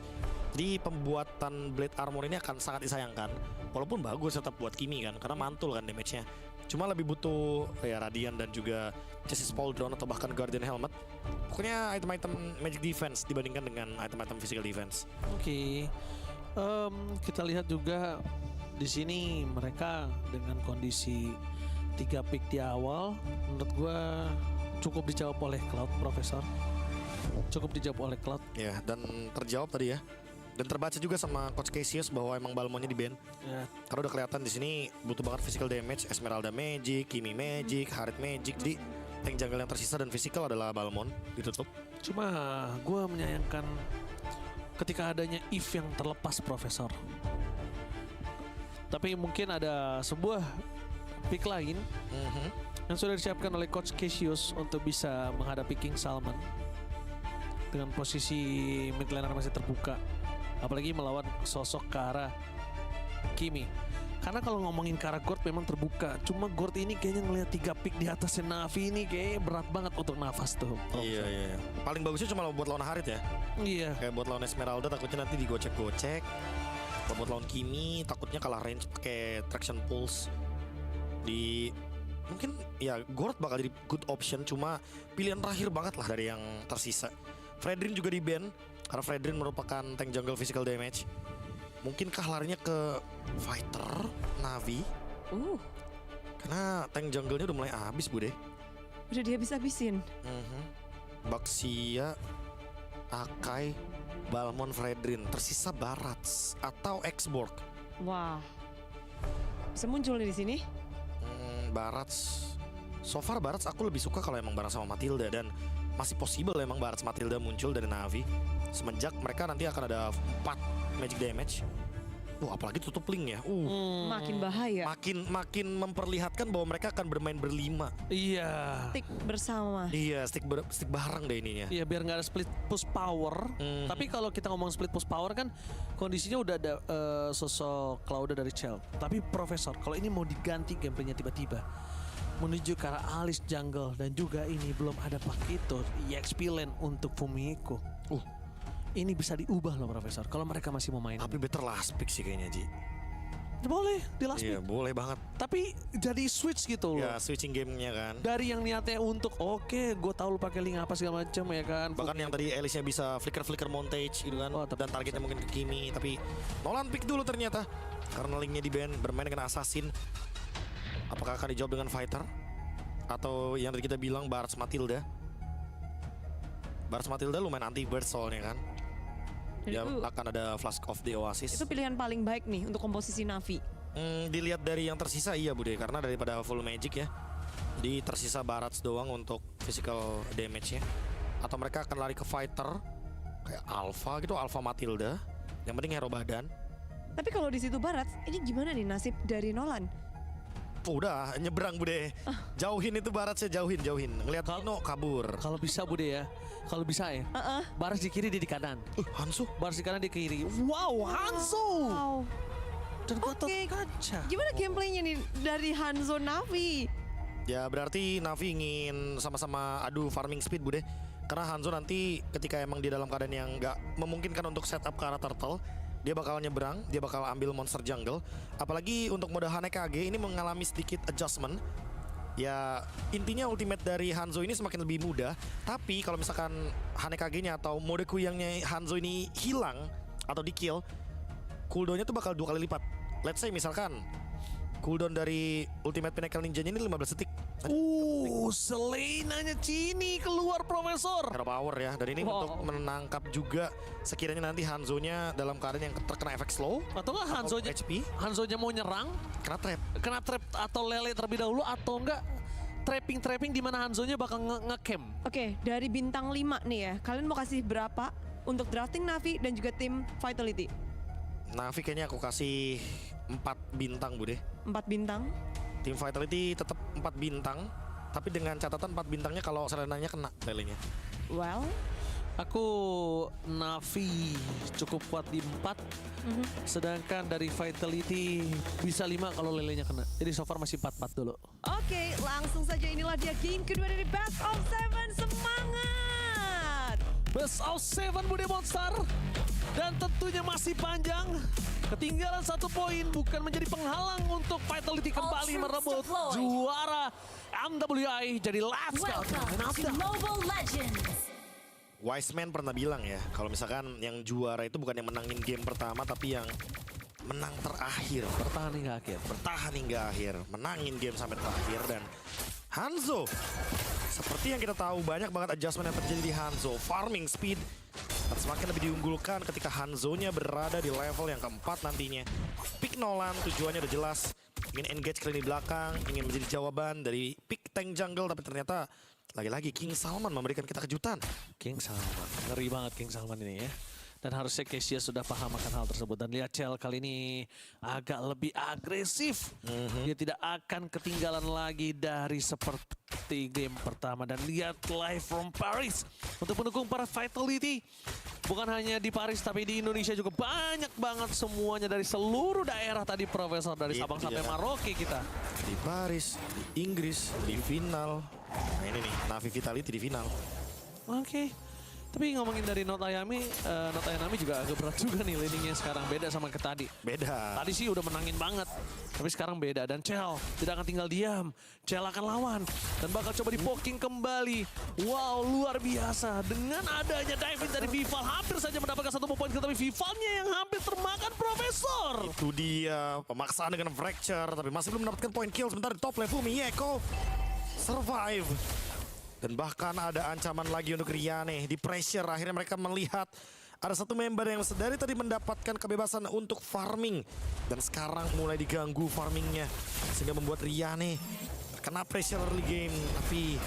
di pembuatan blade armor ini akan sangat disayangkan. Walaupun bagus tetap buat Kimi kan, karena mantul kan damage-nya. Cuma lebih butuh ya Radiant dan juga chassis Pauldron atau bahkan Guardian Helmet. Pokoknya item-item magic defense dibandingkan dengan item-item physical defense. Oke. Kita lihat juga di sini mereka dengan kondisi 3 pick di awal, menurut gua cukup dijawab oleh Cloud, Profesor. Cukup dijawab oleh Cloud. Ya, dan terjawab tadi ya. Dan terbaca juga sama Coach Cassius bahwa emang Balmonnya di ban. Ya. Karena udah kelihatan di sini butuh banget physical damage, Esmeralda Magic, Kimi Magic, Harit Magic. Jadi tank jungle yang tersisa dan physical adalah Balmon ditutup. Cuma gue menyayangkan ketika adanya if yang terlepas, Profesor. Tapi mungkin ada sebuah pick lain yang sudah disiapkan oleh Coach Cassius untuk bisa menghadapi King Salman dengan posisi mid laner masih terbuka. Apalagi melawan sosok ke arah Kimi. Karena kalau ngomongin ke arah Gord memang terbuka. Cuma Gord ini kayaknya ngelihat 3 pick di atasnya Navi ini kayaknya berat banget untuk nafas tuh. Iya. Paling bagusnya cuma buat lawan Harit ya. Iya. Kayak buat lawan Esmeralda takutnya nanti digocek-gocek. Buat lawan Kimi takutnya kalah range pakai traction pulse. Mungkin ya Gord bakal jadi good option, cuma pilihan terakhir banget lah dari yang tersisa. Fredrin juga di ban karena Fredrin merupakan tank jungle physical damage. Mungkinkah larinya ke fighter Navi? Karena tank jungle-nya udah mulai habis, Bude. Udah dihabis-habisin. Baxia, Akai, Balmon, Fredrin. Tersisa Barats atau Exborg. Wah. Bisa muncul nih di sini. Barats. So far Barats aku lebih suka kalau emang bareng sama Matilda, dan masih possible emang Barats Matilda muncul dari Navi. Semenjak mereka nanti akan ada 4 magic damage. Apalagi tutup link ya. Makin bahaya. Makin memperlihatkan bahwa mereka akan bermain berlima. Iya. Stick bersama. Iya, stick bareng deh ininya. Iya, biar nggak ada split push power. Tapi kalau kita ngomong split push power kan kondisinya udah ada sosok Claudia dari Chell. Tapi Profesor, kalau ini mau diganti gameplaynya tiba-tiba menuju ke arah Alice jungle dan juga ini belum ada Pakito EXP lane untuk Fumiko. Ini bisa diubah loh, Profesor, kalau mereka masih mau main. Tapi better last pick sih kayaknya, Ji. Boleh di last pick. Iya, boleh banget. Tapi jadi switch gitu loh. Ya, switching gamenya kan. Dari yang niatnya untuk gue tahu lu pakai link apa segala macam ya kan. Bahkan yang tadi Alice-nya bisa flicker montage gitu kan. Dan targetnya mungkin ke Kimi, tapi Nolan pick dulu ternyata. Karena linknya di ban, bermain dengan assassin. Apakah akan dijawab dengan fighter? Atau yang tadi kita bilang Barats Matilda? Barats Matilda lumayan anti-burst soalnya kan. Ya akan ada Flask of the Oasis. Itu pilihan paling baik nih untuk komposisi Navi. Dilihat dari yang tersisa iya, Bude, karena daripada full magic ya. Jadi tersisa Barats doang untuk physical damage-nya. Atau mereka akan lari ke fighter kayak Alpha gitu, Alpha Matilda. Yang penting hero badan. Tapi kalau di situ Barats, ini gimana nih nasib dari Nolan? Udah nyebrang, Bude. Jauhin itu Baratsnya, jauhin. Ngeliat Dino kabur. Kalau bisa, Bude ya. Kalau bisa ya. Barats di kiri, dia di kanan. Hanzo. Barats di kanan, di kiri. Wow, Hanzo. Wow. Dan kaca. Gimana gameplaynya nih dari Hanzo Navi? Ya berarti Navi ingin sama-sama adu farming speed, Bude. Karena Hanzo nanti ketika emang dia dalam keadaan yang nggak memungkinkan untuk setup ke arah turtle, dia bakal nyebrang, dia bakal ambil monster jungle. Apalagi untuk mode Hanekage ini mengalami sedikit adjustment. Ya intinya ultimate dari Hanzo ini semakin lebih mudah. Tapi kalau misalkan Hanekage-nya atau mode kuyangnya Hanzo ini hilang atau di kill, cooldown-nya tuh bakal 2 kali lipat. Let's say misalkan cooldown dari ultimate Pinnacle Ninja-nya ini 15 detik. Selenanya Cini keluar, Profesor. Hero power ya. Dan ini untuk menangkap juga sekiranya nanti Hanzo-nya dalam keadaan yang terkena efek slow. Atau nggak Hanzo-nya mau nyerang, kena trap atau lele terlebih dahulu, atau enggak trapping di mana Hanzo-nya bakal nge-camp. Oke, dari bintang 5 nih ya. Kalian mau kasih berapa untuk drafting Navi dan juga tim Vitality? Navi kayaknya aku kasih 4 bintang, Bude. 4 bintang? Tim Vitality tetap 4 bintang, tapi dengan catatan 4 bintangnya kalau selenanya kena lelenya. Well, Aku Navi cukup kuat di 4. Sedangkan dari Vitality bisa 5 kalau lelenya kena. Jadi so far masih 4-4 dulu. Oke, langsung saja inilah dia game kedua dari Best of 7. Semangat! Best of 7 Bude Monster. Dan tentunya masih panjang. Ketinggalan 1 poin bukan menjadi penghalang untuk Vitality kembali merebut juara MWI. Jadi let's go. Mobile Legends. Wise Man pernah bilang ya, kalau misalkan yang juara itu bukan yang menangin game pertama, tapi yang menang terakhir. Bertahan hingga akhir. Bertahan hingga akhir. Menangin game sampai terakhir. Dan Hanzo, seperti yang kita tahu, banyak banget adjustment yang terjadi di Hanzo. Farming speed semakin lebih diunggulkan ketika Hanzo-nya berada di level yang keempat nantinya. Pick Nolan tujuannya udah jelas. Ingin engage ke lini belakang, ingin menjadi jawaban dari pick tank jungle, tapi ternyata lagi-lagi King Salman memberikan kita kejutan. King Salman, ngeri banget King Salman ini ya. Dan harusnya Kesia sudah paham akan hal tersebut. Dan lihat Cel kali ini agak lebih agresif. Dia tidak akan ketinggalan lagi dari seperti game pertama. Dan lihat live from Paris untuk mendukung para Vitality. Bukan hanya di Paris tapi di Indonesia juga banyak banget semuanya dari seluruh daerah tadi Profesor. Dari Sabang sampai Maroke kita. Di Paris, di Inggris, di final. Nah ini nih, Navi Vitality di final. Oke. Tapi ngomongin dari Not Ayami juga agak berat juga nih leadingnya sekarang. Beda sama ke tadi. Beda. Tadi sih udah menangin banget. Tapi sekarang beda. Dan Cel tidak akan tinggal diam. Cel akan lawan. Dan bakal coba di-poking kembali. Wow, luar biasa. Dengan adanya diving dari Vival. Hampir saja mendapatkan 1 poin. Tapi Vivalnya yang hampir termakan Profesor. Itu dia. Pemaksaan dengan Fracture. Tapi masih belum mendapatkan point kill. Sebentar di top level. Miyeko survive. Dan bahkan ada ancaman lagi untuk Riane. Di pressure akhirnya mereka melihat ada 1 member yang sedari tadi mendapatkan kebebasan untuk farming. Dan sekarang mulai diganggu farmingnya. Sehingga membuat Riane kena pressure early game. Tapi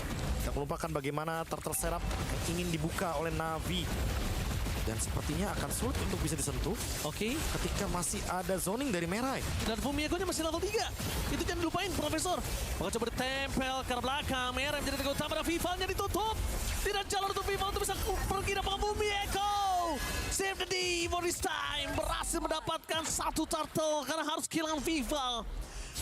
tidak melupakan bagaimana turtle setup yang ingin dibuka oleh Navi. Dan sepertinya akan sulit untuk bisa disentuh. Oke. Ketika masih ada zoning dari Merai. Dan Fumiekonya masih level 3. Itu jangan dilupain Profesor. Maka coba ditempel ke belakang. Merai menjadi teguh utama dan Vivalnya ditutup. Tidak jalan untuk Vival untuk bisa pergi dapatkan Fumieko. Save the day for this time. Berhasil mendapatkan 1 turtle karena harus kehilangan Vival.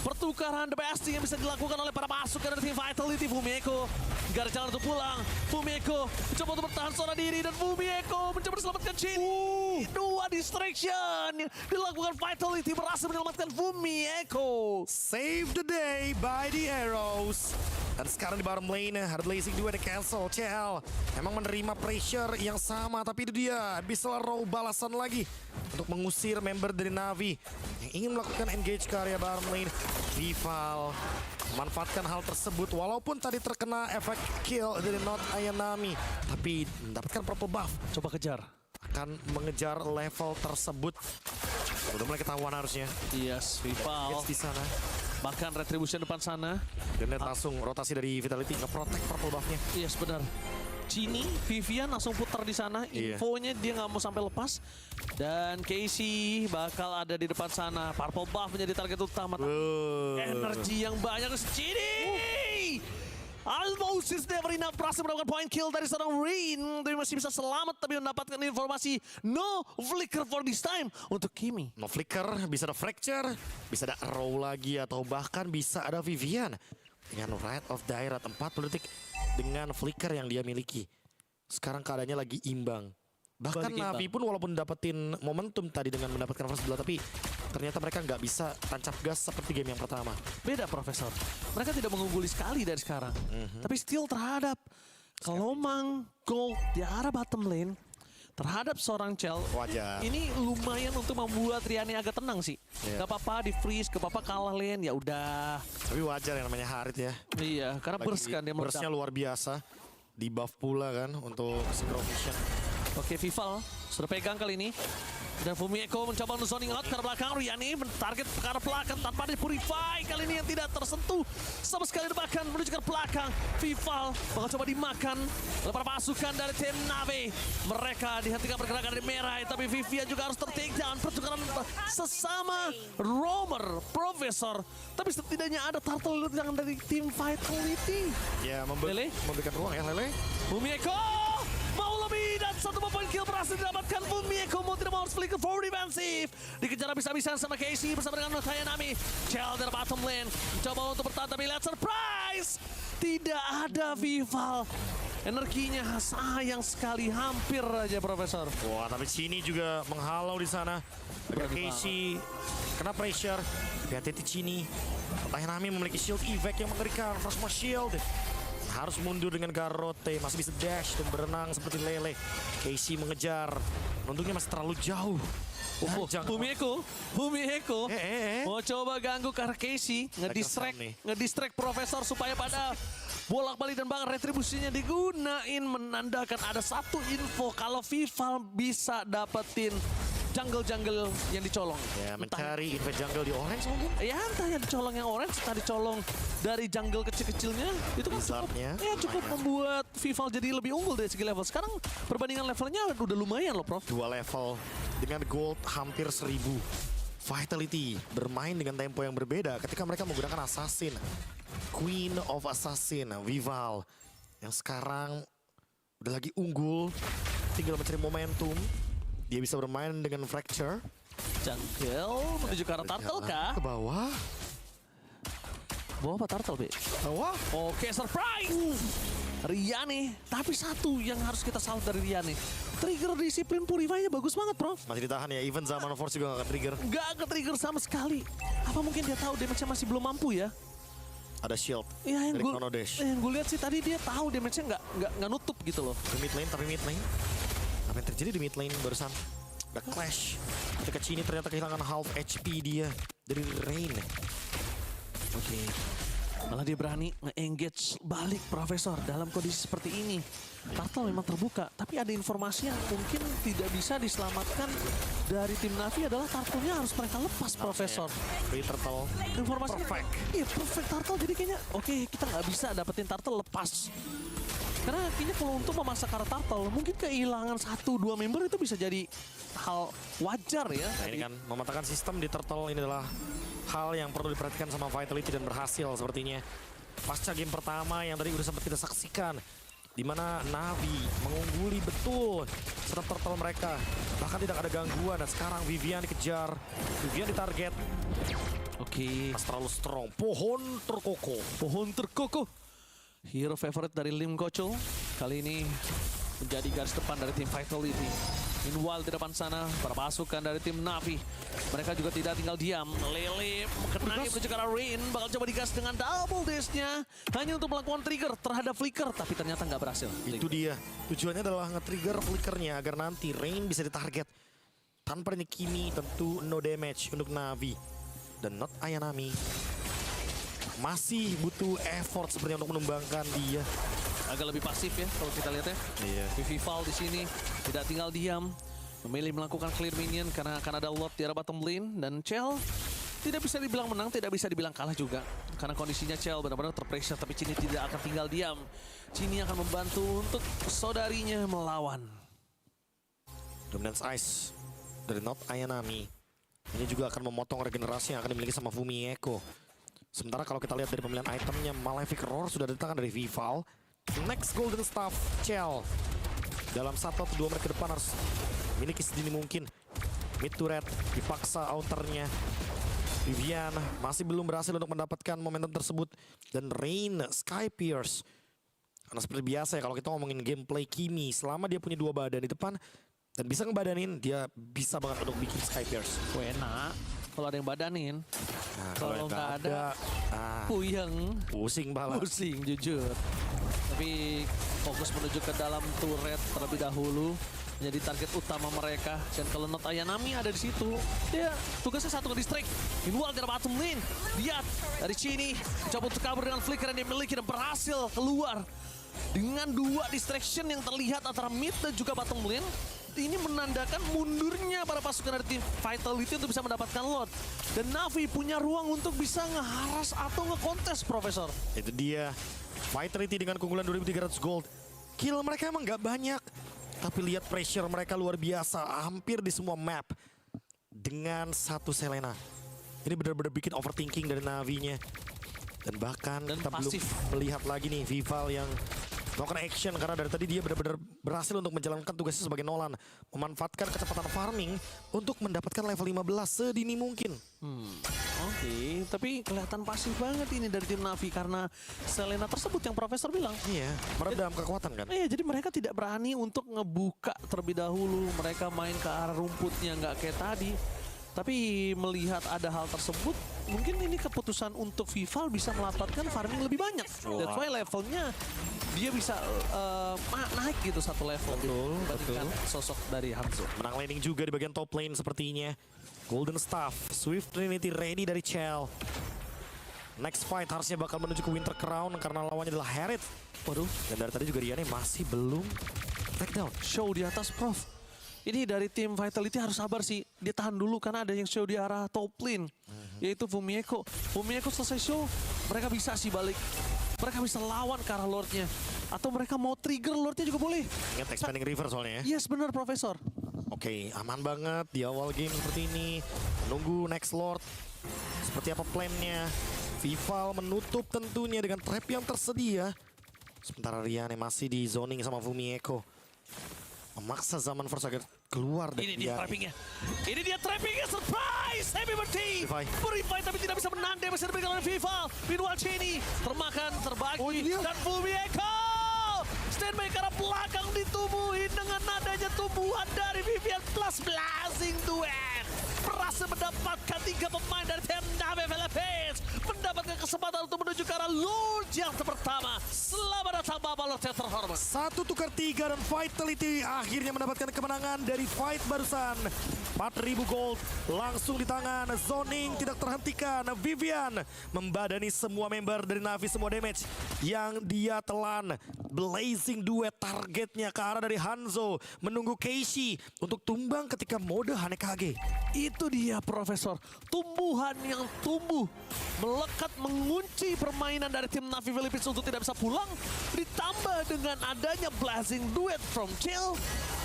Pertukaran the best yang bisa dilakukan oleh para pasukan dari tim Vitality. Fumieko gak ada jalan untuk pulang. Fumieko mencoba untuk bertahan seorang diri. Dan Fumieko mencoba diselamatkan Chini. 2 distraction dilakukan Vitality. Berhasil menyelamatkan Fumieko. Save the day by the arrows. Dan sekarang di bottom lane ada Blazing 2 ada cancel. CL emang menerima pressure yang sama. Tapi itu dia bisa row balasan lagi untuk mengusir member dari Navi yang ingin melakukan engage ke area bottom lane. Vival memanfaatkan hal tersebut walaupun tadi terkena efek kill dari Not Ayanami, tapi mendapatkan purple buff. Coba kejar. Akan mengejar level tersebut. Udah mulai ketahuan harusnya. Yes, Vival di sana. Bahkan retribution depan sana. Dan lihat langsung rotasi dari Vitality nge-protect purple buffnya. Yes, benar. Chini, Vivian langsung putar di sana. Infonya dia nggak mau sampai lepas. Dan Casey bakal ada di depan sana. Purple buff menjadi target utama. Energi yang banyak. Chini! Almost is never enough. Berhasil mendapatkan point kill dari seorang Rain. Tapi masih bisa selamat. Tapi mendapatkan informasi no flicker for this time untuk Kimi. No flicker, bisa ada fracture. Bisa ada arrow lagi. Atau bahkan bisa ada Vivian. Dengan Rite of Dairat 40 detik. Dengan flicker yang dia miliki. Sekarang keadaannya lagi imbang. Bahkan Navi pun walaupun dapetin momentum tadi dengan mendapatkan first blood, tapi ternyata mereka nggak bisa tancap gas seperti game yang pertama. Beda Profesor. Mereka tidak mengungguli sekali dari sekarang. Tapi still terhadap Kelomang gold di arah bottom lane. Terhadap seorang Cel, wajar. Ini lumayan untuk membuat Riane agak tenang sih. Gak apa-apa di freeze, gak apa-apa kalah lane, ya udah. Tapi wajar yang namanya Harit ya. Iya, karena burst kan dia meledak. Burstnya luar biasa. Di buff pula kan untuk synchro vision. Oke, Vival sudah pegang kali ini. Dan Fumieko mencoba untuk zoning out ke belakang. Riani target ke arah belakang tanpa di purify. Kali ini yang tidak tersentuh sama sekali bahkan menuju ke belakang. Vival bakal coba dimakan oleh para pasukan dari tim Navi. Mereka dihentikan pergerakan dari Merai. Tapi Vivian juga harus ter-take down. Pertukaran sesama roamer, Profesor. Tapi setidaknya ada turtle yang dari tim Vitality. Ya, memberikan ruang ya Lele. Fumieko mau lebih dan 1 kill berhasil didapatkan. Fumieko mau tidak mau harus flicker forward defensif. Dikejar habis-habisan sama Casey bersama dengan Nami. Chell dari bottom lane. Coba untuk bertahan tapi lihat surprise. Tidak ada Vival. Energinya sayang sekali, hampir aja Profesor. Wah, tapi sini juga menghalau di sana. Ada Casey, kena pressure. Hati-hati Cini. Nami memiliki shield effect yang mengerikan. Frostma shield. Harus mundur dengan Garote, masih bisa dash dan berenang seperti lele. Casey mengejar. Untungnya masih terlalu jauh. Fumieko mau coba ganggu ke arah Casey, ngedistract Profesor supaya pada bolak-balik dan bahkan retribusinya digunain, menandakan ada satu info kalau Vival bisa dapetin jungle-jungle yang dicolong. Ya, mencari invade jungle di orange mungkin? Ya, entah yang dicolong yang orange, entah dicolong dari jungle kecil-kecilnya. Itu kan cukup membuat Vival jadi lebih unggul dari segi level. Sekarang perbandingan levelnya udah lumayan loh, Prof. 2 level dengan gold hampir 1000. Vitality bermain dengan tempo yang berbeda ketika mereka menggunakan assassin. Queen of Assassin, Vival. Yang sekarang udah lagi unggul, tinggal mencari momentum. Dia bisa bermain dengan fracture. Jungle menuju ke arah turtle kah? Ke bawah. Bawah apa turtle, Be? Bawah. Oke, surprise! Riane, tapi satu yang harus kita salut dari Riane. Trigger disiplin Purify-nya bagus banget, Prof. Masih ditahan ya, even zaman Force juga gak ke-trigger. Gak ke-trigger sama sekali. Apa mungkin dia tahu damage-nya masih belum mampu ya? Ada shield ya, yang dari gue lihat sih tadi dia tahu damage-nya nggak nutup gitu loh. Di mid lane. Apa yang terjadi di mid lane barusan? Ada clash. Ketika Cini ternyata kehilangan half HP dia dari Rain. Oke. Malah dia berani nge-engage balik Profesor dalam kondisi seperti ini. Turtle memang terbuka, tapi ada informasi yang mungkin tidak bisa diselamatkan dari tim Navi adalah Turtle-nya harus mereka lepas, Profesor. Free Turtle. Informasinya perfect. Iya, perfect Turtle. Jadi kayaknya oke, kita nggak bisa dapetin Turtle lepas. Karena kayaknya kalau untuk memasak arah Turtle, mungkin kehilangan 1-2 member itu bisa jadi hal wajar ya. Nah, ini kan mematahkan sistem di Turtle ini adalah hal yang perlu diperhatikan sama Vitality dan berhasil sepertinya. Pasca game pertama yang tadi udah sempat kita saksikan, di mana Navi mengungguli betul setup Turtle mereka. Bahkan tidak ada gangguan dan sekarang Vivian dikejar, Vivian ditarget. Oke. Mas terlalu strong, pohon terkokoh. Hero favorite dari Lim Kocul kali ini menjadi garis depan dari tim Vitality. Meanwhile di depan sana para pasukan dari tim Navi, mereka juga tidak tinggal diam. Lele mengenai menuju ke arah Rain, bakal coba digas dengan double dash-nya hanya untuk melakukan trigger terhadap flicker, tapi ternyata nggak berhasil. Itu dia, tujuannya adalah nge-trigger flickernya agar nanti Rain bisa ditarget. Tanpa ini Kimi tentu no damage untuk Navi dan not Ayanami. Masih butuh effort sebenarnya untuk menumbangkan dia. Agak lebih pasif ya kalau kita lihat ya. Iya. Vival di sini tidak tinggal diam, memilih melakukan clear minion karena akan ada lot di arah bottom lane, dan Chell tidak bisa dibilang menang, tidak bisa dibilang kalah juga. Karena kondisinya Chell benar-benar terpressure, tapi Cini tidak akan tinggal diam. Cini akan membantu untuk saudarinya melawan. Dominance Ice dari Not Ayanami. Ini juga akan memotong regenerasi yang akan dimiliki sama Fumieko. Sementara kalau kita lihat dari pemilihan itemnya, Malefic Roar sudah datang dari Vival. Next Golden Staff, Chell. Dalam 1-2 menit ke depan harus memiliki sedini mungkin. Mid turret, dipaksa outernya. Vivian masih belum berhasil untuk mendapatkan momentum tersebut. Dan Rain, Sky Pierce. Karena seperti biasa ya kalau kita ngomongin gameplay Kimi, selama dia punya 2 badan di depan dan bisa ngebadanin, dia bisa banget untuk bikin Sky Pierce. Enak kalau ada yang badanin. Nah, kalau nggak ada, puyeng. Pusing banget. Pusing jujur. Tapi fokus menuju ke dalam turret terlebih dahulu, menjadi target utama mereka. Dan kalau Not Ayanami ada di situ, dia tugasnya satu nge-distract. Meanwhile dari bottom lane, lihat dari Cini coba untuk kabur dengan flicker yang dia miliki dan berhasil keluar dengan 2 distraction yang terlihat antara mid dan juga bottom lane. Ini menandakan mundurnya para pasukan dari tim Vitality untuk bisa mendapatkan lot. Dan Navi punya ruang untuk bisa ngeharas atau ngekontes, Profesor. Itu dia. Vitality dengan keunggulan 2.300 gold. Kill mereka emang gak banyak. Tapi lihat pressure mereka luar biasa. Hampir di semua map. Dengan 1 Selena. Ini benar-benar bikin overthinking dari Navi-nya. Dan bahkan kita belum melihat lagi nih Vival yang melakukan action karena dari tadi dia benar-benar berhasil untuk menjalankan tugasnya sebagai Nolan, memanfaatkan kecepatan farming untuk mendapatkan level 15 sedini mungkin. Oke, tapi kelihatan pasif banget ini dari tim Navi karena Selena tersebut yang Profesor bilang. Iya, meredam kekuatan kan. Iya, jadi mereka tidak berani untuk ngebuka terlebih dahulu. Mereka main ke arah rumputnya nggak kayak tadi. Tapi melihat ada hal tersebut, mungkin ini keputusan untuk Vival bisa melapatkan farming lebih banyak. That's why levelnya dia bisa naik gitu satu level. Betul. Sosok dari Hanzo. Menang laning juga di bagian top lane sepertinya. Golden Staff, Swift Trinity ready dari Chell. Next fight harusnya bakal menuju ke Winter Crown karena lawannya adalah Herald. Waduh, dan dari tadi juga Riane masih belum takedown. Show di atas Prof. Ini dari tim Vitality harus sabar sih. Dia tahan dulu karena ada yang show di arah top lane. Yaitu Fumieko. Fumieko selesai show, mereka bisa sih balik. Mereka bisa lawan ke arah Lordnya. Atau mereka mau trigger Lordnya juga boleh. Ingat expanding river soalnya ya. Yes, benar Profesor. Oke, aman banget di awal game seperti ini. Menunggu next Lord. Seperti apa plannya. Vival menutup tentunya dengan trap yang tersedia. Sementara Riane masih di zoning sama Fumieko. Memaksa Zaman Force agar keluar dari Ini dia trappingnya. Ini dia trappingnya, surprise! Happy birthday! Purify tapi tidak bisa menang. Dia bisa diberikan oleh Vival. Meanwhile Cheney termakan, terbagi. Dan Fumieko! Standby ke arah belakang ditubuhin dengan adanya tubuhan dari Vivian plus Blazing Duet. Berhasil mendapatkan 3 pemain dari tim Navi Philippines. Mendapatkan kesempatan untuk menuju ke arah Lord yang pertama. Selamat datang Bapak Lord yang terhormat. 1 tukar 3 dan Vitality akhirnya mendapatkan kemenangan dari fight barusan. 4.000 gold langsung di tangan. Zoning tidak terhentikan. Vivian membadani semua member dari Navi, semua damage yang dia telan. Blazing Duet targetnya ke arah dari Hanzo. Menunggu Keishi untuk tumbang ketika mode Hanekage. Itu dia Profesor, tumbuhan yang tumbuh melekat mengunci permainan dari tim Navi Philippines untuk tidak bisa pulang. Ditambah dengan adanya Blazing Duet from Chill,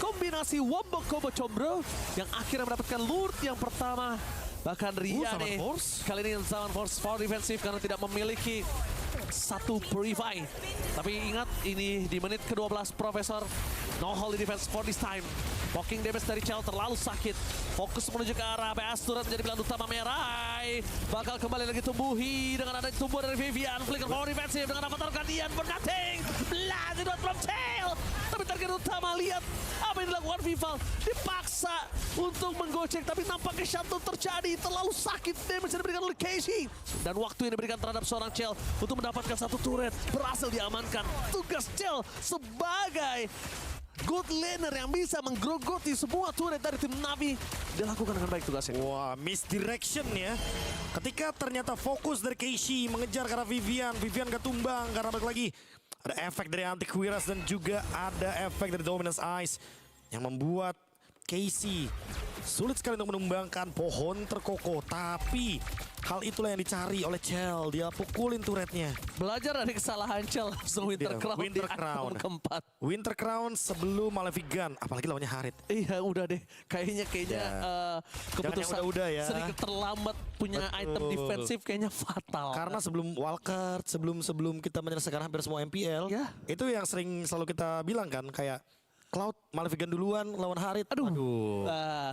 kombinasi Wombo Combo Combro yang akhirnya mendapatkan Lord yang pertama. Bahkan Riane kali ini Zaman Force for defensif karena tidak memiliki satu purify. Tapi ingat ini di menit ke-12 Profesor, no holy defense for this time. Poking damage dari Chell terlalu sakit. Fokus menuju ke arah PS turret menjadi pilihan utama Merai. Bakal kembali lagi tumbuhi dengan ada tumbuh dari Vivian. Flicker power defensive dengan avatar Guardian for nothing. Blazing Duet from Chell. Tapi target utama lihat apa yang dilakukan Vival. Dipaksa untuk menggocek tapi nampaknya shutdown terjadi. Terlalu sakit damage yang diberikan oleh Casey. Dan waktu yang diberikan terhadap seorang Chell untuk mendapatkan satu turret berhasil diamankan. Tugas Chell sebagai good laner yang bisa menggerogoti semua turret dari tim Navi dilakukan dengan baik tugasnya. Wah, misdirection ya. Ketika ternyata fokus dari Keishi mengejar karena Vivian gak tumbang karena balik lagi ada efek dari Antiquiras dan juga ada efek dari Dominance Ice yang membuat Casey sulit sekali untuk menumbangkan pohon terkokoh. Tapi hal itulah yang dicari oleh Chell. Dia pukulin turretnya. Belajar dari kesalahan Chell langsung Winter Crown di item keempat. Winter Crown sebelum Malefican. Apalagi lawannya Harit. Iya udah deh. Kayaknya keputusan udah ya. sedikit terlambat punya item defensif kayaknya fatal. Karena sebelum Wildcard, sebelum kita menyelesaikan hampir semua MPL. Itu yang sering selalu kita bilang kan. Kayak Cloud Malefican duluan lawan Harit. Aduh.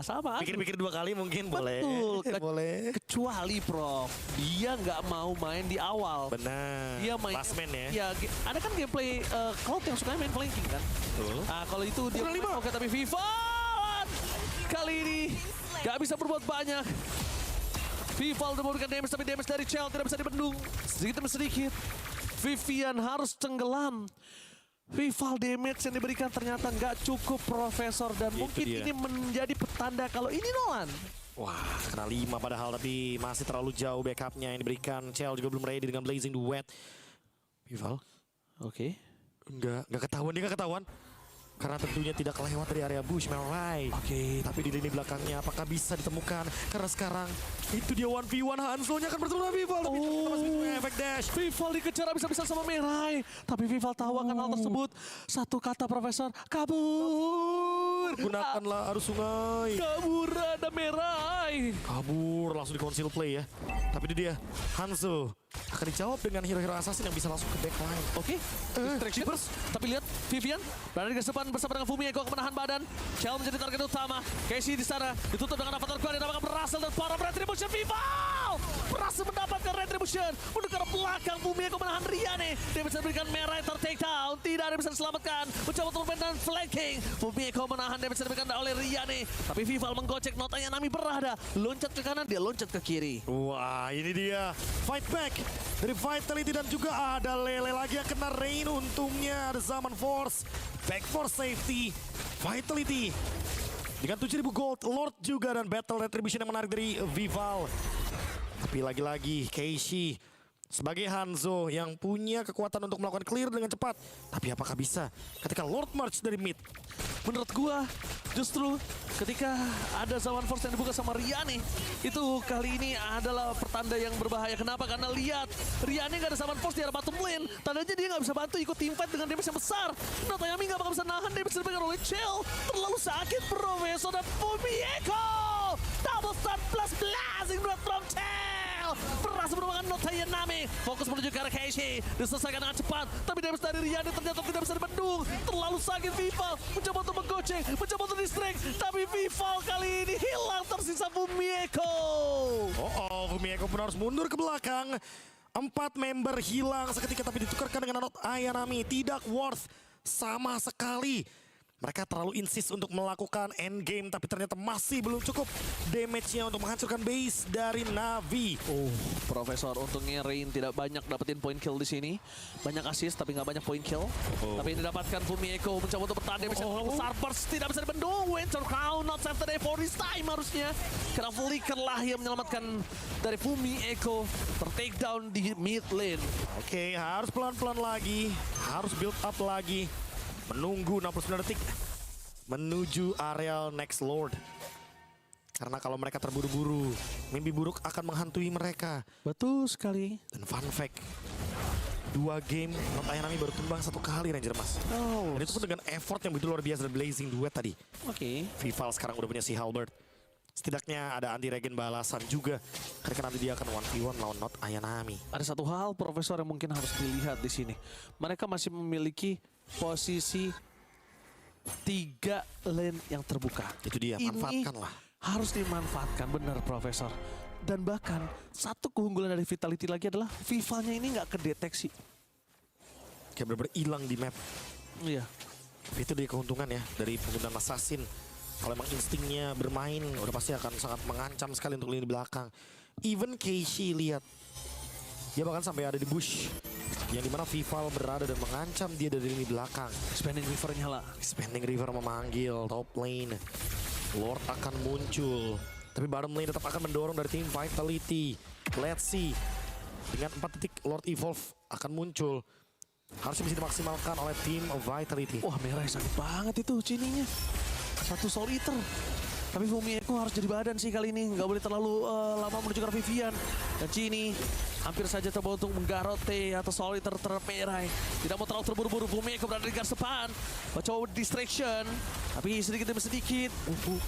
Sama. Pikir-pikir 2 kali mungkin boleh. Betul. Boleh. Kecuali Prof, dia nggak mau main di awal. Benar. Dia main last man ya. Iya, ada kan gameplay Cloud yang suka main flanking kan. Betul. Kalau itu dia oke, tapi Vival kali ini nggak bisa berbuat banyak. Vival udah memberikan damage tapi damage dari Chell tidak bisa dibendung. Sedikit demi sedikit. Vivian harus tenggelam. Vival damage yang diberikan ternyata nggak cukup Profesor dan mungkin ini menjadi petanda kalau ini Nolan. Wah, kena 5 padahal tapi masih terlalu jauh backupnya yang diberikan. Chell juga belum ready dengan Blazing Duet. Vival? Oke. Dia nggak ketahuan. Karena tentunya tidak kelewat dari area bush, Merai. Oke. Tapi di lini belakangnya apakah bisa ditemukan? Karena sekarang itu dia 1v1 Hanzo-nya akan bertemu dengan Vival. Tapi masih punya efek dash. Vival dikejar bisa-bisa sama Merai. Tapi Vival tahu akan hal tersebut. Satu kata Profesor, kabur. Gunakanlah arus sungai. Kabur ada Merai. boy. Kabur langsung di conceal play ya. Tapi itu dia Hanzo akan dijawab dengan hero-hero assassin yang bisa langsung ke backline. Oke, distraction. Tapi lihat Vivian berada di garis depan bersama dengan Fumi Eko menahan badan. Chell menjadi target utama. Casey di sana ditutup dengan avatar kuat yang berhasil dan para retribution Vival berhasil mendapatkan retribution. Untuk ke belakang Fumi Eko menahan Riane. Dia bisa berikan merah yang take down. Tidak ada yang bisa diselamatkan. Mencoba untuk dan flanking. Fumi Eko menahan dia bisa diberikan oleh Riane. Tapi Vival menggocek notanya Nami berada. Loncat ke kanan, dia loncat ke kiri. Wah, ini dia fight back dari Vitality dan juga ada Lele lagi yang kena Rain. Untungnya ada Zaman Force, back for safety. Vitality dengan 7.000 gold, Lord juga dan Battle Retribution yang menarik dari Vival. Tapi lagi-lagi Keishi sebagai Hanzo yang punya kekuatan untuk melakukan clear dengan cepat. Tapi apakah bisa ketika Lord March dari mid? Menurut gua justru ketika ada Zaman Force yang dibuka sama Riane, itu kali ini adalah pertanda yang berbahaya. Kenapa? Karena lihat Riane gak ada Zaman Force di arah bottom lane. Tandanya dia gak bisa bantu ikut teamfight dengan damage yang besar. Notayami gak bakal bisa nahan damage diberikan oleh Chell. Terlalu sakit Profesor dan Fumi Eko. Double stun plus blazing blood from Chell. Berhasil merupakan Notayami. Fokus menuju ke arah Keishi. Diselesaikan dengan cepat. Tapi damage dari Riane ternyata tidak bisa dibendung. Terlalu sakit Vival. Mencoba untuk menggoceng. Mencoba untuk distract. Tapi Vival kali ini hilang. Tersisa Fumi Eko. Fumi Eko pun harus mundur ke belakang. 4 member hilang seketika tapi ditukarkan dengan Ayanami. Tidak worth sama sekali. Mereka terlalu insist untuk melakukan endgame tapi ternyata masih belum cukup damage-nya untuk menghancurkan base dari Navi. Profesor, untungnya Rain tidak banyak dapetin point kill di sini. Banyak assist tapi nggak banyak point kill. Tapi ini didapatkan Fumi Eko mencoba untuk bertahan damage yang terlalu besar. Burst tidak bisa dibendung. Winter Crown not save the day for this time harusnya. Karena Flicker lah yang menyelamatkan dari Fumi Eko. Ter-take down di mid lane. Oke, harus pelan-pelan lagi. Harus build up lagi. Menunggu 69 detik menuju areal next Lord. Karena kalau mereka terburu-buru, mimpi buruk akan menghantui mereka. Betul sekali. Dan fun fact, 2 game Notayami baru tumbang 1 kali Ranger Mas. Dan itu pun dengan effort yang begitu luar biasa dan blazing duet tadi. Vival sekarang udah punya si Halberd. Setidaknya ada anti-regen balasan juga. Karena nanti dia akan 1v1 lawan Notayami. Ada satu hal Profesor yang mungkin harus dilihat di sini. Mereka masih memiliki posisi 3 lane yang terbuka. Itu dia, manfaatkanlah. Harus dimanfaatkan, benar Profesor. Dan bahkan satu keunggulan dari Vitality lagi adalah Vivalnya ini nggak kedeteksi. Kayak bener-bener hilang di map. Iya. Itu dia keuntungan ya dari penggunaan assassin. Kalau emang instingnya bermain, udah pasti akan sangat mengancam sekali untuk lini belakang. Even Keishi lihat, dia bahkan sampai ada di bush. Yang dimana Vival berada dan mengancam dia dari lini belakang. Expanding River nyala. Expanding River memanggil top lane. Lord akan muncul. Tapi bottom lane tetap akan mendorong dari tim Vitality. Let's see. Dengan 4 detik Lord Evolve akan muncul. Harusnya bisa dimaksimalkan oleh tim Vitality. Wah, merah sakit banget itu cininya. 1 Soul Eater. Tapi Fumi Eko harus jadi badan sih kali ini. Nggak boleh terlalu lama menuju ke Vivian. Dan Cini hampir saja coba untuk menggarot atau Soul Eater terperai. Tidak mau terlalu terburu-buru. Fumi Eko berada di garis depan. Mencoba distraction. Tapi sedikit demi sedikit.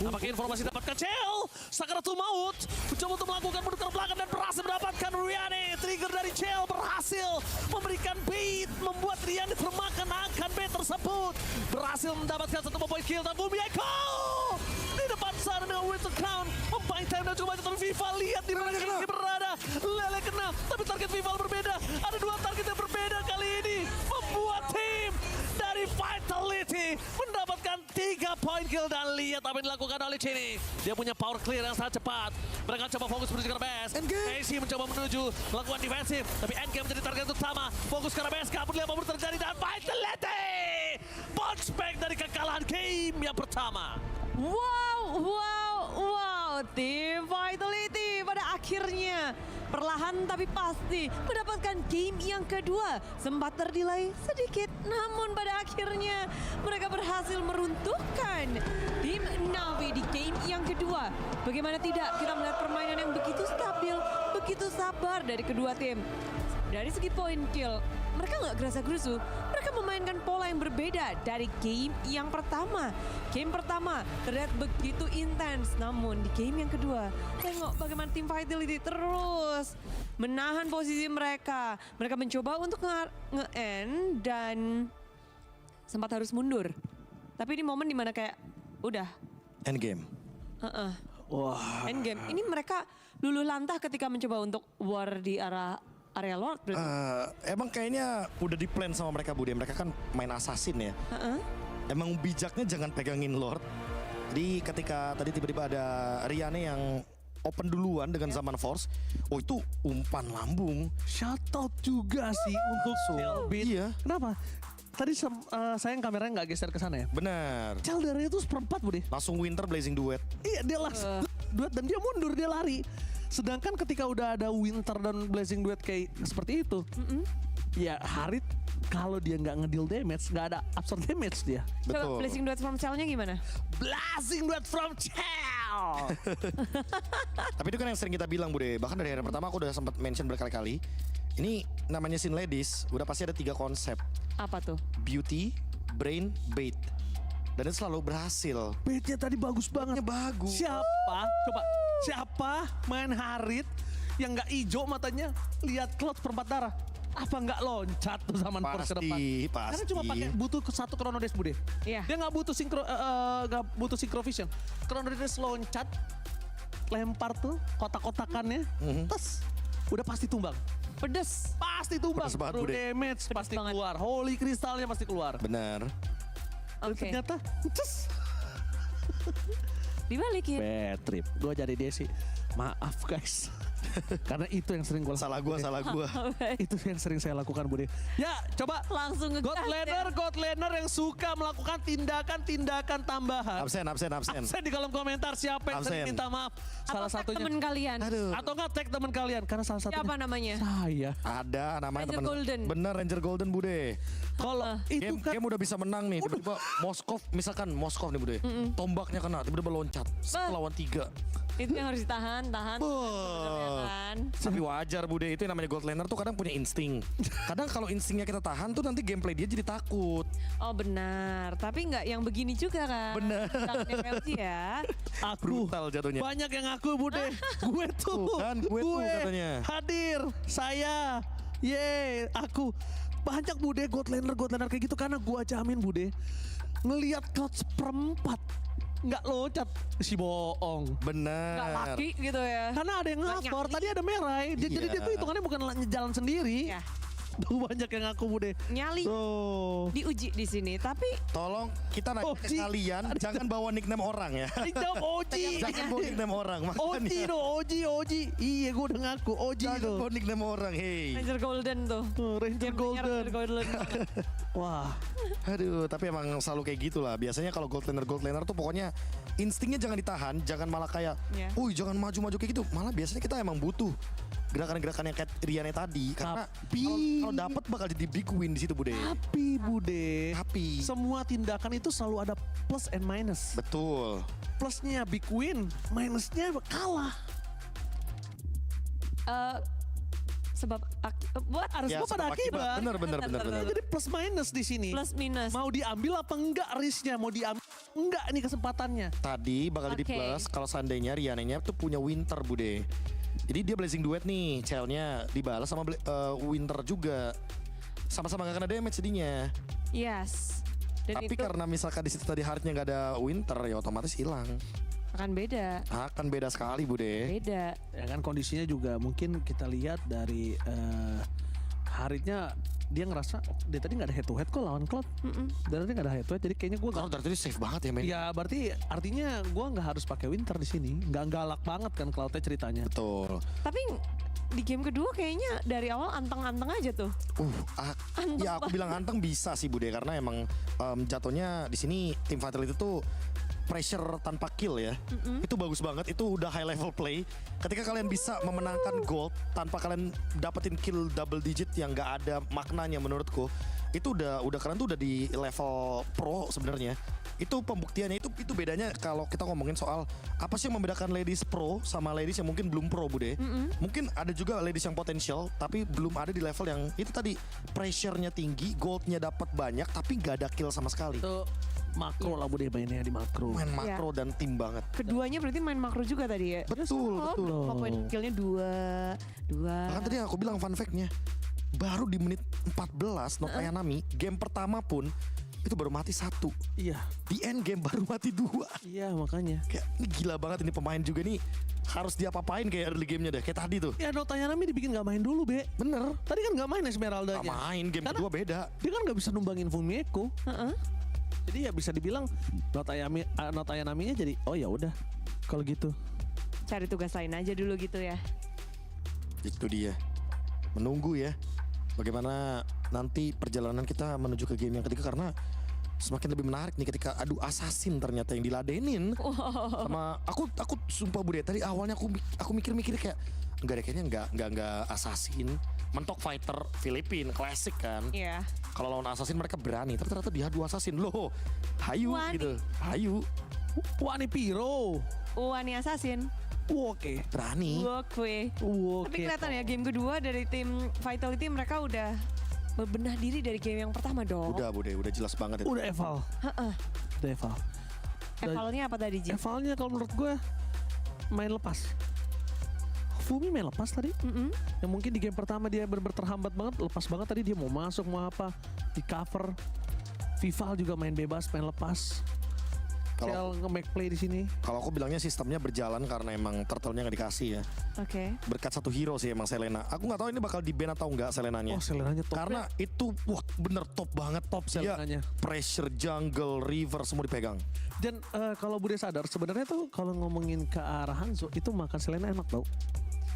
Apakah informasi dapatkan Chell? Sakaratul Maut. Mencoba untuk melakukan mundur ke belakang dan berhasil mendapatkan Riane. Trigger dari Chell berhasil memberikan bait. Membuat Riane termakan akan bait tersebut. Berhasil mendapatkan 1 point kill. Dan Fumi Eko di depan sana dengan Winter Crown. Membayang time dan cukup banyak dari Vival. Lihat di mana Keishi berada. Lele kena. Tapi target Vival berbeda. Ada 2 target yang berbeda kali ini. Membuat tim dari Vitality mendapatkan 3 point kill. Dan lihat apa yang dilakukan oleh Cini. Dia punya power clear yang sangat cepat. Mereka coba fokus menuju ke base. Keishi mencoba menuju melakukan defensif. Tapi NK menjadi target utama. Fokus ke base. Kabur lihat apa terjadi. Dan Vitality bounce back dari kekalahan game yang pertama. Wow, tim Vitality pada akhirnya perlahan tapi pasti mendapatkan game yang kedua. Sempat terdelay sedikit, namun pada akhirnya mereka berhasil meruntuhkan tim Navi di game yang kedua. Bagaimana tidak, kita melihat permainan yang begitu stabil, begitu sabar dari kedua tim. dari segi poin kill, mereka nggak gerasa-gerusu. Mereka memainkan pola yang berbeda dari game yang pertama. Game pertama terlihat begitu intens, namun di game yang kedua, tengok bagaimana tim Vitality terus menahan posisi mereka. Mereka mencoba untuk nge-end dan sempat harus mundur. Tapi ini momen dimana kayak udah. Endgame. Wah. Endgame. Ini mereka luluh lantah ketika mencoba untuk war di arah area Lord. Emang kayaknya udah di plan sama mereka Bude. Mereka kan main assassin ya. Emang bijaknya jangan pegangin Lord. Jadi ketika tadi tiba-tiba ada Riane yang open duluan dengan Zaman Force. Oh itu umpan lambung. Shoutout juga sih untuk Selbit. Iya. Kenapa? Tadi sayang kameranya nggak geser ke sana ya. Benar. Caldera itu seperempat Bude. Langsung Winter Blazing Duet. Iya dia langsung duet dan dia mundur, dia lari. Sedangkan ketika udah ada Winter dan Blazing Duet kayak seperti itu. Ya Harit kalau dia nggak ngedeal damage, nggak ada absorb damage dia. Coba Blazing Duet from Cell-nya gimana? Blazing Duet from Cell! Tapi itu kan yang sering kita bilang Bude. Bahkan dari hari pertama aku udah sempat mention berkali-kali. Ini namanya Sin Ladies, udah pasti ada 3 konsep. Apa tuh? Beauty, Brain, Bait. Dan itu selalu berhasil. Baitnya tadi bagus banget. Bagus. Siapa? Coba. Siapa main Harit yang nggak hijau matanya lihat Cloud perempat darah? Apa nggak loncat tuh Zaman Force ke depan? Pasti. Karena cuma pakai butuh satu Chrono Dash Bude. Iya. Dia nggak butuh synchro vision. Chrono Dash loncat, lempar tuh kotak-kotakannya, terus udah pasti tumbang. Pedes. Pasti tumbang. Pedes banget, True Bude. damage Pedes pasti banget. keluar. Holy kristalnya pasti keluar. Benar. Dan ternyata, dibalikin. bad trip. Gue jadi Desi. Maaf guys. Karena itu yang sering gue lakukan. Salah gua. Itu yang sering saya lakukan Bude. Ya coba langsung God laner yang suka melakukan tindakan tambahan. Absen. Absen di kolom komentar siapa yang sering minta maaf. Salah satunya. Temen kalian. Atau enggak tag teman kalian. Karena salah satunya. Siapa namanya? Saya. Ada namanya Ranger teman. Golden. Bener Ranger Golden Bude. Kalau itu kan. Game udah bisa menang nih. Tiba-tiba Moskov misalkan Moskov nih Bude. Tombaknya kena tiba-tiba loncat. Lawan 3. Itu yang harus ditahan. Kan? Tapi wajar Bude, itu yang namanya gold laner tuh kadang punya insting. Kadang kalau instingnya kita tahan tuh nanti gameplay dia jadi takut. Oh benar, tapi nggak yang begini juga kan? Benar. Ya. Aku brutal jatuhnya. Banyak yang aku Bude. Gue tuh. Kan gue tuh katanya. Hadir. Saya. Yeay, aku. Banyak Bude gold laner kayak gitu karena gua jamin Bude. Ngelihat Cloud seperempat. Nggak loncat si bohong. Bener. Nggak laki gitu ya. Karena ada yang ngakor, tadi ada Merai. Jadi dia tuh hitungannya bukan jalan sendiri. Iya. Tuh banyak yang ngaku Bude. Nyali diuji di sini, tapi tolong kita nanya ke kalian jangan bawa nickname orang ya. Jawab Oji. Jangan bawa nickname orang. Oji do, Oji. Iya gue udah ngaku Oji Jangan bawa nickname orang, hey. Ranger Golden tuh. Ranger Golden. Wah. Aduh, tapi emang selalu kayak gitulah. Biasanya kalau gold laner tuh pokoknya instingnya jangan ditahan, jangan malah kayak, jangan maju-maju kayak gitu. Malah biasanya kita emang butuh gerakan-gerakan yang kayak Riane tadi, karena kalau dapat bakal jadi big win di situ Bude. Tapi semua tindakan itu selalu ada plus and minus. Betul. Plusnya big win, minusnya kalah. Sebab harus pada akibat. Bener. Jadi plus minus di sini. Plus minus. Mau diambil apa enggak risknya? Mau diambil enggak nih kesempatannya? Tadi bakal jadi plus kalau seandainya Riane-nya tuh punya Winter Bude. Jadi dia Blazing Duet nih, Cell-nya dibalas sama Winter juga. Sama-sama gak kena damage jadinya. Yes. Dan tapi itu karena misalkan di situ tadi Heartnya gak ada Winter ya otomatis hilang. akan beda. Akan beda sekali Bude. Beda. Ya kan kondisinya juga mungkin kita lihat dari Haritnya dia ngerasa dia tadi nggak ada head to head kok lawan Cloud. Dari tadi nggak ada head to head, jadi kayaknya gue dari tadi safe banget ya men. Ya berarti artinya gue nggak harus pakai Winter di sini, nggak galak banget kan Cloudnya ceritanya. Betul. Tapi di game kedua kayaknya dari awal anteng-anteng aja tuh. Ya aku bilang anteng bisa sih Bude, karena emang jatuhnya di sini tim Vitality tuh pressure tanpa kill ya. Itu bagus banget, itu udah high level play. Ketika kalian bisa memenangkan gold tanpa kalian dapetin kill double digit yang gak ada maknanya menurutku, itu udah keren tuh, udah di level pro sebenarnya. Itu pembuktiannya, itu bedanya kalau kita ngomongin soal apa sih yang membedakan ladies pro sama ladies yang mungkin belum pro, Bude. Mungkin ada juga ladies yang potensial tapi belum ada di level yang itu tadi, pressure-nya tinggi, goldnya dapat banyak tapi nggak ada kill sama sekali. Itu makro lah Bude, mainnya di makro. Main makro dan tim banget. Keduanya berarti main makro juga tadi ya? Betul. Poin killnya 2. Bahkan tadi aku bilang fun fact-nya, baru di menit 14 Nami game pertama pun itu baru mati 1. Iya. Di end game baru mati 2. Iya makanya. Kayak ini gila banget, ini pemain juga nih harus diapa-apain kayak early gamenya deh. Kayak tadi tuh. Ya Nami dibikin gak main dulu, Be. Bener. Tadi kan gak main Esmeralda-nya. Gak main, game kedua beda. Dia kan gak bisa numbangin Fumieko. Jadi ya bisa dibilang Naminya jadi oh ya udah kalau gitu. Cari tugas lain aja dulu gitu ya. Itu dia. Menunggu ya bagaimana nanti perjalanan kita menuju ke game yang ketiga, karena semakin lebih menarik nih ketika adu assassin ternyata yang diladenin. Sama aku sumpah Bude, tadi awalnya aku mikir kayak enggak deh, kayaknya enggak assassin. Mentok fighter Filipin klasik kan. Iya. Kalau lawan assassin mereka berani, ternyata diadu assassin loh. Hayu gitu. Hayu. Wani Piro. Wani assassin. Oke. Berani. Oke. Tapi kelihatan ya game kedua dari tim Vitality mereka udah berbenah diri dari game yang pertama dong. Udah Bude, udah jelas banget itu. Udah eval. Udah eval. Evalnya apa tadi, Ji? Evalnya kalau menurut gue main lepas. Fumi main lepas tadi. Yang mungkin di game pertama dia bener-bener terhambat banget, lepas banget tadi, dia mau masuk mau apa, di cover. Vival juga main bebas, main lepas. Kalau nge-make play di sini. Kalau aku bilangnya sistemnya berjalan karena emang turtle-nya nggak dikasih ya. Oke. Berkat satu hero sih emang Selena. Aku nggak tahu ini bakal di ban atau enggak Selenanya. Oh Selenanya top. Karena itu wah bener top banget. Top Selenanya. Pressure, jungle, river semua dipegang. Dan kalau Bude sadar sebenarnya tuh kalau ngomongin ke arah Hanzo itu makan Selena enak tau.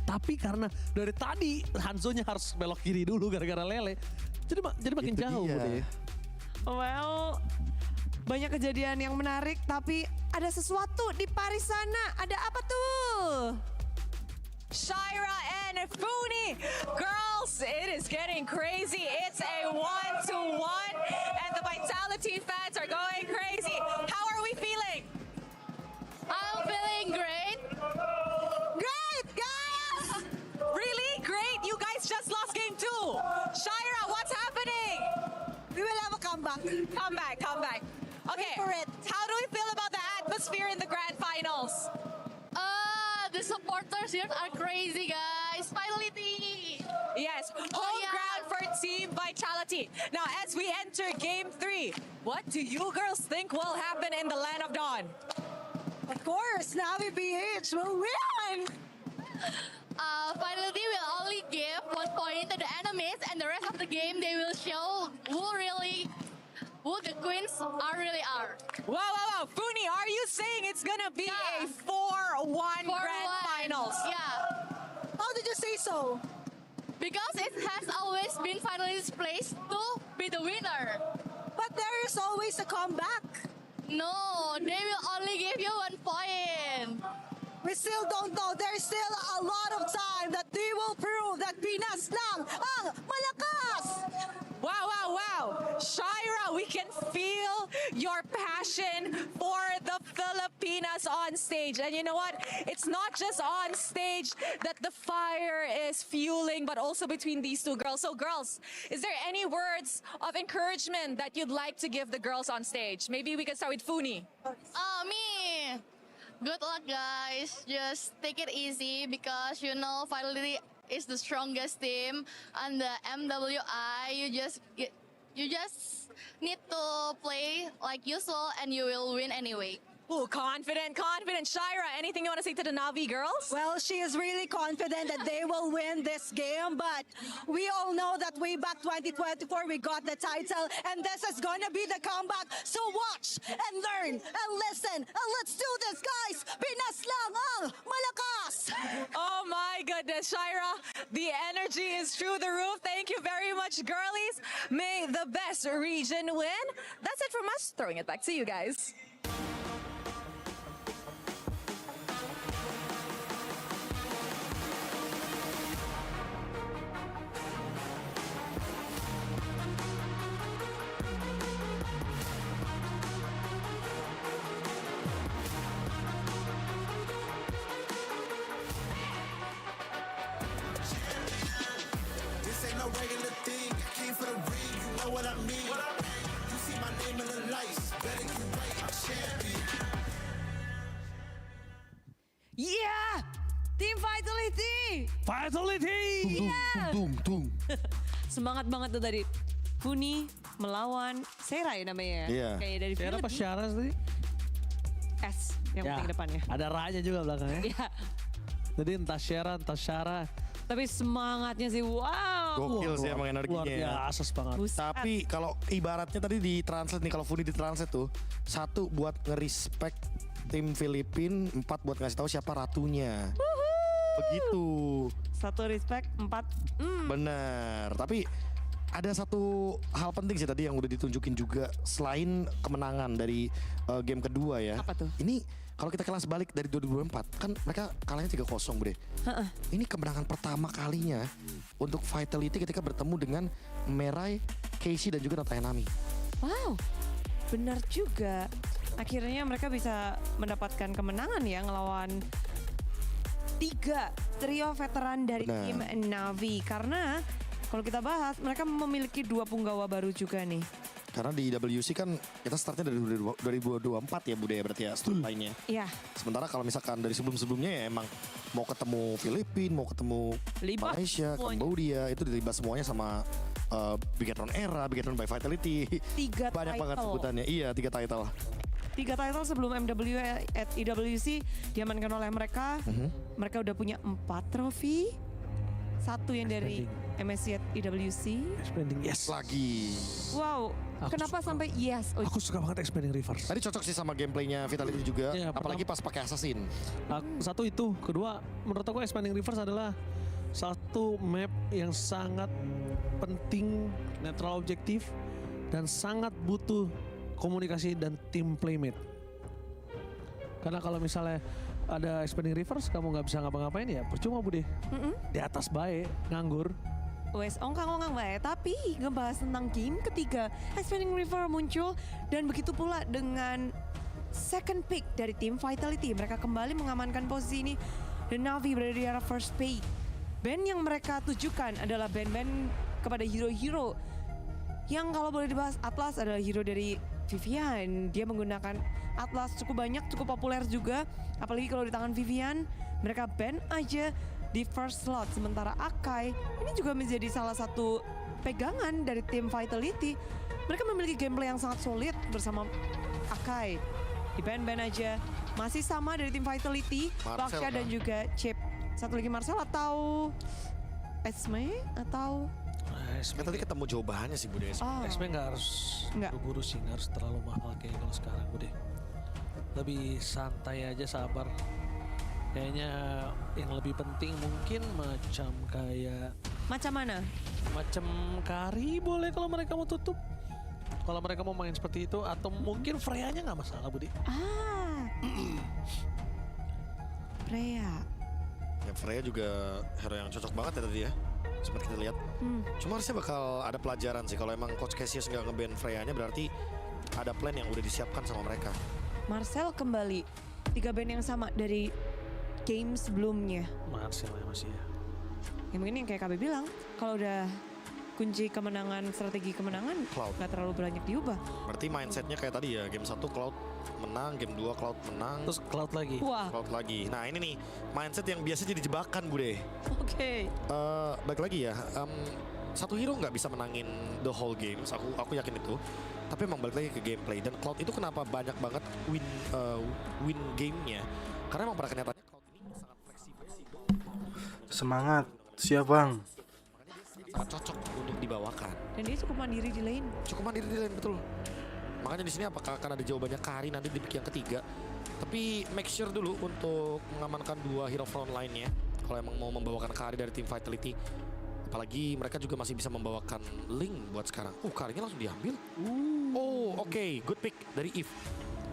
Tapi karena dari tadi Hanzo-nya harus belok kiri dulu gara-gara Lele. Jadi makin itu jauh Bude. Well, banyak kejadian yang menarik, tapi ada sesuatu di Paris sana. Ada apa tuh? Shaira and Funi. Girls, it is getting crazy. It's a 1-1 and the Vitality fans are going crazy. How are we feeling? I'm feeling great. Great, guys! Really? Great? You guys just lost game 2. Shaira, what's happening? We will have a comeback. Come back. Okay, how do we feel about the atmosphere in the grand finals? The supporters here are crazy, guys. Vitality. Yes, home ground for Team Vitality. Now, as we enter Game 3, what do you girls think will happen in the Land of Dawn? Of course, Navi BH will win. Vitality will only give 1 point to the enemies, and the rest of the game they will show who the queens really are. Wow. Funi, are you saying it's gonna be a 4-1 grand finals? Yeah. How did you say so? Because it has always been Vitality's place to be the winner. But there is always a comeback. No, they will only give you 1 point. We still don't know. There's still a lot of time that they will prove that Pinas lang ang malakas. Wow. Shaira, we can feel your passion for the Filipinas on stage. And you know what? It's not just on stage that the fire is fueling, but also between these two girls. So girls, is there any words of encouragement that you'd like to give the girls on stage? Maybe we can start with Funi. Me. Good luck, guys. Just take it easy because you know Vitality is the strongest team on the MWI. You just need to play like usual and you will win anyway. Ooh, confident. Shaira, anything you want to say to the Navi girls? Well, she is really confident that they will win this game, but we all know that way back 2024, we got the title, and this is going to be the comeback. So watch and learn and listen, and let's do this, guys! Pinas lang ang malakas! Oh my goodness, Shaira, the energy is through the roof. Thank you very much, girlies. May the best region win. That's it from us. Throwing it back to you guys. Semangat banget tuh tadi. Funi melawan Sera ya namanya. Iya. Kayak dari Sera apa Syara tadi? S yang Ya, penting depannya. ada ra-nya juga belakangnya. Iya. Jadi entah Syara, entah Syara. Tapi semangatnya sih wow. Gokil sih emang energinya. Luar biasa banget. Tapi kalau ibaratnya tadi di translate nih, kalau Funi di translate tuh, 1 buat nge-respect tim Filipina, 4 buat ngasih tahu siapa ratunya. Begitu. 1 respect, 4. Bener. Tapi ada satu hal penting sih tadi yang udah ditunjukin juga selain kemenangan dari game kedua ya. Apa tuh? Ini kalau kita kelas balik dari 2024 kan mereka kalahnya 3-0 Bude. Ini kemenangan pertama kalinya untuk Vitality ketika bertemu dengan Merai, Casey dan juga Natayanami. Wow, benar juga. Akhirnya mereka bisa mendapatkan kemenangan ya ngelawan 3 trio veteran dari Benar. tim Navi. Karena kalau kita bahas mereka memiliki 2 punggawa baru juga nih. Karena di WC kan kita startnya dari 2024 ya Bude ya berarti ya lainnya. Iya. Sementara kalau misalkan dari sebelum-sebelumnya ya emang mau ketemu Filipina, mau ketemu Libas Malaysia, semuanya. Cambodia itu dilibas semuanya sama Bigatron Era, Bigatron by Vitality. 3 Banyak banget title. sebutannya. Iya 3 title. 3 title sebelum MW at IWC diamankan oleh mereka. Mereka udah punya 4 trofi. 1 yang dari MSC at IWC. Expanding yes. Lagi. Wow, kenapa sampai yes? Oh, Aku suka banget Expanding Reverse. Tadi cocok sih sama gameplaynya Vitality juga. Iya, apalagi pas pakai Assassin. Satu itu, kedua menurut aku Expanding Reverse adalah satu map yang sangat penting, netral objektif dan sangat butuh komunikasi dan tim playmate. Karena kalau misalnya ada Expanding Reverse kamu nggak bisa ngapa-ngapain ya percuma Bude. Di atas baik, nganggur. wes ongkang-ongkang baik. Tapi ngebahas tentang game ketiga, Expanding River muncul dan begitu pula dengan second pick dari tim Vitality. Mereka kembali mengamankan posisi ini dan Navi berada di arah first pick. Band yang mereka tujukan adalah band-band kepada hero-hero yang kalau boleh dibahas Atlas adalah hero dari Vivian. Dia menggunakan Atlas cukup banyak, cukup populer juga. Apalagi kalau di tangan Vivian, mereka ban aja di first slot. Sementara Akai ini juga menjadi salah satu pegangan dari tim Vitality. Mereka memiliki gameplay yang sangat solid bersama Akai. Di ban aja. Masih sama dari tim Vitality, Baksha dan juga Chip. Satu lagi Marcel atau Esme atau Kan tadi ketemu jawabannya sih Bude. Esme nggak harus buru-buru sih, nggak harus terlalu mahal kayak kalau sekarang Bude. Lebih santai aja, sabar. Kayaknya yang lebih penting mungkin macam kayak... Macam mana? Macam Kari boleh kalau mereka mau tutup. Kalau mereka mau main seperti itu. Atau mungkin Freya-nya nggak masalah Budi. Freya. Ya Freya juga hero yang cocok banget ya tadi ya. Sempat kita lihat. Cuma harusnya bakal ada pelajaran sih. Kalau emang Coach Cassius nggak nge-ban Freya-nya berarti ada plan yang udah disiapkan sama mereka. Marcel kembali. 3 band yang sama dari game sebelumnya. Marcel ya masih ya. Ya mungkin yang kayak KB bilang, kalau udah kunci kemenangan, strategi kemenangan nggak terlalu banyak diubah. Berarti mindsetnya kayak tadi ya, game 1 Cloud menang, game 2 Cloud menang. Terus Cloud lagi. Wah. Cloud lagi. Nah ini nih, mindset yang biasa jadi jebakan Bude. Oke. Balik lagi ya, satu hero nggak bisa menangin the whole game. Aku yakin itu. Tapi emang balik lagi ke gameplay. Dan Cloud itu kenapa banyak banget win gamenya? Karena emang pada kenyataannya Cloud ini sangat fleksibel. Semangat, siap bang. Sangat cocok untuk dibawakan. Dan dia cukup mandiri di lane. Cukup mandiri di lane, betul. Makanya di sini apakah akan ada jawabannya Kari nanti di pick yang ketiga. Tapi make sure dulu untuk mengamankan 2 hero front line-nya. Kalau emang mau membawakan Kari dari tim Vitality. Apalagi mereka juga masih bisa membawakan Link buat sekarang. Karinya langsung diambil. Oke, good pick dari Eve.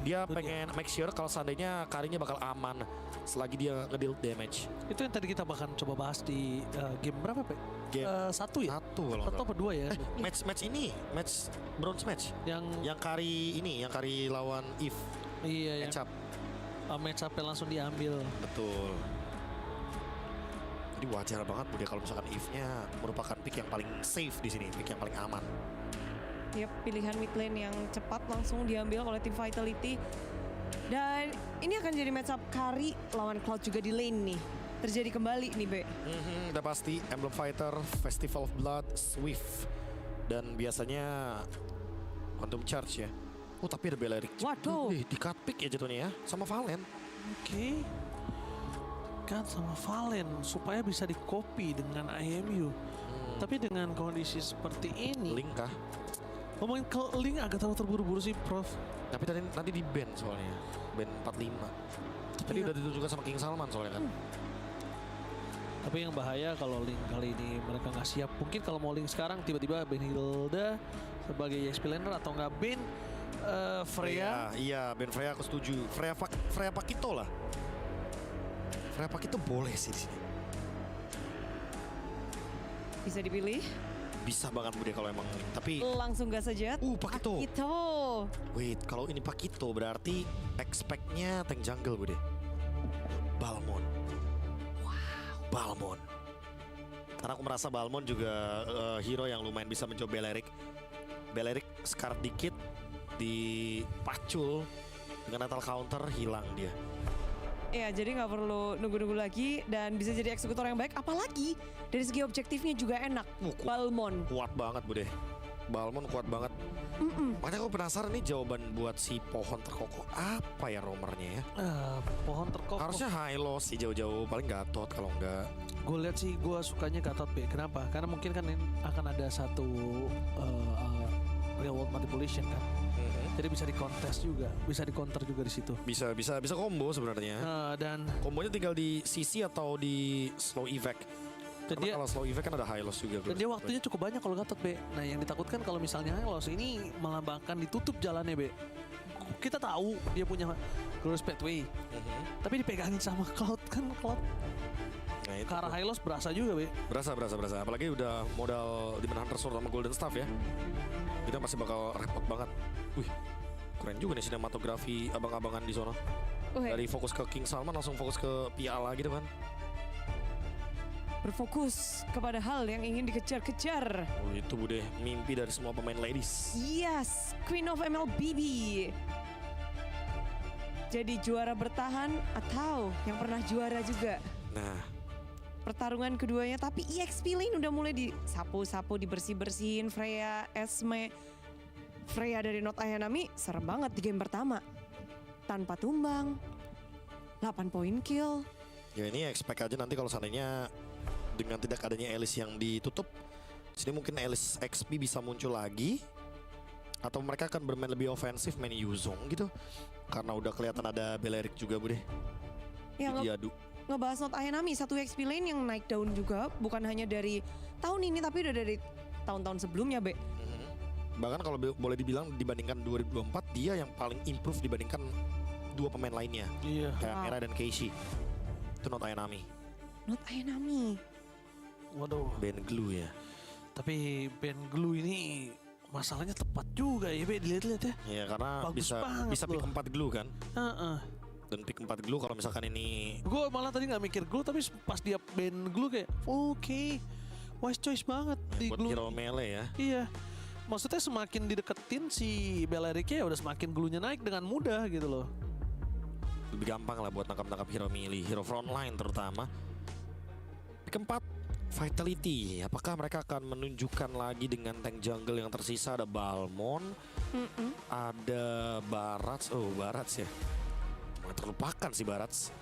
Dia pengen make sure kalau seandainya Karinya bakal aman selagi dia ngedeal damage. Itu yang tadi kita bahkan coba bahas di game berapa, Pak? Game 1 ya? 1 kalau Satu apa 2 ya? Match ini, match bronze match. Yang Kari ini, yang Kari lawan Eve. Iya, match up. Match up langsung diambil. Betul. Jadi wajar banget Bude kalau misalkan Eve-nya merupakan pick yang paling safe di sini, pick yang paling aman. Yap, pilihan mid lane yang cepat langsung diambil oleh tim Vitality. Dan ini akan jadi matchup Kari lawan Cloud juga di lane nih. terjadi kembali nih, Be. Udah pasti Emblem Fighter, Festival of Blood, Swift, dan biasanya Quantum Charge ya. Oh tapi ada Belerik. Waduh. Di cut pick ya jatuhnya ya, sama Valen. Oke. Kan sama Valen supaya bisa di-copy dengan IMU. Tapi dengan kondisi seperti ini. Link kah? Ngomongin ke Link agak terlalu terburu-buru sih, Prof. Tapi tadi di ban soalnya, ban 45. Tadi udah ditunjukkan sama King Salman soalnya kan. Tapi yang bahaya kalau Link kali ini mereka nggak siap. Mungkin kalau mau Link sekarang tiba-tiba Ben Hilda sebagai EXP laner atau nggak Ben Freya. Iya, Ben Freya aku setuju. Freya Pakito lah. Freya Pakito boleh sih di sini. Bisa dipilih. Bisa banget Bude kalau emang. Tapi langsung gas saja. Pakito. Pakito. Wait, kalau ini Pakito berarti expect-nya tank jungle Bude. Balmon. Wow. Balmon. Karena aku merasa Balmon juga hero yang lumayan bisa mencoba Belerik. Belerik scar dikit di pacul dengan natal counter hilang dia. Ya, jadi nggak perlu nunggu-nunggu lagi dan bisa jadi eksekutor yang baik. Apalagi dari segi objektifnya juga enak. Balmon. Kuat banget Bude. Balmon kuat banget. Makanya aku penasaran nih jawaban buat si pohon terkokoh apa ya romernya ya? Pohon terkokoh. Harusnya high loss sih jauh-jauh, paling Gatot kalau enggak. Gue lihat sih, gue sukanya Gatot B. Kenapa? Karena mungkin kan akan ada satu real world manipulation kan. Jadi bisa dikontes juga, bisa dikonter juga di situ. Bisa combo sebenarnya. Dan kombonya tinggal di CC atau di slow evac. Karena kalau slow evac kan ada high loss juga. Dan dia waktunya cukup banyak kalau Gatot B. Nah yang ditakutkan kalau misalnya high loss ini melambangkan ditutup jalannya B. Kita tahu dia punya Glorious Pathway, tapi dipegangin sama Cloud kan Cloud. Nah, itu ke arah high loss berasa juga Be. Berasa. Apalagi udah modal Demon Hunter Sword sama Golden Staff ya. Kita masih bakal repot banget. Wih, keren juga nih sinematografi abang-abangan di sono. Dari fokus ke King Salman langsung fokus ke Piala gitu kan. Berfokus kepada hal yang ingin dikejar-kejar. Oh, itu Bude, mimpi dari semua pemain ladies. Yes, Queen of Mlbb. Jadi juara bertahan atau yang pernah juara juga. Nah, pertarungan keduanya, tapi EXP lane udah mulai disapu-sapu, dibersih-bersihin. Freya, Esme, Freya dari Not Ayanami serem banget di game pertama. Tanpa tumbang, 8 poin kill. Ya ini expect aja nanti kalau seandainya dengan tidak adanya Alice yang ditutup, sini mungkin Alice XP bisa muncul lagi. Atau mereka akan bermain lebih ofensif, main Yuzong gitu. Karena udah kelihatan ada Belerik juga Bude. Ya, diadu. Ngebahas Not Ayanami, satu XP lane yang naik daun juga, bukan hanya dari tahun ini tapi udah dari tahun-tahun sebelumnya, Be. Bahkan kalau boleh dibilang dibandingkan 2024, dia yang paling improve dibandingkan dua pemain lainnya. Iya. Kayak Mera dan Keishi. Itu Not Ayanami. Not Ayanami. Waduh. Ben Glue ya. Tapi Ben Glue ini masalahnya tepat juga ya Be, dilihat-lihat ya. Iya, karena bagus bisa pick 4 glue kan. Dan pick 4 glue kalau misalkan ini. Gue malah tadi nggak mikir glue, tapi pas dia Ben Glue kayak oke, wise choice banget di buat glue. hero melee ya. Iya. Maksudnya semakin dideketin si Beleriknya udah semakin glue-nya naik dengan mudah gitu loh. Lebih gampang lah buat nangkap-nangkap hero melee, hero frontline terutama. Pick 4, Vitality. Apakah mereka akan menunjukkan lagi dengan tank jungle yang tersisa? Ada Balmon, ada Barats. Oh, Barats ya. Terlupakan sih Barats.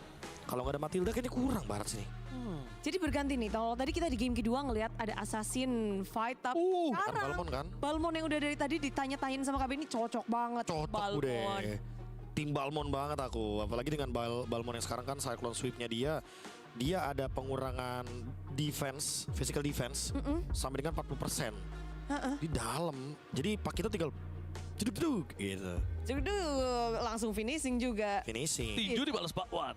Kalau nggak ada Matilda kayaknya kurang Barats nih. Jadi berganti nih, kalau tadi kita di game kedua ngelihat ada Assassin fight up. Sekarang Balmon kan? Balmon yang udah dari tadi ditanya-tanyain sama KB ini cocok banget. Cocok Balmon. udah. Tim Balmon banget aku. Apalagi dengan Balmon yang sekarang kan cyclone sweep-nya dia ada pengurangan defense, physical defense sampai dengan 40%. Di dalam. Jadi Pak itu tinggal jeduk gitu. Jeduk langsung finishing juga. Finishing. Tinju dibalas bakwan.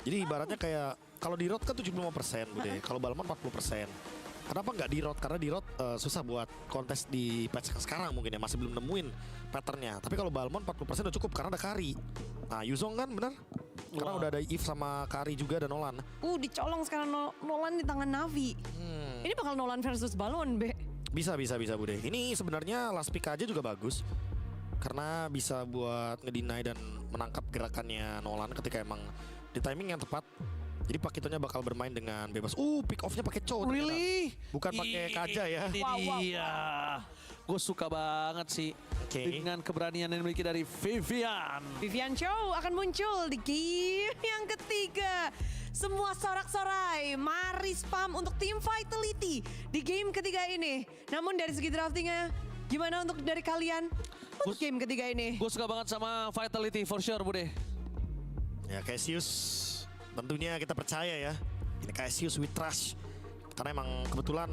Jadi ibaratnya kayak kalau di road kan 75% Bude. Kalau Balmon 40%. Kenapa nggak di road? Karena di road susah buat kontes di patch sekarang mungkin ya, masih belum nemuin patternnya. Tapi kalau Balmon 40% udah cukup karena ada Kari. Nah Yuzong kan bener. Karena udah ada Eve sama Kari juga dan Nolan. Dicolong sekarang Nolan di tangan Navi. Ini bakal Nolan versus Balmon, Be. Bisa Bude. Ini sebenarnya last pick aja juga bagus. Karena bisa buat ngedeny dan menangkap gerakannya Nolan ketika emang di timing yang tepat. Jadi Pakitonya bakal bermain dengan bebas. Pick off-nya pakai Chow. Really? Bukan pakai Kaja ya. Ini dia. Gue suka banget sih dengan keberanian yang dimiliki dari Vivian. Vivian Chow akan muncul di game yang ketiga. Semua sorak-sorai, mari spam untuk tim Vitality di game ketiga ini. Namun dari segi draftingnya, gimana untuk dari kalian untuk game ketiga ini? Gue suka banget sama Vitality for sure, Bude. Ya Cassius, tentunya kita percaya ya. Ini Cassius with trust. Karena emang kebetulan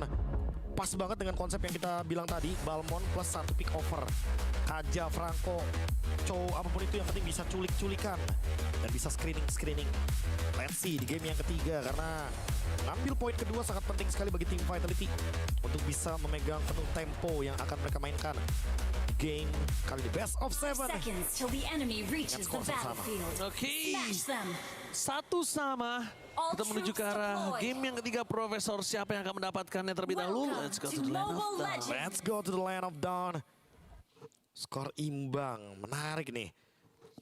pas banget dengan konsep yang kita bilang tadi. Balmond plus 1 pick over. Kaja, Franco, Chow, apapun itu yang penting bisa culik-culikan. Dan bisa screening-screening. Let's see di game yang ketiga. Karena ngambil poin kedua sangat penting sekali bagi tim Vitality. Untuk bisa memegang penuh tempo yang akan mereka mainkan. Game kali ini best of 7. Dengan skor sama. Oke. Satu sama. Kita menuju ke arah game yang ketiga, Profesor. Siapa yang akan mendapatkannya terlebih dahulu? Let's go to the land of dawn. Let's go to the land of dawn. Skor imbang, menarik nih.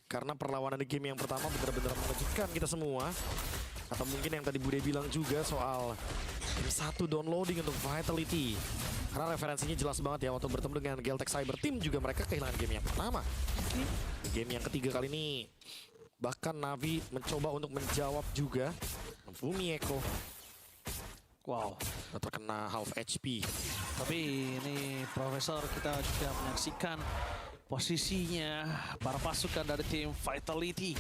Karena perlawanan di game yang pertama benar-benar mengejutkan kita semua. Atau mungkin yang tadi Bude bilang juga soal game 1 downloading untuk Vitality. Karena referensinya jelas banget ya waktu bertemu dengan Geltec Cyber Team juga mereka kehilangan game yang pertama. Di game yang ketiga kali ini bahkan Navi mencoba untuk menjawab juga. Fumieko. Wow. Terkena half HP. Tapi ini Profesor, kita juga menyaksikan posisinya para pasukan dari tim Vitality.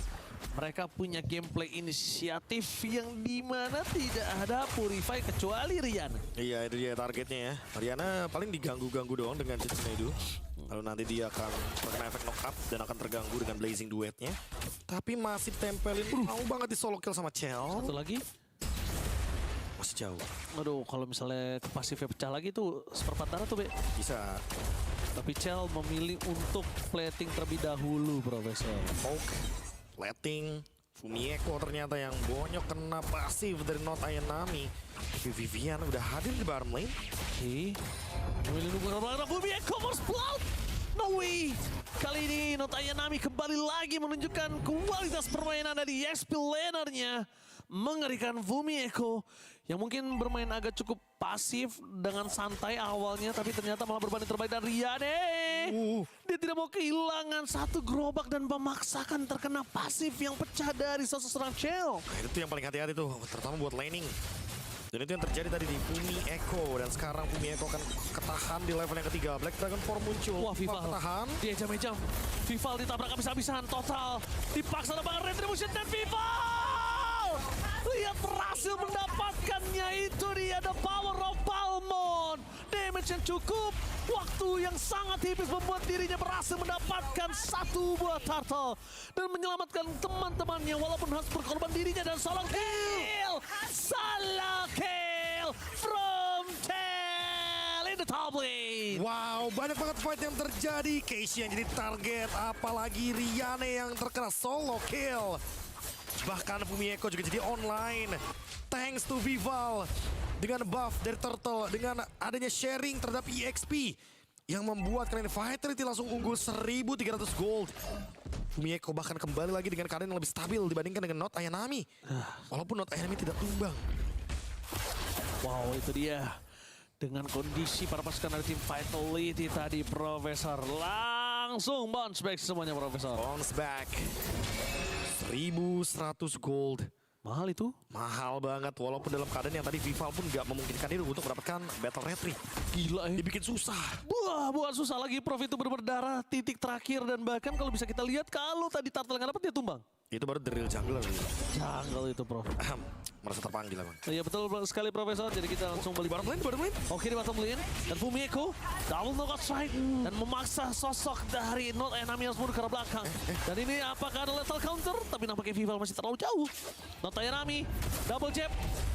Mereka punya gameplay inisiatif yang dimana tidak ada Purify kecuali Riana. Iya, itu dia targetnya ya. Riana paling diganggu-ganggu doang dengan Jitsunedu. Lalu nanti dia akan terkena efek knock-up dan akan terganggu dengan Blazing Duetnya. Tapi masih tempelin, mau banget di solo kill sama Chell. Satu lagi. Masih jauh. Aduh, kalau misalnya pasifnya pecah lagi tuh seperempat darah tuh, Be. Bisa. Tapi Chell memilih untuk plating terlebih dahulu, Profesor. Poke, plating, Fumieko ternyata yang bonyok kena pasif dari Not Ayanami. Vivian udah hadir di bottom lane. Oke. Memilih nunggu Fumieko first blood. No way. Kali ini Not Ayanami kembali lagi menunjukkan kualitas permainan dari XP lanernya. Mengerikan Fumieko yang mungkin bermain agak cukup pasif dengan santai awalnya, tapi ternyata malah berbanding terbaik dari Riane. Dia tidak mau kehilangan satu gerobak dan memaksakan terkena pasif yang pecah dari sosok serang Chell. Nah, itu yang paling hati-hati tuh, terutama buat laning. Dan itu yang terjadi tadi di Fumieko. Dan sekarang Fumieko akan ketahan di level yang ketiga. Black Dragon 4 muncul. Wah, Vival ketahan. Dia jam-jam. Vival ditabrak habis-habisan total. Dipaksa dapat retribution dan Vival! Lihat berhasil mendapatkannya, itu dia the power of Balmond. Damage yang cukup, waktu yang sangat tipis membuat dirinya berhasil mendapatkan satu buah turtle. Dan menyelamatkan teman-temannya walaupun harus berkorban dirinya dan solo kill. Solo kill from Chell in the top lane. Wow, banyak banget fight yang terjadi. Casey yang jadi target, apalagi Riane yang terkena solo kill. Bahkan Fumieko juga jadi online. Thanks to Vival. Dengan buff dari Turtle. Dengan adanya sharing terhadap EXP. Yang membuat kalian Vitality langsung unggul 1.300 gold. Fumieko bahkan kembali lagi dengan keadaan yang lebih stabil dibandingkan dengan Not Ayanami. Walaupun Not Ayanami tidak tumbang. Wow, itu dia. Dengan kondisi para pasukan dari tim Vitality tadi, Profesor. Langsung bounce back semuanya, Profesor. Bounce back. 1.100 gold. Mahal itu? Mahal banget, walaupun dalam keadaan yang tadi Vival pun gak memungkinkan diri untuk mendapatkan battle retrieve. Gila ya. Dibikin susah. Buat susah lagi, Prof, itu berdarah titik terakhir. Dan bahkan kalau bisa kita lihat, kalau tadi Turtle nggak dapat, dia tumbang. Itu baru the real jungler. Jungle itu, Prof. Merasa terpanggil emang. Iya betul sekali, Profesor. Jadi kita langsung balik bottom lane. Oke, di bottom lane. Dan Fumieko double knockout strike. Dan memaksa sosok dari Not Ayanami harus mundur ke arah belakang. Dan ini apakah ada lethal counter? Tapi nampaknya Vival masih terlalu jauh. Not Ayanami double jab.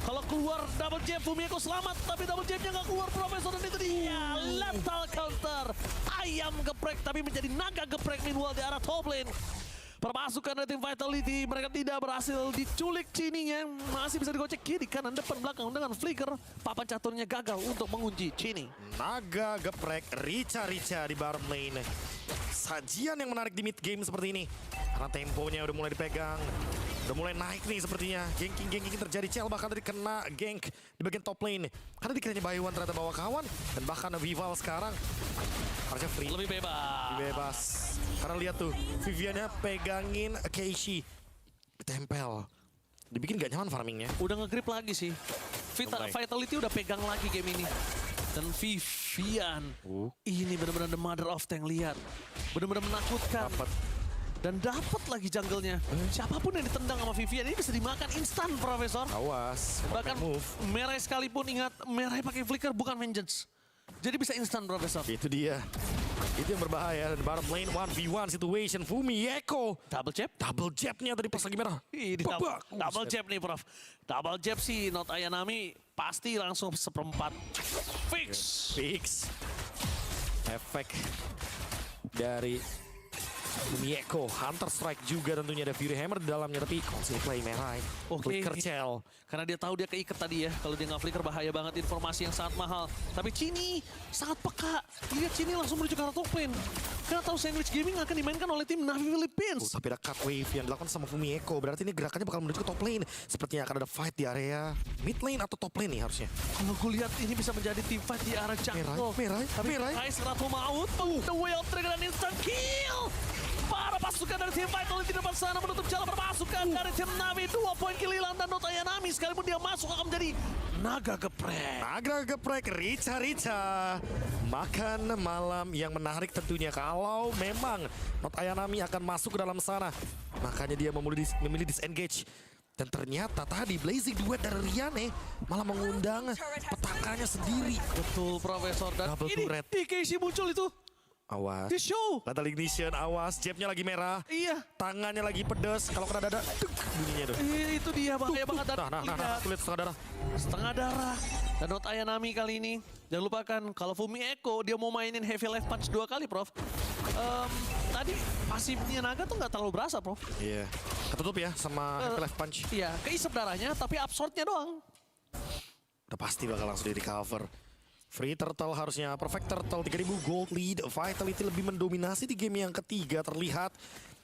Kalau keluar double jab, Fumieko selamat. Tapi double jabnya nggak keluar, Profesor. Dan itu dia lethal counter. Ayam geprek tapi menjadi naga geprek meanwhile di arah top lane. Perpasukan dari tim Vitality, mereka tidak berhasil diculik Chini-nya. Masih bisa digocek kiri, kanan, depan, belakang dengan flicker. Papan caturnya gagal untuk mengunci Chini. Naga geprek, rica-rica di bottom lane. Sajian yang menarik di mid game seperti ini. Karena temponya udah mulai dipegang. Udah mulai naik nih sepertinya. Ganking terjadi. Cel bahkan tadi kena gank di bagian top lane. Karena dikiranya by one ternyata bawa kawan. Dan bahkan Vival sekarang harusnya free. Lebih bebas. Karena lihat tuh, Viviannya pegangin Keishi. Ditempel. Dibikin gak nyaman farmingnya. Udah nge-grip lagi sih. Vitality udah pegang lagi game ini. Dan Vivian. Ini benar-benar the mother of tank, lihat. Benar-benar menakutkan. Dan dapat lagi jungle-nya. Siapapun yang ditendang sama Vivian ini bisa dimakan instan, Profesor. Awas. Bahkan merah sekalipun, ingat, merah pakai flicker bukan vengeance. Jadi bisa instan, Profesor. Itu dia. Itu yang berbahaya. Dan bottom lane 1v1 situation. Fumi Eko. Double jab-nya tadi pas lagi merah. Double jab nih, Prof. Double jab sih, not Ayanami pasti langsung seperempat. Fix. Efek dari Mieko, Hunter Strike juga tentunya, ada Fury Hammer di dalamnya, tapi konsep play merah. Flicker Cel. Karena dia tahu dia keikat tadi ya, kalau dia nggak flicker bahaya banget, informasi yang sangat mahal. Tapi Cini sangat peka, lihat Cini langsung menuju ke arah top lane. Karena tahu sandwich gaming akan dimainkan oleh tim Navi Philippines. Tapi ada cut wave yang dilakukan sama Fumieko, berarti ini gerakannya bakal menuju ke top lane. Sepertinya akan ada fight di area mid lane atau top lane nih harusnya. Kalau gue lihat ini bisa menjadi tim fight di arah jungle. Tapi Ice Ratu Maut, the way of trigger dan instant kill. Para pasukan dari tim Vitality di depan sana menutup jalan perpasukan dari tim Navi. 2 poin kill hilang dan Not Ayanami sekalipun dia masuk akan menjadi naga geprek. Rica. Makan malam yang menarik tentunya kalau memang Not Ayanami akan masuk ke dalam sana. Makanya dia memilih disengage. Dan ternyata tadi Blazing duet dari Riane malah mengundang petakannya sendiri. Betul, Profesor. Dan double ini turret. DKC muncul itu. Awas. Di show. Lethal Ignition, awas. Jabnya lagi merah. Iya. Tangannya lagi pedes. Kalau kena dada, bunyinya tuh. Itu dia, bahaya banget. Nah, kulit setengah darah. Dan Not Ayanami kali ini. Jangan lupakan, kalau Fumieko dia mau mainin heavy left punch 2 kali, Prof. Tadi pasifnya naga tuh nggak terlalu berasa, Prof. Iya. Ketutup ya sama heavy left punch. Iya, keisep darahnya, tapi absorbnya doang. Udah pasti bakal langsung di recover. Free Turtle harusnya, Perfect Turtle, 3000 gold lead. Vitality lebih mendominasi di game yang ketiga. Terlihat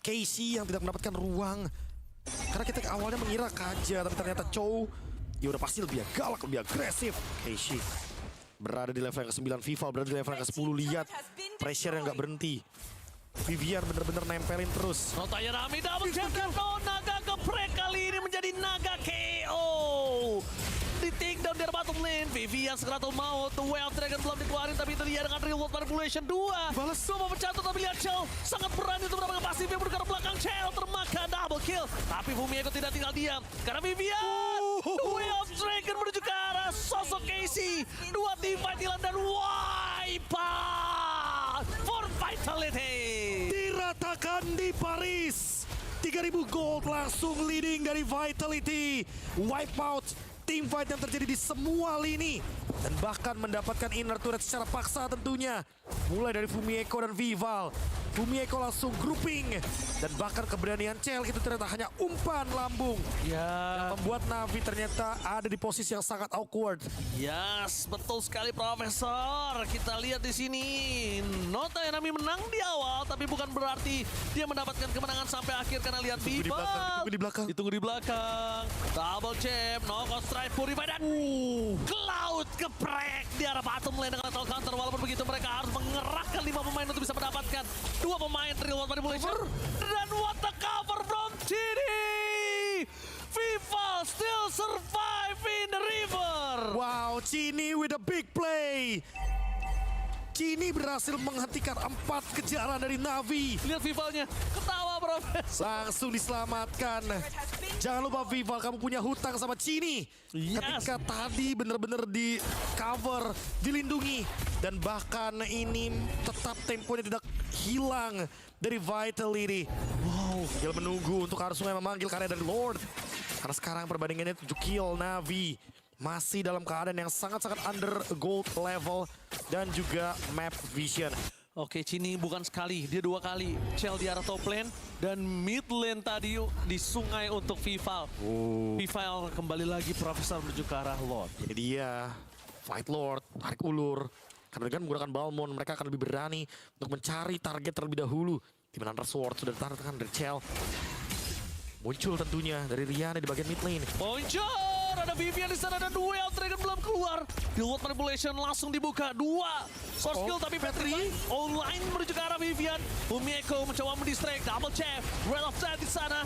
Casey yang tidak mendapatkan ruang. Karena kita awalnya mengira Kaja, tapi ternyata Chow ya udah pasti lebih galak, lebih agresif. Casey berada di level yang ke-9, Vival berada di level yang ke-10. Lihat pressure yang gak berhenti. Vivian bener-bener nempelin terus. Not Ayanami double jab dan naga geprek kali ini menjadi naga KO. Di take down dari bottom lane, Vivian segera tuh mau, The Wild Dragon belum dikeluarin, tapi itu dia dengan Real World Manipulation 2. Balas. Semua pencatut, tapi lihat Chell sangat berani untuk mendapatkan pasif yang bergerak belakang. Chell termakan double kill, tapi Fumieko tidak tinggal diam. Karena Vivian, The Wild Dragon menuju ke arah sosok Casey. 2 tim fight hilang dan wipe out for Vitality. Diratakan di Paris. 3000 gold langsung leading dari Vitality. Wipe out team fight yang terjadi di semua lini. Dan bahkan mendapatkan inner turret secara paksa tentunya. Mulai dari Fumieko dan Vival. Fumieko langsung grouping. Dan bahkan keberanian Cel itu ternyata hanya umpan lambung. Ya. Yang membuat Navi ternyata ada di posisi yang sangat awkward. Yes, betul sekali, Profesor. Kita lihat di sini. Not Ayanami menang di awal, tapi bukan berarti dia mendapatkan kemenangan sampai akhir. Karena lihat Vival. Ditunggu di belakang. Double jab, no strike, Purify dan Cloud geprek di arah bottom lane dengan lethal counter. Walaupun begitu mereka harus mengerahkan 5 pemain untuk bisa mendapatkan 2 pemain Real World Manipulation. Dan what the cover from Chini! Vival still survive in the river. Wow, Chini with a big play. Chini berhasil menghentikan 4 kejaran dari Navi. Lihat Vivalnya, ketawa, Profesor. Langsung diselamatkan. Jangan lupa Vival, kamu punya hutang sama Chini. Yes. Ketika tadi benar-benar di cover, dilindungi. Dan bahkan ini tetap temponya tidak hilang dari Vitality. Wow, tinggal menunggu untuk harus memanggil karya dari Lord. Karena sekarang perbandingannya 7 kill Navi. Masih dalam keadaan yang sangat-sangat under gold level dan juga map vision. Oke, Chini bukan sekali, dia 2 kali. Chell di arah top lane dan mid lane tadi di sungai untuk Vival. Vival kembali lagi, Profesor menuju ke arah Lord. Ini dia, Fight Lord, tarik ulur. Karena dengan menggunakan Balmond, mereka akan lebih berani untuk mencari target terlebih dahulu. Di mana Sword sudah ditarik dari Chell. Muncul tentunya dari Riane di bagian mid lane. Muncul, ada Vivian di sana, ada duel, Dragon belum keluar. Build manipulation langsung dibuka, 2 source kill tapi Petri online menuju ke arah Vivian. Fumieko mencoba mendistract, double chef, Red of Death di sana.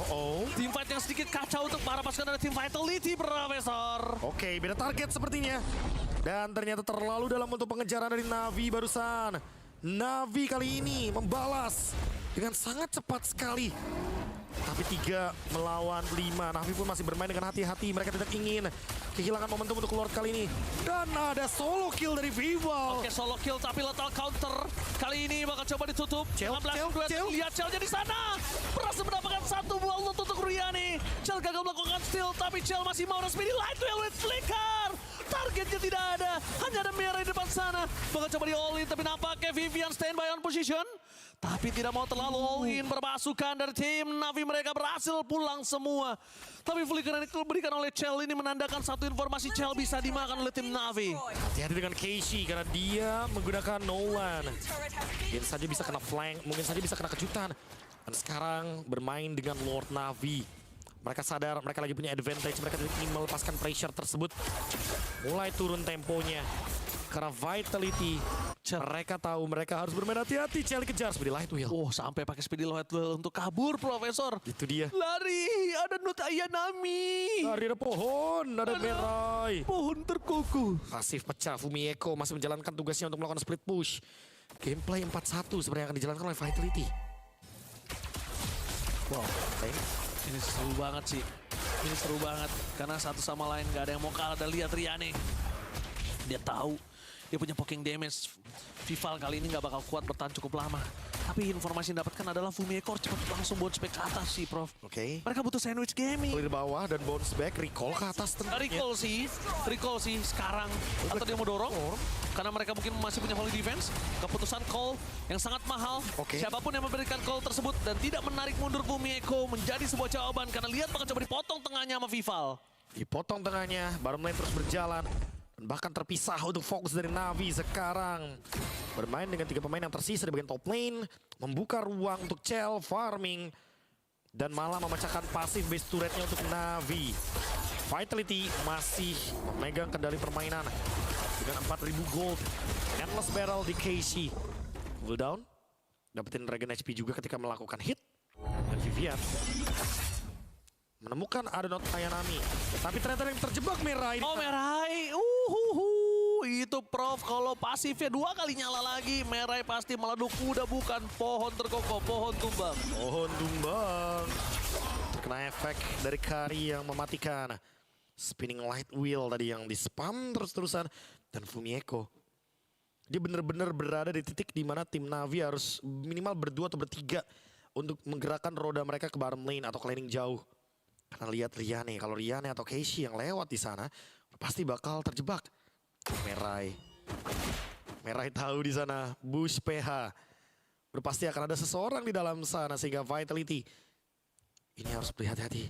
Team fight yang sedikit kacau untuk para pasukan dari tim Vitality, Profesor. Oke, beda target sepertinya. Dan ternyata terlalu dalam untuk pengejaran dari Navi barusan. Navi kali ini membalas dengan sangat cepat sekali. Tapi 3 melawan 5. Navi pun masih bermain dengan hati-hati. Mereka tidak ingin kehilangan momentum untuk Lord kali ini. Dan ada solo kill dari Vival. Oke, solo kill tapi lethal counter. Kali ini bakal coba ditutup. Cel. Lihat Celnya di sana. Berhasil mendapatkan 1 buah loot untuk Riane. Cel gagal melakukan steal, tapi Cel masih mau resmi di light duel with flicker. Targetnya tidak ada. Hanya ada merah di depan sana. Bakal coba di all in, tapi nampaknya Vivian standby on position. Tapi tidak mau terlalu all in, berpasukan dari tim Navi mereka berhasil pulang semua. Tapi flicker yang diberikan oleh Cel ini menandakan satu informasi, Cel bisa dimakan oleh tim Navi. Hati-hati dengan Casey karena dia menggunakan Nolan. Mungkin saja bisa kena flank, mungkin saja bisa kena kejutan. Dan sekarang bermain dengan Lord Navi. Mereka sadar mereka lagi punya advantage, mereka tidak ingin melepaskan pressure tersebut. Mulai turun temponya. Karena Vitality, mereka tahu mereka harus bermain hati-hati. Cel kejar speedy light wheel. Oh, sampai pakai speedy light wheel untuk kabur, Profesor. Itu dia. Lari, ada Not Ayanami. Lari, ada pohon, ada Merai. Pohon terkuku. Pasif pecah, Fumieko masih menjalankan tugasnya untuk melakukan split push. Gameplay 4-1 sebenarnya akan dijalankan oleh Vitality. Wow, ini seru banget sih. Ini seru banget. Karena satu sama lain gak ada yang mau kalah. Dan lihat Riane. Dia tahu dia punya poking damage. Vival kali ini gak bakal kuat bertahan cukup lama. Tapi informasi yang dapatkan adalah Fumieko cepat langsung bounce back ke atas sih, Prof. Oke. Mereka butuh sandwich gaming. Clear bawah dan bounce back, recall ke atas tentunya. Recall sih sekarang. Atau dia mau dorong. Karena mereka mungkin masih punya volley defense. Keputusan call yang sangat mahal. Siapapun yang memberikan call tersebut dan tidak menarik mundur Fumieko menjadi sebuah jawaban. Karena lihat bakal coba dipotong tengahnya sama Vival. Dipotong tengahnya, bottom lane terus berjalan. Dan bahkan terpisah untuk fokus dari Navi sekarang. Bermain dengan 3 pemain yang tersisa di bagian top lane. Membuka ruang untuk Cel, farming. Dan malah memecahkan pasif base turretnya untuk Navi. Vitality masih memegang kendali permainan. Dengan 4.000 gold. Endless barrel di Casey. Cooldown. Dapetin regen HP juga ketika melakukan hit. Dan Vivian menemukan ada Not Ayanami. Tapi ternyata yang terjebak Merai. Oh, Merai. Itu Prof, kalau pasifnya 2 kali nyala lagi, Merai pasti meleduk. Udah bukan pohon terkokoh, pohon tumbang. Pohon tumbang. Terkena efek dari Kari yang mematikan. Spinning light wheel tadi yang di-spam terus-terusan. Dan Fumieko. Dia benar-benar berada di titik di mana tim Navi harus minimal berdua atau bertiga untuk menggerakkan roda mereka ke bottom lane atau ke laning jauh. Karena lihat Riane, kalau Riane atau Casey yang lewat di sana pasti bakal terjebak. Merai tahu di sana Bush PH. Udah pasti akan ada seseorang di dalam sana sehingga Vitality ini harus berhati-hati.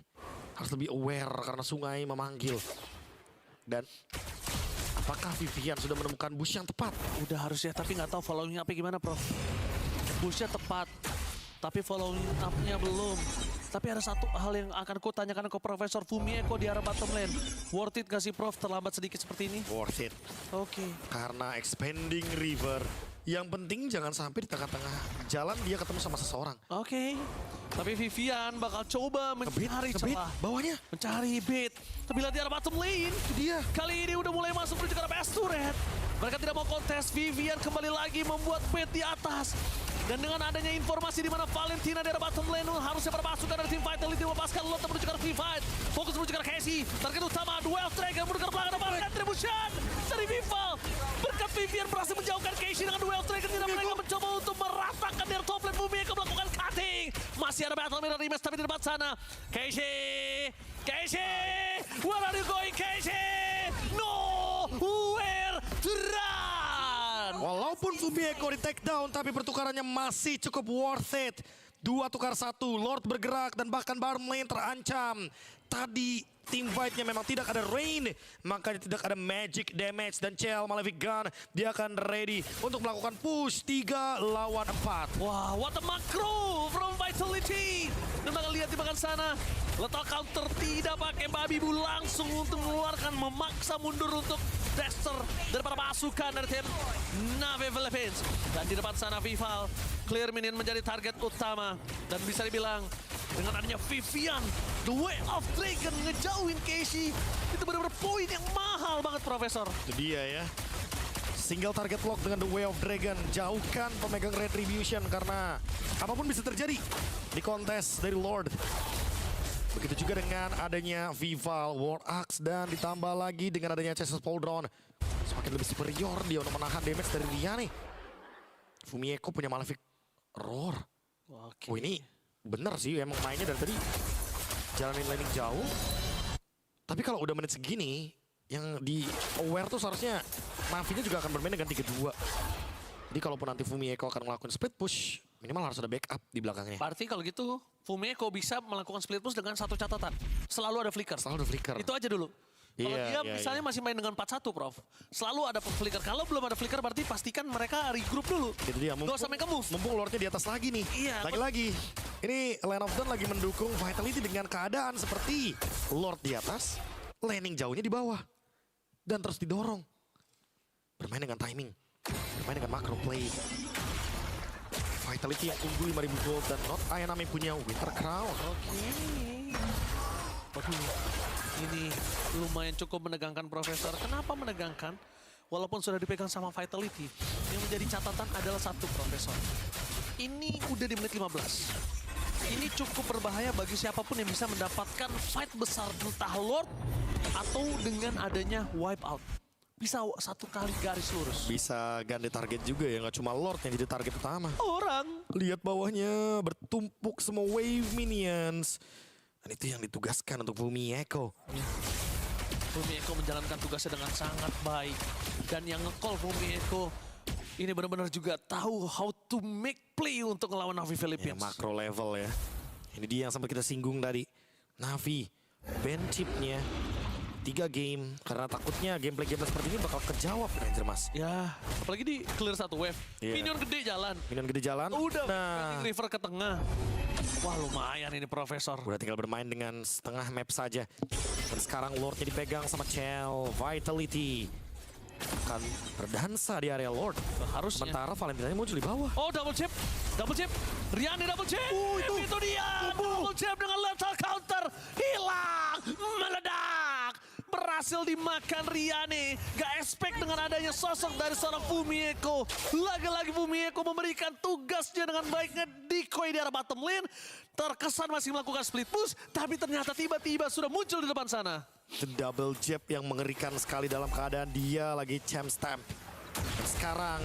Harus lebih aware karena sungai memanggil. Dan apakah Vivian sudah menemukan Bush yang tepat? Udah harusnya, tapi nggak tahu following up gimana, Prof. Bushnya tepat, tapi following up-nya belum. Tapi ada satu hal yang akan ku tanyakan ke Profesor Fumieko di arah bottom lane. Worth it gak sih, Prof, terlambat sedikit seperti ini? Worth it. Oke. Karena expanding river. Yang penting jangan sampai di tengah-tengah jalan dia ketemu sama seseorang. Oke. Tapi Vivian bakal coba mencari celah. Bawahnya. Mencari bait. Tapi lihat di arah bottom lane. Dia. Kali ini udah mulai masuk menuju ke arah base turret. Mereka tidak mau kontes. Vivian kembali lagi membuat bait di atas. Dan dengan adanya informasi di mana Valentina dari bottom lane harusnya berpasukan dari tim Vitality melepaskan lot menuju ke arah V-Fight. Fokus menuju ke arah Casey. Target utama duel strike yang menuju ke belakang depan retribution dari Vival. Berkat Vivian berhasil menjauhkan Casey dengan duel strike dan mereka mencoba untuk meratakan dari top lane Bumi yang melakukan cutting. Masih ada battle mirror rematch tapi di depan sana. Casey, where are you going Casey? No, where to run? Walaupun Fumieko di take down, tapi pertukarannya masih cukup worth it. 2 tukar 1, Lord bergerak dan bahkan bottom lane terancam. Tadi Team fight-nya memang tidak ada rain, makanya tidak ada magic damage, dan Cel Mlbb dia akan ready untuk melakukan push 3 lawan 4. Wah, what a macro from Vitality. Dan bakal lihat di bagian sana, letak counter tidak pakai babi bu, langsung untuk mengeluarkan, memaksa mundur untuk Dexter daripada pasukan dari tim Navi Philippines. Dan di depan sana Vival, clear minion menjadi target utama. Dan bisa dibilang dengan adanya Vivian, The Way of Dragon ngejauhin Casey, itu benar-benar poin yang mahal banget, Profesor. Itu dia ya. Single target lock dengan The Way of Dragon. Jauhkan pemegang Retribution karena apapun bisa terjadi di kontes dari Lord. Begitu juga dengan adanya Vival, War Axe, dan ditambah lagi dengan adanya Chessus Pauldron. Semakin lebih superior dia untuk menahan damage dari Riane. Fumieko punya Malefic Roar. Oh ini bener sih, emang mainnya dari tadi jalanin laning jauh. Tapi kalau udah menit segini, yang di aware tuh seharusnya Navinya juga akan bermain dengan 3-2. Jadi kalaupun nanti Fumieko akan melakukan split push, minimal harus ada backup di belakangnya. Berarti kalau gitu, Fumieko bisa melakukan split push dengan satu catatan. Selalu ada flicker. Selalu ada flicker. Itu aja dulu. Kalau dia misalnya masih main dengan 4-1, Prof. Selalu ada flicker. Kalau belum ada flicker berarti pastikan mereka regroup dulu. Itu dia. Gak usah make a move. Mumpung Lordnya di atas lagi nih. Iya. Lagi-lagi. Ini Land of Dawn lagi mendukung Vitality dengan keadaan seperti Lord di atas, laning jauhnya di bawah. Dan terus didorong. Bermain dengan timing. Bermain dengan macro play. Vitality yang unggul 5.000 gold dan Not Ayanami punya Winter Crown. Waduh, ini lumayan cukup menegangkan, Profesor. Kenapa menegangkan? Walaupun sudah dipegang sama Vitality, yang menjadi catatan adalah satu, Profesor. Ini udah di menit 15. Ini cukup berbahaya bagi siapapun yang bisa mendapatkan fight besar, entah Lord atau dengan adanya wipeout. Bisa satu kali garis lurus. Bisa ganti target juga ya, nggak cuma Lord yang jadi target utama. Orang. Lihat bawahnya, bertumpuk semua wave minions. Dan itu yang ditugaskan untuk Fumieko. Fumieko menjalankan tugasnya dengan sangat baik. Dan yang nge-call Fumieko ini benar-benar juga tahu how to make play untuk ngelawan Navi Philippines. Ya, makro level ya. Ini dia yang sempat kita singgung tadi. Navi, ban chipnya 3 game. Karena takutnya gameplay-gameplay seperti ini bakal kejawab Ranger Mas. Ya, apalagi di clear satu wave. Minion gede jalan. Minion gede jalan. Udah, river ke tengah. Wah lumayan ini, Profesor. Udah tinggal bermain dengan setengah map saja. Dan sekarang Lordnya dipegang sama Cel Vitality. Akan berdansa di area Lord. Harusnya. Sementara Valentinanya muncul di bawah. Oh, double chip. Double chip. Riane double chip. Itu dia. Double chip dengan lethal counter. Hilang. Meledak. Berhasil dimakan Riane. Gak expect dengan adanya sosok dari seorang Fumieko. Lagi-lagi Fumieko memberikan tugasnya dengan baiknya decoy di arah bottom lane. Terkesan masih melakukan split push, tapi ternyata tiba-tiba sudah muncul di depan sana. The double jab yang mengerikan sekali dalam keadaan dia lagi champ stamp. Dan sekarang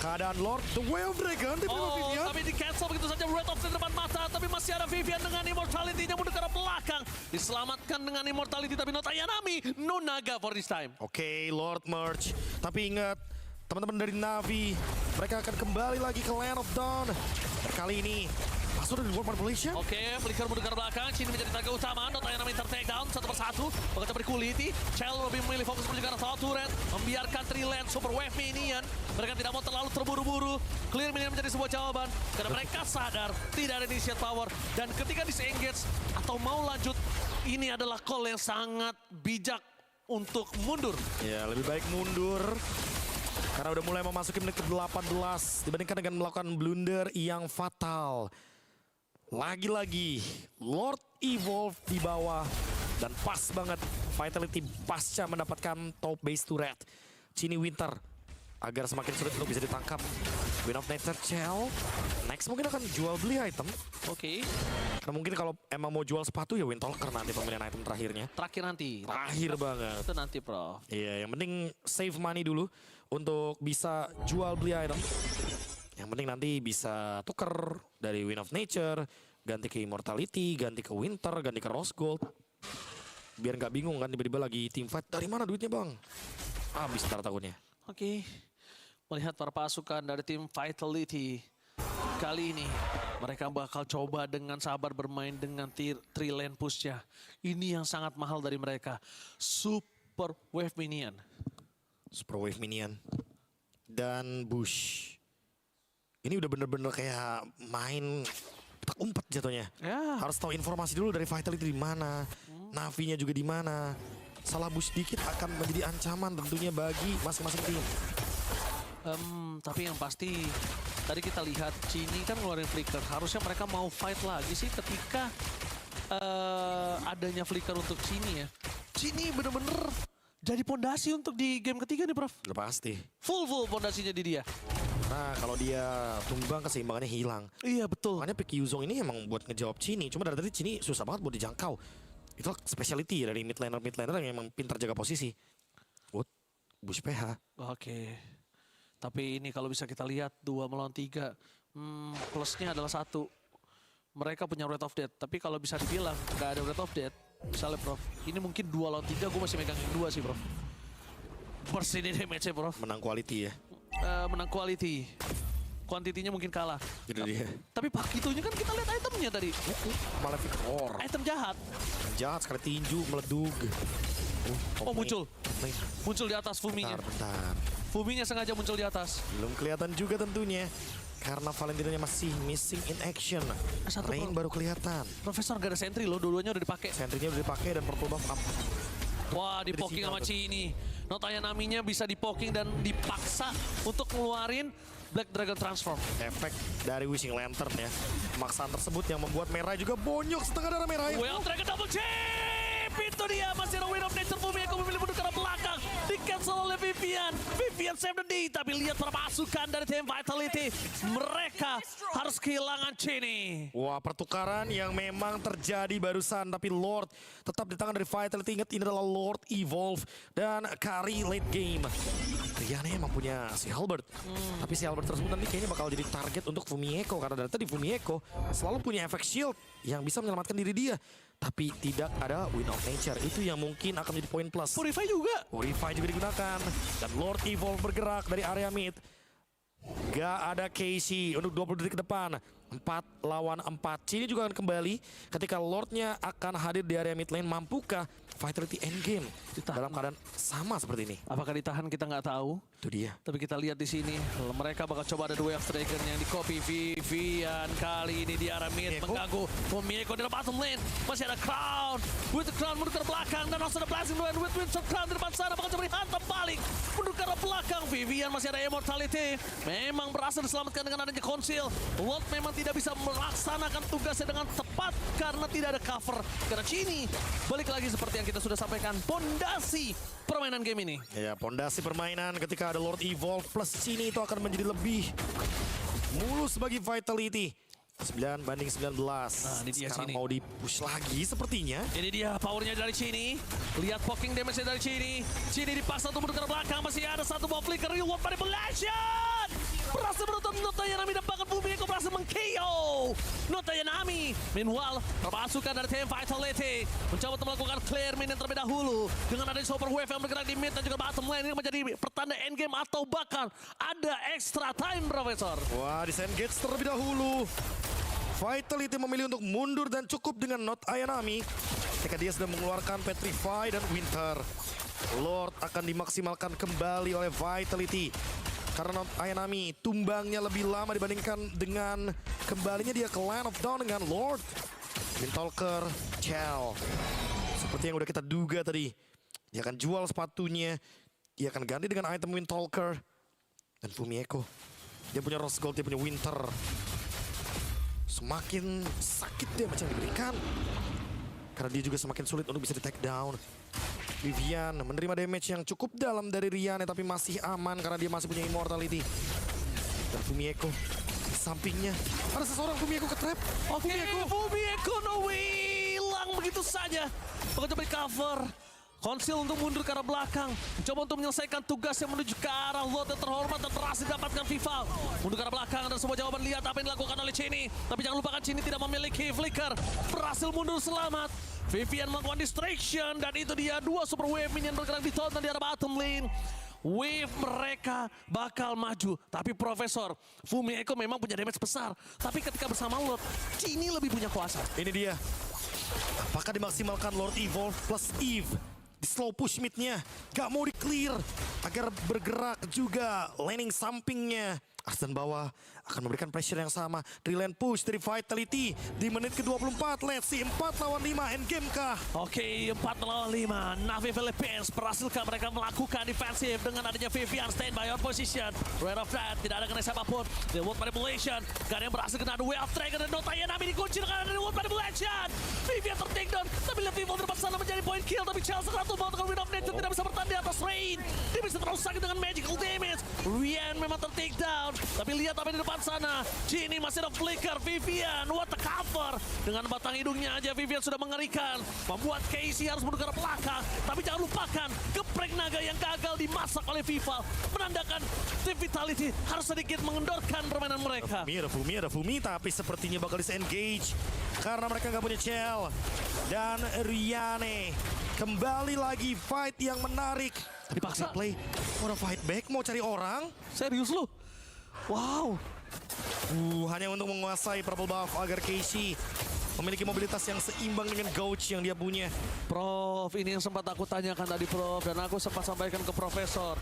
keadaan Lord, The Way of Dragon diterima Vivian. Tapi di cancel begitu saja, Red Ops di depan mata. Tapi masih ada Vivian dengan Immortality-nya mundur ke arah belakang. Diselamatkan dengan Immortality, tapi Not Ayanami, no naga for this time. Oke, Lord merge. Tapi ingat, teman-teman dari Navi, mereka akan kembali lagi ke Land of Dawn. Kali ini masuk dari luar manipulation. Oke, flicker mundur ke arah belakang. Sini menjadi target utama. Not Ayanami take down satu persatu. Bekerja berkuliti. Cel lebih memilih fokus menuju ke arah top turret. Membiarkan 3 land super wave minion. Mereka tidak mau terlalu terburu-buru. Clear minion menjadi sebuah jawaban. Karena mereka sadar tidak ada initiate power. Dan ketika disengage atau mau lanjut, ini adalah call yang sangat bijak untuk mundur. Ya, lebih baik mundur. Karena udah mulai memasuki menit ke-18 dibandingkan dengan melakukan blunder yang fatal. Lagi-lagi Lord evolve di bawah dan pas banget Vitality pasca mendapatkan top base turret. Cini Winter agar semakin sulit untuk bisa ditangkap. Win of Nature Cel. Next mungkin akan jual beli item. Oke. Karena mungkin kalau emang mau jual sepatu ya Windtalker nanti pemilihan item terakhirnya. Terakhir nanti. Terakhir banget. Itu nanti, Prof. Iya, yang penting save money dulu untuk bisa jual beli item. Yang penting nanti bisa tuker dari Win of Nature, ganti ke Immortality, ganti ke Winter, ganti ke Rose Gold. Biar nggak bingung kan tiba-tiba lagi team fight. Dari mana duitnya bang? Habis ntar takutnya. Oke. Melihat para pasukan dari tim Vitality. Kali ini mereka bakal coba dengan sabar bermain dengan 3 lane push-nya. Ini yang sangat mahal dari mereka. Super Wave Minion. Super Wave Minion. Dan Bush. Ini udah bener-bener kayak main petak umpet jatuhnya. Ya. Harus tahu informasi dulu dari Vitality di mana. Navinya juga di mana. Salah Bush dikit akan menjadi ancaman tentunya bagi masing-masing tim. Tapi yang pasti tadi kita lihat Cini kan ngeluarin flicker. Harusnya mereka mau fight lagi sih ketika adanya flicker untuk Cini ya. Cini bener-bener jadi pondasi untuk di game ketiga nih, Prof. Udah pasti. Full pondasinya di dia. Nah, kalau dia tumbang keseimbangannya hilang. Iya, betul. Makanya pick Yuzong ini emang buat ngejawab Cini. Cuma dari tadi Cini susah banget buat dijangkau. Itu speciality dari mid laner yang emang pintar jaga posisi. Bush PH. Oke. Tapi ini kalau bisa kita lihat 2 melawan 3. Plusnya adalah 1. Mereka punya Rate of Death. Tapi kalau bisa dibilang nggak ada Rate of Death. Misalnya Prof. Ini mungkin 2 lawan 3. Gue masih megang yang 2 sih Prof. Bersih di damage-nya Prof. Menang quality ya. Menang quality. Kuantitinya mungkin kalah. Itu dia. Tapi pakitunya kan kita lihat itemnya tadi. Malefic Roar. Item jahat. Jahat sekali tinju, meledug. Muncul. Muncul di atas Fuminya. Bentar. Fuminya sengaja muncul di atas. Belum kelihatan juga tentunya. Karena Valentinonya masih missing in action. Rain baru kelihatan. Profesor gak ada sentry loh, dua-duanya udah dipakai. Sentrynya udah dipakai dan purple buff up. Wah, dipoking sama Cini. Notaya Naminya bisa dipoking dan dipaksa untuk ngeluarin Black Dragon Transform. Efek dari Wishing Lantern ya. Pemaksaan tersebut yang membuat Merah juga bonyok setengah darah Merah. Well, Dragon double chip! Itu dia, masih ada Win of Nature. Fumieko memilih mundur ke arah belakang. Di-cancel oleh Vivian. Vivian save the day, tapi lihat permasukan dari tim Vitality. Mereka harus kehilangan Cini. Wah, pertukaran yang memang terjadi barusan. Tapi Lord tetap di tangan dari Vitality. Ingat, ini adalah Lord Evolve dan Kari late game. Riannya emang punya si Halberd. Tapi si Halberd tersebut nanti kayaknya bakal jadi target untuk Fumieko. Karena dari tadi Fumieko selalu punya efek shield yang bisa menyelamatkan diri dia. Tapi tidak ada Win of Nature. Itu yang mungkin akan menjadi poin plus. Purify juga. Purify juga digunakan. Dan Lord Evolve bergerak dari area mid. Gak ada Casey untuk 20 detik ke depan. 4 lawan 4. Cini juga akan kembali ketika Lordnya akan hadir di area mid lane. Mampukah Vitality endgame dalam keadaan sama seperti ini? Apakah ditahan kita nggak tahu. Itu dia. Tapi kita lihat di sini mereka bakal coba ada Way of Dragon yang di copy Vivian kali ini di arah mid mengganggu Fumieko di bottom lane. Masih ada Crown. With the Crown mundur ke belakang dan langsung ada Blazing Wind with Winston Crown di depan sana bakal coba dihantam balik. Mundur ke belakang. Vivian masih ada Immortality. Memang berhasil diselamatkan dengan adanya Conceal. Lord memang tidak bisa melaksanakan tugasnya dengan tepat karena tidak ada cover. Karena Cini balik lagi seperti yang kita sudah sampaikan, pondasi permainan game ini. Ya, pondasi permainan ketika ada Lord Evolve plus Cini itu akan menjadi lebih mulus bagi Vitality. 9 banding 19. Nah, ini dia sekarang Cini. mau di-push lagi sepertinya. Ini dia powernya dari Cini. Lihat poking damage dari Cini. Cini dipaksa untuk mundur ke belakang. Masih ada satu buah flicker. Real World Manipulation. Berhasil menutup Notaya Nami dan bahkan Fumieko berhasil meng-KO Notaya Nami. Meanwhile, permasukan dari tim Vitality mencoba untuk melakukan clear minion terlebih dahulu. Dengan adanya Super Wave yang bergerak di mid dan juga bottom lane. Ini menjadi pertanda endgame atau bahkan ada extra time, Profesor. Wah, disengage terlebih dahulu. Vitality memilih untuk mundur dan cukup dengan Not Ayanami ketika dia sudah mengeluarkan Petrify dan Winter. Lord akan dimaksimalkan kembali oleh Vitality karena Not Ayanami tumbangnya lebih lama dibandingkan dengan kembalinya dia ke Land of Dawn dengan Lord. Windtalker, Chell. Seperti yang udah kita duga tadi. Dia akan jual sepatunya. Dia akan ganti dengan item Windtalker. Dan Fumieko. Dia punya Rose Gold, dia punya Winter. Semakin sakit dia macam diberikan. Karena dia juga semakin sulit untuk bisa di take down. Vivian menerima damage yang cukup dalam dari Rianne tapi masih aman karena dia masih punya immortality. Dan Fumieko di sampingnya. Ada seseorang Fumieko ke trap. Oke, Fumieko no way. Hilang begitu saja. Bakal coba di cover. Konsil untuk mundur ke arah belakang. Coba untuk menyelesaikan tugas yang menuju ke arah Lord yang terhormat dan berhasil didapatkan Vival. Mundur ke arah belakang dan semua jawaban lihat apa yang dilakukan oleh Cini. Tapi jangan lupakan Cini tidak memiliki flicker. Berhasil mundur selamat. Vivian melakukan distraction dan itu dia 2 super wave minion bergerak di top dan di arah bottom lane. wave mereka bakal maju. Tapi Profesor, Fumieko memang punya damage besar. Tapi ketika bersama Lord, Cini lebih punya kuasa. Ini dia. Apakah dimaksimalkan Lord Evolve plus Eve? Di slow push midnya, gak mau di clear agar bergerak juga laning sampingnya. Arsen bawah akan memberikan pressure yang sama. 3 lane push dari Vitality di menit ke-24. Let's see 4 lawan 5 endgame kah? Oke, 4 lawan 5. Navi Philippines berhasilkah mereka melakukan defensif dengan adanya Vivian stand by on position. Right of that, tidak ada kena siapapun. The World Manipulation, gak ada yang berhasil kena Duel of Dragon dan Notaya Nami dikunci dengan ada World Manipulation. Vivian ter-take down, tapi Vivo terdepan sana menjadi point kill. Tapi Charles segera tumbang untuk Win of Nature, tidak bisa bertahan di atas Rain. Dia bisa terlalu sakit dengan magical damage. Rian memang ter-take down. Tapi lihat apa di depan sana. Cini masih ada flicker. Vivian, what the cover. Dengan batang hidungnya aja Vivian sudah mengerikan. Membuat Casey harus mundur ke belakang. Tapi jangan lupakan geprek naga yang gagal dimasak oleh Vival. Menandakan tim Vitality harus sedikit mengendorkan permainan mereka. Ada Fumi, tapi sepertinya bakal disengage. Karena mereka nggak punya Chell. Dan Riane. Kembali lagi fight yang menarik. Dipaksa. Play. Mau fight back, mau cari orang. Serius lu? Wow. Hanya untuk menguasai purple buff agar Casey memiliki mobilitas yang seimbang dengan Gouch yang dia punya. Prof, ini yang sempat aku tanyakan tadi Prof. Dan aku sempat sampaikan ke Profesor.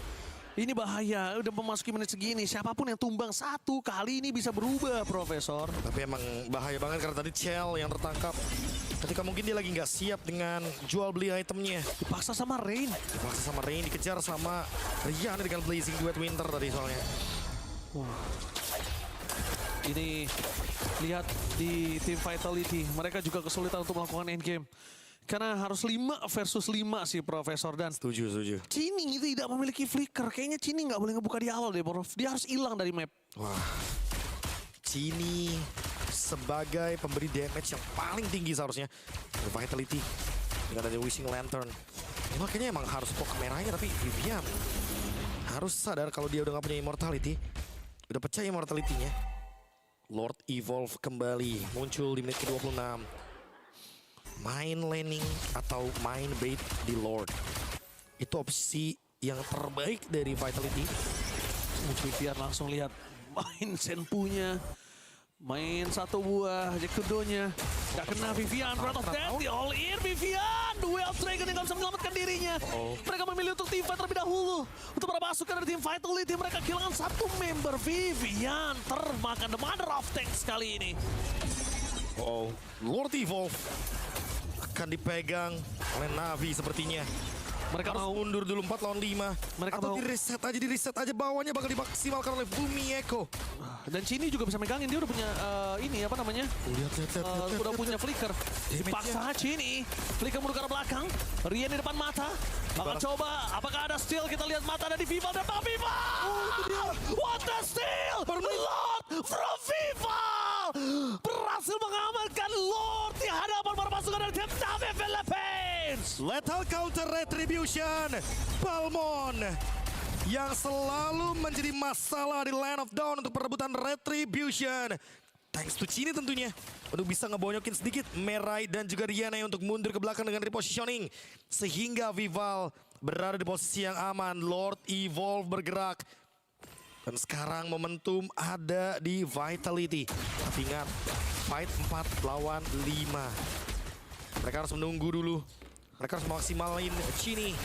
Ini bahaya, udah memasuki menit segini. Siapapun yang tumbang satu kali ini bisa berubah, Profesor. Tapi emang bahaya banget karena tadi Chell yang tertangkap. Ketika mungkin dia lagi nggak siap dengan jual beli itemnya. Dipaksa sama Rain. Dikejar sama Rian dengan Blazing Duet Winter tadi soalnya. Ini lihat di tim Vitality, mereka juga kesulitan untuk melakukan endgame. Karena harus 5 versus 5 sih Profesor. Dan Setuju. Cini tidak memiliki flicker. Kayaknya Cini nggak boleh ngebuka di awal deh Prof. Dia harus hilang dari map. Wah, Cini sebagai pemberi damage yang paling tinggi seharusnya. Vitality dengan ada Wishing Lantern. Makanya emang harus fokus merahnya, tapi Vivian harus sadar kalau dia udah nggak punya immortality. Udah pecah immortality-nya. Lord Evolve kembali muncul di menit ke-26. Main laning atau main bait di Lord. Itu opsi yang terbaik dari Vitality. Vivian langsung lihat main Senpunya. Main satu buah Jekudonya. Gak kena Vivian. Breath of Death. All in Vivian. Duel Dragon yang gak bisa menyelamatkan dirinya. Mereka memilih untuk team fight terlebih dahulu. Untuk para pasukan dari tim Vitality. Mereka kehilangan satu member. Vivian termakan the mother of tanks kali ini. Lord Evolve akan dipegang oleh Navi sepertinya. Mereka harus mundur dulu 4 lawan 5. Mereka atau di-reset aja bawahnya bakal dimaksimalkan oleh Fumieko. Dan Cini juga bisa megangin, dia udah punya ini apa namanya? Udah punya flicker. Dipaksa Cini, flicker mundur ke belakang. Rian di depan mata. Bakal coba, apakah ada steal? Kita lihat mata dari Vival dan Pak Vival. What a steal! Lord from Vival! Berhasil mengamankan Lord di hadapan para pasukan dari tim Navi Philippines. Lethal counter retribution. Palmon yang selalu menjadi masalah di Land of Dawn untuk perebutan retribution. Thanks to Cini tentunya. Untuk bisa ngebonyokin sedikit Merai dan juga Riana untuk mundur ke belakang dengan repositioning. Sehingga Vival berada di posisi yang aman. Lord Evolve bergerak. Dan sekarang momentum ada di Vitality. Tapi ingat, fight 4 lawan 5. Mereka harus menunggu dulu. Mereka harus maksimalin Cini.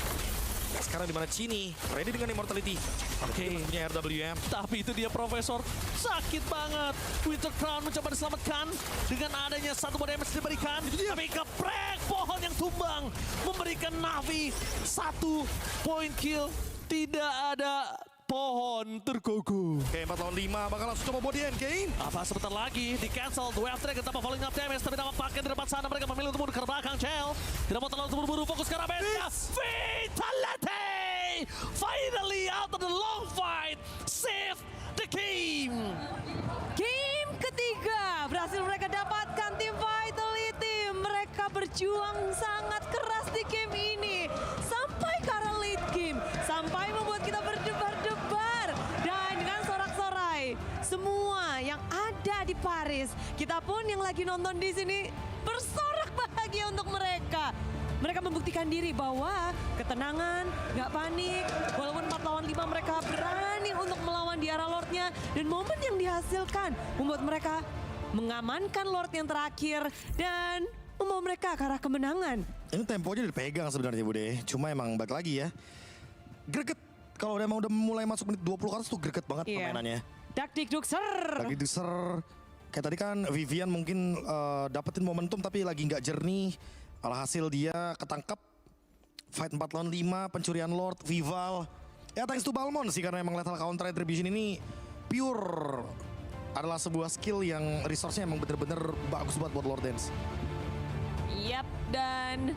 Sekarang dimana Cini ready dengan immortality. Oke, punya RWM. Tapi itu dia Profesor, sakit banget. Winter Crown mencoba diselamatkan dengan adanya satu buah damage diberikan. Tapi geprek pohon yang tumbang memberikan Navi 1 point kill. Tidak ada pohon terkuku. Oke, 4 lawan 5 bakal langsung coba body endgame. Apa sebentar lagi di cancel. Duel Dragon tanpa falling up damage, tapi dapat pakai di depan sana. Mereka memilih untuk mundur ke belakang. Chell tidak mau terlalu terburu-buru, fokus ke arah base. Fatality! Finally out of the long fight, save the game. Game ketiga berhasil mereka dapatkan tim Vitality. Mereka berjuang sangat keras di game ini sampai ke arah late game, sampai membuat kita berdebar-debar. Dan dengan sorak-sorai semua yang ada di Paris, kita pun yang lagi nonton di sini bersorak bahagia untuk mereka. mereka membuktikan diri bahwa ketenangan, gak panik. Walaupun 4 lawan 5 mereka berani untuk melawan di arah Lordnya. Dan momen yang dihasilkan membuat mereka mengamankan Lord yang terakhir dan membawa mereka ke arah kemenangan. Ini temponya dipegang sebenarnya Bude. Cuma emang balik lagi ya. Greget. Kalau emang udah mulai masuk menit 20 ke atas tuh greget banget permainannya. Dakdikduk ser. Dakdikduk ser. Kayak tadi kan Vivian mungkin dapetin momentum tapi lagi nggak jernih. Alhasil dia ketangkep. Fight 4 lawan 5, pencurian Lord, Vival. Ya thanks to Balmon sih karena emang lethal counter retribution ini pure adalah sebuah skill yang resource-nya emang bener-bener bagus buat Lord Dance. Yap, dan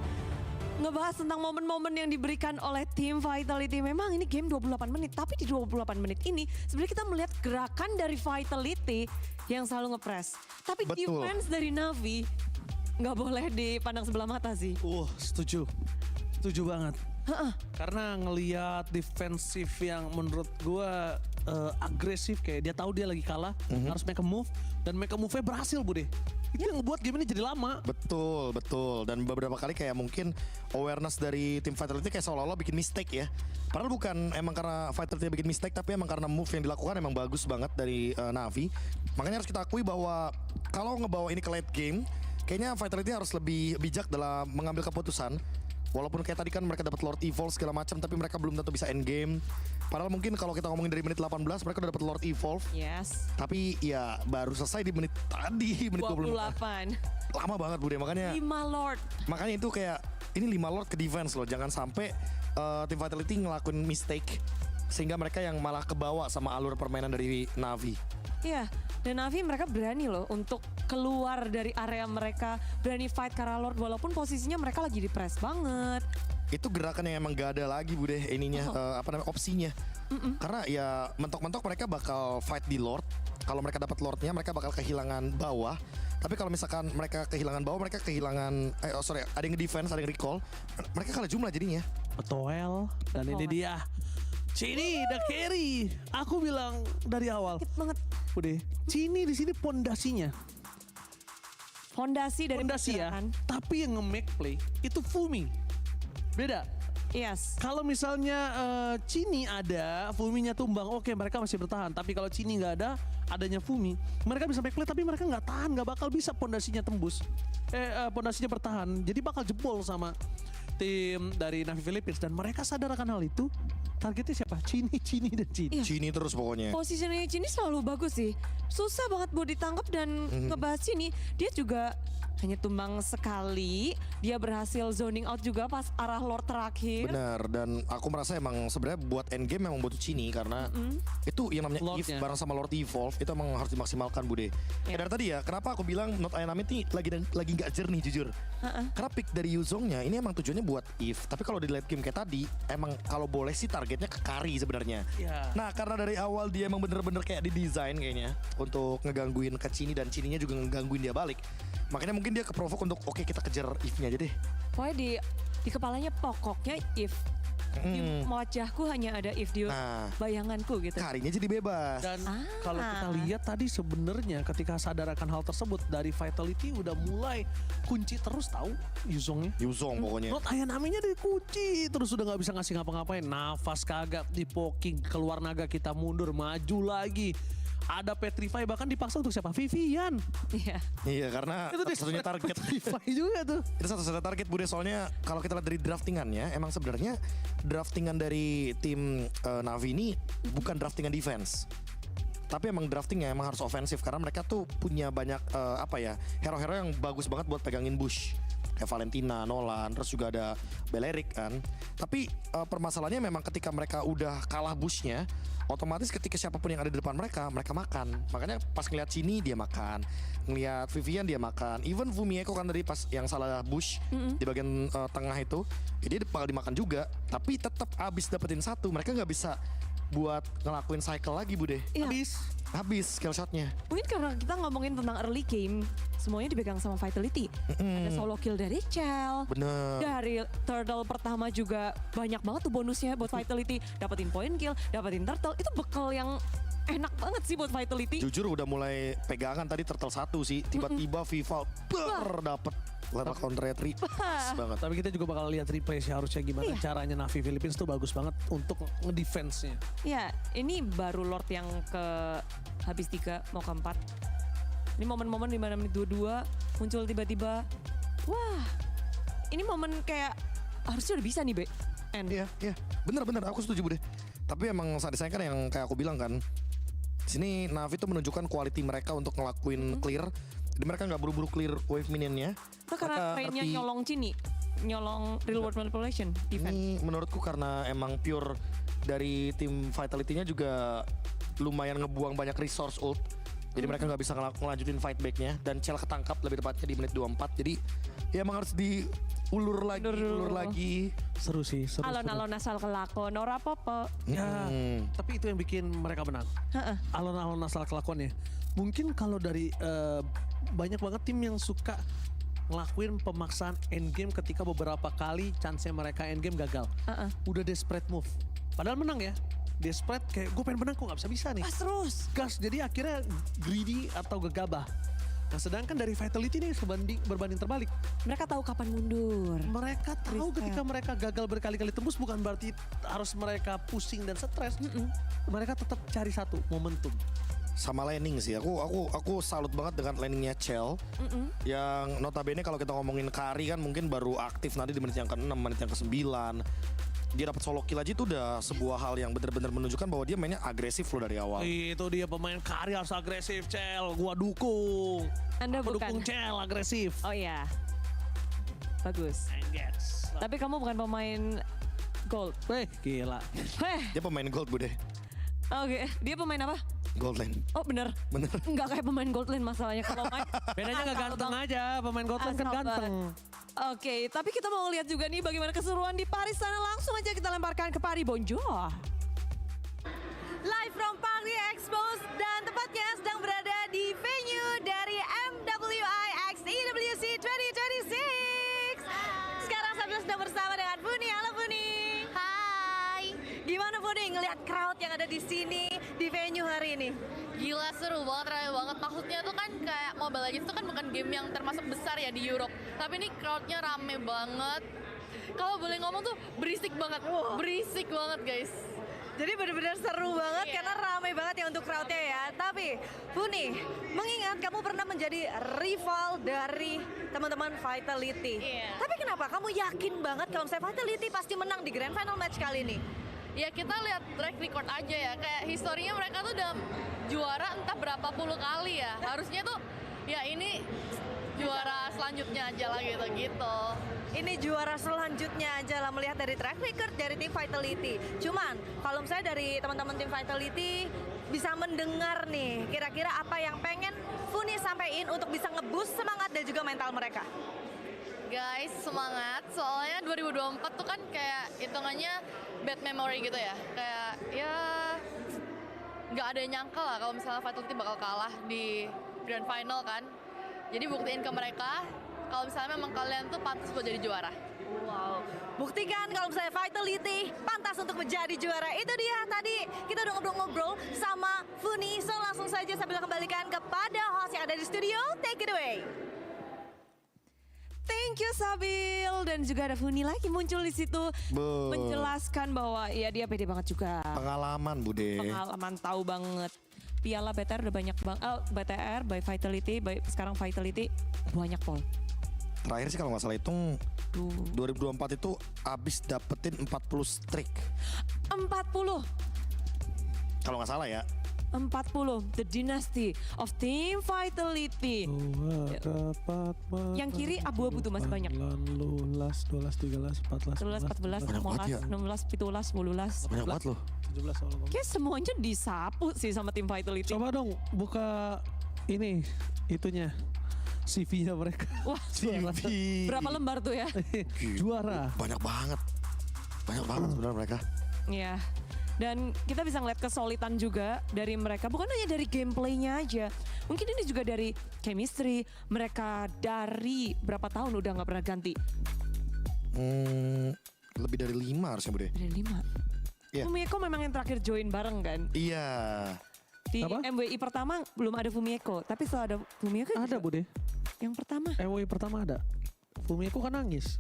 ngebahas tentang momen-momen yang diberikan oleh tim Vitality. Memang ini game 28 menit, tapi di 28 menit ini sebenarnya kita melihat gerakan dari Vitality yang selalu ngepres. Tapi defense dari Navi nggak boleh dipandang sebelah mata sih. Setuju. Setuju banget. Karena ngelihat defensif yang menurut gue agresif, kayak dia tahu dia lagi kalah, harus make a move, dan make a move-nya berhasil Bude. Itu yang ngebuat game ini jadi lama. Betul, betul. Dan beberapa kali kayak mungkin awareness dari tim Vitality kayak seolah-olah bikin mistake ya. Padahal bukan emang karena Vitality bikin mistake, tapi emang karena move yang dilakukan emang bagus banget dari Navi. Makanya harus kita akui bahwa kalau ngebawa ini ke late game, kayaknya Vitality harus lebih bijak dalam mengambil keputusan. Walaupun kayak tadi kan mereka dapat Lord Evolve segala macam, tapi mereka belum tentu bisa end game. Padahal mungkin kalau kita ngomongin dari menit 18 mereka udah dapat Lord Evolve. Yes. Tapi ya baru selesai di menit tadi, menit 28. Lama banget Bude, makanya 5 Lord. Makanya itu kayak ini 5 Lord ke defense loh. Jangan sampai tim Vitality ngelakuin mistake sehingga mereka yang malah kebawa sama alur permainan dari Navi. Iya, dan Navi mereka berani loh untuk keluar dari area mereka, berani fight ke arah Lord walaupun posisinya mereka lagi di press banget. Itu gerakan yang emang gak ada lagi Bude ininya, opsinya. Karena ya mentok-mentok mereka bakal fight di Lord. Kalau mereka dapat Lordnya mereka bakal kehilangan bawah. Tapi kalau misalkan mereka kehilangan bawah, mereka kehilangan, ada yang defense, ada yang recall. Mereka kalah jumlah jadinya. Betul, dan ini dia. Cini, the carry. Aku bilang dari awal. Sakit banget. Udah, Cini di sini pondasinya. Fondasi dari ya. Tapi yang nge-make play itu Fumi. Beda. Yes. Kalau misalnya Cini ada, Fuminya tumbang, oke mereka masih bertahan. Tapi kalau Cini nggak ada, adanya Fumi, mereka bisa make play tapi mereka nggak tahan, nggak bakal bisa pondasinya tembus. Pondasinya bertahan, jadi bakal jebol sama tim dari Navi Philippines. Dan mereka sadar akan hal itu. Targetnya siapa? Cini dan Cini. Iya. Cini terus pokoknya. Posisinya Cini selalu bagus sih. Susah banget buat ditangkap dan ngebahas Cini. Dia juga hanya tumbang sekali. Dia berhasil zoning out juga pas arah Lord terakhir. Benar, dan aku merasa emang sebenarnya buat endgame memang butuh Cini karena itu yang namanya Eve bareng sama Lord Evolve itu emang harus dimaksimalkan Bude. Dari tadi ya, kenapa aku bilang Not Dynamite ini lagi nggak jernih jujur. Karena pick dari Yuzongnya ini emang tujuannya buat Eve. Tapi kalau di late game kayak tadi, emang kalau boleh sih targetnya ke carry sebenarnya. Nah karena dari awal dia emang bener-bener kayak didesain kayaknya untuk ngegangguin ke Cini dan Cininya juga ngegangguin dia balik. Makanya mungkin dia keprovok untuk oke kita kejar Eve-nya aja deh. Pokoknya di kepalanya pokoknya Eve. Di wajahku hanya ada Eve di bayanganku gitu. Karinya jadi bebas. Dan kalau kita lihat tadi sebenarnya ketika sadar akan hal tersebut dari Vitality udah mulai kunci terus tahu Yuzongnya. Yuzong pokoknya. Not Ayanaminya dikunci terus udah nggak bisa ngasih ngapa-ngapain. Nafas kagak dipoking, keluar naga kita mundur, maju lagi. Ada Petrify bahkan dipaksa untuk siapa? Vivian. Iya karena itu satu-satunya target. Petrify juga tuh. Itu satu-satunya target Bude, soalnya kalau kita lihat dari draftingannya emang sebenarnya draftingan dari tim Navi ini bukan draftingan defense. Tapi emang draftingnya emang harus ofensif karena mereka tuh punya banyak hero-hero yang bagus banget buat pegangin bush. Kayak Valentina, Nolan, terus juga ada Beleric kan. Tapi permasalahannya memang ketika mereka udah kalah bushnya, otomatis ketika siapapun yang ada di depan mereka makan. Makanya pas ngeliat Cini dia makan, ngeliat Vivian dia makan, even Fumieko kan tadi pas yang salah bush di bagian tengah itu, ya dia bakal dimakan juga. Tapi tetap abis dapetin satu, mereka nggak bisa buat ngelakuin cycle lagi Bude. Habis skill shotnya. Mungkin karena kita ngomongin tentang early game, semuanya dipegang sama Vitality. Ada solo kill dari Chell. Bener. Dari turtle pertama juga banyak banget tuh bonusnya buat Vitality. Dapetin point kill, dapetin turtle. Itu bekal yang enak banget sih buat Vitality. Jujur udah mulai pegangan tadi turtle 1 sih. Tiba-tiba Vival dapet Level counternya pas banget. Tapi kita juga bakal lihat replay sih harusnya gimana caranya Navi Philippines tuh bagus banget untuk ngedefense-nya. Ya, ini baru Lord yang ke habis 3 mau ke 4. Ini momen-momen di mana menit 22 muncul tiba-tiba. Wah, ini momen kayak harusnya udah bisa nih, Be. Iya, bener-bener aku setuju Bu deh. Tapi emang saat saya kan yang kayak aku bilang kan, sini Navi tuh menunjukkan quality mereka untuk ngelakuin clear. Jadi mereka nggak buru-buru clear wave minionnya. Itu karena trainnya nyolong Cini, nyolong real world manipulation event. Ini menurutku karena emang pure dari tim Vitality-nya juga lumayan ngebuang banyak resource ult. Jadi mereka nggak bisa ngelanjutin fight back-nya. Dan Cel ketangkap lebih tepatnya di menit 24. Jadi ya emang harus diulur lagi. Seru sih, seru. Alon-alon asal kelakon, ora apa-apa. Ya, tapi itu yang bikin mereka menang. Alon-alon asal kelakuannya. Mungkin kalau dari banyak banget tim yang suka ngelakuin pemaksaan endgame ketika beberapa kali chance-nya mereka endgame gagal. Udah desperate move. Padahal menang ya. Desperate kayak gue pengen menang kok gak bisa nih. Gas jadi akhirnya greedy atau gegabah. Nah sedangkan dari Vitality nih berbanding terbalik. Mereka tahu kapan mundur. Mereka tahu ketika mereka gagal berkali-kali tembus bukan berarti harus mereka pusing dan stres. Mereka tetap cari satu momentum. Sama laning sih, aku salut banget dengan laningnya Cel. Yang notabene kalau kita ngomongin Kari kan mungkin baru aktif nanti di menit yang ke-6, menit yang ke-9. Dia dapat solo kill aja itu udah sebuah hal yang benar-benar menunjukkan bahwa dia mainnya agresif loh dari awal. Itu dia pemain Kari harus agresif, Cel. Gua dukung. Anda Gua bukan. dukung Cel agresif. Oh iya. Bagus. Tapi kamu bukan pemain gold. Gila. Dia pemain gold Bude. Oke, dia pemain apa? Gold lane. Oh bener. Nggak kayak pemain gold lane masalahnya kalau main. Bedanya nggak ganteng aja, pemain gold lane kan ganteng. Oke, tapi kita mau lihat juga nih bagaimana keseruan di Paris sana. Langsung aja kita lemparkan ke Paris. Bonjour. Live from Paris Expos dan tepatnya sedang berada di venue dari MWI X EWC 2026. Sekarang saya sedang bersama dengan Funi. Halo Funi. Hai. Gimana Funi ngelihat crowd yang ada di sini di venue hari ini? Gila seru banget, rame banget. Maksudnya tuh kan kayak Mobile Legends tuh kan bukan game yang termasuk besar ya di Europe. Tapi ini crowdnya rame banget. Kalau boleh ngomong tuh berisik banget. Berisik banget guys. Jadi benar-benar seru banget karena ramai banget ya untuk crowdnya ya. Tapi Funi, mengingat kamu pernah menjadi rival dari teman-teman Vitality. Tapi kenapa kamu yakin banget kalau misalnya Vitality pasti menang di Grand Final match kali ini? Ya kita lihat track record aja ya. Kayak historinya mereka tuh udah juara entah berapa puluh kali ya. Harusnya tuh ya ini juara selanjutnya aja lah gitu. Ini juara selanjutnya aja lah melihat dari track record dari tim Vitality. Cuman kalau misalnya dari teman-teman tim Vitality bisa mendengar nih kira-kira apa yang pengen Funi sampaikan untuk bisa ngeboost semangat dan juga mental mereka. Guys semangat, soalnya 2024 tuh kan kayak hitungannya bad memory gitu ya. Kayak ya nggak ada yang nyangka lah kalau misalnya Vitality bakal kalah di Grand Final kan. Jadi buktiin ke mereka kalau misalnya memang kalian tuh pantas buat jadi juara. Wow, buktikan kalau misalnya Vitality pantas untuk menjadi juara. Itu dia tadi kita udah ngobrol-ngobrol sama Funi. So langsung saja sambil kembalikan kepada host yang ada di studio. Take it away. Thank you Sabil, dan juga ada Funi lagi muncul di situ menjelaskan bahwa ya dia pede banget juga. Pengalaman Bude. Pengalaman tahu banget. Piala BTR udah banyak banget. BTR by Vitality, sekarang Vitality banyak Pol. Terakhir sih kalau nggak salah hitung 2024 itu abis dapetin 40 streak. 40. Kalau nggak salah ya. 40, the dynasty of Team Vitality. Yang kiri abu-abu tuh masih banyak. 12, 13, 14, 14, 15, 16, 17, 10. Banyak banget loh. 17 soalnya. Kayak semuanya disapu sih sama Team Vitality. Coba dong buka ini, itunya. CV-nya mereka. Wah, CV. Berapa lembar tuh ya? Juara. Banyak banget. Banyak banget sebenarnya mereka. Iya. Dan kita bisa ngeliat kesolidan juga dari mereka. Bukan hanya dari gameplaynya aja. Mungkin ini juga dari chemistry. Mereka dari berapa tahun udah gak pernah ganti? Lebih dari 5 harusnya Bude. Lebih dari 5? Fumieko memang yang terakhir join bareng kan? Iya. Di MWI pertama belum ada Fumieko. Tapi setelah ada Fumieko ada Bude. Yang pertama? MWI pertama ada. Bumiku kan nangis.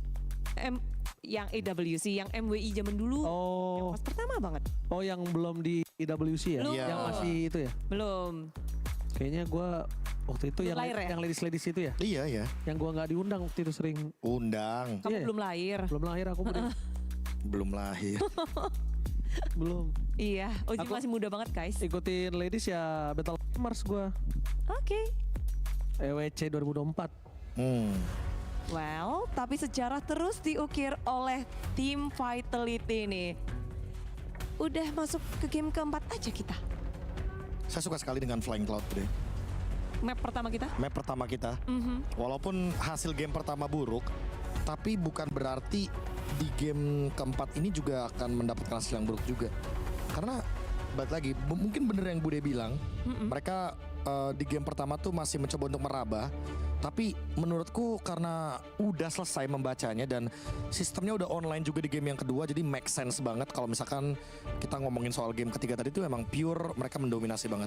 Yang AWC, yang MWI zaman dulu. Yang pas pertama banget. Oh, yang belum di AWC ya? Belum. Yang masih itu ya? Belum. Kayaknya gue waktu itu Belum lahir ya? yang ladies itu ya? Iya ya. Yang gue nggak diundang waktu itu sering. Undang. Kamu belum lahir. Belum lahir aku. Belum lahir. Belum. Iya, Oji Aku masih muda banget guys. Ikutin ladies ya Battle Mars gue. Oke. EWC 2024. Well, tapi sejarah terus diukir oleh tim Vitality nih. Udah masuk ke game keempat aja kita. Saya suka sekali dengan Flying Cloud deh. Map pertama kita. Map pertama kita. Walaupun hasil game pertama buruk, tapi bukan berarti di game keempat ini juga akan mendapatkan hasil yang buruk juga. Karena balik lagi, mungkin bener yang Bude bilang, mereka di game pertama tuh masih mencoba untuk meraba. Tapi menurutku karena udah selesai membacanya dan sistemnya udah online juga di game yang kedua, jadi make sense banget kalau misalkan kita ngomongin soal game ketiga tadi tuh emang pure mereka mendominasi banget.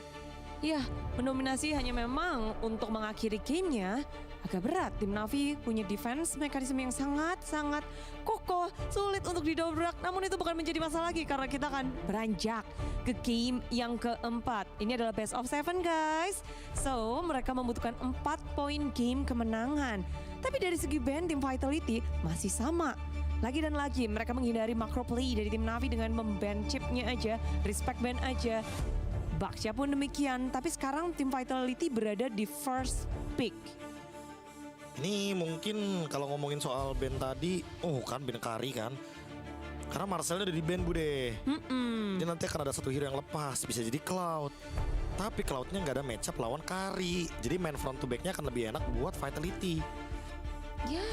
Iya, mendominasi hanya memang untuk mengakhiri gamenya agak berat. Tim Navi punya defense mekanisme yang sangat-sangat kokoh, sulit untuk didobrak. Namun itu bukan menjadi masalah lagi karena kita akan beranjak ke game yang keempat. Ini adalah best of 7 guys. So, mereka membutuhkan 4 poin game kemenangan. Tapi dari segi ban, tim Vitality masih sama. Lagi dan lagi mereka menghindari macro play dari tim Navi dengan memban chipnya aja, respect ban aja. Baksya pun demikian, tapi sekarang tim Vitality berada di first pick. Ini mungkin kalau ngomongin soal band tadi, kan band Kari kan. Karena Marcelnya udah di band Bude. Jadi nanti akan ada satu hero yang lepas, bisa jadi Cloud. Tapi Cloudnya nggak ada matchup lawan Kari. Jadi main front to backnya akan lebih enak buat Vitality. Ya,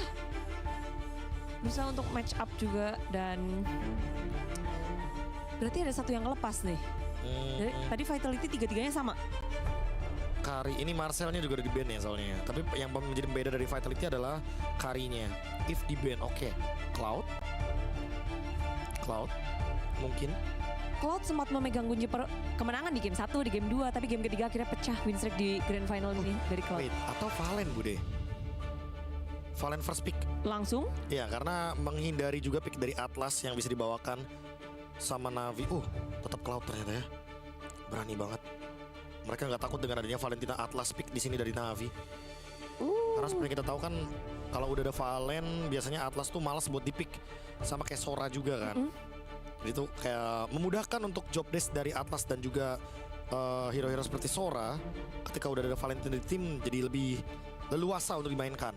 bisa untuk match up juga dan berarti ada satu yang lepas nih. Tadi Vitality tiga-tiganya sama. Kari ini Marcelnya juga udah di ban ya soalnya. Tapi yang menjadi beda dari Vitality adalah Karinya. If di ban, oke. Cloud mungkin. Cloud sempat memegang kunci kemenangan di game 1, di game 2, tapi game ketiga akhirnya pecah win streak di grand final ini dari Cloud. Wait, atau Valen Bude? Valen first pick. Langsung? Ya, karena menghindari juga pick dari Atlas yang bisa dibawakan sama Navi. Tetap Cloud ternyata ya. Berani banget. Mereka nggak takut dengan adanya Valentina Atlas pick di sini dari Navi. Karena seperti kita tahu kan, kalau udah ada Valen, biasanya Atlas tuh malas buat dipick. Sama kayak Sora juga kan. Itu kayak memudahkan untuk job desk dari Atlas dan juga hero-hero seperti Sora. Ketika udah ada Valentina di tim, jadi lebih leluasa untuk dimainkan.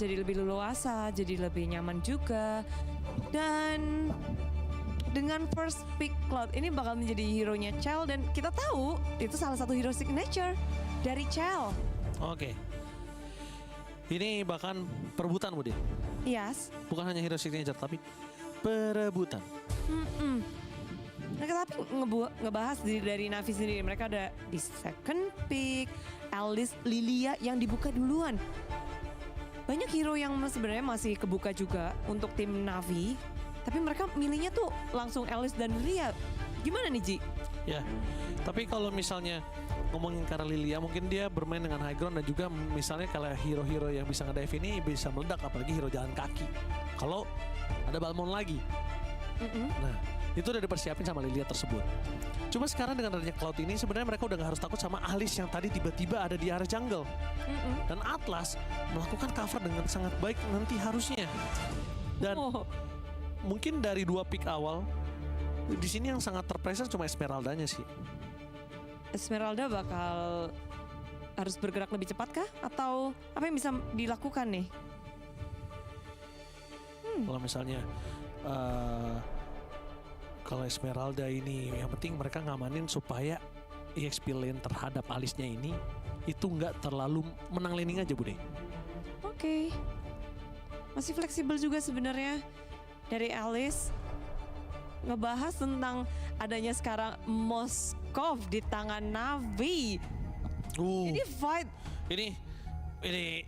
Jadi lebih leluasa, jadi lebih nyaman juga. Dan dengan first pick Cloud ini bakal menjadi hero-nya Chell dan kita tahu itu salah satu hero signature dari Chell. Oke. Ini bahkan perebutan Bude. Yes. Bukan hanya hero signature tapi perebutan. Mereka tapi ngebahas dari Navi sendiri. Mereka ada di second pick, Alice, Lilia yang dibuka duluan. Banyak hero yang sebenarnya masih kebuka juga untuk tim Navi. Tapi mereka milihnya tuh langsung Alice dan Lilia. Gimana nih Ji? Ya, tapi kalau misalnya ngomongin karena Lilia, mungkin dia bermain dengan high ground dan juga misalnya kalau hero-hero yang bisa nge-dive ini bisa meledak, apalagi hero jalan kaki. Kalau ada Balmond lagi. Nah, itu udah dipersiapin sama Lilia tersebut. Cuma sekarang dengan adanya Cloud ini sebenarnya mereka udah gak harus takut sama Alice yang tadi tiba-tiba ada di area jungle. Dan Atlas melakukan cover dengan sangat baik nanti harusnya. Dan mungkin dari 2 pick awal di sini yang sangat terpressure cuma Esmeraldanya sih. Esmeralda bakal harus bergerak lebih cepat kah? Atau apa yang bisa dilakukan nih? Kalau misalnya kalau Esmeralda ini yang penting mereka ngamanin supaya EXP lane terhadap Alice-nya ini itu nggak terlalu menang laning aja Bude. Oke. Masih fleksibel juga sebenarnya. Dari Alice ngebahas tentang adanya sekarang Moskov di tangan Navi. Ini fight. Ini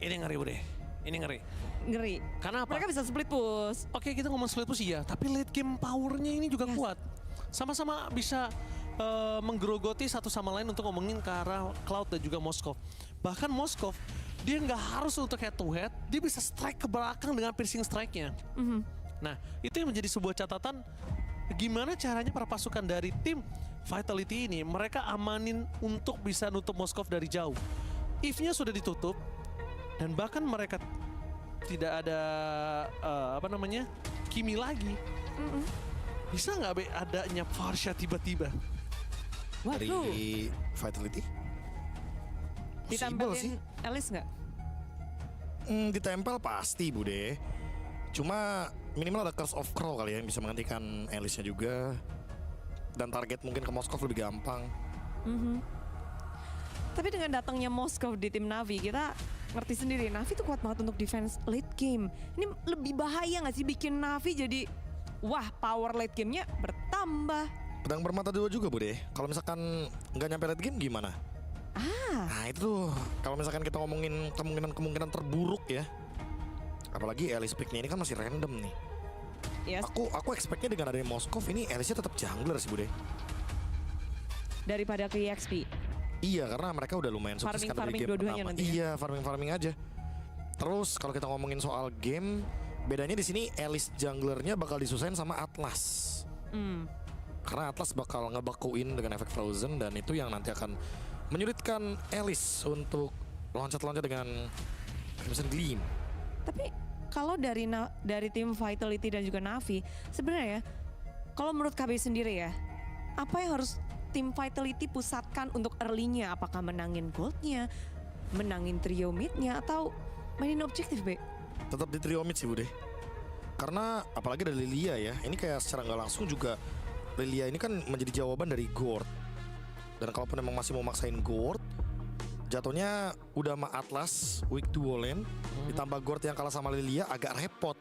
ngeri Bude. Ini ngeri. Karena apa? Mereka bisa split push. Oke, kita ngomong split push iya, tapi late game powernya ini juga kuat. Sama-sama bisa menggerogoti satu sama lain untuk ngomongin ke arah Cloud dan juga Moskov. Bahkan Moskov dia nggak harus untuk head to head, dia bisa strike ke belakang dengan piercing strike-nya. Nah, itu yang menjadi sebuah catatan gimana caranya para pasukan dari tim Vitality ini mereka amanin untuk bisa nutup Moskov dari jauh. If-nya sudah ditutup dan bahkan mereka tidak ada Kimi lagi. Bisa nggak Be adanya Farsha tiba-tiba? Dari Vitality? Ditempelin Alice nggak? Ditempel pasti Bude. Cuma minimal ada Curse of Crow kali ya yang bisa menggantikan Alice-nya juga. Dan target mungkin ke Moskov lebih gampang. Tapi dengan datangnya Moskov di tim Navi, kita ngerti sendiri Navi tuh kuat banget untuk defense late game. Ini lebih bahaya nggak sih bikin Navi jadi wah power late game-nya bertambah. Pedang bermata dua juga Bude. Kalau misalkan nggak nyampe late game gimana? Nah itu tuh kalau misalkan kita ngomongin kemungkinan terburuk ya. Apalagi Alice pick-nya ini kan masih random nih. Yes. Aku expect-nya dengan adanya Moskov ini Alice-nya tetap jungler sih Bude. Daripada ke EXP. Iya karena mereka udah lumayan sukses kan dari game pertama. Iya farming aja. Terus kalau kita ngomongin soal game, bedanya di sini Alice junglernya bakal disusahin sama Atlas. Karena Atlas bakal ngebakuin dengan efek Frozen dan itu yang nanti akan menyulitkan Alice untuk loncat-loncat dengan Crimson Gleam. Tapi kalau dari tim Vitality dan juga Navi, sebenarnya kalau menurut KB sendiri ya, apa yang harus tim Vitality pusatkan untuk early-nya? Apakah menangin gold-nya, menangin trio mid-nya, atau mainin objektif, Be? Tetap di trio mid sih Bude. Karena apalagi dari Lilia ya, ini kayak secara nggak langsung juga Lilia ini kan menjadi jawaban dari Gord. Dan kalaupun emang masih mau maksain Gord, jatuhnya udah sama Atlas, weak duo lane, ditambah Gord yang kalah sama Lilia agak repot.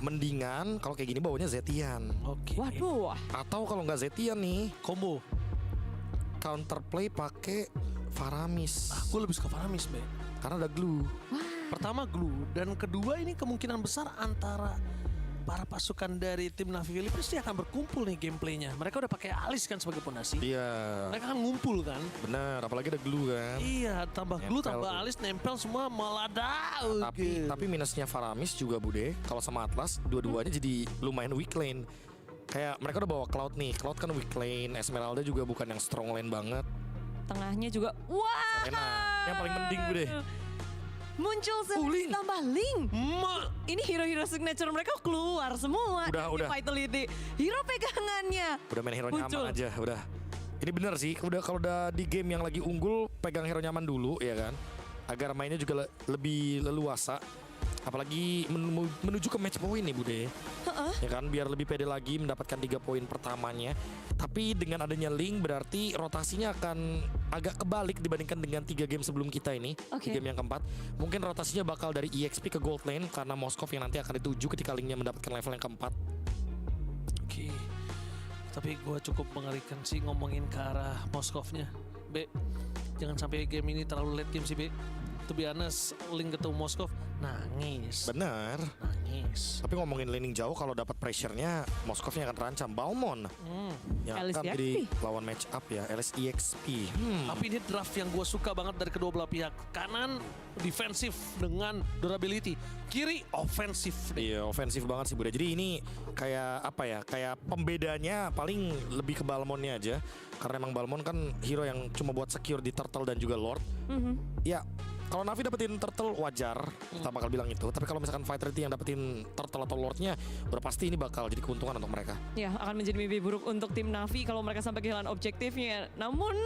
Mendingan kalau kayak gini bawanya Zetian. Waduh. Atau kalau nggak Zetian nih, combo counterplay pakai Faramis. Gue lebih suka Faramis, Be. Karena ada glue. Pertama glue dan kedua ini kemungkinan besar antara para pasukan dari tim Navi Philippines pasti akan berkumpul nih gameplaynya. Mereka udah pakai Alice kan sebagai pondasi. Iya. Mereka kan ngumpul kan. Bener, apalagi ada glue kan. Iya, tambah glue, tambah Alice nempel semua meledak. Tapi minusnya Faramis juga Bude, kalau sama Atlas dua-duanya jadi lumayan weak lane. Kayak mereka udah bawa Cloud nih, Cloud kan weak lane, Esmeralda juga bukan yang strong lane banget. Tengahnya juga, wah. Serena, yang paling mending Bude. Muncul tambah Link. Ini hero-hero signature mereka keluar semua. Udah. Vitality. Hero pegangannya. Udah main hero nyaman aja, udah. Ini bener sih, kalau udah di game yang lagi unggul, pegang hero nyaman dulu ya kan. Agar mainnya juga lebih leluasa. Apalagi menuju ke match point nih Bude. Ya kan, biar lebih pede lagi mendapatkan 3 poin pertamanya. Tapi dengan adanya Link berarti rotasinya akan agak kebalik dibandingkan dengan 3 game sebelum kita ini. Di game yang keempat. Mungkin rotasinya bakal dari EXP ke gold lane karena Moskov yang nanti akan dituju ketika Linknya mendapatkan level yang keempat. Tapi gue cukup mengerikan sih ngomongin ke arah Moskovnya. Be, jangan sampai game ini terlalu late game sih Be. To be honest, Link ketemu Moskov nangis. Benar. Nangis. Tapi ngomongin laning jauh kalau dapat pressure-nya Moskovnya akan terancam. Balmon yang akan jadi lawan match up ya, LSEXP. Tapi ini draft yang gue suka banget dari kedua belah pihak. Kanan defensif dengan durability, kiri ofensif. Iya, ofensif banget sih Bude. Jadi ini kayak apa ya? Kayak pembedanya paling lebih ke Balmonnya aja. Karena emang Balmon kan hero yang cuma buat secure di Turtle dan juga Lord. Ya, kalau Navi dapetin Turtle wajar, kita bakal bilang itu. Tapi kalau misalkan Vitality yang dapetin Turtle atau Lordnya, udah pasti ini bakal jadi keuntungan untuk mereka. Ya, akan menjadi mimpi buruk untuk tim Navi kalau mereka sampai kehilangan objektifnya. Namun,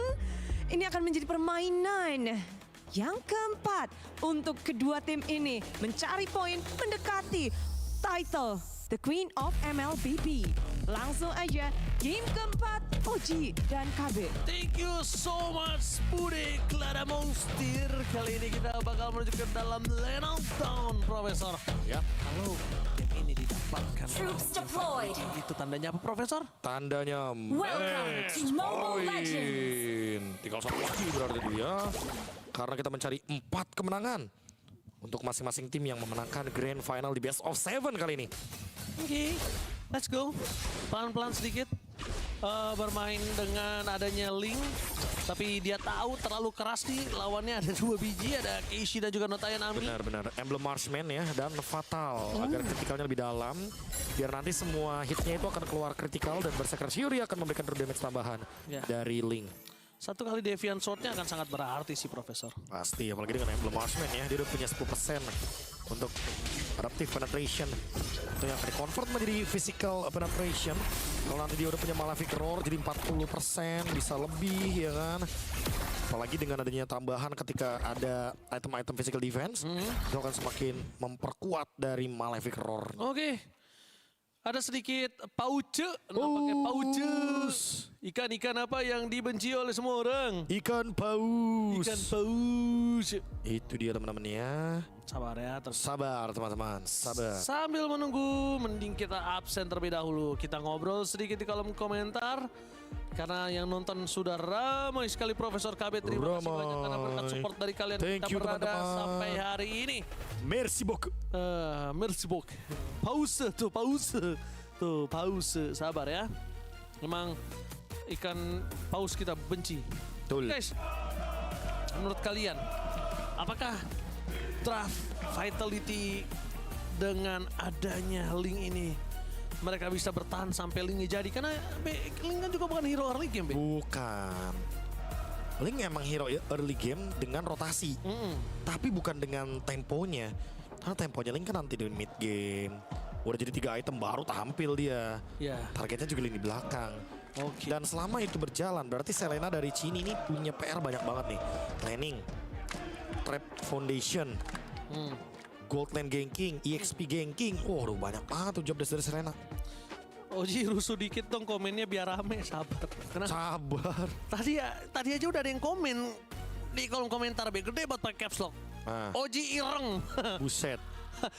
ini akan menjadi permainan yang keempat untuk kedua tim ini mencari poin mendekati title The Queen of MLBB. Langsung aja game keempat Oji dan KB. Thank you so much Bude Clara Monster. Kali ini kita bakal menuju ke dalam Lenal Town, Profesor. Ya. Kalau game ini didapatkan Troops deployed. Itu tandanya apa Profesor? Tandanya Welcome to Mobile Legends. Tinggal satu lagi berarti dia. Karena kita mencari 4 kemenangan untuk masing-masing tim yang memenangkan Grand Final di Best of 7 kali ini. Oke, let's go. Pelan-pelan sedikit. bermain dengan adanya Link. Tapi dia tahu terlalu keras nih, lawannya ada 2 biji, ada Keishi dan juga Notayanami. Benar-benar, emblem Marksman ya, dan Fatal. Agar kritikalnya lebih dalam, biar nanti semua hitnya itu akan keluar kritikal dan Berserker Fury akan memberikan damage tambahan dari Link. 1 kali Deviant Sword-nya akan sangat berarti sih, Profesor. Pasti, apalagi dengan emblem Marksman ya, dia udah punya 10% untuk adaptive penetration. Itu yang akan di-convert menjadi physical penetration. Kalau nanti dia udah punya Malefic Roar jadi 40%, bisa lebih ya kan. Apalagi dengan adanya tambahan ketika ada item-item physical defense, itu akan semakin memperkuat dari Malefic Roar. Oke. Ada sedikit pauce, nampaknya pauce. Ikan-ikan apa yang dibenci oleh semua orang? Ikan paus. Ikan paus. Itu dia teman-teman ya. Sabar ya. Sabar teman-teman, sabar. Sambil menunggu, mending kita absen terlebih dahulu. Kita ngobrol sedikit di kolom komentar. Karena yang nonton sudah ramai sekali Profesor KB. Terima kasih banyak karena berkat support dari kalian. Thank you, berada teman-teman. sampai hari ini. Merci beaucoup. Merci beaucoup. Pause tuh, pause. Tuh, pause. Sabar ya. Memang ikan paus kita benci. Betul. Guys, menurut kalian, apakah draft Vitality dengan adanya Link ini mereka bisa bertahan sampai Linknya jadi? Karena Link kan juga bukan hero early game, Be. Bukan. Link emang hero early game dengan rotasi. Tapi bukan dengan temponya. Karena temponya Link kan nanti di mid game. Udah jadi 3 item baru tampil dia. Targetnya juga lini belakang. Dan selama itu berjalan, berarti Selena dari Cini ini punya PR banyak banget nih. Planning, Trap Foundation, Gold Lane ganking, EXP ganking. Oh, udah banyak banget tuh job desk dari Selena. Oji rusuh dikit dong komennya biar rame, sabar. Sabar. Tadi aja udah ada yang komen di kolom komentar, Be, gede buat pakai caps lock. Oji ireng. Buset.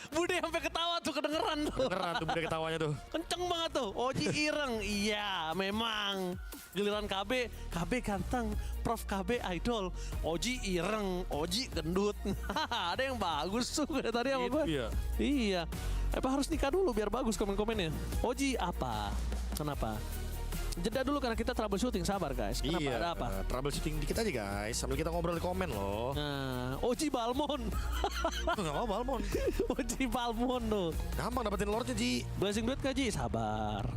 Bude sampai ketawa tuh, kedengeran tuh. Kedengeran tuh Bude ketawanya tuh. Kenceng banget tuh. Oji ireng. Iya, memang. Giliran KB ganteng. Prof KB idol. Oji ireng. Oji gendut. Ada yang bagus tuh tadi sama gue. Iya. Harus nikah dulu biar bagus komen-komennya. Oji apa? Kenapa? Jeda dulu karena kita troubleshooting, sabar guys. Kenapa, ada apa? Troubleshooting dikit aja guys, sambil kita ngobrol di komen loh. Nah, Oji Balmon. Nggak mau Balmon. Oji Balmon tuh. Gampang dapetin lordnya, Ji. Blessing duit kah, Ji? Sabar.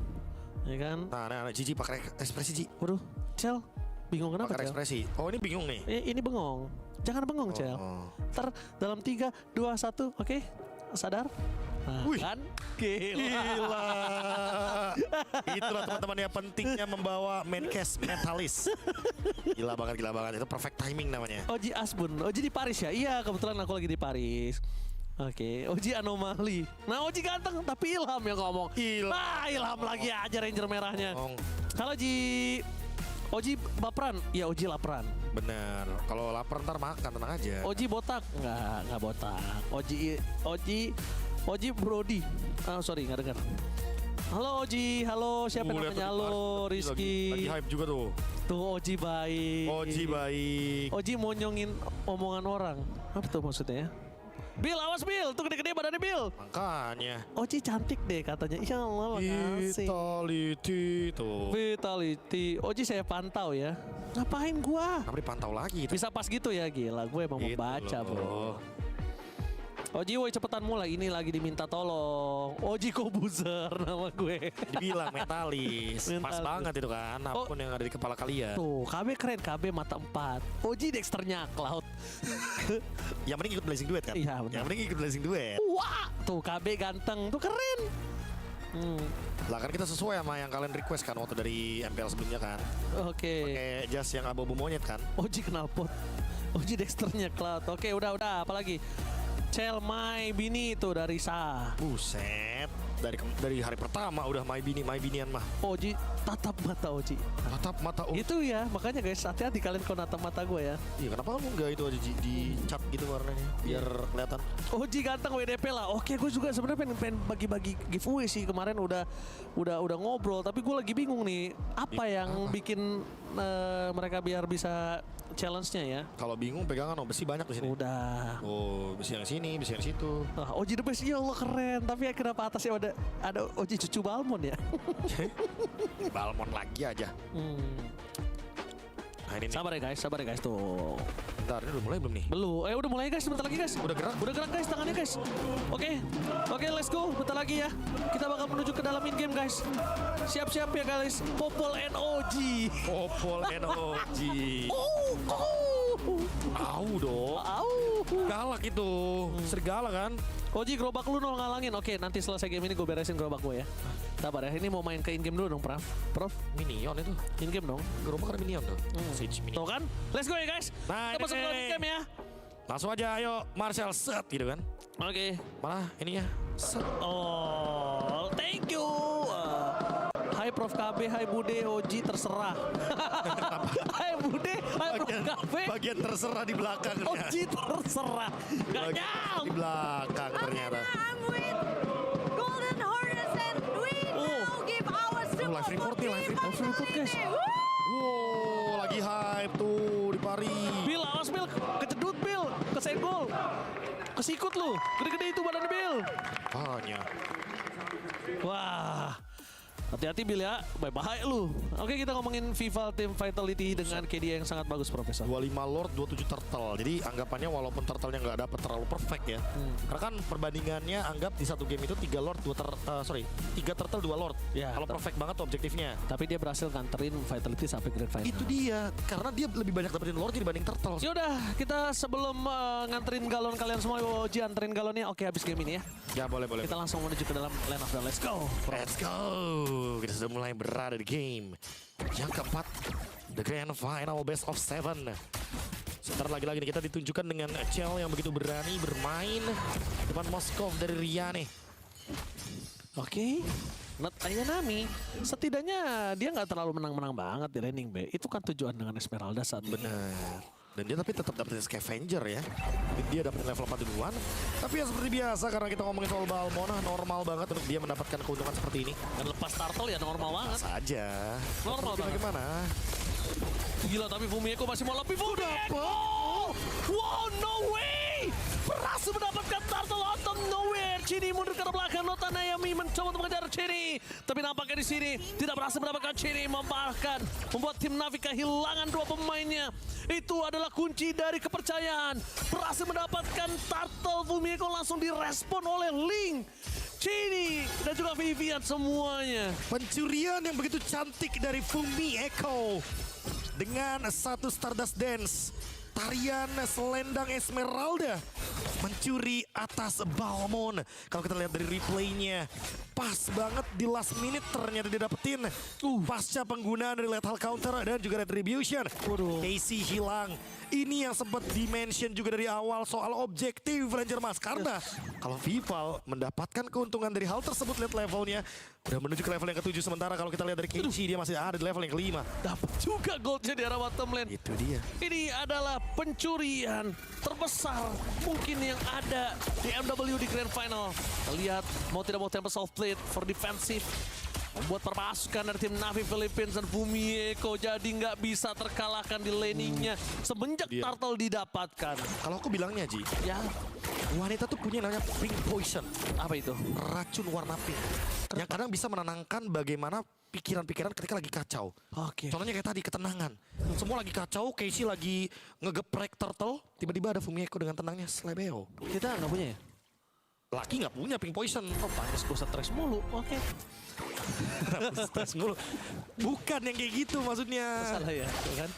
Ya kan? Nah, Ji pakai ekspresi, Ji. Waduh, Cel. Bingung kenapa, Cel? ekspresi. Oh, ini bingung nih. Ini bengong. Jangan bengong, Cel. Ntar dalam 3, 2, 1, oke? Sadar? Nah, kan? Gila. Itulah teman-teman ya, pentingnya membawa main cast mentalis. Gila banget. Itu perfect timing namanya. Oji Asbun. Oji di Paris ya? Iya, kebetulan aku lagi di Paris. Oke, Oji anomali. Nah, Oji ganteng tapi Ilham yang ngomong. Ilham lagi aja Ranger merahnya. Halo Ji. Oji baperan? Iya, Oji laparan. Bener. Kalau lapar ntar makan, tenang aja. Oji botak? Nggak botak. Oji Brody. Sorry, nggak dengar. Halo Oji, halo siapa namanya? Halo Rizky. Lagi hype juga tuh. Tuh Oji baik. Oji baik. Oji mau nyongin omongan orang. Apa tuh maksudnya ya? Bill, awas Bill, tuh gede-gede badannya Bill. Makanya. Oji cantik deh katanya. Ya Allah, makasih. Vitality tuh. Vitality. Oji saya pantau ya. Ngapain gua? Kenapa dipantau lagi? Bisa pas gitu ya, gila. Gue emang membaca bro. Oji, woi cepetan mulai. Ini lagi diminta tolong. Oji Kobuzer nama gue. Dibilang mentalis. Pas banget itu kan. Apapun yang ada di kepala kalian. Tuh, KB keren. KB mata 4. Oji Dexternya Cloud. Yang penting ikut blessing duet kan? Iya benar. Yang penting ikut blessing duet. Wah, tuh KB ganteng. Tuh keren. Lah kan kita sesuai sama yang kalian request kan waktu dari MPL sebelumnya kan. Oke. Pakai jas yang abu-abu monyet kan. Oji knalpot. Oji Dexternya Cloud. Oke, udah. Apalagi? Cel My Bini itu dari Sa. Buset. Dari hari pertama udah My Binian mah. Oji tatap mata Oji. Tatap mata Oji. Itu ya, makanya guys hati-hati kalian kalau natap mata gue ya. Iya, kenapa kamu enggak itu aja di cat gitu warnanya biar kelihatan. Oji ganteng WDP lah. Oke, gue juga sebenarnya pengen bagi-bagi giveaway sih kemarin udah ngobrol, tapi gue lagi bingung nih apa yang bikin mereka biar bisa challenge-nya ya. Kalau bingung pegangan besi banyak di sini. Udah. Oh, Bisa yang sini, bisa yang situ. Oji the best, ya Allah keren. Tapi kenapa atasnya ada Oji cucu Balmon ya? Balmon lagi aja. Nah, ini sabar ya guys tuh. Bentar, ini udah mulai belum nih? Belum. Udah mulai guys, bentar lagi guys. Udah gerak guys tangannya guys. Oke, let's go. Bentar lagi ya. Kita bakal menuju ke dalam in game guys. Siap-siap ya guys. Popol NOG. Au dong. Galak itu. Serigala kan? Oji gerobak lu nol ngalangin. Oke, nanti selesai game ini gue beresin gerobak gue ya. Sabar ya, ini mau main ke in game dulu dong, Prof. Minion itu. In game dong. Gerobak ada minion tuh. Siege minion. Tuh kan? Let's go ya guys. Nah, kita masuk ke in game ya. Langsung aja, ayo Marcel set gitu kan. Oke. Mana ininya? Set. Oh, thank you. Hai Prof KB, hai Bude, Oji terserah. Hai Bude, hai Prof KB. Bagian terserah di belakang. Oji terserah. Gak nyam. Di belakang ternyata. I'm with Golden Hornets and we now give our super Live report nih, live report guys. Wow, lagi hype tuh di Paris. Bill, awas Bill, kejedut Bill, kesenggol. Kesikut lu, gede-gede itu badan Bill. Hanya. Wah. Hati-hati Bill ya, bahaya lu. Oke, kita ngomongin FIFA Team Vitality dengan KD yang sangat bagus, Profesor. 25 Lord, 27 Turtle. Jadi anggapannya walaupun Turtle-nya nggak dapat terlalu perfect ya. Karena kan perbandingannya anggap di satu game itu 3 Lord, 3 Turtle, 2 Lord. Ya, kalau perfect banget tuh objektifnya. Tapi dia berhasil nganterin Vitality sampai Grand Final. Itu dia, karena dia lebih banyak dapetin Lord dibanding Turtle. Yaudah, kita sebelum nganterin galon kalian semua, Oji anterin galonnya. Oke, habis game ini ya. Ya, boleh. Kita langsung menuju ke dalam lane of the let's go. Let's go. Kita sudah mulai berada di game yang keempat, the grand final best of 7. Sebentar lagi kita ditunjukkan dengan Cel yang begitu berani bermain depan Moskov dari Ria nih. Oke. Nami, setidaknya dia nggak terlalu menang-menang banget di laning B. Itu kan tujuan dengan Esmeralda saat benar. Dan dia tapi tetap dapetin Scavenger ya. Dia dapetin level 4 duluan. Tapi ya seperti biasa karena kita ngomongin soal Balmon, normal banget untuk dia mendapatkan keuntungan seperti ini. Dan lepas turtle ya normal banget. Saja. Normal banget. Bagaimana? Gila tapi Fumieko masih mau lebih. Fumieko! Wow, no way! Berhasil mendapatkan turtle out of nowhere. Chini mundur ke belakang. Notanayami mencoba untuk mengejar Chini. Tapi nampaknya di sini tidak berhasil mendapatkan Chini. Membuat tim Navi kehilangan 2 pemainnya. Itu adalah kunci dari kepercayaan. Berhasil mendapatkan turtle. Fumieko langsung direspon oleh Link, Chini, dan juga Vivian semuanya. Pencurian yang begitu cantik dari Fumieko. Dengan satu Stardust Dance. Tarian selendang Esmeralda mencuri atas Balmon. Kalau kita lihat dari replaynya, pas banget di last minute ternyata didapetin. Pasca penggunaan dari lethal counter dan juga retribution. Casey hilang. Ini yang sempat dimention juga dari awal soal objektif Ranger Mas. Karena kalau Vival mendapatkan keuntungan dari hal tersebut, lihat levelnya. Udah menuju ke level yang ke-7. Sementara kalau kita lihat dari Casey, dia masih ada di level yang ke-5. Dapat juga goldnya di arah bottom lane. Itu dia. Ini adalah pencurian terbesar mungkin yang ada di MW di Grand Final. Kita lihat mau tidak mau Tempest of Plate for defensive. Membuat permasukan dari tim Navi Philippines dan Fumieko jadi nggak bisa terkalahkan di laningnya semenjak turtle didapatkan. Kalau aku bilangnya Ji, ya wanita tuh punya namanya pink poison. Apa itu? Racun warna pink. Yang kadang bisa menenangkan bagaimana pikiran-pikiran ketika lagi kacau. Contohnya kayak tadi, ketenangan. Semua lagi kacau, Casey lagi ngegeprek turtle, tiba-tiba ada Fumieko dengan tenangnya slebeo. Kita nggak punya ya? Laki nggak punya pink poison. Oh pantas gue stres mulu, oke. Stres mulu. Bukan yang kayak gitu maksudnya. Salah ya, kan?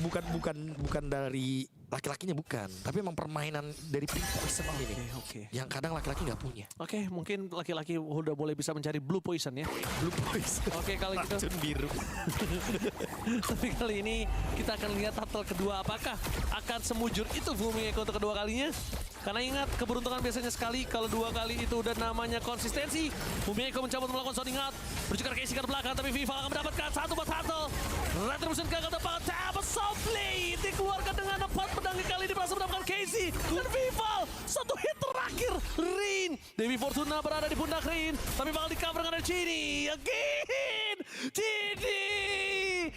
bukan dari laki-lakinya bukan, tapi emang permainan dari pink poison ini. Yang kadang laki-laki nggak punya. Oke, mungkin laki-laki udah boleh bisa mencari blue poison ya. Blue poison. Oke, kalau gitu. Racun biru. Tapi kali ini kita akan lihat turtle kedua, apakah akan semujur itu Fumieko untuk kedua kalinya? Karena ingat, keberuntungan biasanya sekali, kalau 2 kali itu udah namanya konsistensi. Fumieko mencoba untuk melakukan sounding out. Menuju ke Casey ke belakang, tapi Viva akan mendapatkan 1 buat turtle. Retribution gagal tepat, Tempest softly dikeluarkan dengan 4 pedang kali ini berhasil mendapatkan Casey. Dan Viva, 1 hit terakhir, Rin. Dewi Fortuna berada di pundak Rin, tapi bakal di cover dengan Chini. Again, Chini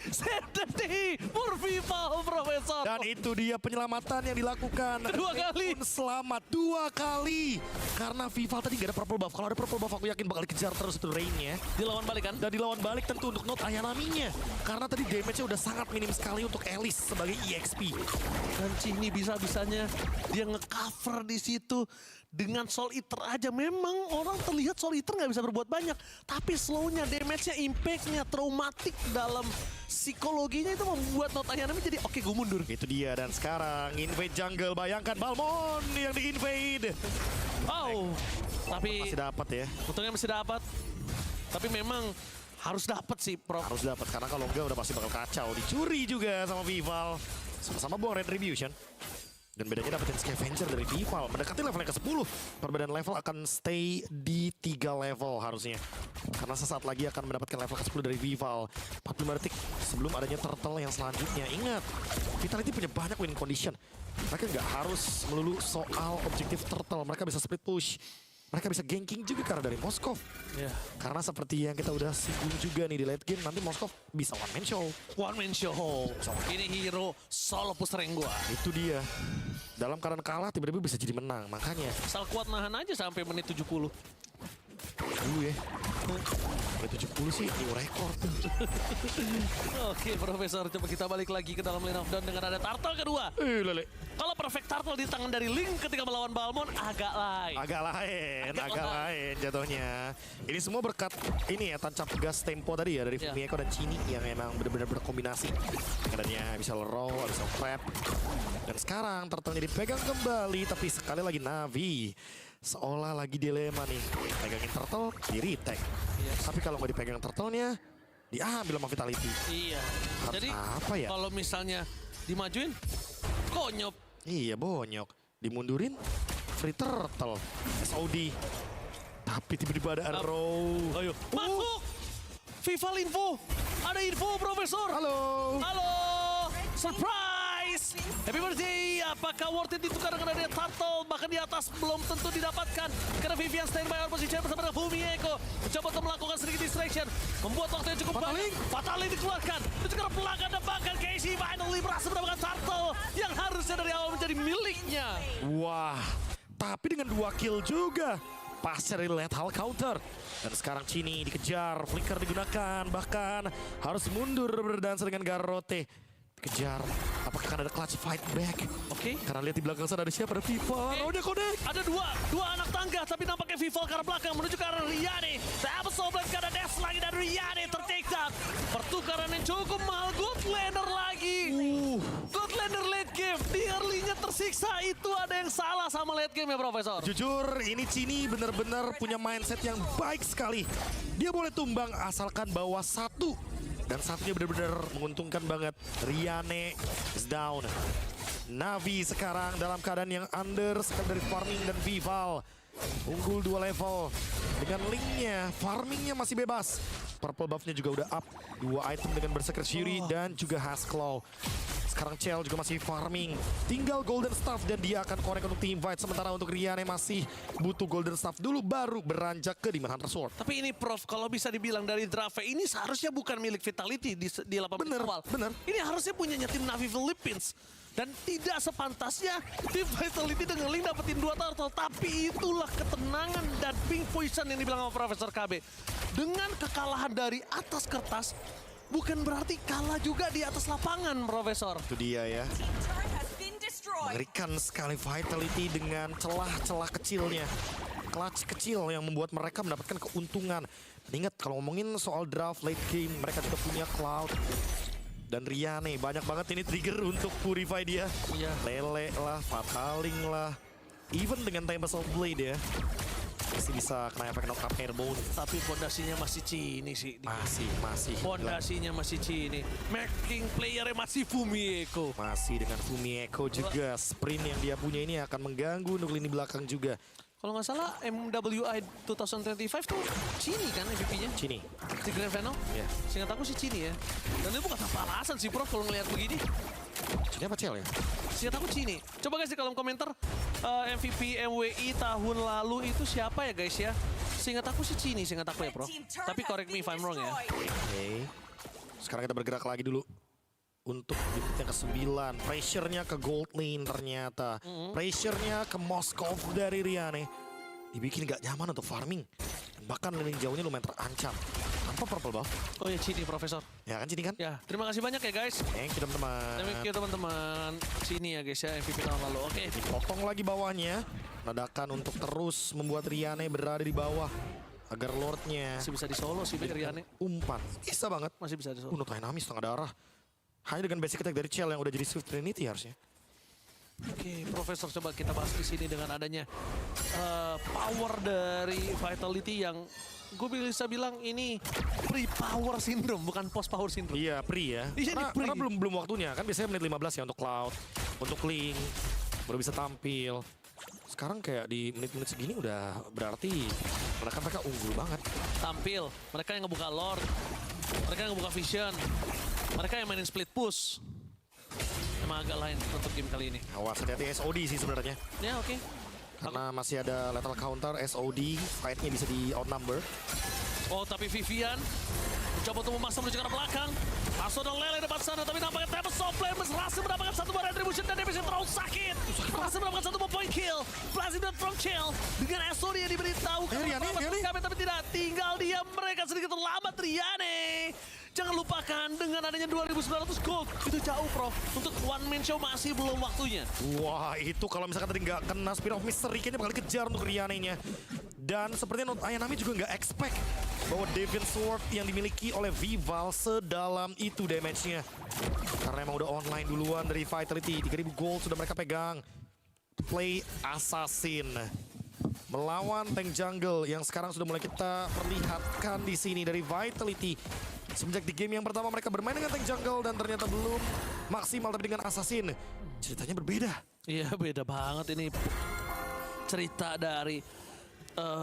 Safety for Vival, Profesor. Dan itu dia penyelamatan yang dilakukan. Kedua kali. Selamat 2 kali. Karena Vival tadi gak ada purple buff. Kalau ada purple buff aku yakin bakal dikejar terus itu Rain-nya. Dilawan balik kan? Dan dilawan balik tentu untuk Not Ayanaminya. Karena tadi damage-nya udah sangat minim sekali untuk Alice sebagai EXP. Dan Cini bisa-bisanya dia nge-cover di situ. Dengan Soul Eater aja, memang orang terlihat Soul Eater nggak bisa berbuat banyak. Tapi slow-nya, damage-nya, impact-nya, traumatik dalam psikologinya itu membuat Not Ayanami jadi oke gue mundur. Itu dia, dan sekarang invade jungle. Bayangkan Balmond yang di-invade. Oh, tapi masih dapat ya. untungnya masih dapat. Tapi memang harus dapat sih, Prof. Harus dapat, karena kalau enggak udah pasti bakal kacau. Dicuri juga sama Vival. Sama-sama buang Retribution. Dan bedanya dapetin Scavenger dari Vival. Mendekati level yang ke-10. Perbedaan level akan stay di 3 level harusnya. Karena sesaat lagi akan mendapatkan level ke-10 dari Vival. 45 detik sebelum adanya turtle yang selanjutnya. Ingat, Vitality punya banyak win condition. Mereka nggak harus melulu soal objektif turtle. Mereka bisa split push. Mereka bisa ganking juga karena dari Moskov. Yeah. Karena seperti yang kita udah singgung juga nih di late game, nanti Moskov bisa one man show. One man show. Ini hero solo pusreng gua. Itu dia. Dalam keadaan kalah tiba-tiba bisa jadi menang, makanya. Asal kuat nahan aja sampai menit 70. Dulu ya. Menit 70 sih new record. Oke, Profesor, coba kita balik lagi ke dalam line of down dengan ada turtle kedua. Lele. Kalau perfect turtle di tangan dari Link ketika melawan Balmond agak lain. Agak lain jatuhnya. Ini semua berkat ini ya, tancap gas tempo tadi ya dari Fumieko dan Chini yang emang benar-benar berkombinasi. Adanya bisa roll, bisa trap. Dan sekarang turtle-nya dipegang kembali, tapi sekali lagi Navi seolah lagi dilema nih. Pegangin turtle, di retake. Tapi kalau nggak dipegang turtle-nya, diambil sama Vitality. Iya. Harus Jadi apa ya? kalau misalnya dimajuin, konyop. Iya, bonyok. Dimundurin, free turtle. SOD. Tapi tiba-tiba ada arrow. Ayo, masuk! Vival info. Ada info, Profesor. Halo. Halo. Surprise. Happy birthday. Apakah worth it ditukar dengan ada turtle? Bahkan di atas belum tentu didapatkan. Karena Vivian standby on position bersama dengan Fumieko. Mencoba untuk melakukan sedikit distraction. Membuat waktu yang cukup banyak. Fataling dikeluarkan. Dan juga pelanggan dan bahkan Casey finally berhasil mendapatkan turtle. Yang harusnya dari awal menjadi miliknya. Wah, tapi dengan 2 kill juga. Pasca dari lethal counter. Dan sekarang Chini dikejar, flicker digunakan. Bahkan harus mundur berdansa dengan Garrote. Kejar, apakah akan ada clutch fight back? Oke. Karena lihat di belakang sana ada siapa? Ada Vival. Oh, dia connect. Ada dua anak tangga, tapi nampaknya Vival ke arah belakang menuju ke arah Riane. Tapi Sobat ke arah dash lagi dan Riane tertake down. Pertukaran yang cukup mahal, good laner lagi. Good laner late game. Di early-nya tersiksa, itu ada yang salah sama late game ya, Profesor. Jujur, ini Chini benar-benar punya mindset yang baik sekali. Dia boleh tumbang asalkan bawa 1. Dan satunya benar-benar menguntungkan banget. Riane is down. Navi sekarang dalam keadaan yang under sekali dari farming dan Vival. Unggul 2 level. Dengan linknya, farmingnya masih bebas. Purple buffnya juga udah up. 2 item dengan Berserker Fury dan juga Hasclaw. Sekarang Chell juga masih farming. Tinggal Golden Staff dan dia akan connect untuk team fight. Sementara untuk Riane masih butuh Golden Staff dulu baru beranjak ke Demon Hunter Sword. Tapi ini Prof, kalau bisa dibilang dari draft ini seharusnya bukan milik Vitality di 8 menit awal. Bener. Ini harusnya punyanya tim Navi Philippines. Dan tidak sepantasnya tim Vitality dengan Link dapetin 2 turtle. Tapi itulah ketenangan dan pink poison yang dibilang sama Profesor KB. Dengan kekalahan dari atas kertas, bukan berarti kalah juga di atas lapangan, Profesor. Itu dia ya. Mengerikan sekali Vitality dengan celah-celah kecilnya. Clutch kecil yang membuat mereka mendapatkan keuntungan. Dan ingat, kalau ngomongin soal draft late game, mereka juga punya Cloud. Dan Riane, banyak banget ini trigger untuk purify dia. Iya. Lele lah, Fataling lah. Even dengan Tempest of Blade ya. Masih bisa kena efek knock up airborne. Tapi pondasinya masih Chini sih. Masih. Pondasinya masih Chini. Making playernya masih Fumieko. Masih dengan Fumieko juga. Sprint yang dia punya ini akan mengganggu untuk lini belakang juga. Kalau nggak salah MWI 2025 tuh Chini kan MVP-nya? Chini. Di Grand Final? Iya. Seingat aku sih Chini ya. Dan itu bukan tanpa alasan sih Prof kalau ngelihat begini. Chini apa Chell ya? Seingat aku Chini. Coba guys di kolom komentar MVP MWI tahun lalu itu siapa ya guys ya? Seingat aku sih Chini, seingat aku ya Prof. Tapi correct me if I'm wrong ya. Oke. Sekarang kita bergerak lagi dulu. Untuk unit yang ke-9, pressure-nya ke gold lane ternyata. Pressure-nya ke Moskov dari Riane. Dibikin gak nyaman untuk farming. Dan bahkan lane jauhnya lumayan terancam. Tanpa purple buff. Oh ya, Cini Profesor. Ya kan Cini kan? Ya, terima kasih banyak ya guys. Thank you teman-teman. Thank you teman-teman. Sini ya guys ya, MVP tahun lalu. Oke. Dipotong lagi bawahnya. Ledakan untuk terus membuat Riane berada di bawah. Agar Lordnya Masih bisa di solo sih Riane. umpan. Bisa banget. Masih bisa di solo. Dynami setengah darah. Hanya dengan basic attack dari Chell yang udah jadi Swift Trinity harusnya. Oke, Profesor, coba kita bahas di sini dengan adanya power dari Vitality yang gue bisa bilang ini pre-power syndrome, bukan post-power syndrome. Iya, pre ya. Iya, Karena belum waktunya. Kan biasanya menit 15 ya untuk Cloud, untuk Link, baru bisa tampil. Sekarang kayak di menit-menit segini udah berarti mereka unggul banget. Tampil, mereka yang ngebuka Lord, mereka yang ngebuka Vision, mereka yang mainin split push. Emang agak lain untuk game kali ini. Awas, hati-hati SOD sih sebenarnya. Ya, oke. Karena masih ada lethal counter, SOD, fight-nya bisa di outnumber. Oh, tapi Vivian mencoba untuk memasang menuju ke arah belakang. Masuk dan Lele depan sana, tapi nampaknya Tempest Softflame berhasil mendapatkan satu buah retribution dan damage yang terlalu sakit. Berhasil mendapatkan satu buah point kill. Blazing dan from Chill dengan SOD yang diberitahu. Tapi tidak, tinggal dia, mereka sedikit terlambat Riane. Jangan lupakan dengan adanya 2.900 gold. Itu jauh, Prof. Untuk one man show masih belum waktunya. Wah, itu kalau misalkan tadi nggak kena Spear of Mystery, kayaknya bakal dikejar untuk Riane-nya. Dan sepertinya Ayanami juga nggak expect bahwa Deviant Sword yang dimiliki oleh Vival sedalam itu damage-nya. Karena emang udah online duluan dari Vitality. 3.000 gold sudah mereka pegang. Play Assassin melawan tank jungle yang sekarang sudah mulai kita perlihatkan di sini dari Vitality. Semenjak di game yang pertama mereka bermain dengan tank jungle dan ternyata belum maksimal, tapi dengan Assassin ceritanya berbeda. Iya, beda banget ini cerita dari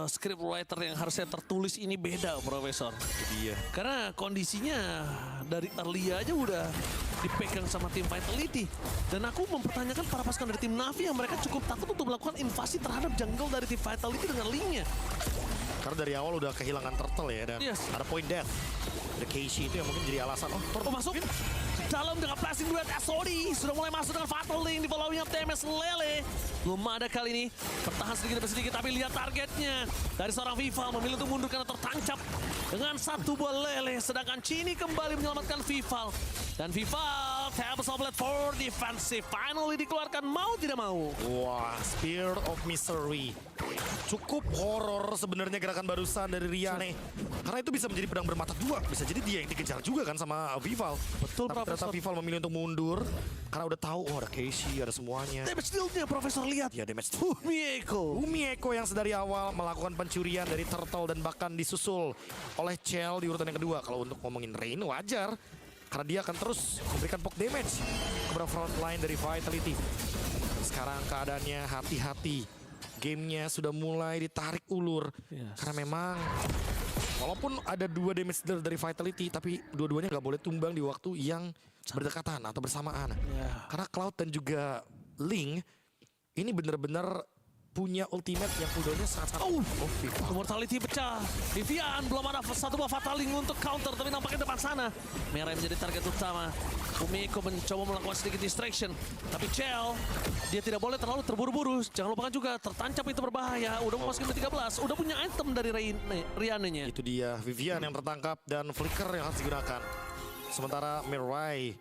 script writer yang harusnya tertulis ini beda, Profesor. Iya. Karena kondisinya dari early aja udah dipegang sama tim Vitality. Dan aku mempertanyakan para pasukan dari tim Navi yang mereka cukup takut untuk melakukan invasi terhadap jungle dari tim Vitality dengan linknya. Karena dari awal udah kehilangan turtle ya, dan ada point death. Ada Casey itu yang mungkin jadi alasan. Oh, masuk dalam dengan flashing duet SOD. Sudah mulai masuk dengan Fatal Link di following up TMS Lele. Belum ada kali ini. Bertahan sedikit demi sedikit, tapi lihat targetnya. Dari seorang Vival memilih untuk mundur karena tertancap dengan satu buah Lele. Sedangkan Cini kembali menyelamatkan Vival. Dan Vival, Tempest Softflame for defensive. Finally dikeluarkan, mau tidak mau. Wah, Spear of Mystery. Cukup horor sebenarnya gerakan barusan dari Riane. Karena itu bisa menjadi pedang bermata dua. Bisa jadi dia yang dikejar juga kan sama Vival. Betul, tapi ternyata Vival memilih untuk mundur. Karena udah tahu, oh ada Casey, ada semuanya. Damage deal-nya, Profesor, lihat. Ya, damage Umieko yang sedari awal melakukan pencurian dari Turtle dan bahkan disusul oleh Chell di urutan yang kedua. Kalau untuk ngomongin Rain, wajar. Karena dia akan terus memberikan poke damage kepada front line dari Vitality. Sekarang keadaannya hati-hati. Gamenya sudah mulai ditarik ulur. Karena memang walaupun ada 2 damage deal dari Vitality, tapi dua-duanya nggak boleh tumbang di waktu yang berdekatan atau bersamaan. Karena Cloud dan juga Link ini benar-benar punya ultimate yang cooldownnya sangat-sangat. Mortality pecah. Vivian belum ada satu buah Fatal Link untuk counter, tapi nampaknya depan sana. Merah yang menjadi target utama. Umieko mencoba melakukan sedikit distraction, tapi Chell, dia tidak boleh terlalu terburu-buru. Jangan lupakan juga tertancap itu berbahaya. Udah memasuki menit 13, udah punya item dari Riane-nya. Itu dia Vivian yang tertangkap dan flicker yang harus digunakan. Sementara Mirai,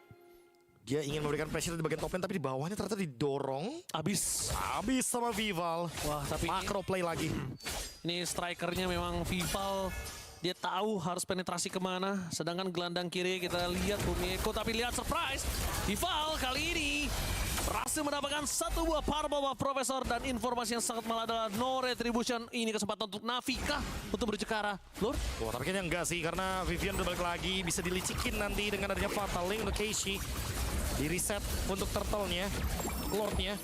dia ingin memberikan pressure di bagian top lane, tapi di bawahnya ternyata didorong. Habis sama Vival. Wah, tapi macro play lagi. Ini strikernya memang Vival. Dia tahu harus penetrasi kemana. Sedangkan gelandang kiri kita lihat Umieko, tapi lihat surprise. Vival kali ini berhasil mendapatkan satu buah purple buff, Profesor. Dan informasi yang sangat malah adalah no retribution. Ini kesempatan untuk Navi kah untuk menuju ke arah Lord? Wah, tapi kayaknya enggak sih, karena Vivian udah balik lagi. Bisa dilicikin nanti dengan adanya Fatal Link untuk Casey. Di reset untuk turtle-nya, Lord-nya.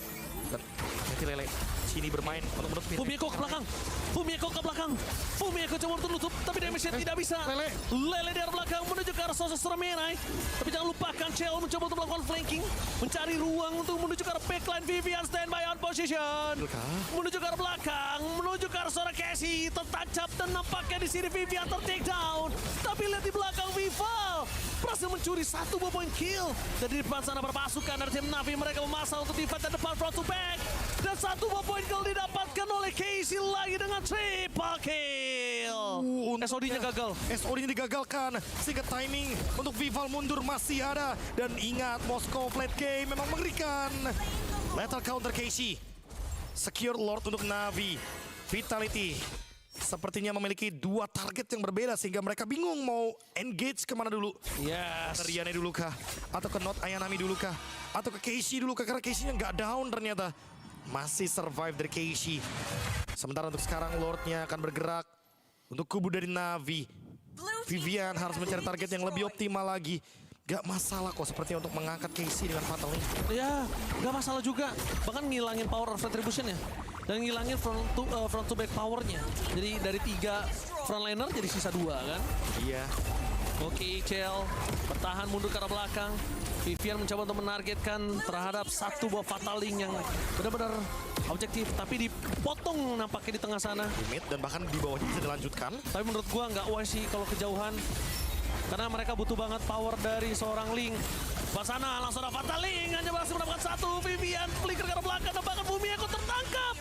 Dan nanti Lele sini bermain untuk menutup. Fumieko ke belakang. Fumieko ke belakang. Fumieko coba untuk tutup, tapi damage-nya tidak bisa. Lele dari belakang menuju ke arah sosok Seremenai. Tapi jangan lupakan Chell mencoba untuk melakukan flanking. Mencari ruang untuk menuju ke arah backline. Vivian standby on position. Menuju ke arah belakang. Menuju ke arah seorang Cassie. Tertancap dan nampaknya di sini Vivian ter-take down. Tapi lihat di belakang Vival berhasil mencuri 1 buah point kill. Dan di depan sana berpasukan dari tim Navi. Mereka memasang untuk defense dan depan front to back. Dan 1 buah point kill didapatkan oleh Casey lagi dengan triple kill. SOD-nya gagal. SOD-nya digagalkan. Sehingga timing untuk Vival mundur masih ada. Dan ingat, Moskow late game memang mengerikan. Lethal counter Casey. Secure Lord untuk Navi. Vitality sepertinya memiliki 2 target yang berbeda sehingga mereka bingung mau engage kemana dulu. Yes. Ke Riane dulu kah? Atau ke Not Ayanami dulu kah? Atau ke Casey dulu kah? Karena Casey-nya nggak down ternyata. Masih survive dari Casey. Sementara untuk sekarang Lord-nya akan bergerak untuk kubu dari Navi. Vivian harus mencari target yang lebih optimal lagi. Gak masalah kok sepertinya untuk mengangkat Casey dengan fatal link. Ya, gak masalah juga. Bahkan ngilangin power of retribution ya. Dan ngilangin front to back powernya. Jadi dari 3 frontliner jadi sisa 2 kan. Iya. Oke, Chell bertahan mundur ke arah belakang. Vivian mencoba untuk menargetkan terhadap 1 buah fatal link yang benar-benar objektif. Tapi dipotong nampaknya di tengah sana. Di mid dan bahkan di bawahnya bisa dilanjutkan. Tapi menurut gua nggak wise sih kalau kejauhan. Karena mereka butuh banget power dari seorang Link. Pas sana langsung ada fatal Link. Hanya berhasil mendapatkan 1. Vivian flicker ke arah belakang. Dan bahkan Fumieko tertangkap.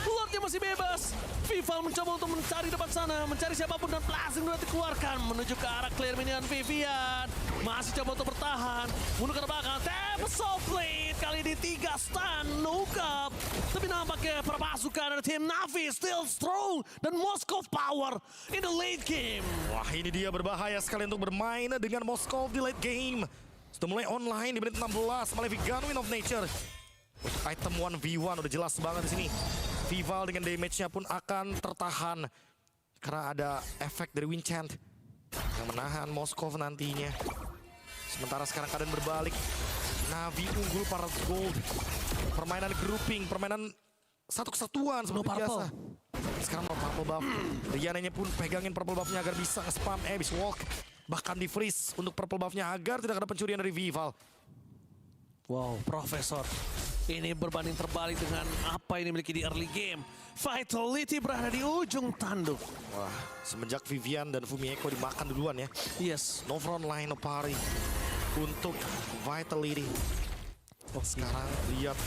Lordnya masih bebas. Vival mencoba untuk mencari depan sana. Mencari siapapun dan blasting sudah dikeluarkan. Menuju ke arah clear minion Vivian. Masih coba untuk bertahan. Mundur ke arah belakang. Tap soft blade. Kali ini 3 stun. No cup. Tapi nampaknya perpasukan dari tim Navi still strong. Dan Moskow power in the late game. Wah, ini dia berbahaya sekali untuk bermain dengan Moskow di late game. Sudah mulai online di menit 16. Mlbb Win of Nature. Item 1v1 udah jelas banget di sini. Vival dengan damage-nya pun akan tertahan. Karena ada efek dari Winchant yang menahan Moskow nantinya. Sementara sekarang keadaan berbalik. Navi unggul para gold. Permainan grouping, permainan satu kesatuan seperti biasa. Sekarang no purple buff. Riananya pun pegangin purple buff-nya agar bisa nge-spam Abyss Walk. Bahkan di freeze untuk purple buff-nya agar tidak ada pencurian dari Vival. Wow, Profesor. Ini berbanding terbalik dengan apa yang dimiliki di early game. Vitality berada di ujung tanduk. Wah, semenjak Vivian dan Fumieko dimakan duluan ya. Yes. No front line, no parry. Untuk Vitality. Oh, sekarang lihat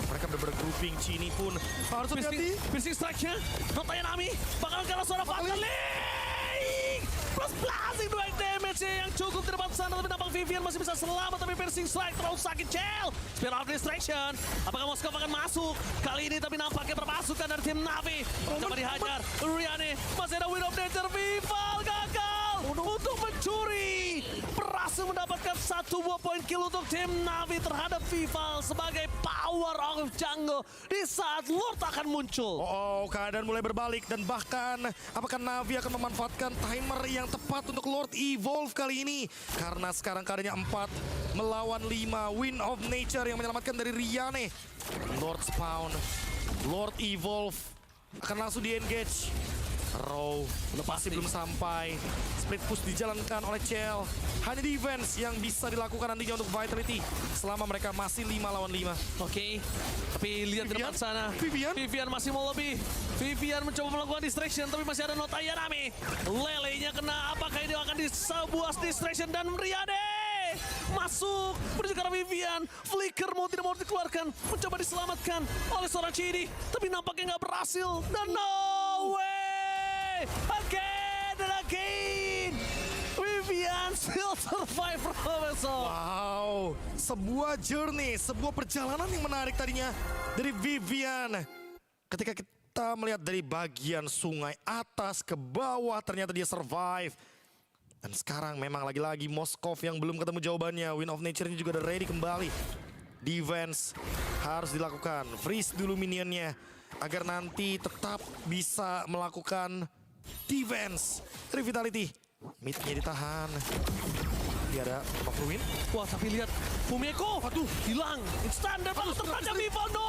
mereka benar-benar grouping. Cini pun harus hati-hati. Piercing strike-nya. Notanya Nami. Bakal kalah suara fatal link. Plus blasting direct damage yang cukup di depan sana. Tapi nampak Vivian masih bisa selamat. Tapi piercing strike terlalu sakit. Chell. Spiral distraction. Apakah Moskow akan masuk? Kali ini tapi nampaknya perpasukan dari tim Navi. Coba dihajar. Riane masih ada Win of Nature. Vival gagal untuk mencuri. Berhasil mendapatkan 1 buah poin kill untuk tim Navi terhadap Vival sebagai power of jungle di saat Lord akan muncul. Oh, keadaan mulai berbalik dan bahkan apakah Navi akan memanfaatkan timer yang tepat untuk Lord Evolve kali ini? Karena sekarang keadaannya 4 melawan 5. Win of Nature yang menyelamatkan dari Riane. Lord spawn, Lord Evolve akan langsung di-engage. Row pasti belum sampai. Split push dijalankan oleh Chell. Hanya defense yang bisa dilakukan nantinya untuk Vitality selama mereka masih 5 lawan 5. Oke, tapi lihat di depan sana. Vivian masih mau lebih. Vivian mencoba melakukan distraction tapi masih ada Notaya Nami. Lele-nya kena. Apakah ini akan sebuah distraction dan Riane masuk menuju ke arah Vivian. Flicker mau tidak mau dikeluarkan. Mencoba diselamatkan oleh seorang Chidi. Tapi nampaknya nggak berhasil. Dan no way! Again and again! Vivian still survive, Professor. Wow, sebuah journey, sebuah perjalanan yang menarik tadinya dari Vivian. Ketika kita melihat dari bagian sungai atas ke bawah, ternyata dia survive. Dan sekarang memang lagi-lagi Moskow yang belum ketemu jawabannya. Win of Nature-nya juga udah ready kembali. Defense harus dilakukan. Freeze dulu minionnya agar nanti tetap bisa melakukan defense dari Vitality. Mid-nya ditahan. Ini ada Win. Wah, tapi lihat Fumieko. Aduh, hilang. Instan dan tertangkap Vival. No.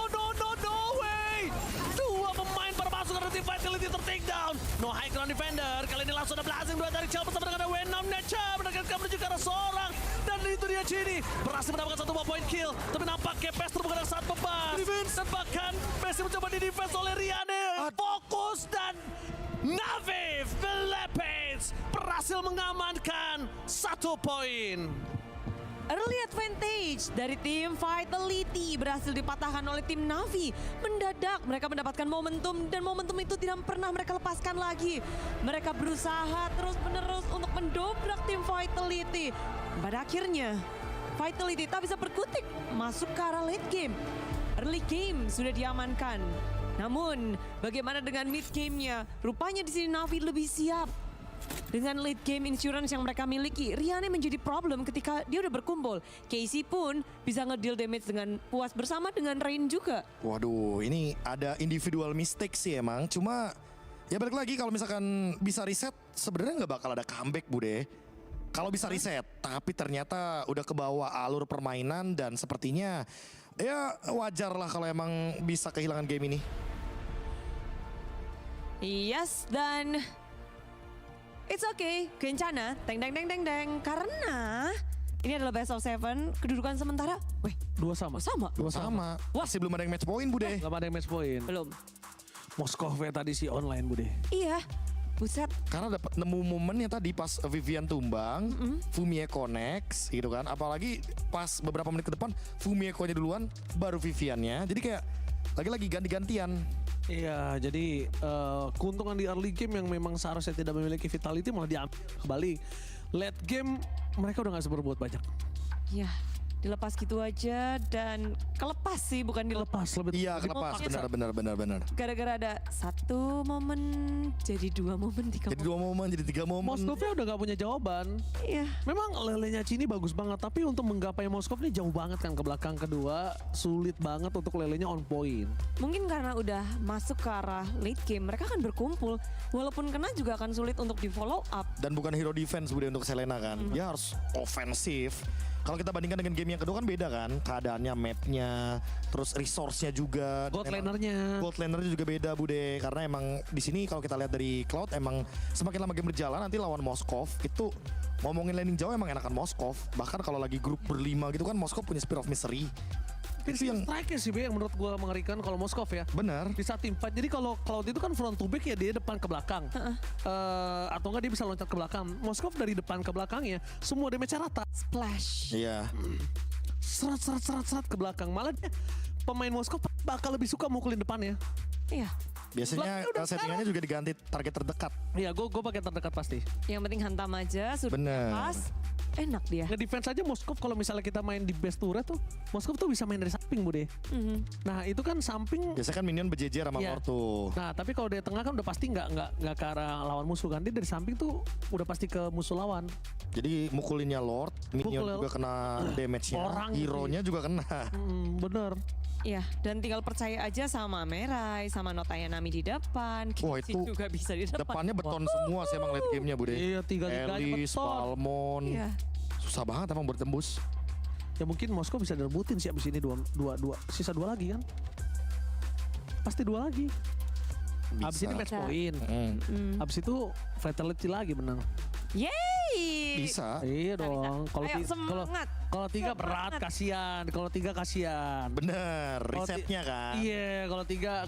no way! Dua pemain bermasuk ke tim Vitality ter-take down. No high ground defender. Kali ini langsung ada blazing dua dari Chelsea bersama dengan Venom Nature. Menekan menuju ke arah seorang. Dan itu dia Gini. Berhasil mendapatkan 1 point kill. Tapi nampaknya Pester bukan yang saat bebas. Dan bahkan Messi mencoba di defense oleh Riane. Fokus dan Navi Mlbb berhasil mengamankan 1 poin. Early advantage dari tim Vitality berhasil dipatahkan oleh tim Navi. Mendadak mereka mendapatkan momentum dan momentum itu tidak pernah mereka lepaskan lagi. Mereka berusaha terus-menerus untuk mendobrak tim Vitality. Pada akhirnya Vitality tak bisa berkutik masuk ke arah late game. Early game sudah diamankan. Namun bagaimana dengan mid game-nya? Rupanya di sini Navi lebih siap. Dengan late game insurance yang mereka miliki, Riane menjadi problem ketika dia udah berkumpul. Casey pun bisa ngedeal damage dengan puas bersama dengan Rain juga. Waduh, ini ada individual mistake sih emang. Cuma ya balik lagi kalau misalkan bisa reset sebenarnya nggak bakal ada comeback Bude. Kalau bisa reset, tapi ternyata udah kebawa alur permainan dan sepertinya ya wajar lah kalau emang bisa kehilangan game ini. Yes, dan it's okay, kencana, deng. Karena ini adalah best of 7, kedudukan sementara. Weh, 2 sama. Dua sama. Masih belum ada yang match point Bude. Belum ada yang match point. Belum. Moskov tadi sih online Bude. Iya, buset. Karena dapat nemu momennya tadi pas Vivian tumbang, Fumie connects gitu kan. Apalagi pas beberapa menit ke depan Fumie nya duluan, baru Viviannya. Jadi kayak lagi-lagi ganti-gantian. Iya, jadi keuntungan di early game yang memang seharusnya tidak memiliki vitality malah diambil kembali. Late game mereka udah gak berbuat banyak. Iya, dilepas gitu aja dan kelepas sih, bukan dilepas. Iya, kelepas, benar. Gara-gara ada 1 momen jadi 2 momen, 3 momen. Jadi 2 momen, jadi 3 momen. Moskovnya udah gak punya jawaban. Iya. Memang lelenya Cini bagus banget, tapi untuk menggapai Moskov ini jauh banget kan ke belakang kedua. Sulit banget untuk lelenya on point. Mungkin karena udah masuk ke arah late game, mereka akan berkumpul. Walaupun kena juga akan sulit untuk di follow up. Dan bukan hero defense Bude untuk Selena kan. Dia harus ofensif. Kalau kita bandingkan dengan game yang kedua kan beda kan. Keadaannya, mapnya, terus resource-nya juga. Gold lanernya. Gold lanernya juga beda Bude. Karena emang di sini kalau kita lihat dari Cloud emang semakin lama game berjalan nanti lawan Moskov itu ngomongin laning jauh emang enakan Moskov. Bahkan kalau lagi grup berlima gitu kan Moskov punya Spear of Misery. Itu yang strike sih yang menurut gue mengerikan kalau Moskov ya. Benar. Di saat tim fight. Jadi kalau Cloud itu kan front to back ya dia depan ke belakang. Atau enggak dia bisa loncat ke belakang. Moskov dari depan ke belakangnya semua damage rata. Splash. Iya. Serat ke belakang. Malah pemain Moskov bakal lebih suka mukulin depannya. Iya. Biasanya settingannya juga diganti target terdekat. Iya, gue pakai terdekat pasti. Yang penting hantam aja, sudah pas. Enak dia. Nge-defense aja Moskov kalau misalnya kita main di best turret tuh, Moskov tuh bisa main dari samping Bude. Nah itu kan samping. Biasanya kan minion berjejer sama Lord tuh. Nah tapi kalau dari tengah kan udah pasti nggak ke arah lawan musuh kan. Dia dari samping tuh udah pasti ke musuh lawan. Jadi mukulinnya Lord, minion juga kena damage-nya, hero-nya juga kena. Bener. Iya, dan tinggal percaya aja sama Merai, sama Notaya Nami di depan. Wah itu juga bisa di depan. Depannya beton semua sih emang late game-nya Bude. Iya, 3-3 Elis, Palmon. Iya. Susah banget emang bertembus. Ya mungkin Moskow bisa direbutin sih abis ini dua. Sisa 2 lagi kan? Pasti 2 lagi. Bisa. Abis ini match point. Abis itu fatality lagi menang. Yeay! Bisa. Iya dong. Kalau 3 berat kasihan. Kalau 3 kasihan. Bener. Resetnya kan. Iya.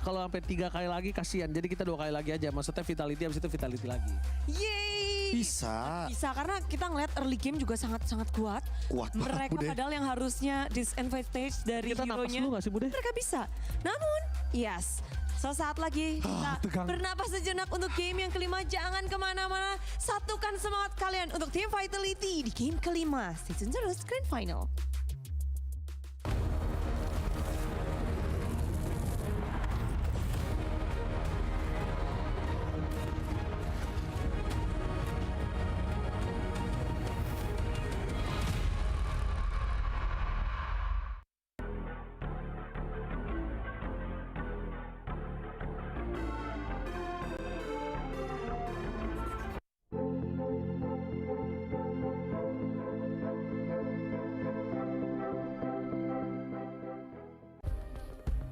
Kalau sampai 3 kali lagi kasihan. Jadi kita 2 kali lagi aja. Maksudnya vitality abis itu vitality lagi. Yeay! Bisa. Bisa karena kita ngeliat early game juga sangat kuat. Kuat banget Mereka Bude. padahal yang harusnya disadvantage dari Kita napas hero-nya. dulu gak sih Bude? Mereka bisa. Namun, yes. Sesaat lagi kita bernapas sejenak untuk game yang kelima. Jangan kemana-mana. Satukan semangat kalian untuk tim Vitality di game kelima. Stay tune terus Grand Final.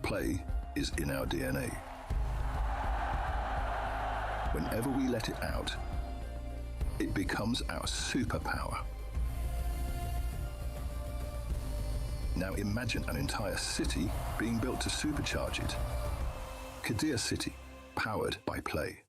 Play is in our DNA. Whenever we let it out, it becomes our superpower. Now imagine an entire city being built to supercharge it. Kadir City, powered by play.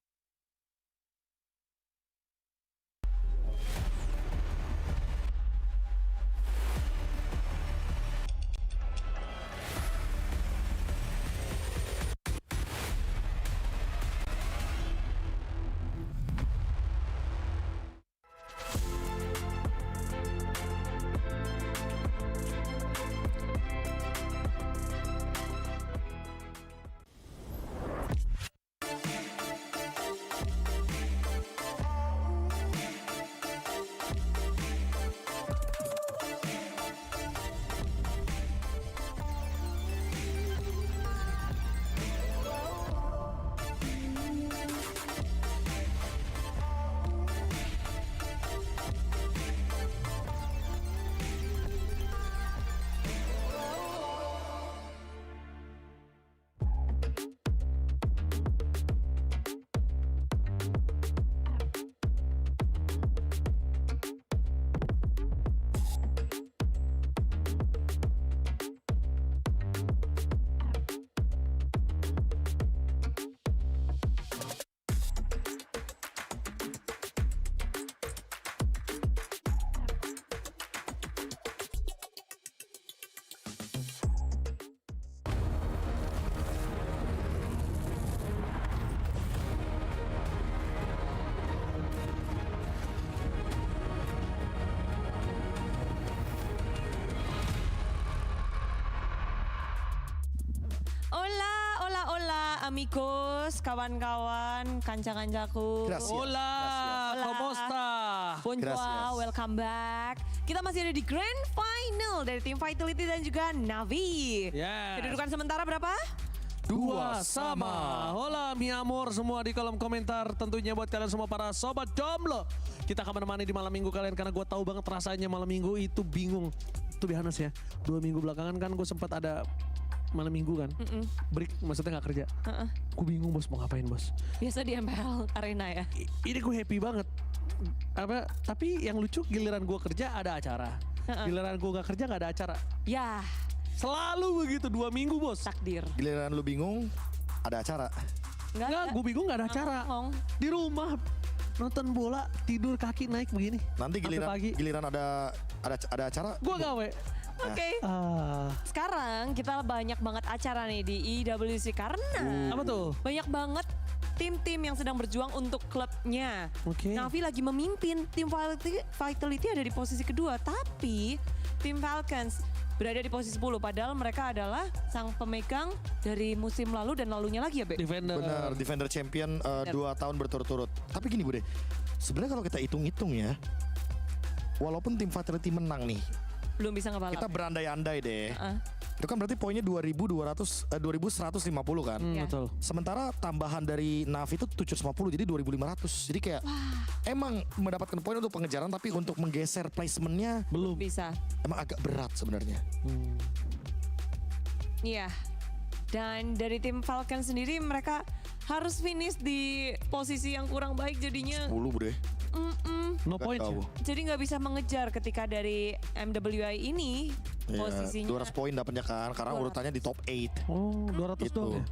amigos, kawan-kawan, kanca-kancaku. Hola, ¿cómo está? Bonjour, welcome back. Kita masih ada di Grand Final dari tim Vitality dan juga Navi. Yes. Kedudukan sementara berapa? 2 sama. Hola mi amor semua di kolom komentar. Tentunya buat kalian semua para sobat jomblo. Kita akan menemani di malam minggu kalian karena gue tahu banget rasanya malam minggu itu bingung. Tuh biasa ya, 2 minggu belakangan kan gue sempat ada malam minggu kan, break maksudnya gak kerja. Gue bingung bos mau ngapain bos. Biasa di MPL Arena ya. Ini gue happy banget. Tapi yang lucu giliran gue kerja ada acara. Giliran gue gak kerja gak ada acara. Ya. Selalu begitu 2 minggu bos. Takdir. Giliran lu bingung ada acara. Enggak, gue bingung gak ada acara. Di rumah nonton bola, tidur kaki naik begini. Nanti giliran ada acara. Gue gawe. Oke. Sekarang kita banyak banget acara nih di IWC karena apa tuh? Banyak banget tim-tim yang sedang berjuang untuk klubnya. Navi lagi memimpin, tim Vitality ada di posisi kedua, tapi tim Falcons berada di posisi 10 padahal mereka adalah sang pemegang dari musim lalu dan lalunya lagi ya, Be? Defender. Benar, defender champion 2 tahun berturut-turut. Tapi gini Bude, sebenarnya kalau kita hitung-hitung ya, walaupun tim Vitality menang nih, belum bisa ngebalap. Kita berandai-andai deh. Itu kan berarti poinnya 2150 kan. Betul. Sementara tambahan dari Navi itu 750 jadi 2500. Jadi kayak emang mendapatkan poin untuk pengejaran tapi untuk menggeser placementnya belum bisa. Emang agak berat sebenarnya. Iya. Dan dari tim Falcon sendiri mereka harus finish di posisi yang kurang baik jadinya. 10 Bude. No point ya? Jadi nggak bisa mengejar ketika dari MWI ini posisinya 200 poin dapatnya kan karena urutannya di top 8. Oh, 200 gitu. doang ya?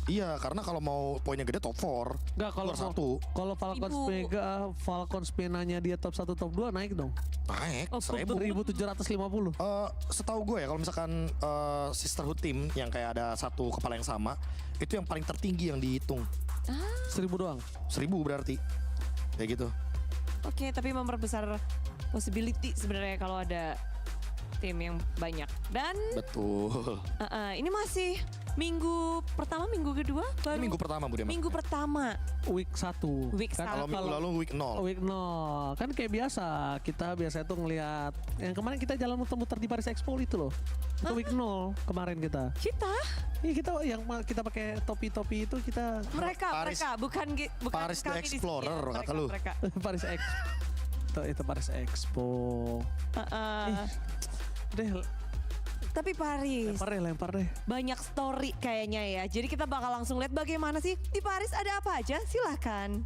Iya, karena kalau mau poinnya gede top 4. Enggak, kalau Falcons penanya dia top 1 top 2 naik dong. Naik 1.750. Setahu gue ya kalau misalkan sisterhood team yang kayak ada satu kepala yang sama, itu yang paling tertinggi yang dihitung. 1.000 doang. 1.000 berarti. Kayak gitu. Oke, tapi memperbesar possibility sebenarnya kalau ada tim yang banyak. Dan betul. Ini masih minggu pertama, minggu kedua? Ini minggu pertama Bude. Minggu pertama. Week 1. Kalau minggu lalu week 0. Week 0. Kan kayak biasa, kita biasa itu ngelihat yang kemarin kita jalan muter-muter di Paris Expo itu loh. Itu week 0 kemarin kita. Iya, kita yang kita pakai topi-topi itu kita. Mereka bukan Paris the Explorer kata lu. Paris Expo. Itu Paris Expo. Tapi Paris, lempar deh. banyak story kayaknya ya. Jadi kita bakal langsung lihat bagaimana sih di Paris ada apa aja. Silahkan.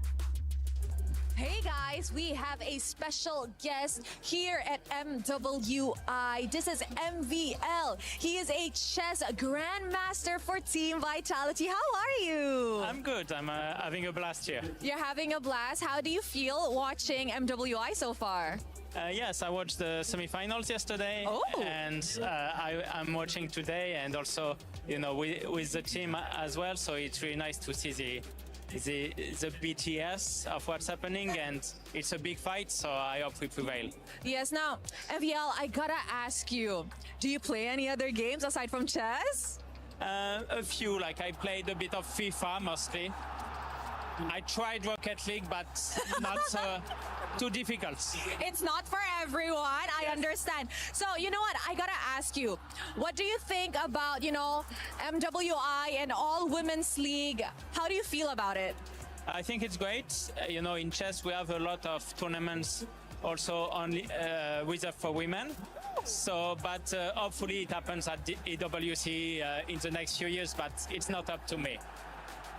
Hey guys, we have a special guest here at MWI. This is MVL. He is a chess grandmaster for Team Vitality. How are you? I'm good. I'm having a blast here. You're having a blast. How do you feel watching MWI so far? Yes, I watched the semifinals yesterday, and I'm watching today, and also, you know, with the team as well. So it's really nice to see the BTS of what's happening, and it's a big fight. So I hope we prevail. Yes. Now, MVL, I gotta ask you: do you play any other games aside from chess? A few, like I played a bit of FIFA mostly. I tried Rocket League, but not too difficult. It's not for everyone, I understand. So, you know what, I gotta ask you, what do you think about, you know, MWI and all women's league? How do you feel about it? I think it's great. You know, in chess we have a lot of tournaments also only reserved for women. So, but hopefully it happens at the EWC in the next few years, but it's not up to me.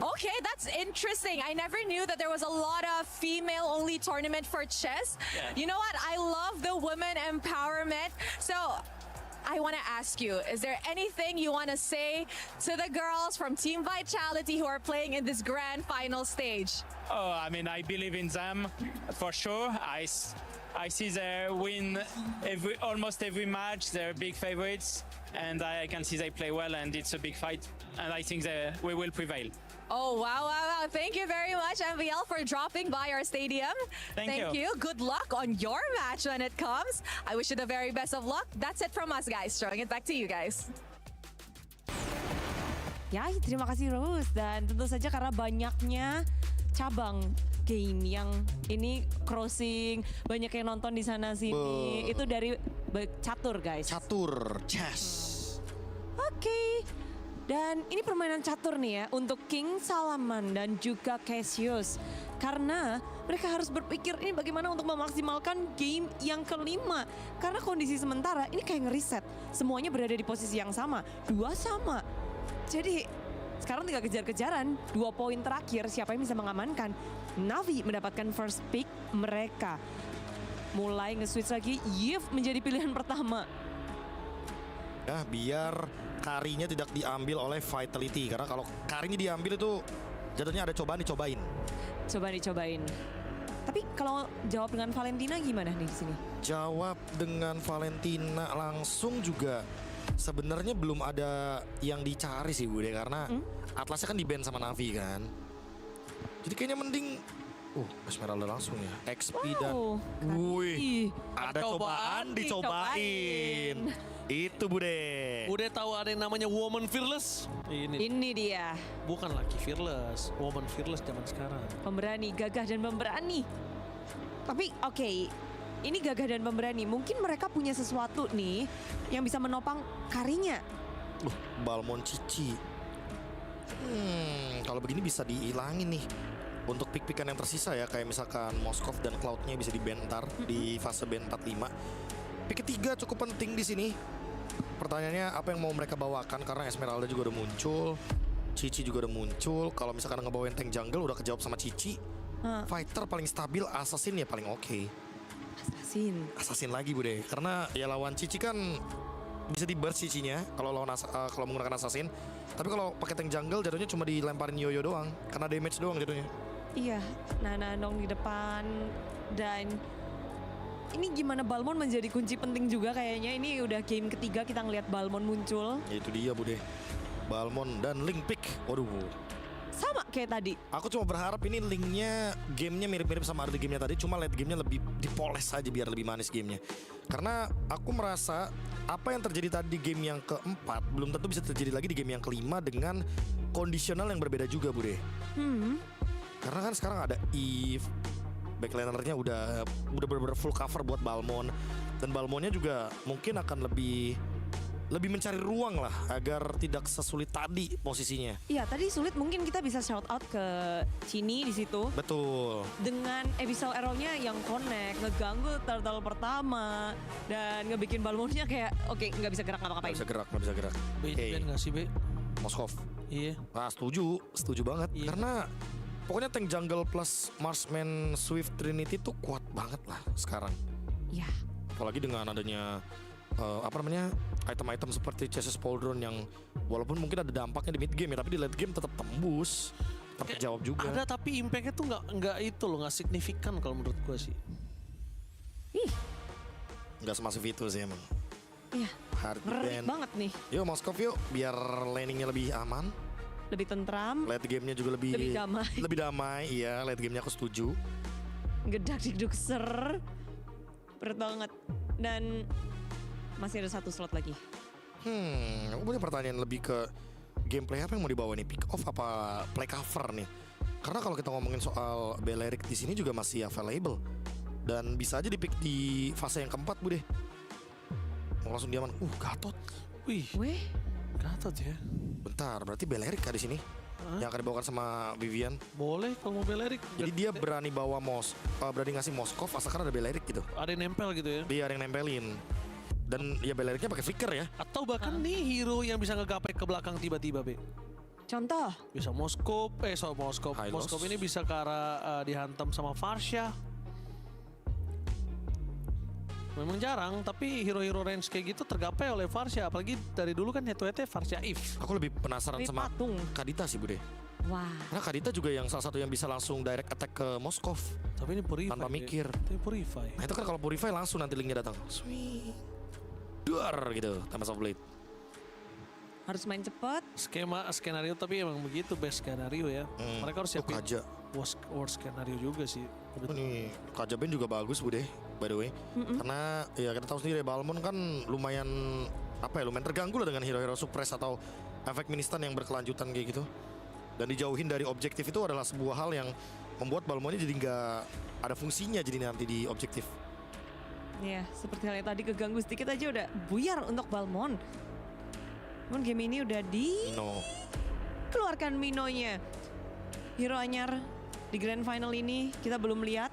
Okay, that's interesting. I never knew that there was a lot of female-only tournament for chess. Yeah. You know what? I love the women empowerment. So I want to ask you, is there anything you want to say to the girls from Team Vitality who are playing in this grand final stage? Oh, I mean, I believe in them for sure. I see they win almost every match. They're big favorites, and I can see they play well, and it's a big fight. And I think we will prevail. Oh, wow, wow, wow. Thank you very much, MVL, for dropping by our stadium. Thank you. Good luck on your match when it comes. I wish you the very best of luck. That's it from us, guys. Throwing it back to you guys. Ya, terima kasih Rose. Dan tentu saja karena banyaknya cabang game yang ini crossing, banyak yang nonton di sana sini. Itu dari catur, guys. Catur, chess. Oke. Dan ini permainan catur nih ya untuk King Selamat dan juga Cassius. Karena mereka harus berpikir ini bagaimana untuk memaksimalkan game yang kelima. Karena kondisi sementara ini kayak ngeriset. Semuanya berada di posisi yang sama. 2 sama. Jadi sekarang tinggal kejar-kejaran. 2 poin terakhir siapa yang bisa mengamankan. Navi mendapatkan first pick mereka. Mulai nge-switch lagi. Yif menjadi pilihan pertama. Ya, biar karinya tidak diambil oleh Vitality. Karena kalau karinya diambil itu jatuhnya ada cobaan dicobain. Coba-dicobain. Tapi kalau jawab dengan Valentina gimana nih di sini? Jawab dengan Valentina langsung juga sebenarnya belum ada yang dicari sih Bude, karena Atlasnya kan di-ban sama Navi kan. Jadi kayaknya mending Esmeralda langsung ya. XP dan wih, ada cobaan dicobain. Itu Bude. Bude tahu ada yang namanya woman fearless? Ini dia. Bukan lagi fearless, woman fearless zaman sekarang. Pemberani, gagah dan pemberani. Tapi oke, ini gagah dan pemberani. Mungkin mereka punya sesuatu nih yang bisa menopang karinya. Balmon Cici. Kalau begini bisa dihilangin nih. Untuk pick-pickan yang tersisa ya, kayak misalkan Moskov dan Cloud-nya bisa dibentar di fase ban 45. Pick ketiga cukup penting di sini. Pertanyaannya apa yang mau mereka bawakan, karena Esmeralda juga udah muncul, Cici juga udah muncul. Kalau misalkan ngebawain tank jungle udah kejawab sama Cici. Fighter paling stabil, assassin ya paling oke. Assassin lagi Bude, karena ya lawan Cici kan bisa di burst Cicinya kalau menggunakan assassin. Tapi kalau pakai tank jungle jatuhnya cuma dilemparin yoyo doang, karena damage doang jatuhnya. Iya, Nana Nong di depan. Dan ini gimana Balmon menjadi kunci penting juga kayaknya. Ini udah game ketiga kita ngelihat Balmon muncul. Ya itu dia Bude, Balmon dan Link pick. Waduh, sama kayak tadi. Aku cuma berharap ini Linknya gamenya mirip-mirip sama early gamenya tadi, cuma late gamenya lebih dipoles aja biar lebih manis gamenya. Karena aku merasa apa yang terjadi tadi di game yang keempat belum tentu bisa terjadi lagi di game yang kelima dengan kondisional yang berbeda juga Bude. Karena kan sekarang ada Eve, backlanernya udah bener-bener full cover buat Balmon, dan Balmonnya juga mungkin akan lebih lebih mencari ruang lah agar tidak sesulit tadi posisinya. Iya, tadi sulit mungkin kita bisa shout out ke Cini di situ. Betul. Dengan abyssal arrow-nya yang connect, ngeganggu turtle pertama dan ngebikin balmonnya kayak oke, nggak bisa gerak ngapa-ngapain. Nggak bisa gerak. Ben nggak sih, Be? Moskov. Iya. Nah, setuju banget. Iya. Karena pokoknya tank jungle plus Marksman Swift Trinity tuh kuat banget lah sekarang. Iya. Apalagi dengan adanya item-item seperti Chassis Pauldron yang walaupun mungkin ada dampaknya di mid game ya, tapi di late game tetap tembus, tetap terjawab juga. Ada, tapi impactnya tuh nggak itu loh, nggak signifikan kalau menurut gue sih. Nggak semasif itu sih emang. Iya. Ngeri banget nih. Yuk Moskov yuk, biar laningnya lebih aman. Lebih tentram. Late gamenya juga lebih damai. Lebih damai, iya. Late gamenya aku setuju. Gedak dikduk ser. Berat banget. Dan masih ada 1 slot lagi. Aku punya pertanyaan lebih ke gameplay apa yang mau dibawa nih? Pick off apa play cover nih? Karena kalau kita ngomongin soal Belerik di sini juga masih available. Dan bisa aja dipick di fase yang keempat, Bude. Langsung diaman. Gatot. Wih. Gatot ya. Bentar, berarti Belerik di sini? Yang akan dibawakan sama Vivian. Boleh kalau mau Belerik. Jadi dia berani bawa berani ngasih Moskov asalkan ada Belerik gitu. Ada yang nempel gitu ya. Dia ada yang nempelin. Dan ya Beleriknya pakai flicker ya. Atau bahkan nih hero yang bisa ngegapai ke belakang tiba-tiba, Be. Contoh? Bisa Moskov ini bisa ke arah dihantam sama Farsha. Memang jarang, tapi hero-hero range kayak gitu tergapai oleh Farsha. Apalagi dari dulu kan head-to-headnya Farsha If. Aku lebih penasaran sama Kadita sih, Bude. Wah. Karena Kadita juga yang salah satu yang bisa langsung direct attack ke Moskov. Tapi ini Purify. Tanpa mikir. Tapi Purify. Nah itu kan kalau Purify langsung nanti linknya datang. Sweet. Duar gitu, tambah soft blade. Harus main cepat. Skenario tapi emang begitu best skenario ya. Mereka harus siapin worst skenario juga sih. Ini Kaja Ben juga bagus, Bude, by the way. Karena ya kita tahu sendiri Balmon kan lumayan lumayan terganggu lah dengan hero-hero suppress atau efek ministan yang berkelanjutan kayak gitu. Dan dijauhin dari objektif itu adalah sebuah hal yang membuat Balmonnya jadi nggak ada fungsinya jadi nanti di objektif. Ya, seperti halnya tadi keganggu sedikit aja udah buyar untuk Balmon. Namun game ini udah keluarkan Minonya. Hero anyar di grand final ini kita belum lihat.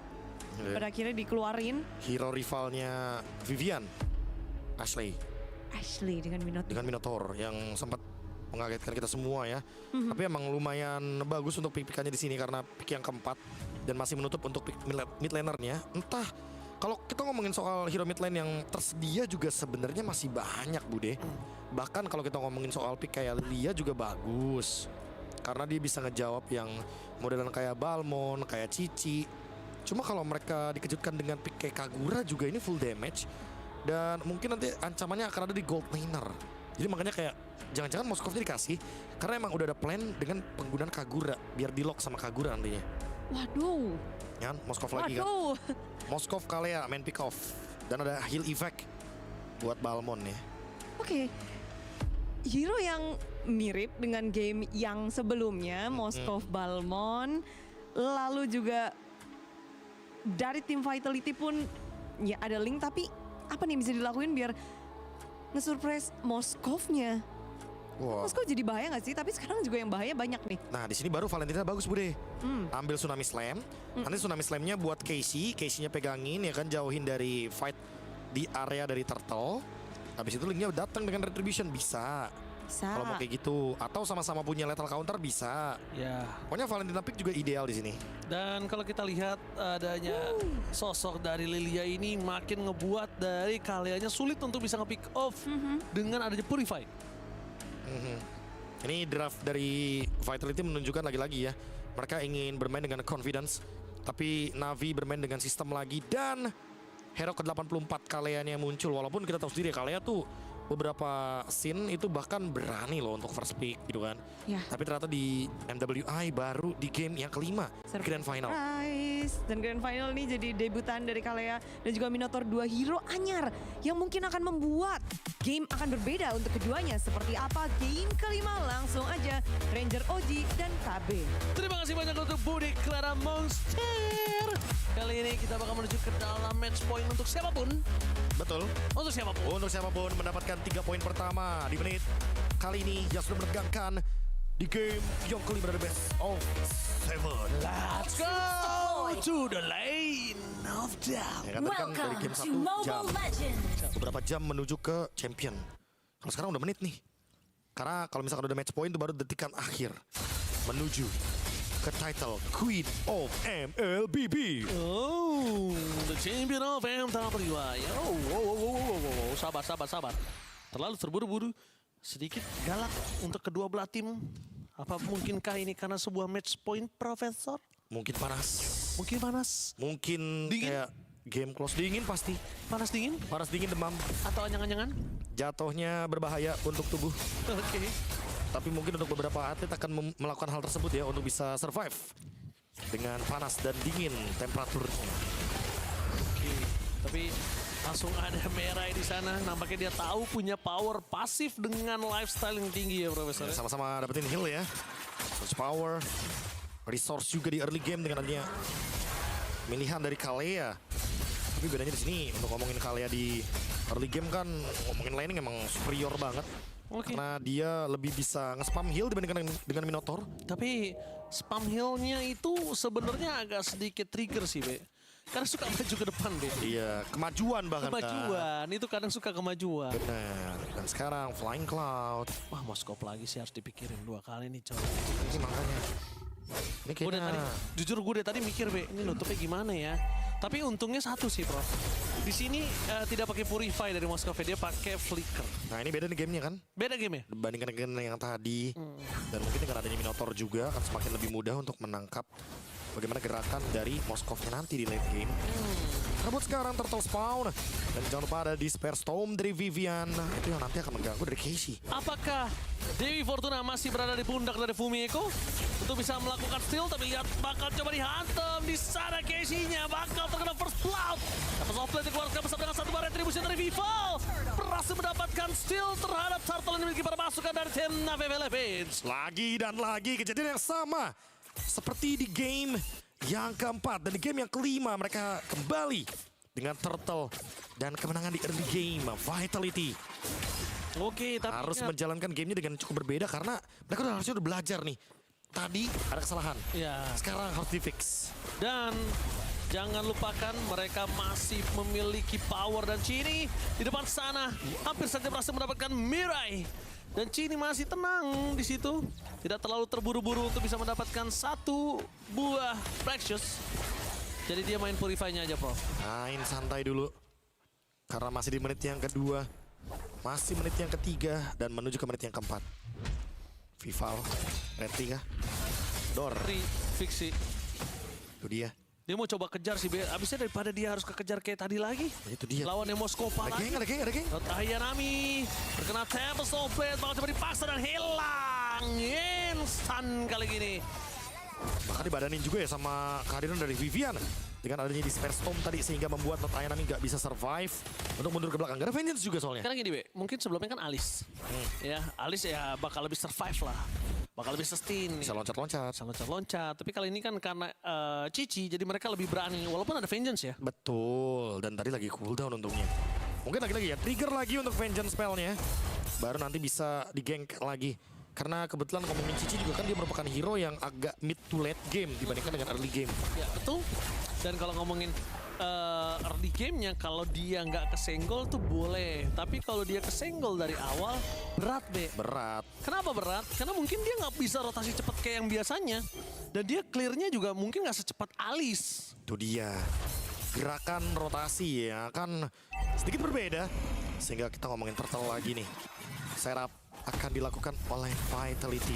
Pada akhirnya dikeluarin. Hero rivalnya Vivian, Ashley dengan Minotaur. Dengan Minotaur yang sempat mengagetkan kita semua ya. Tapi emang lumayan bagus untuk pick-pickannya di sini karena pick yang keempat dan masih menutup untuk pick mid lanernya. Entah kalau kita ngomongin soal hero mid lane yang tersedia juga sebenarnya masih banyak, Bude. Bahkan kalau kita ngomongin soal pick kayak Lilia juga bagus. Karena dia bisa ngejawab yang modelan kayak Balmon, kayak Cici. Cuma kalau mereka dikejutkan dengan pick kayak Kagura juga ini full damage. Dan mungkin nanti ancamannya akan ada di gold laner. Jadi makanya kayak jangan-jangan Moskovnya dikasih. Karena emang udah ada plan dengan penggunaan Kagura. Biar di lock sama Kagura nantinya. Waduh. Ya, Moskov lagi kan. Moskov Kalea main pick off. Dan ada heal effect buat Balmon ya. Oke. Hero yang mirip dengan game yang sebelumnya, Moskov Balmon. Lalu juga dari tim Vitality pun ya ada link, tapi apa nih bisa dilakuin biar nge-surprise Moskovnya? Wow. Moskov jadi bahaya gak sih? Tapi sekarang juga yang bahaya banyak nih. Nah di sini baru Valentina bagus, Bude. Ambil Tsunami Slam. Nanti Tsunami Slamnya buat Casey-nya pegangin ya kan, jauhin dari fight di area dari Turtle. Habis itu linknya datang dengan Retribution bisa. Kalau mau kayak gitu, atau sama-sama punya lethal counter bisa. Ya. Pokoknya Valentina pick juga ideal di sini. Dan kalau kita lihat adanya sosok dari Lilia ini makin ngebuat dari Kaleanya sulit untuk bisa nge-pick off dengan adanya Purify. Ini draft dari Vitality menunjukkan lagi-lagi ya, mereka ingin bermain dengan confidence, tapi Navi bermain dengan sistem lagi dan hero ke-84 Kaleanya muncul. Walaupun kita tahu sendiri Kalea tuh beberapa scene itu bahkan berani loh untuk first pick gitu kan. Ya. Tapi ternyata di MWI baru di game yang kelima, Grand Final. Dan Grand Final ini jadi debutan dari Kalea dan juga Minotaur, 2 hero anyar yang mungkin akan membuat game akan berbeda untuk keduanya. Seperti apa game kelima? Langsung aja Ranger OG dan KB. Terima kasih. kasih banyak untuk Budi Clara Monster. Kali ini kita bakal menuju ke dalam match point untuk siapapun. Betul. Untuk siapapun. Untuk siapapun mendapatkan 3 poin pertama di menit kali ini yang sudah menegangkan di game yang kelima dari best of 7. Let's go to the lane of doubt. Ya kan, tadi kan dari game 1 jam. Beberapa jam menuju ke champion. Kalau sekarang udah menit nih. Karena kalau misalkan udah match point itu baru detikan akhir. Menuju ke title Queen of MLBB. Oh, the champion of MLBB. Oh, sabar. Terlalu terburu-buru. Sedikit galak untuk kedua belah tim. Apa mungkinkah ini karena sebuah match point, Profesor? Mungkin panas. Mungkin dingin? Kayak game close. Dingin pasti. Panas dingin? Panas dingin, demam. Atau anyang-anyangan? Jatuhnya berbahaya untuk tubuh. Oke. Tapi mungkin untuk beberapa atlet akan melakukan hal tersebut ya untuk bisa survive dengan panas dan dingin temperaturnya. Oke. Tapi langsung ada merah di sana. Nampaknya dia tahu punya power pasif dengan lifestyle yang tinggi ya, Profesor. Ya, sama-sama dapetin heal ya. Terus power, resource juga di early game dengan adanya pilihan dari Kalea. Tapi bedanya di sini untuk ngomongin Kalea di early game kan ngomongin laning emang superior banget. Okay. Karena dia lebih bisa nge-spam heal dibandingkan dengan Minotaur. Tapi spam heal-nya itu sebenarnya agak sedikit trigger sih, Be. Karena suka maju ke depan, Be. Iya, kemajuan bahkan. Kemajuan, itu kadang suka kemajuan. Benar. Dan sekarang Flying Cloud. Wah, mau scope lagi sih harus dipikirin 2 kali nih, coy. Ini makanya. Ini kayaknya... Jujur gue tadi mikir, Be, ini nutupnya gimana ya? Tapi untungnya satu sih, Prof. Di sini tidak pakai Purify dari Moskov, dia pakai Flicker. Nah, ini beda nih gamenya kan? Beda game ya? Dibandingkan dengan yang tadi. Dan mungkin dengan adanya Minotaur juga akan semakin lebih mudah untuk menangkap bagaimana gerakan dari Moskovnya nanti di late game. Rebut sekarang Turtle Spawn. Dan jangan lupa ada Despair Storm dari Vivian. Itu yang nanti akan mengganggu dari Casey. Apakah Dewi Fortuna masih berada di pundak dari Fumieko untuk bisa melakukan steal? Tapi lihat bakal coba dihantam di sana. Casey-nya bakal terkena first blood. Dapat offlane dikeluarkan bersama dengan satu bar retribution dari Vivo. Berhasil mendapatkan steal terhadap Turtle yang dimiliki para pasukan dari tim Mlbb. Lagi dan lagi kejadian yang sama. Seperti di game yang keempat dan di game yang kelima mereka kembali dengan Turtle dan kemenangan di early game Vitality. Oke, tapi harus menjalankan gamenya dengan cukup berbeda karena mereka harusnya udah belajar nih. Tadi ada kesalahan, sekarang harus di-fix. Dan jangan lupakan mereka masih memiliki power dan Chini di depan sana hampir saja berhasil mendapatkan Mirai. Dan Chini masih tenang di situ. Tidak terlalu terburu-buru untuk bisa mendapatkan satu buah Precious. Jadi dia main Purify-nya aja, Prof. Main santai dulu. Karena masih di menit yang kedua. Masih menit yang ketiga dan menuju ke menit yang keempat. Vival, Reti kah? Dor. Fiksi. Itu dia. Dia mau coba kejar sih, abisnya daripada dia harus kekejar kayak tadi lagi. Itu dia. Lawan Moskova lagi. Ada geng. Nami terkena Tempest of Blade, bakal coba dipaksa dan hilang. Instan kali gini. Bahkan dibadanin juga ya sama kehadiran dari Vivian. Dengan adanya Despair Storm tadi sehingga membuat Nami nggak bisa survive untuk mundur ke belakang. Gak ada Vengeance juga soalnya. Karena gini, Be, mungkin sebelumnya kan Alice. Ya, Alice ya bakal lebih survive lah. Bakal lebih sustain. Bisa loncat-loncat. Tapi kali ini kan karena Cici, jadi mereka lebih berani. Walaupun ada Vengeance ya. Betul. Dan tadi lagi cooldown untungnya. Mungkin lagi-lagi ya. Trigger lagi untuk Vengeance spellnya. Baru nanti bisa di-gank lagi. Karena kebetulan ngomongin Cici juga kan dia merupakan hero yang agak mid to late game dibandingkan dengan early game. Ya, betul. Dan kalau ngomongin early gamenya, kalau dia nggak kesenggol tuh boleh. Tapi kalau dia kesenggol dari awal, berat, Be. Berat. Kenapa berat? Karena mungkin dia nggak bisa rotasi cepat kayak yang biasanya. Dan dia clearnya juga mungkin nggak secepat Alice. Itu dia. Gerakan rotasi ya kan sedikit berbeda. Sehingga kita ngomongin Turtle lagi nih. Setup akan dilakukan oleh Vitality.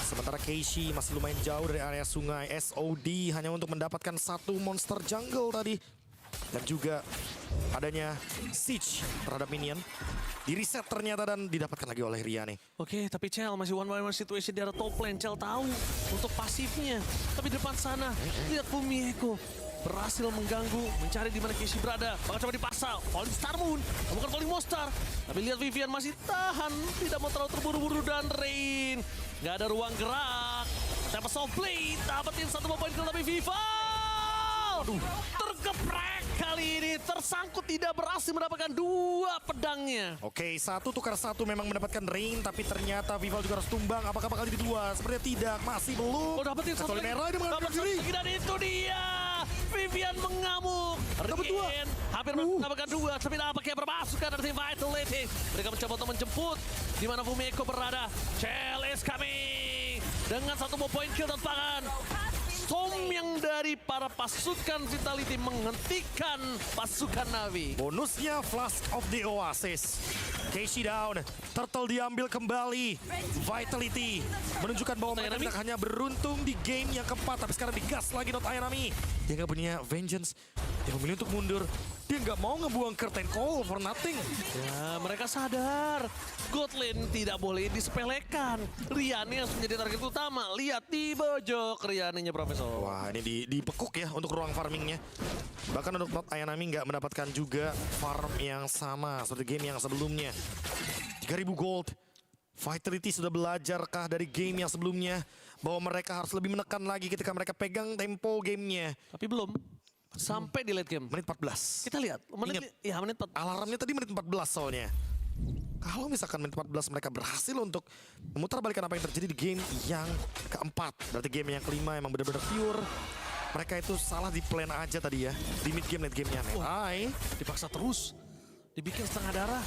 Sementara Casey masih lumayan jauh dari area sungai. SOD hanya untuk mendapatkan satu monster jungle tadi. Dan juga adanya siege terhadap minion. Di reset ternyata dan didapatkan lagi oleh Riane. Oke, tapi Chel masih one by one situation di arah top lane. Chel tahu untuk pasifnya. Tapi di depan sana, lihat Fumieko berhasil mengganggu, mencari di mana Casey berada. Bakal coba dipasang, Falling Star Moon, bukan Falling Monster. Tapi lihat Vivian masih tahan, tidak mau terlalu terburu-buru dan Rain. Nggak ada ruang gerak. Tempest of Blade dapetin 1 poin kill tapi Viva. Aduh, tergeprek kali ini, tersangkut tidak berhasil mendapatkan 2 pedangnya. Oke, 1 tukar 1 memang mendapatkan Rain, tapi ternyata Vival juga harus tumbang. Apakah bakal jadi 2? Sepertinya tidak, masih belum. Oh, dapetin satu lagi. merah, dia mengambil diri. Dan itu dia, Vivian mengamuk. Dapat 2. Hampir mendapatkan 2, tapi nampaknya bermasukan dari tim Vitality. Mereka mencoba untuk menjemput di mana Fumiko berada. Chell is coming dengan 1 poin kill dan tangan. Som yang dari para pasukan Vitality menghentikan pasukan Navi. Bonusnya Flask of the Oasis. Casey down, Turtle diambil kembali. Vitality menunjukkan bahwa mereka tidak hanya beruntung di game yang keempat, tapi sekarang digas lagi Not Ayanami. Dia nggak punya Vengeance, dia memilih untuk mundur. Dia nggak mau ngebuang curtain call for nothing. Ya, mereka sadar God lane tidak boleh disepelekan. Riane harus menjadi target utama. Lihat di pojok Riane-nya Profesor. Wah, ini dipekuk ya untuk ruang farmingnya. Bahkan untuk Not Ayanami nggak mendapatkan juga farm yang sama seperti game yang sebelumnya. 3.000 gold. Vitality sudah belajarkah dari game yang sebelumnya bahwa mereka harus lebih menekan lagi ketika mereka pegang tempo gamenya? Tapi belum. Sampai di late game. Menit 14. Kita lihat. Menit 14. Alarmnya tadi menit 14 soalnya. Kalau misalkan menit 14 mereka berhasil untuk memutarbalikkan apa yang terjadi di game yang keempat. Berarti game yang kelima emang benar-benar pure. Mereka itu salah di plan aja tadi ya. Di mid game, late gamenya. Hai. Dipaksa terus. Dibikin setengah darah.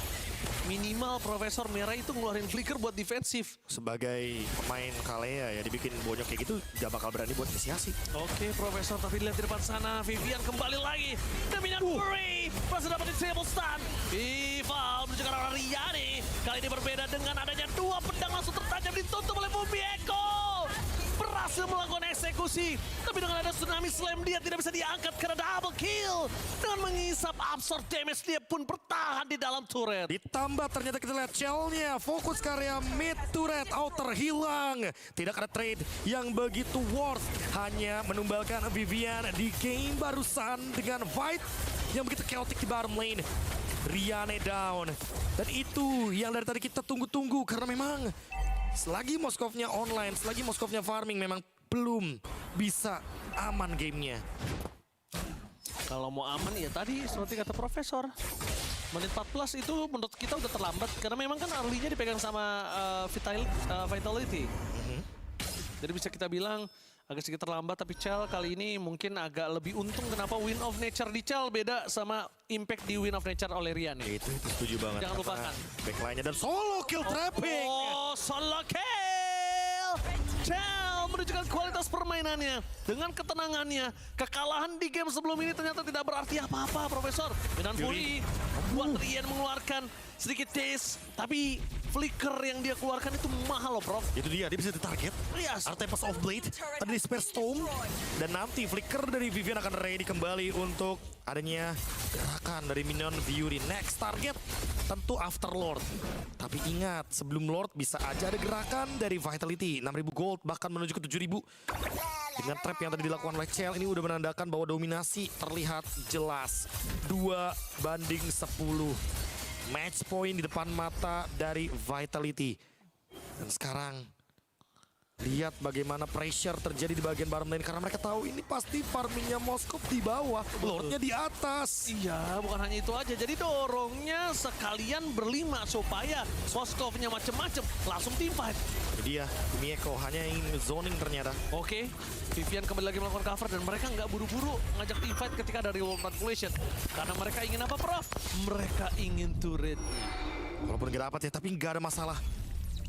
Minimal Profesor Merah itu ngeluarin flicker buat defensif. Sebagai pemain Kalea ya dibikin bonyok kayak gitu gak bakal berani buat inisiasi. Oke Profesor, tapi dilihat di depan sana Vivian kembali lagi. Dominant Fury masih dapat disable stun. Vival menunjukkan arah Riane. Kali ini berbeda dengan adanya 2 pedang langsung tertajam ditutup oleh Fumieko. Berhasil melakukan eksekusi, tapi dengan ada tsunami slam dia tidak bisa diangkat karena double kill. Dengan mengisap absorb damage dia pun bertahan di dalam turret. Ditambah ternyata kita lihat shell-nya, fokus karya mid turret outer hilang. Tidak ada trade yang begitu worth, hanya menumbalkan Vivian di game barusan dengan fight yang begitu chaotic di bottom lane. Riane down, dan itu yang dari tadi kita tunggu-tunggu karena memang selagi Moskovnya online, selagi Moskovnya farming memang belum bisa aman gamenya. Kalau mau aman ya tadi seperti kata Profesor. Menit 14 itu menurut kita udah terlambat karena memang kan early-nya dipegang sama Vitality. Jadi bisa kita bilang agak sedikit terlambat, tapi Chell kali ini mungkin agak lebih untung. Kenapa Win of Nature di Chell beda sama impact di Win of Nature oleh Riane. Itu setuju banget. Jangan lupakan. Backline-nya dan solo kill trapping. Oh, solo kill. Chell menunjukkan kualitas permainannya. Dengan ketenangannya. Kekalahan di game sebelum ini ternyata tidak berarti apa-apa, Profesor. Medan Fury buat Rian mengeluarkan sedikit taste, tapi flicker yang dia keluarkan itu mahal loh, Prof. Itu dia bisa ditarget. Yes. Tempest of Blade, tadi di Spare Storm, dan nanti flicker dari Vivian akan ready kembali untuk adanya gerakan dari minion Fury. Next target tentu After Lord. Tapi ingat, sebelum Lord bisa aja ada gerakan dari Vitality. 6.000 gold bahkan menuju ke 7.000. Dengan trap yang tadi dilakukan oleh Chell, ini udah menandakan bahwa dominasi terlihat jelas. 2-10. Match point di depan mata dari Vitality. Dan sekarang lihat bagaimana pressure terjadi di bagian bottom lane karena mereka tahu ini pasti farmingnya Moskov di bawah, Lordnya di atas. Iya, bukan hanya itu aja. Jadi dorongnya sekalian berlima supaya Moskovnya macem-macem langsung team fight. Dia Mieko hanya ingin zoning ternyata. Oke, Vivian kembali lagi melakukan cover dan mereka nggak buru-buru ngajak team fight ketika ada reward manipulation. Karena mereka ingin apa, Prof? Mereka ingin turret. Walaupun nggak dapat ya, tapi nggak ada masalah.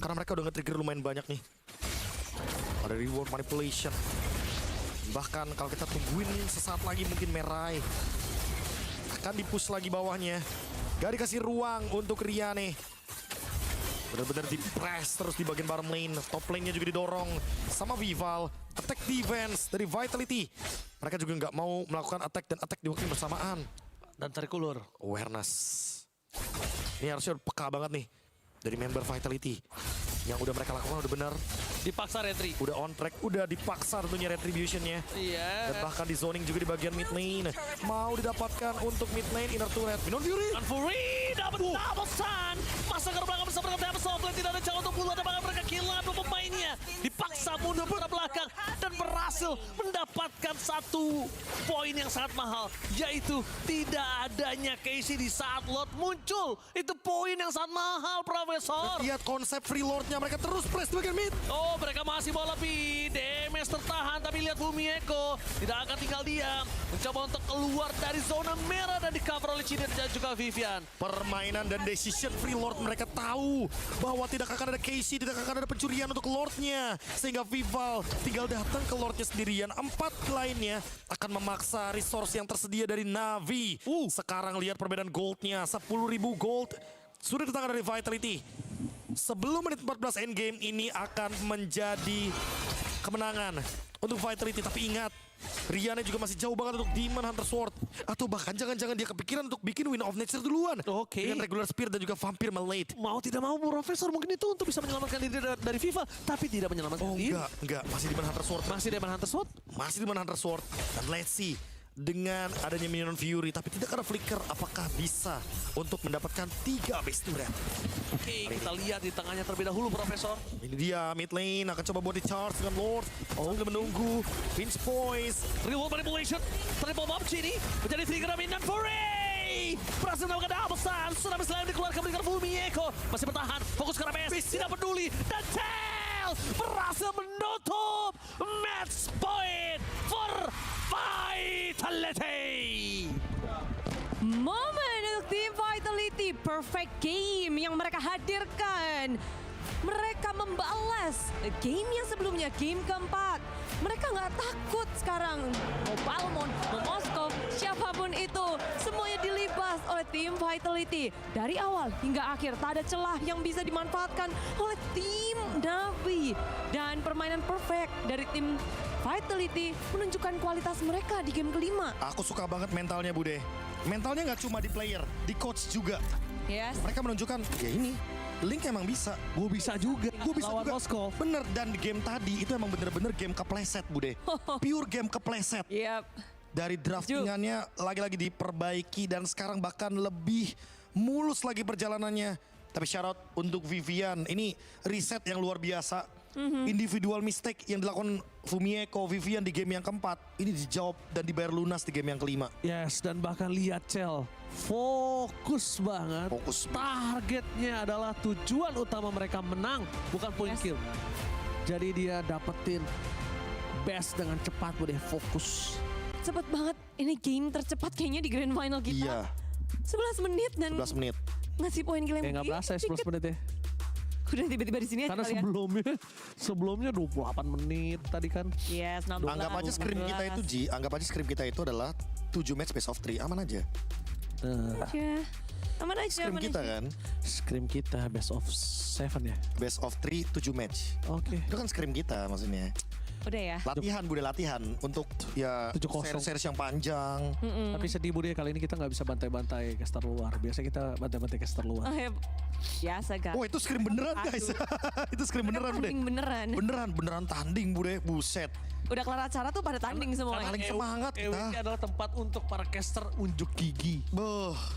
Karena mereka udah nge-trigger lumayan banyak nih. Ada reward manipulation. Bahkan kalau kita tungguin sesaat lagi mungkin Merai akan di-push lagi bawahnya. Gak dikasih ruang untuk Riane. Benar-benar di-press terus di bagian bottom lane. Top lane-nya juga didorong sama Vival. Attack defense dari Vitality. Mereka juga nggak mau melakukan attack dan attack di waktu yang bersamaan. Dan tarik ulur. Awareness. Ini harusnya peka banget nih dari member Vitality. Yang udah mereka lakukan udah benar. Dipaksa retri. Udah on track, udah dipaksa tentunya retribution-nya. Iya. Dan bahkan di zoning juga di bagian mid lane. Mau didapatkan untuk mid lane inner turret. Minon Fury. Dan Fury dapat double stun. Masa ke belakang bersama dengan Tempest of Blade. Tidak ada cara untuk bunuh. Ada bahkan mereka kehilangan 2 pemainnya. Dipaksa memaksa mundur ke belakang dan berhasil mendapatkan satu poin yang sangat mahal, yaitu tidak adanya Casey di saat Lord muncul. Itu poin yang sangat mahal, Profesor. Lihat konsep free Lord-nya, mereka terus press di bagian mid. Oh, mereka masih mau lebih. DMS tertahan, tapi lihat Fumieko tidak akan tinggal diam. Mencoba untuk keluar dari zona merah dan di cover oleh Cina dan juga Vivian. Permainan dan decision free Lord, mereka tahu bahwa tidak akan ada Casey, tidak akan ada pencurian untuk Lord-nya. Sehingga Vival tinggal datang ke Lord-nya sendirian. 4 lainnya akan memaksa resource yang tersedia dari Navi. Sekarang lihat perbedaan gold-nya, 10.000 gold sudah datang dari Vitality. Sebelum menit 14 endgame ini akan menjadi kemenangan untuk Vitality. Tapi ingat, Riannya juga masih jauh banget untuk Demon Hunter Sword. Atau bahkan jangan-jangan dia kepikiran untuk bikin Wind of Nature duluan. Dengan regular Spear dan juga Vampire Malate. Mau tidak mau Profesor mungkin itu untuk bisa menyelamatkan diri dari FIFA. Tapi tidak menyelamatkan diri. Enggak. Masih Demon Hunter Sword. Masih Demon Hunter Sword? Masih Demon Hunter Sword. Dan let's see. Dengan adanya Minion Fury, tapi tidak ada Flicker, apakah bisa untuk mendapatkan 3 base turret? Oke, kita lihat di tengahnya terlebih dahulu, Profesor. Ini dia, mid lane akan coba buat di-charge dengan Lord. Sambil menunggu, pinch points. Reward manipulation, triple bomb Genie, menjadi trigger Minion Fury. Berhasil melakukan double stun, sudah bisa dikeluarkan berikan Fumieko. Masih bertahan, fokus ke Rames, tidak peduli. Dan Tail berhasil menutup match point for Vitality. Momen untuk tim Vitality, perfect game yang mereka hadirkan. Mereka membalas game yang sebelumnya, game keempat. Mereka nggak takut sekarang. Mau Balmond, mau Moskov, siapapun itu, semuanya dilibas oleh tim Vitality. Dari awal hingga akhir, tak ada celah yang bisa dimanfaatkan oleh tim Navi. Dan permainan perfect dari tim Vitality menunjukkan kualitas mereka di game kelima. Aku suka banget mentalnya, Bude. Mentalnya nggak cuma di player, di coach juga. Yes. Mereka menunjukkan, ya ini, Link emang bisa. Gue bisa juga. Gue bisa lawan juga. Moskow. Bener, dan di game tadi itu emang bener-bener game kepleset, Bude. Pure game kepleset. Yep. Dari draftingannya lagi-lagi diperbaiki dan sekarang bahkan lebih mulus lagi perjalanannya. Tapi shout out untuk Vivian. Ini riset yang luar biasa. Individual mistake yang dilakukan Fumieko, Vivian di game yang keempat. Ini dijawab dan dibayar lunas di game yang kelima. Yes, dan bahkan lihat Cel. Fokus banget. Targetnya adalah tujuan utama mereka menang, bukan point kill. Jadi dia dapetin best dengan cepat, boleh fokus. Cepet banget, ini game tercepat kayaknya di grand final kita. Iya. 11 menit dan 11 menit. ngasih poin kill yang nggak berasa ya 11 menit ya. Udah tiba-tiba di sini karena sebelumnya 28 menit tadi kan. Yes, 16. Anggap aja scrim kita itu, Ji. Anggap aja scrim kita itu adalah 7 match best of 3. Aman aja. Aman aja. Scrim kita kan? Scrim kita best of 7 ya? Best of 3, 7 match. Oke. Itu kan scrim kita maksudnya. Udah ya. Latihan, Bude, latihan untuk ya series yang panjang. Tapi sedih, Bude, kali ini kita nggak bisa bantai-bantai caster luar. Biasa kita bantai-bantai caster luar. Biasa kan. Oh, itu scrim beneran, guys. Itu scrim beneran, Bude. Beneran. Beneran tanding, Bude. Buset. Udah kelar acara tuh pada tanding semua. Paling semangat kita. EWC adalah tempat untuk para caster unjuk gigi.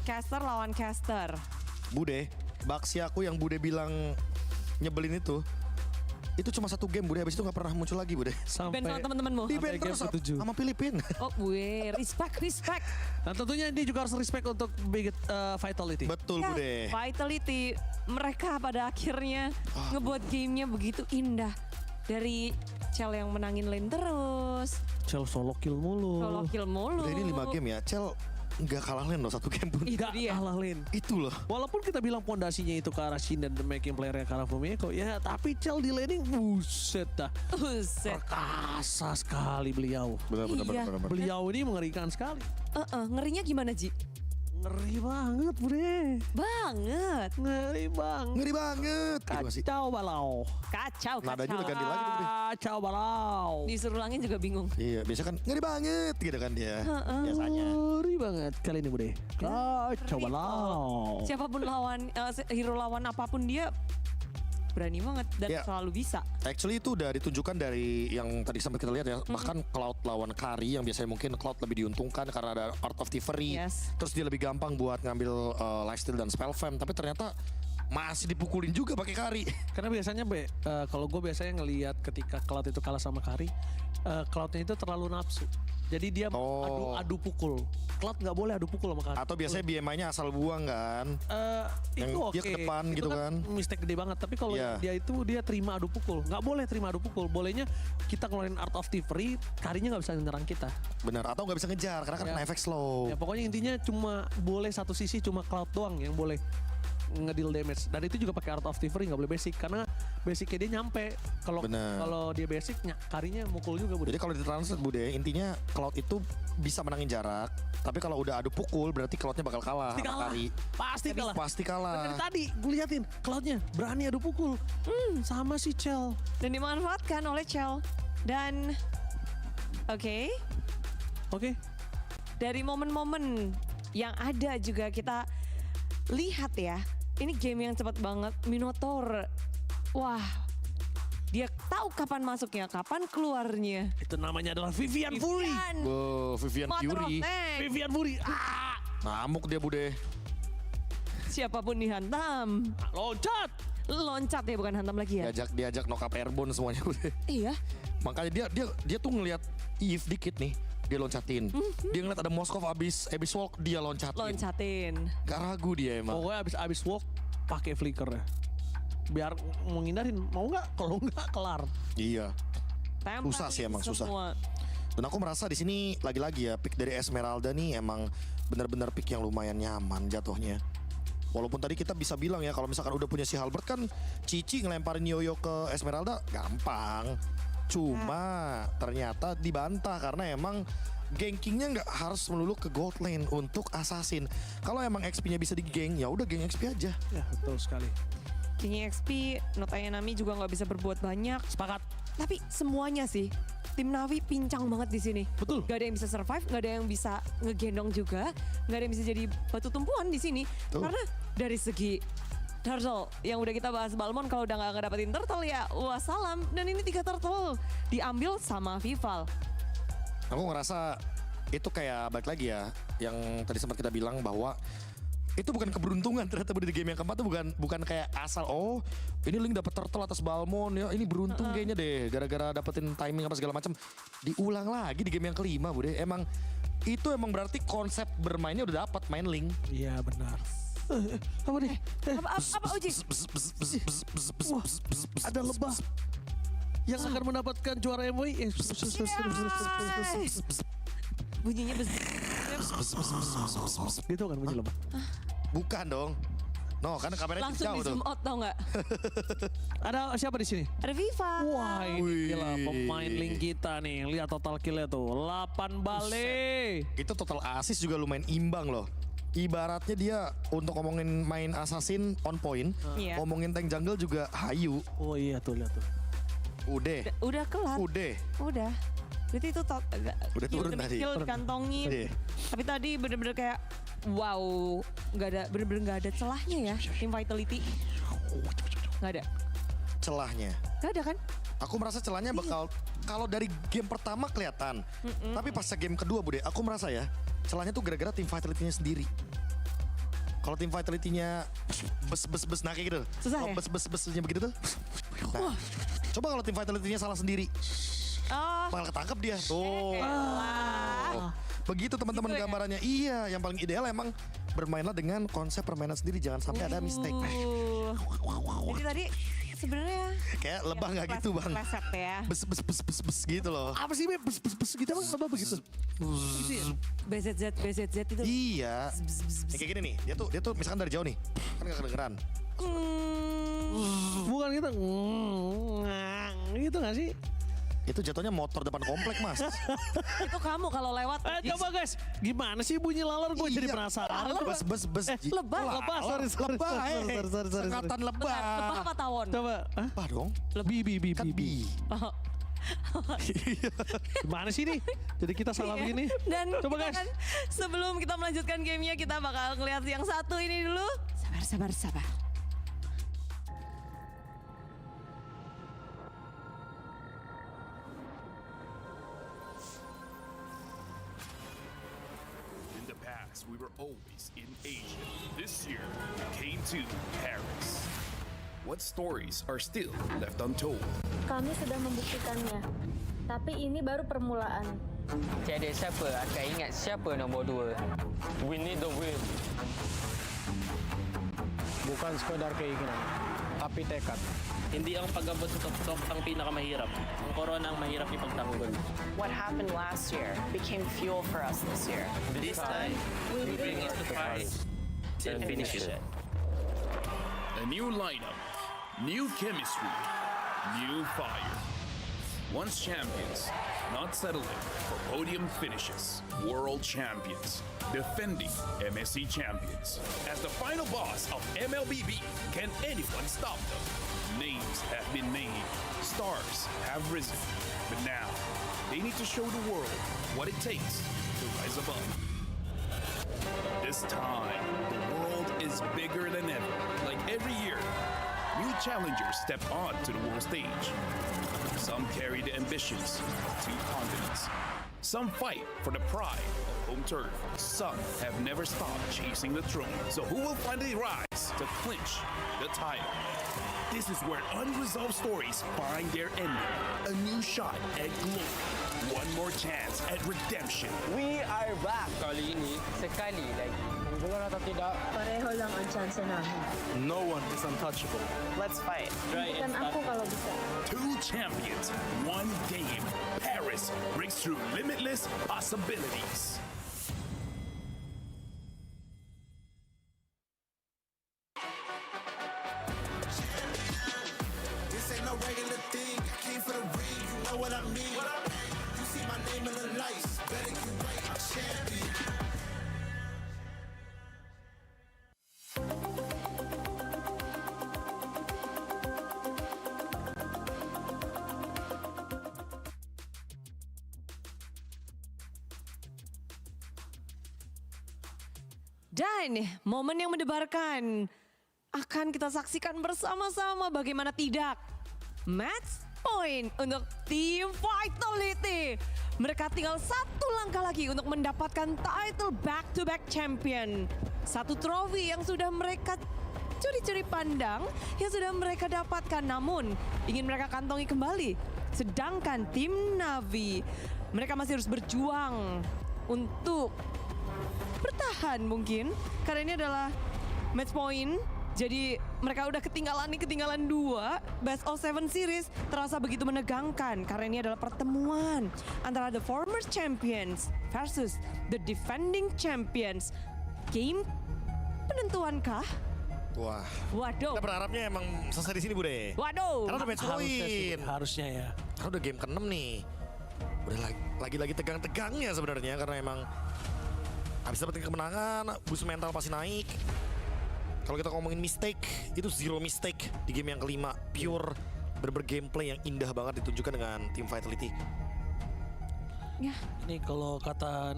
Caster lawan caster. Bude, baksi aku yang Bude bilang nyebelin itu cuma 1 game, Bude. Habis itu gak pernah muncul lagi, Bude. Sampai sama teman-temanmu. Di band terus sama Filipina. Oh, gue respect. Dan tentunya ini juga harus respect untuk Big Vitality. Betul, Bude. Vitality, mereka pada akhirnya ngebuat gamenya begitu indah. Dari Cel yang menangin lane terus. Cel solo kill mulu. Udah ini 5 game ya, Cel nggak kalah lane loh 1 game pun. Nggak kalah lane. Itu loh. Walaupun kita bilang pondasinya itu ke arah Shin dan the making player-nya ke arah Fumieko, ya tapi Cel di laning, buset dah. Perkasa sekali beliau. Benar. Beliau ini mengerikan sekali. Ngerinya gimana, Ji? Ngeri banget, Bude. Ngeri banget. Kacau balau. Nadanya udah ganti lagi tuh, Bude. Kacau balau. Disuruh ulangin juga bingung. Iya, biasa kan ngeri banget gitu kan dia. Biasanya. Ngeri banget kali ini, Bude. Kacau balau. Siapapun lawan, hero lawan apapun dia berani banget dan selalu bisa. Actually itu udah ditunjukkan dari yang tadi sempat kita lihat ya. Bahkan Cloud lawan Kari yang biasanya mungkin Cloud lebih diuntungkan karena ada Art of Thievery. Terus dia lebih gampang buat ngambil lifesteal dan spell fam. Tapi ternyata masih dipukulin juga pakai Kari. Karena biasanya kalau gue biasanya ngelihat ketika Cloud itu kalah sama Kari, Cloudnya itu terlalu nafsu. Jadi dia adu pukul. Cloud nggak boleh adu pukul sama Kari. Atau biasanya BMI-nya asal buang kan? Itu Yang oke. dia ke depan Itu gitu kan? Mistake gede banget. Tapi kalau dia terima adu pukul, nggak boleh terima adu pukul. Bolehnya kita ngeluarin Art of Thievery, Karinya nggak bisa nyerang kita. Bener, atau nggak bisa ngejar karena kan kena efek slow. Ya pokoknya intinya cuma boleh satu sisi, cuma Cloud doang yang boleh ngedeal damage. Dan itu juga pakai Art of Thievery, nggak boleh basic karena basicnya dia nyampe. Kalau dia basicnya Karinya mukul juga, Bude. Jadi kalau ditranslate, Bude, intinya Cloud itu bisa menangin jarak, tapi kalau udah adu pukul berarti Cloudnya bakal kalah sama Kari. Pasti kalah. Dari tadi gue liatin Cloudnya berani adu pukul. Sama si Chell. Dan dimanfaatkan oleh Chell. Dan oke. Dari momen-momen yang ada juga kita lihat ya. Ini game yang cepat banget. Minotaur. Wah. Dia tahu kapan masuknya, kapan keluarnya. Itu namanya adalah Vivian Fury. Vivian Fury. Vivian Fury. Ngamuk dia, Bude. Siapapun dihantam. Loncat ya, bukan hantam lagi ya. Diajak knock up airborne semuanya, Bude. Iya. Makanya dia tuh ngelihat Eve dikit nih, dia loncatin. Dia ngeliat ada Moskov abis walk, dia loncatin. Gak ragu dia emang. Pokoknya abis walk pakai flicker ya. Biar menghindarin, mau nggak? Kalau nggak kelar. Iya. Susah sih emang, susah. Dan aku merasa di sini lagi-lagi ya pick dari Esmeralda nih emang benar-benar pick yang lumayan nyaman jatuhnya. Walaupun tadi kita bisa bilang ya kalau misalkan udah punya si Halbert kan Cici ngelemparin Yoyo ke Esmeralda gampang. Cuma ternyata dibantah karena emang gankingnya nggak harus melulu ke gold lane untuk assassin. Kalau emang XP-nya bisa di-gank, ya udah gank XP aja. Ya betul sekali. King XP, Notanya Nami juga nggak bisa berbuat banyak. Sepakat. Tapi semuanya sih, tim Navi pincang banget di sini. Betul. Gak ada yang bisa survive, gak ada yang bisa ngegendong juga, gak ada yang bisa jadi batu tumpuan di sini. Karena dari segi turtle yang udah kita bahas Balmon, kalau udah nggak ngedapetin turtle ya wassalam. Dan ini 3 turtle diambil sama Vival. Aku ngerasa itu kayak balik lagi ya, yang tadi sempat kita bilang bahwa itu bukan keberuntungan ternyata di game yang keempat tuh bukan kayak asal ini Link dapet turtle atas Balmon ya ini beruntung kayaknya deh gara-gara dapetin timing apa segala macam. Diulang lagi di game yang kelima, Bude. Emang itu berarti konsep bermainnya udah dapat main Link. Iya benar. Apa nih? Apa Uji? Wah, ada lebah yang akan mendapatkan juara MWI. Bunyinya Gitu kan bunyi lebah. Bukan dong. No, karena kameranya langsung jauh di zoom out tau nggak? Ada siapa di sini? Ada Viva. Wah ini gila pemain Link kita nih. Lihat total killnya tuh 8 balik. Itu total assist juga lumayan imbang loh. Ibaratnya dia untuk ngomongin main assassin on point, ngomongin tank jungle juga hayu. Oh iya tuh lihat tuh. Udah kelar. Udah. Berarti itu udah turun tadi. Kill dikantongin. Tapi tadi bener-bener kayak wow, bener-bener nggak ada celahnya ya tim Vitality. Nggak ada. Celahnya. Nggak ada kan? Aku merasa celahnya bakal kalau dari game pertama kelihatan. Tapi pas game kedua, Bude, aku merasa ya celahnya tuh gara-gara tim Vitality-nya sendiri. Kalau tim Vitality-nya bes nah kayak gitu. Susah ya? Bes-besnya begitu tuh. Nah, coba kalau tim Vitality-nya salah sendiri. Malah ketangkep dia. Begitu teman-teman gambarannya. Iya, yang paling ideal emang bermainlah dengan konsep permainan sendiri, jangan sampai ada mistake. Jadi tadi sebenarnya kayak lebah nggak gitu, Bang. Pleset ya. Bes gitu loh. Apa sih bes gitu Bang? Lebah begitu. BZZ itu. Iya. Kayak gini nih, dia tuh misalkan dari jauh nih. Kan nggak kedengeran. Bukan gitu. Gitu nggak sih? Itu jatuhnya motor depan komplek, Mas. Itu kamu kalau lewat. Coba guys, gimana sih bunyi laler? Gue jadi penasaran. Bes. Lebah. Sorry. Sengkatan lebah. Lebah apa tawon? Coba. Lebah dong. Bi. Kan bi. Gimana sih nih? Jadi kita salah begini. Dan coba guys. Kan, sebelum kita melanjutkan gamenya, kita bakal ngeliat yang satu ini dulu. Sabar. In the past, past, we were always in Asia. This year, we came to Paris. What stories are still left untold? Kami sudah membuktikannya, tapi ini baru permulaan. Tiada siapa akan ingat siapa nombor 2. We need the win. Bukan sekadar keinginan, tapi tekad. Hindi ang pag-abot ang pinakamahirap. Ang corona ang mahirap ipagtanggol. What happened last year became fuel for us this year. This time, we bring it to Paris and finish it. A new lineup, new chemistry, new fire. Once champions, not settling for podium finishes. World champions, defending MSC champions. As the final boss of Mlbb, can anyone stop them? Names have been made, stars have risen, but now they need to show the world what it takes to rise above. This time, the world is bigger than ever. Like every year, new challengers step on to the world stage. Some carry the ambitions of 2 continents. Some fight for the pride of home turf. Some have never stopped chasing the throne. So who will finally rise to clinch the title? This is where unresolved stories find their ending. A new shot at glory. One more chance at redemption. We are back. Kali ini, sekali lagi. Bukan atau tidak? Pareho lang ang chance namin. No one is untouchable. Let's fight. Bukan ako kalau bisa. 2 champions, 1 game. Paris breaks through limitless possibilities. This ain't no regular thing. I came for the ring, you know what I mean. You see my name in the lights, better get right, I'm champion. Dan momen yang mendebarkan akan kita saksikan bersama-sama, bagaimana tidak. Match point untuk tim Vitality. Mereka tinggal 1 langkah lagi untuk mendapatkan title back-to-back champion. 1 trofi yang sudah mereka curi-curi pandang, yang sudah mereka dapatkan, namun ingin mereka kantongi kembali. Sedangkan tim Navi, mereka masih harus berjuang untuk bertahan mungkin, karena ini adalah match point. Jadi mereka udah ketinggalan 2. Best of 7 series terasa begitu menegangkan karena ini adalah pertemuan antara the former champions versus the defending champions. Game penentuankah? Wah. Waduh. Kita berharapnya emang selesai di sini, Bude. Waduh. Karena udah match point. Harusnya ya. Karena udah game ke-6 nih. Udah lagi-lagi tegang-tegangnya sebenarnya karena emang habis dapetin kemenangan, boost mental pasti naik. Kalau kita ngomongin mistake, itu 0 mistake di game yang kelima. Pure gameplay yang indah banget ditunjukkan dengan tim Vitality. Ya. Ini kalau kata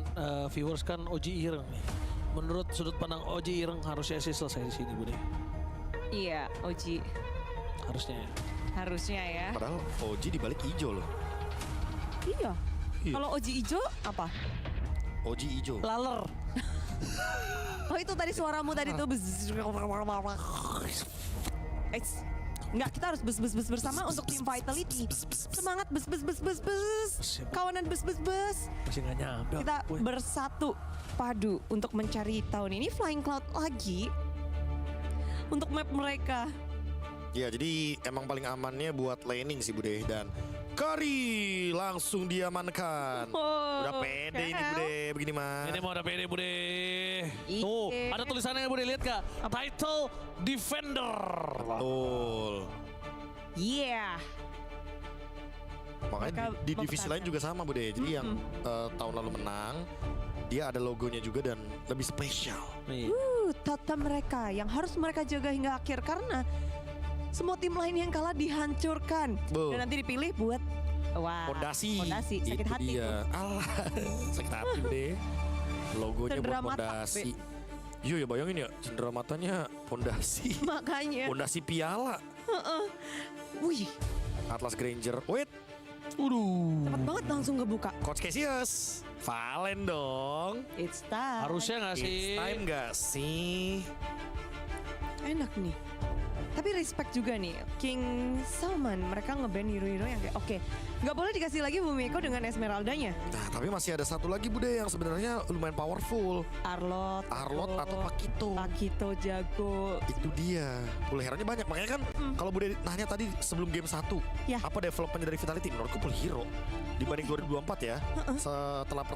viewers kan Oji Ireng nih. Menurut sudut pandang Oji Ireng harusnya sih selesai di sini, Bude. Iya, Oji. Harusnya ya. Harusnya ya. Padahal Oji dibalik hijau loh. Iya. Kalau Oji hijau apa? Oji hijau. Laler. Oh itu tadi suaramu tadi tuh. Enggak, kita harus bes bersama untuk tim Vitality. Semangat bes. Kawanan bes. Masih nggak nyampe. Kita bersatu padu untuk mencari tahun ini Flying Cloud lagi untuk map mereka. Ya jadi emang paling amannya buat laning sih, Bude. Dan Kari langsung diamankan. Udah pede ini, Bude, begini mah. Ini mau udah pede, Bude. Tuh, ada tulisannya, Bude, lihat gak? Title Defender. Betul. Yeah. Makanya di divisi lain juga sama, Bude. Jadi yang tahun lalu menang, dia ada logonya juga dan lebih spesial. Totem mereka yang harus mereka jaga hingga akhir karena semua tim lain yang kalah dihancurkan. Dan nanti dipilih buat Fondasi. Sakit itu hati. Dia. Alah, sakit hati deh. Logonya Cendera buat mata, fondasi. Iya ya, bayangin ya, cendera matanya fondasi. Makanya. Fondasi piala. Wih. Atlas Granger. Wait. Cepet banget langsung ngebuka. Coach Cassius, Valen dong. It's time. Harusnya nggak sih? It's time nggak sih? Enak nih. Tapi respect juga nih, King Salman. Mereka nge-ban hero-hero yang kayak oke, nggak boleh dikasih lagi Bumiko dengan Esmeraldanya. Nah, tapi masih ada satu lagi Bude yang sebenarnya lumayan powerful. Arlot atau Pakito. Pakito jago. Itu dia. Pulheranya banyak. Makanya kan kalau Bude nanya tadi sebelum game 1, apa development dari Vitality? Menurutku Pulhero dibanding 2024 ya. Setelah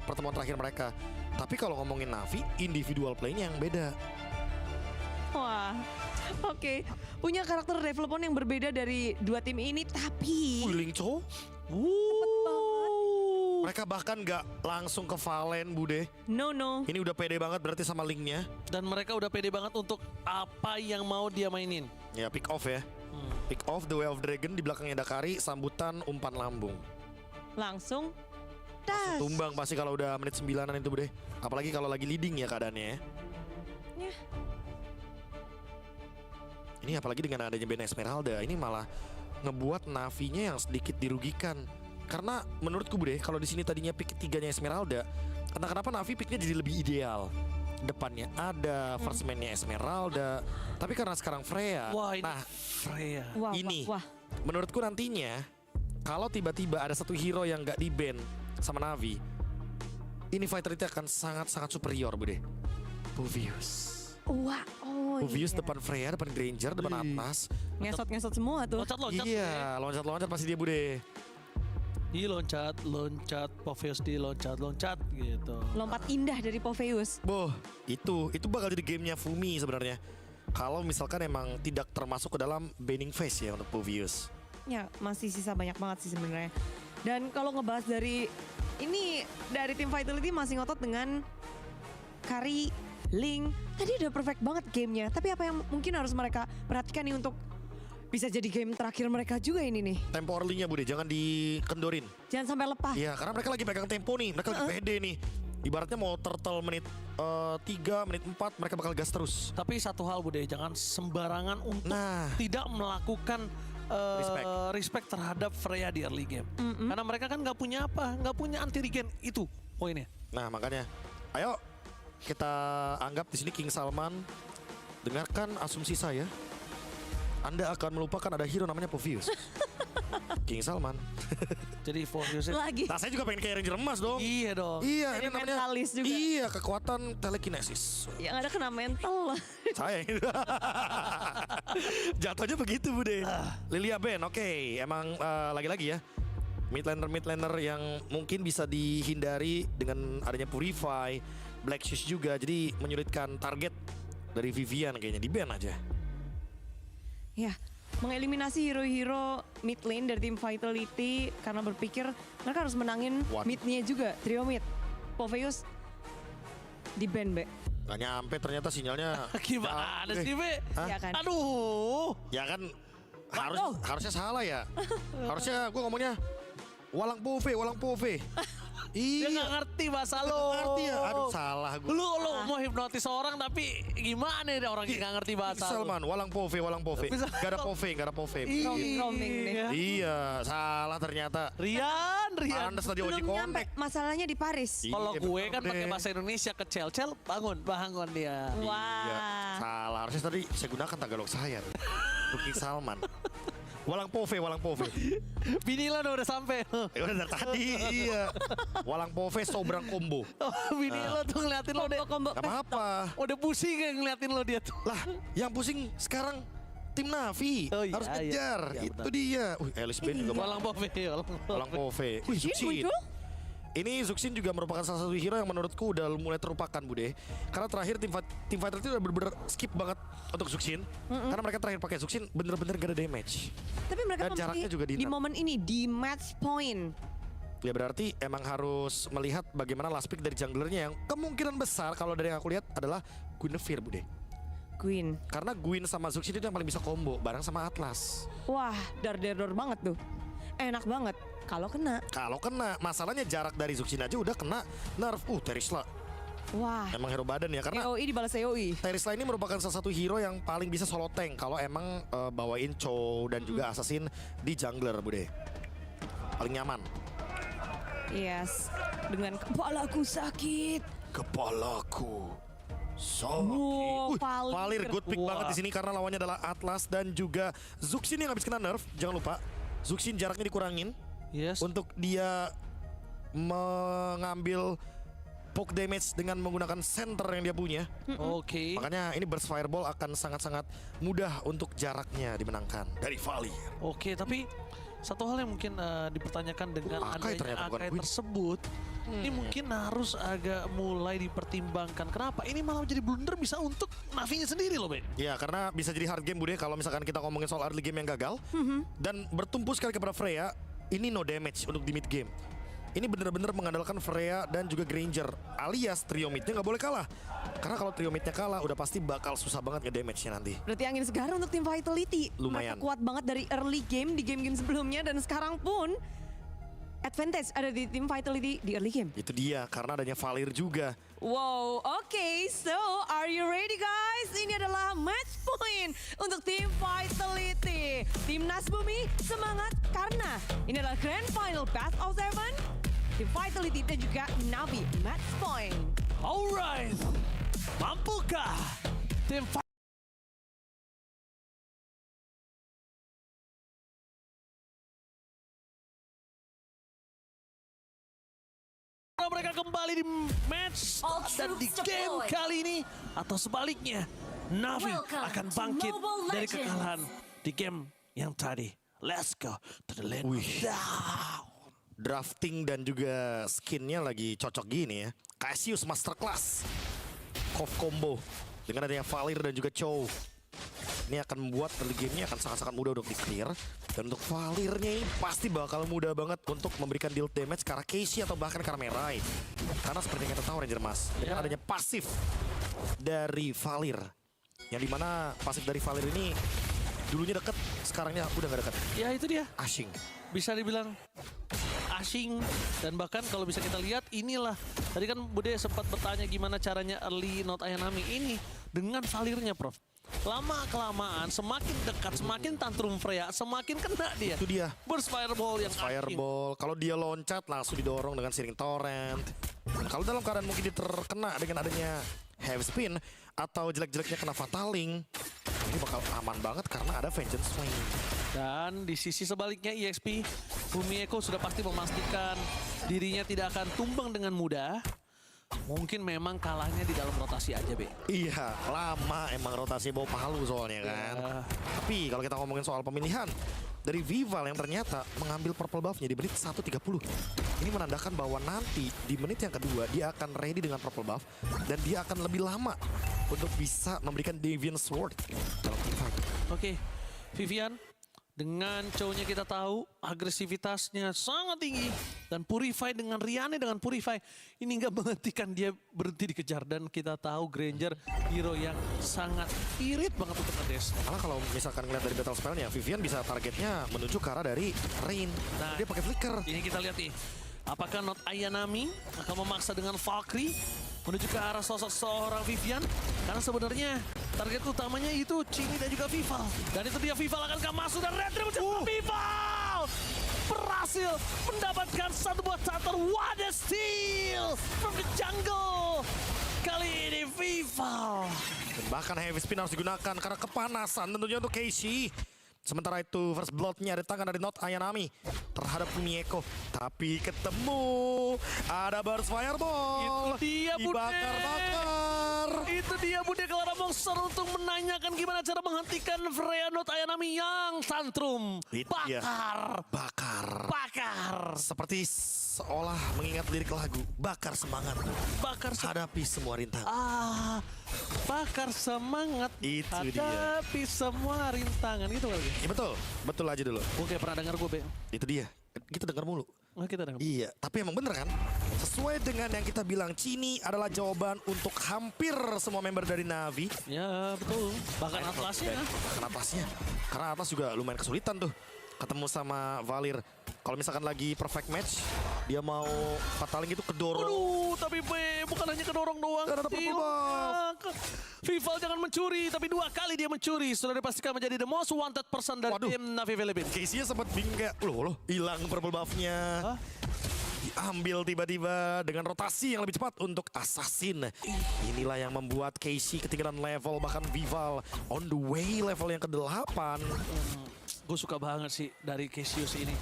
pertemuan terakhir mereka. Tapi kalau ngomongin Navi, individual play-nya yang beda. Wah, oke. Punya karakter development yang berbeda dari dua tim ini, tapi Lingco. Mereka bahkan nggak langsung ke Valen, Bude. No. Ini udah pede banget berarti sama linknya. Dan mereka udah pede banget untuk apa yang mau dia mainin. Ya, pick off ya. Pick off The Way of Dragon, di belakangnya Dakari, sambutan umpan lambung. Langsung das. Tumbang pasti kalau udah menit 9-an itu, Bude. Apalagi kalau lagi leading ya keadaannya ya. Ini apalagi dengan adanya ban Esmeralda, ini malah ngebuat Navinya yang sedikit dirugikan. Karena menurutku Bude, kalau di sini tadinya pick ketiganya Esmeralda, entah kenapa Navi picknya jadi lebih ideal. Depannya ada, first man-nya Esmeralda, tapi karena sekarang Freya. Wah, ini nah, Freya. Menurutku nantinya, kalau tiba-tiba ada satu hero yang nggak di-ban sama Navi, ini fighter itu akan sangat-sangat superior Bude. Puvius. Wah, Puvius depan Freya, depan Granger, depan atas. Ngesot semua tuh. Loncat-loncat. Iya, loncat-loncat pasti dia Bude. Di loncat, Puvius di loncat gitu. Lompat indah dari Puvius. Boh, itu bakal jadi gamenya Fumi sebenarnya. Kalau misalkan emang tidak termasuk ke dalam banning phase ya untuk Puvius. Ya, masih sisa banyak banget sih sebenarnya. Dan kalau ngebahas dari tim Vitality masih ngotot dengan Kari, Link. Tadi udah perfect banget gamenya. Tapi apa yang mungkin harus mereka perhatikan nih untuk bisa jadi game terakhir mereka juga ini nih? Tempo early-nya Bude, jangan dikendorin. Jangan sampai lepas. Iya, karena mereka lagi pegang tempo nih. Mereka lagi pede nih. Ibaratnya mau turtle menit 3, menit 4, mereka bakal gas terus. Tapi satu hal Bude, jangan sembarangan untuk tidak melakukan respect terhadap Freya di early game. Karena mereka kan nggak punya anti regen, itu poinnya. Nah makanya, ayo kita anggap di sini King Salman, dengarkan asumsi saya. Anda akan melupakan ada hero namanya Puvius. King Salman. Jadi Puvius lagi. Nah, saya juga pengen kayak Ranger emas dong. Iya dong. Iya, jadi ini namanya. mentalis juga. Iya, kekuatan telekinesis. Yang ada kena mental. Saya. Jatuhnya begitu Bude. Lilia Ben, oke. Emang lagi-lagi ya. Mid laner yang mungkin bisa dihindari dengan adanya Purify, Black Shoes juga, jadi menyulitkan target dari Vivian kayaknya, di ban aja. Ya, mengeliminasi hero-hero mid lane dari tim Vitality karena berpikir mereka harus menangin mid-nya juga, trio mid. Puvius di ban, Be. Gak nyampe ternyata sinyalnya. Gimana sih, Be? Ya kan? Aduh. Ya kan harusnya salah ya. Harusnya gue ngomongnya walang pove. Dia nggak ngerti bahasa lo. Ngerti ya? Aduh salah gue. Lu mau hipnotis orang tapi gimana deh orang yang nggak ngerti bahasa lo. Salman, walang pove. Gak ada pove. Roaming nih. Iya, salah ternyata. Rian. Pantes tadi Oji Belum nyampe, masalahnya di Paris. Kalau gue kan pakai bahasa Indonesia kecel-cel, bangun dia. Wah. Iya, salah. Harusnya tadi saya gunakan Tagalog saya. King Salman. Walang pove. Bini lo udah sampai. Udah dari tadi, iya. Walang pove sobrang combo. Bini lo tuh ngeliatin lo deh. Gak apa-apa. Udah pusing ya ngeliatin lo dia tuh. Lah, yang pusing sekarang tim Navi. Harus kejar. Itu dia. Alice Ben juga. Walang pove. Wih, Zuxin. Ini Zuxin juga merupakan salah satu hero yang menurutku udah mulai terlupakan Bude. Karena terakhir tim fighter itu udah bener-bener skip banget untuk Zuxin. Karena mereka terakhir pakai Zuxin bener-bener gak ada damage. Tapi mereka dan jaraknya juga di momen ini di match point. Ya berarti emang harus melihat bagaimana last pick dari junglernya yang kemungkinan besar kalau dari yang aku lihat adalah Guinevere Bude. Gwyn. Karena Gwyn sama Zuxin itu yang paling bisa combo bareng sama Atlas. Wah, dar banget tuh. Enak banget. Kalau kena. Masalahnya jarak dari Zuxin aja udah kena nerf. Terisla. Wah. Emang hero badan ya. Karena AOE dibalas AOE. Terisla ini merupakan salah satu hero yang paling bisa solo tank. Kalau emang bawain Cho dan juga Assassin di jungler Bude. paling nyaman. Yes, dengan kepalaku sakit. Kepalaku sakit. Valir good pick banget di sini karena lawannya adalah Atlas dan juga Zuxin yang habis kena nerf. Jangan lupa, Zuxin jaraknya dikurangin. Yes. Untuk dia mengambil poke damage dengan menggunakan center yang dia punya. Oke. Makanya ini burst fireball akan sangat-sangat mudah untuk jaraknya dimenangkan dari Valir. Oke, tapi satu hal yang mungkin dipertanyakan dengan adanya Akai tersebut, ini mungkin harus agak mulai dipertimbangkan. Kenapa? Ini malah jadi blunder bisa untuk Navinya sendiri loh, Be. Ya, karena bisa jadi hard game Bude kalau misalkan kita ngomongin soal early game yang gagal. Dan bertumpu sekali kepada Freya, ini no damage untuk di mid game. Ini benar-benar mengandalkan Freya dan juga Granger, alias trio midnya nggak boleh kalah. Karena kalau trio midnya kalah, udah pasti bakal susah banget nge-damage-nya nanti. Berarti angin segar untuk tim Vitality. Lumayan. Mereka kuat banget dari early game di game-game sebelumnya dan sekarang pun advantage ada di tim Vitality di early game. Itu dia, karena adanya Valir juga. Wow, oke, so are you ready guys? Ini adalah match point untuk tim Vitality. Timnas Bumi semangat karena ini adalah Grand Final Best of 7. Tim Vitality dan juga Navi match point. Alright, mampukah tim mereka kembali di match dan di game kali ini, atau sebaliknya Navi akan bangkit dari kekalahan di game yang tadi. Let's go to the land down. Drafting dan juga skinnya lagi cocok gini ya. Cassius Masterclass Kov combo dengan adanya Valir dan juga Chow. Ini akan membuat early game-nya akan sangat-sangat mudah untuk di-clear. Dan untuk Valirnya ini pasti bakal mudah banget untuk memberikan deal damage ke arah Casey atau bahkan ke arah Merai. Karena seperti yang kita tahu Ranger Mas, dengan adanya pasif dari Valir. Yang dimana pasif dari Valir ini dulunya deket, sekarangnya udah gak deket. Ya itu dia. Asing. Bisa dibilang asing, dan bahkan kalau bisa kita lihat inilah tadi kan Bude sempat bertanya gimana caranya early not Ayanami ini dengan Valirnya, Prof. Lama-kelamaan semakin dekat, semakin tantrum Freya, semakin kena dia. Itu dia. Burst fireball yang fireball. Kalau dia loncat langsung didorong dengan siring torrent. Kalau dalam keadaan mungkin dia terkena dengan adanya heavy spin atau jelek-jeleknya kena fataling, ini bakal aman banget karena ada vengeance swing. Dan di sisi sebaliknya EXP, Fumieko sudah pasti memastikan dirinya tidak akan tumbang dengan mudah. Mungkin memang kalahnya di dalam rotasi aja, Be. Iya, lama emang rotasi bawa palu soalnya kan. Tapi kalau kita ngomongin soal pemilihan dari Vival yang ternyata mengambil purple buff-nya di menit 1:30. Ini menandakan bahwa nanti di menit yang kedua dia akan ready dengan purple buff dan dia akan lebih lama untuk bisa memberikan Deviant Sword dalam teamfight. Oke, Vivian. Dengan Chow-nya kita tahu agresivitasnya sangat tinggi. Dan Purify dengan Riane dengan Purify. Ini nggak menghentikan dia berhenti dikejar. Dan kita tahu Granger hero yang sangat irit banget untuk ngedes. Karena kalau misalkan ngeliat dari battle spellnya, Vivian bisa targetnya menuju ke arah dari Rain. Nah, dia pakai flicker. Ini kita lihat nih. Apakah Not Ayanami akan memaksa dengan Valkyrie menuju ke arah sosok seorang Vivian? Karena sebenarnya target utamanya itu Chini dan juga Vival. Dan itu dia Vival akankah masuk dan Retribution Vival berhasil mendapatkan satu buah starter. What a steal from the jungle. Kali ini Vival. Dan bahkan heavy spin harus digunakan karena kepanasan tentunya untuk Casey. Sementara itu first blood-nya ada tangan dari Not Ayanami terhadap Fumieko. Tapi ketemu ada burst fireball. Itu dia Bude. Dibakar-bakar. Itu dia Bude Clara Monster untuk menanyakan gimana cara menghentikan Freya Not Ayanami yang tantrum. Bakar. Bakar. Seperti seolah mengingat lirik lagu. Bakar semangat. Hadapi semua rintangan. Bakar semangat. Itu hadapi semua rintangan. Gitu kali. Ya betul aja dulu. Gue kayak pernah dengar gue, Be. Itu dia, kita dengar mulu. Oh, kita dengar. Iya, tapi emang bener kan? Sesuai dengan yang kita bilang, Chini adalah jawaban untuk hampir semua member dari Navi. Ya betul, bahkan Atlasnya. Karena Atlas juga lumayan kesulitan tuh ketemu sama Valir. Kalau misalkan lagi perfect match, Dia mau fataling itu kedorong. Aduh, tapi bukan hanya kedorong doang. Vival jangan mencuri, tapi 2 kali dia mencuri. Sudah dipastikan menjadi the most wanted person dari tim Navi Philippines. Casey-nya sempat bingung kayak, loh, hilang purple buff-nya. Diambil tiba-tiba dengan rotasi yang lebih cepat untuk Assassin. Inilah yang membuat Casey ketinggalan level, bahkan Vival on the way level yang ke-8. Gue suka banget sih dari Cassius ini.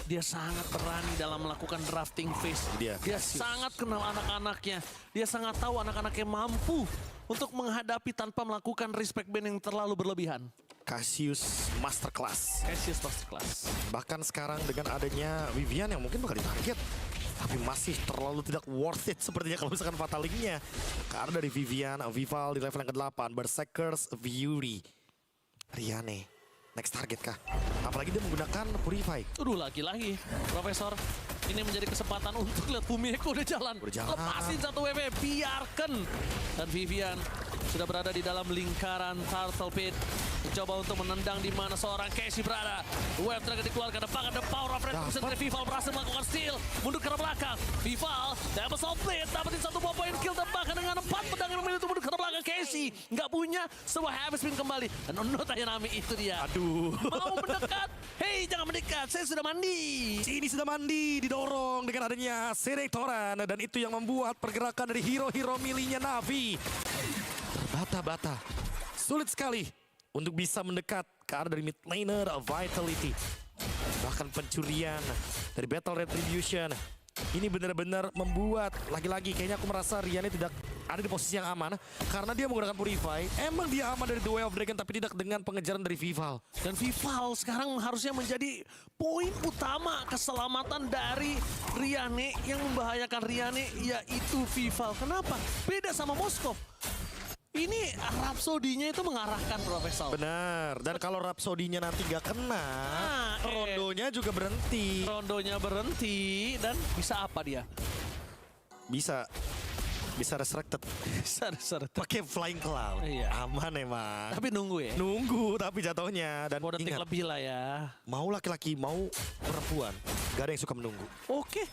Dia sangat berani dalam melakukan drafting phase. Dia sangat kenal anak-anaknya. Dia sangat tahu anak-anaknya mampu untuk menghadapi tanpa melakukan respect ban yang terlalu berlebihan. Cassius Masterclass. Bahkan sekarang dengan adanya Vivian yang mungkin bakal ditarget, tapi masih terlalu tidak worth it sepertinya kalau misalkan fatalingnya. Karena dari Vivian, Vival di level yang ke-8, Berserkers, Fury, Riane. Next target kah? Apalagi dia menggunakan Purify. Aduh, lagi-lagi Profesor. Ini menjadi kesempatan untuk lihat Fumieko udah jalan. Lepasin 1 WP, biarkan. Dan Vivian sudah berada di dalam lingkaran Turtle Pit. Mencoba untuk menendang di mana seorang Casey berada. Wave Dragon dikeluarkan, bahkan the power of Retribution dari Vival berhasil melakukan steal. Mundur ke belakang. Vival, double soul plate, dapetin 1 buah poin kill dan bahkan dengan 4 pedang yang memilih untuk mundur ke belakang. Casey nggak punya sebuah heavy spin kembali. Dan Tayanami itu dia. Aduh. Mau mendekat. Hei, jangan mendekat, saya sudah mandi. Ini sudah mandi, didorong dengan adanya selektoran. Dan itu yang membuat pergerakan dari hero-hero milihnya Navi terbata-bata. Sulit sekali untuk bisa mendekat ke arah dari mid laner Vitality. Bahkan pencurian dari Battle Retribution. Ini benar-benar membuat, lagi-lagi kayaknya aku merasa Riane tidak ada di posisi yang aman. Karena dia menggunakan Purify. Emang dia aman dari The Way of Dragon, tapi tidak dengan pengejaran dari Vival. Dan Vival sekarang harusnya menjadi poin utama keselamatan dari Riane. Yang membahayakan Riane yaitu Vival. Kenapa? Beda sama Moskov. Ini Rhapsody-nya itu mengarahkan Profesor. Benar. Dan kalau Rhapsody-nya nanti nggak kena, rondonya juga berhenti. Rondonya berhenti dan bisa apa dia? Bisa resurrected. Bisa resurrected. Pakai Flying Cloud. Iya. Aman emang. Tapi nunggu ya? Nunggu tapi jatuhnya. Dan ingat, lebih lah ya. Mau laki-laki, mau perempuan. Gak ada yang suka menunggu. Oke.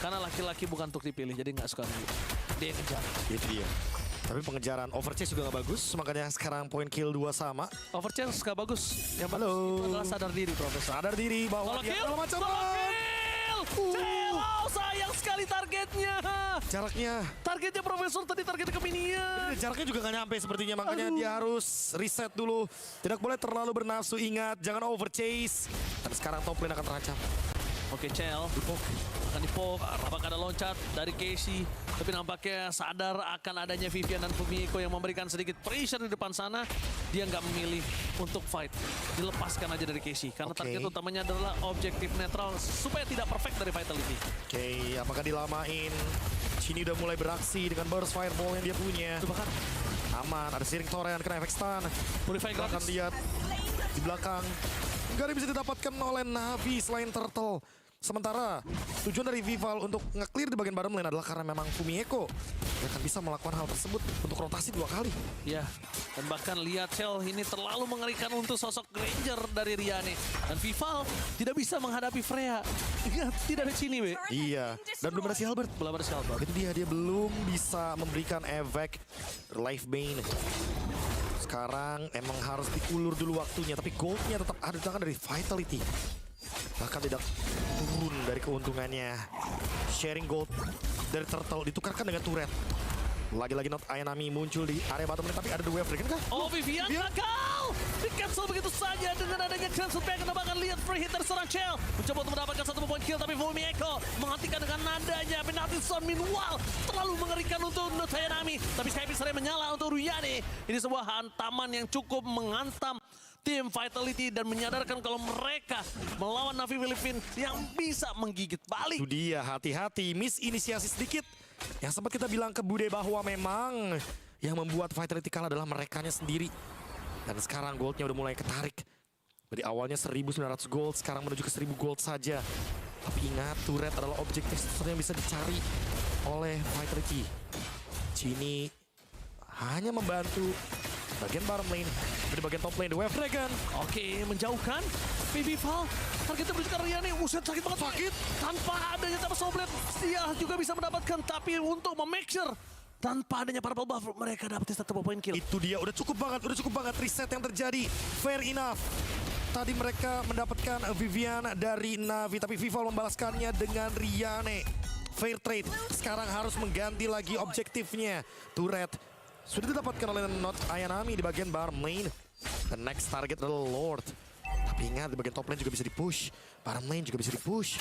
Karena laki-laki bukan untuk dipilih, jadi nggak suka nunggu. Dia yang kejar. Itu dia. Tapi pengejaran overchase juga gak bagus, makanya sekarang poin kill 2 sama. Overchase gak bagus. Yang Halo. Itu adalah sadar diri, Profesor. Sadar diri bahwa dia solo kill! Oh, sayang sekali targetnya. Targetnya Profesor tadi targetnya ke minion. Jaraknya juga gak nyampe sepertinya, makanya dia harus reset dulu. Tidak boleh terlalu bernafsu, ingat jangan overchase. Dan sekarang top lane akan terancam. Oke, Cel. Akan dipok, apakah ada loncat dari Casey. Tapi nampaknya sadar akan adanya Vivian dan Fumieko yang memberikan sedikit pressure di depan sana. Dia nggak memilih untuk fight. Dilepaskan aja dari Casey. Karena target utamanya adalah objektif netral supaya tidak perfect dari Vitality. Oke, apakah dilamain? Sini udah mulai beraksi dengan burst fireball yang dia punya. Itu bahkan aman, ada Searing Torrent, kena efek stun. Purify akan lihat di belakang. Gak ada bisa didapatkan oleh Navi selain Turtle. Sementara tujuan dari Vival untuk nge-clear di bagian bottom lane adalah karena memang Fumieko dia akan bisa melakukan hal tersebut untuk rotasi 2 kali. Ya, dan bahkan lihat Cel ini terlalu mengerikan untuk sosok Ranger dari Riane. Dan Vival tidak bisa menghadapi Freya. Ingat, tidak ada Cini, Be. Iya, dan belum ada si Albert. Belum ada si Albert. Itu dia belum bisa memberikan efek Life Bane. Sekarang emang harus diulur dulu waktunya, tapi goldnya tetap ada di tangan dari Vitality. Bahkan tidak turun dari keuntungannya. Sharing gold dari Turtle ditukarkan dengan turret. Lagi-lagi not Ayanami muncul di area bottom lane, tapi ada The Way of Dragon kah? Oh, Vivian gagal! Di-cancel begitu saja dengan adanya cancel back. Kita bahkan lihat free hit dari seorang Chell. Mencoba untuk mendapatkan 1 poin kill, tapi Fumieko menghentikan dengan nadanya. Penalti zone meanwhile terlalu mengerikan untuk Ayanami. Tapi Skype sering menyala untuk Ruyane. Ini sebuah hantaman yang cukup menghantam tim Vitality dan menyadarkan kalau mereka melawan Navi Philippines yang bisa menggigit balik. Itu dia, hati-hati, misinisiasi sedikit. Yang sempat kita bilang ke Bude bahwa memang yang membuat Vitality kalah adalah merekanya sendiri. Dan sekarang goldnya udah mulai ketarik. Dari awalnya 1.900 gold, sekarang menuju ke 1.000 gold saja. Tapi ingat, turret adalah objektif yang bisa dicari oleh Vitality. Cini hanya membantu bagian bottom lane di bagian top lane, The Wave Dragon. Oke, menjauhkan. Vival, targetnya menuju ke Riane. Uset, sakit banget. Sakit. Tanpa adanya Tempest of Blade, dia juga bisa mendapatkan. Tapi untuk memake sure, tanpa adanya purple buff, mereka dapat satu poin kill. Itu dia, udah cukup banget reset yang terjadi. Fair enough. Tadi mereka mendapatkan Vivian dari Navi, tapi Vival membalaskannya dengan Riane. Fair trade. Sekarang harus mengganti lagi objektifnya. Turret sudah didapatkan oleh Not Ayanami di bagian bar lane. The next target adalah Lord. Tapi ingat, di bagian top lane juga bisa di-push. Bottom lane juga bisa di-push.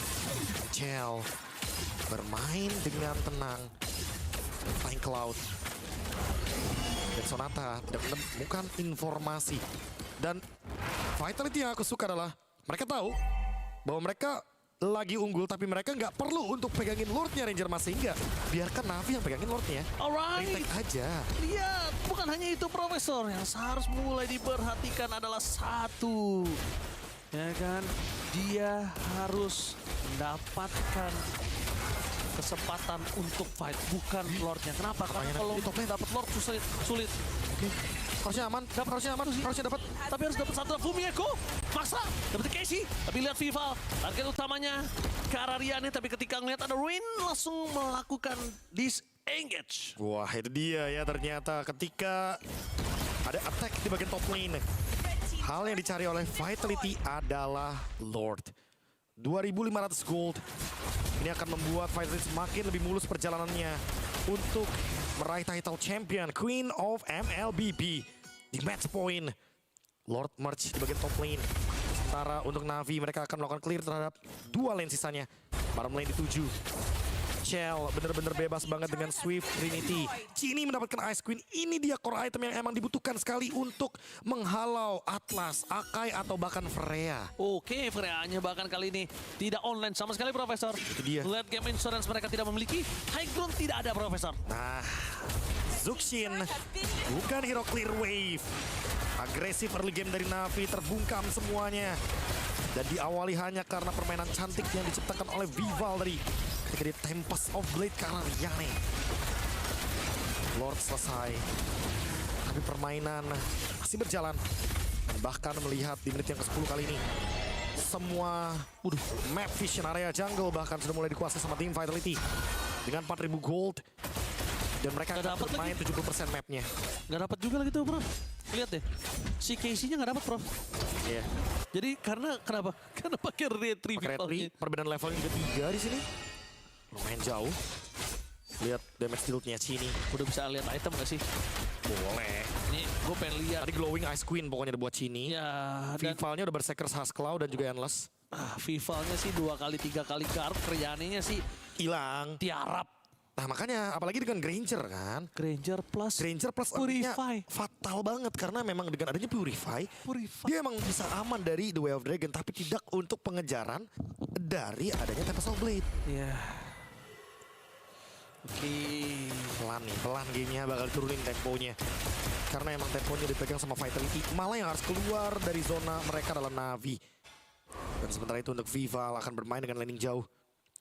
Chell bermain dengan tenang. Flying Cloud. Dan Sonata tidak menemukan informasi. Dan Vitality yang aku suka adalah mereka tahu bahwa mereka lagi unggul, tapi mereka nggak perlu untuk pegangin Lordnya Ranger Mas, sehingga biarkan Navi yang pegangin Lordnya. Alright. Retake aja. Lihat, bukan hanya itu Profesor, yang harus mulai diperhatikan adalah satu. Ya kan, dia harus mendapatkan kesempatan untuk fight, bukan Lordnya. Kenapa? Karena kalau dapat Lord sulit. Oke. Harusnya aman, harusnya dapat. Tapi harus dapat satu Fumieko. Maksa, dapat Casey. Tapi lihat Vival, target utamanya ke arah Riane. Tapi ketika ngeliat ada Ruin, langsung melakukan disengage. Wah, itu dia ya ternyata ketika ada attack di bagian top lane. Hal yang dicari oleh Vitality adalah Lord. 2.500 gold. Ini akan membuat Vitality semakin lebih mulus perjalanannya untuk meraih title champion Queen of Mlbb di match point. Lord merge di bagian top lane. Sementara untuk Navi mereka akan melakukan clear terhadap dua lane sisanya. Bottom lane dituju. Chell bener-bener bebas banget dengan Swift Trinity. Cini mendapatkan Ice Queen. Ini dia core item yang emang dibutuhkan sekali untuk menghalau Atlas, Akai, atau bahkan Freya. Oke, Freya-nya bahkan kali ini tidak online sama sekali, Profesor. Itu dia. Late game insurance mereka tidak memiliki. High ground tidak ada, Profesor. Nah, Zuxin bukan hero clear wave. Agresif early game dari Navi, terbungkam semuanya. Dan diawali hanya karena permainan cantik yang diciptakan oleh Vival dari ketika dia Tempest of Blade ke arah Riane. Lord selesai. Tapi permainan masih berjalan. Bahkan melihat di menit yang ke-10 kali ini. Semua map vision area jungle bahkan sudah mulai dikuasai sama tim Vitality. Dengan 4.000 gold. Dan mereka akan bermain 70% mapnya. Gak dapat juga lagi tuh, Bro. Lihat deh. Si Casey-nya gak dapat, Prof. Iya. Jadi kenapa? Karena pakai retri. Perbedaan levelnya juga 3 di sini. Lumayan jauh. Lihat damage deal-nya Cini. Udah bisa lihat item gak sih? Boleh. Ini gue pengen lihat. Tadi glowing Ice Queen pokoknya buat Cini. Ya. Vivalnya udah Berserkers Cloud dan juga Endless. Vivalnya sih 2 kali 3 kali guard. Riane-nya sih hilang. Tiarap. Nah makanya apalagi dengan Granger kan. Granger plus Purify. Fatal banget karena memang dengan adanya Purify. Dia emang bisa aman dari The Way of Dragon. Tapi tidak untuk pengejaran dari adanya Tempest of Blade. Iya. Oke. Pelan gamenya bakal turunin temponya. Karena emang temponya dipegang sama Vitality. Malah yang harus keluar dari zona mereka adalah Navi. Dan sementara itu untuk Vival akan bermain dengan landing jauh.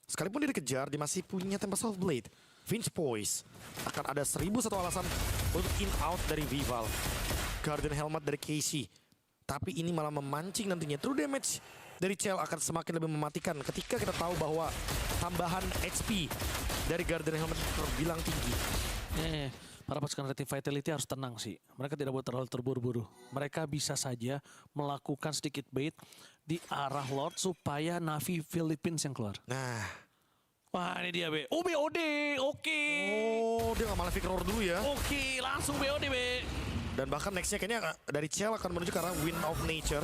Sekalipun dia dikejar, dia masih punya Tempest of Blade. Finch Poise akan ada 1001 alasan untuk in out dari Vival. Guardian Helmet dari Casey. Tapi ini malah memancing nantinya. True damage dari Chell akan semakin lebih mematikan ketika kita tahu bahwa tambahan HP dari Guardian Helmet terbilang tinggi. Para pasukan Retive Vitality harus tenang sih. Mereka tidak boleh terlalu terburu-buru. Mereka bisa saja melakukan sedikit bait di arah Lord supaya Navi Philippines yang keluar. Nah. Wah ini dia B. Oh BOD, oke. Oh dia nggak Malefic Roar dulu ya. Oke, langsung BOD B. Dan bahkan nextnya kayaknya dari Chell akan menuju ke arah Wind of Nature.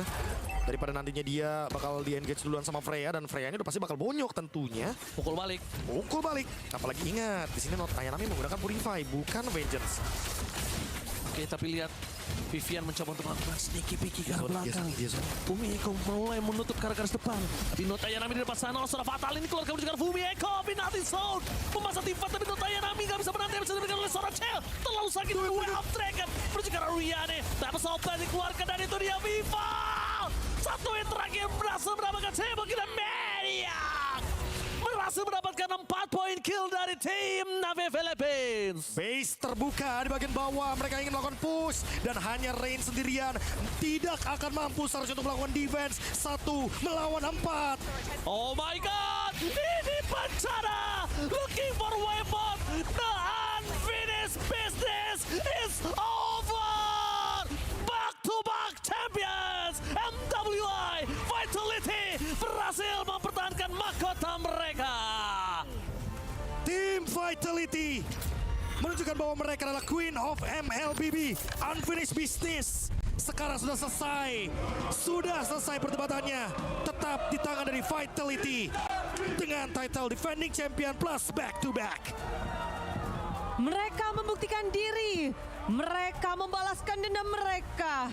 Daripada nantinya dia bakal di-engage duluan sama Freya. Dan Freya-nya udah pasti bakal bonyok tentunya. Pukul balik. Apalagi ingat, di sini Not Ayanami menggunakan Purify, bukan Vengeance. Oke, tapi lihat Vivian mencoba untuk melakukan sneaky peeky ke arah belakang. Fumieko mulai menutup ke arah garis depan. Di Not Ayanami di depan sana, sudah fatal ini keluar menuju ke arah Fumieko. Penalty zone. Memasang tim 4, tapi Not Ayanami gak bisa menanti. Bisa diberikan oleh seorang Chell. Terlalu sakit dari Way of Dragon. Menuju ke arah Riane. Tapi Sobat dikeluarkan dan itu dia Vival. Satu yang terakhir berhasil mendapatkan Semoga Media. Berhasil mendapatkan 4 poin kill dari tim Navi Philippines. Reigns. Base terbuka di bagian bawah, mereka ingin melakukan push dan hanya Reigns sendirian tidak akan mampu seharusnya untuk melakukan defense 1 melawan 4. Oh my god, ini bencana. Looking for weapon, the unfinished business is over. Back-to-back champions, MWI Vitality berhasil mempertahankan mahkota mereka. Tim Vitality menunjukkan bahwa mereka adalah Queen of Mlbb. Unfinished business sekarang sudah selesai. Sudah selesai perdebatannya. Tetap di tangan dari Vitality dengan title defending champion plus back-to-back. Mereka membuktikan diri. Mereka membalaskan dendam mereka.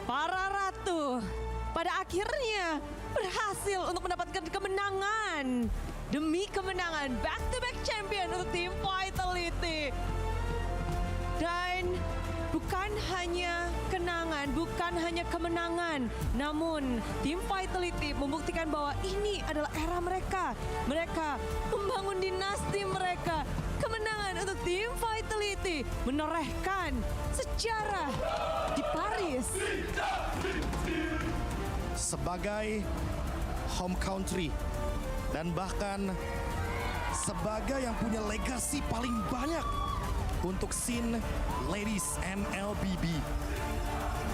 Para ratu pada akhirnya berhasil untuk mendapatkan kemenangan. Demi kemenangan back-to-back champion untuk tim Vitality. Dan bukan hanya kenangan, bukan hanya kemenangan, namun tim Vitality membuktikan bahwa ini adalah era mereka. Mereka membangun dinasti mereka. Kemenangan untuk tim Vitality menorehkan sejarah di Paris. Sebagai home country dan bahkan sebagai yang punya legasi paling banyak untuk scene Ladies Mlbb.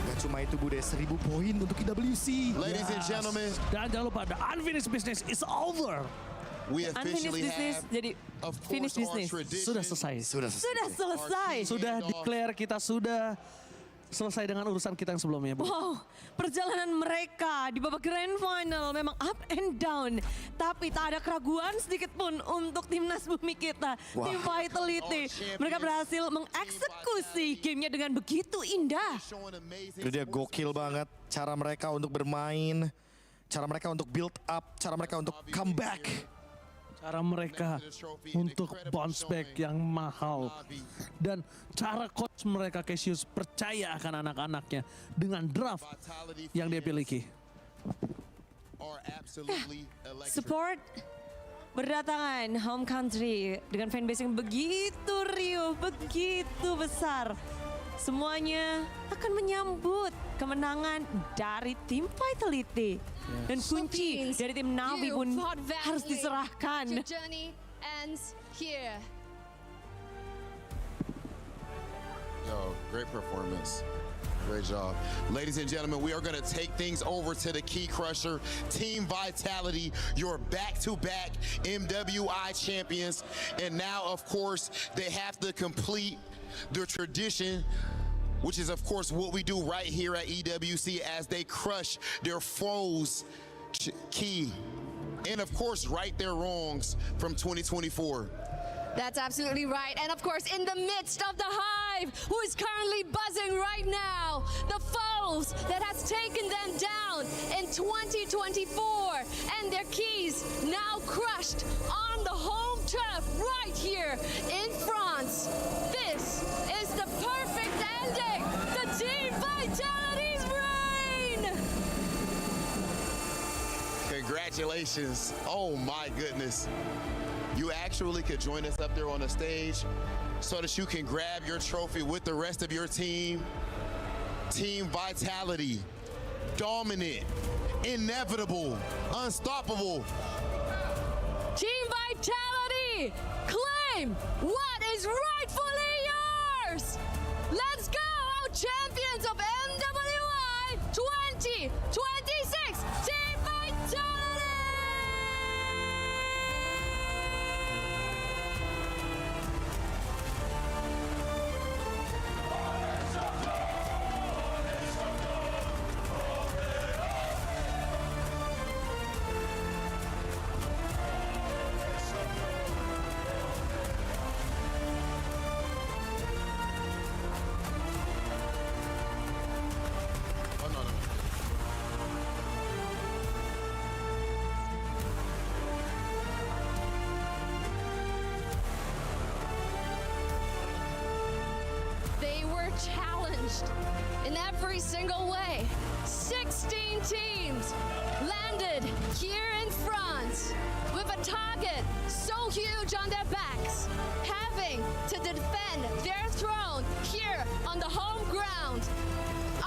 Gak cuma itu Bude, 1000 poin untuk IWC. Ladies and gentlemen. Dan jangan lupa, the unfinished business is over. We officially have, jadi of finish course, our business. tradition. Sudah selesai. Sudah selesai. Sudah declare, kita sudah selesai dengan urusan kita yang sebelumnya, Bu. Wow, perjalanan mereka di babak grand final memang up and down. Tapi tak ada keraguan sedikit pun untuk timnas bumi kita, tim Vitality. Mereka berhasil mengeksekusi gamenya dengan begitu indah. Itu dia gokil banget cara mereka untuk bermain, cara mereka untuk build up, cara mereka untuk comeback. Cara mereka untuk bounce back yang mahal. Dan cara coach mereka Cassius percaya akan anak-anaknya dengan draft yang dia miliki. Support berdatangan home country dengan fanbase yang begitu riuh, begitu besar. Semuanya akan menyambut kemenangan dari tim Vitality. Dan kunci dari tim Navi pun harus diserahkan. Yo, great performance. Great job. Ladies and gentlemen, we are going to take things over to the Key Crusher. Team Vitality, your back-to-back MWI champions. And now, of course, they have to complete their tradition, which is, of course, what we do right here at EWC as they crush their foes, Key. And, of course, right their wrongs from 2024. That's absolutely right. And of course, in the midst of the hive, who is currently buzzing right now, the foes that has taken them down in 2024, and their keys now crushed on the home turf right here in France. This is the perfect ending. The Team Vitality's reign. Congratulations. Oh, my goodness. You actually could join us up there on the stage so that you can grab your trophy with the rest of your team. Team Vitality, dominant, inevitable, unstoppable. Team Vitality, claim what is rightfully yours. Let's go, our champions of MWI 2026, Team Vitality. Challenged in every single way. 16 teams landed here in France with a target so huge on their backs, having to defend their throne here on the home ground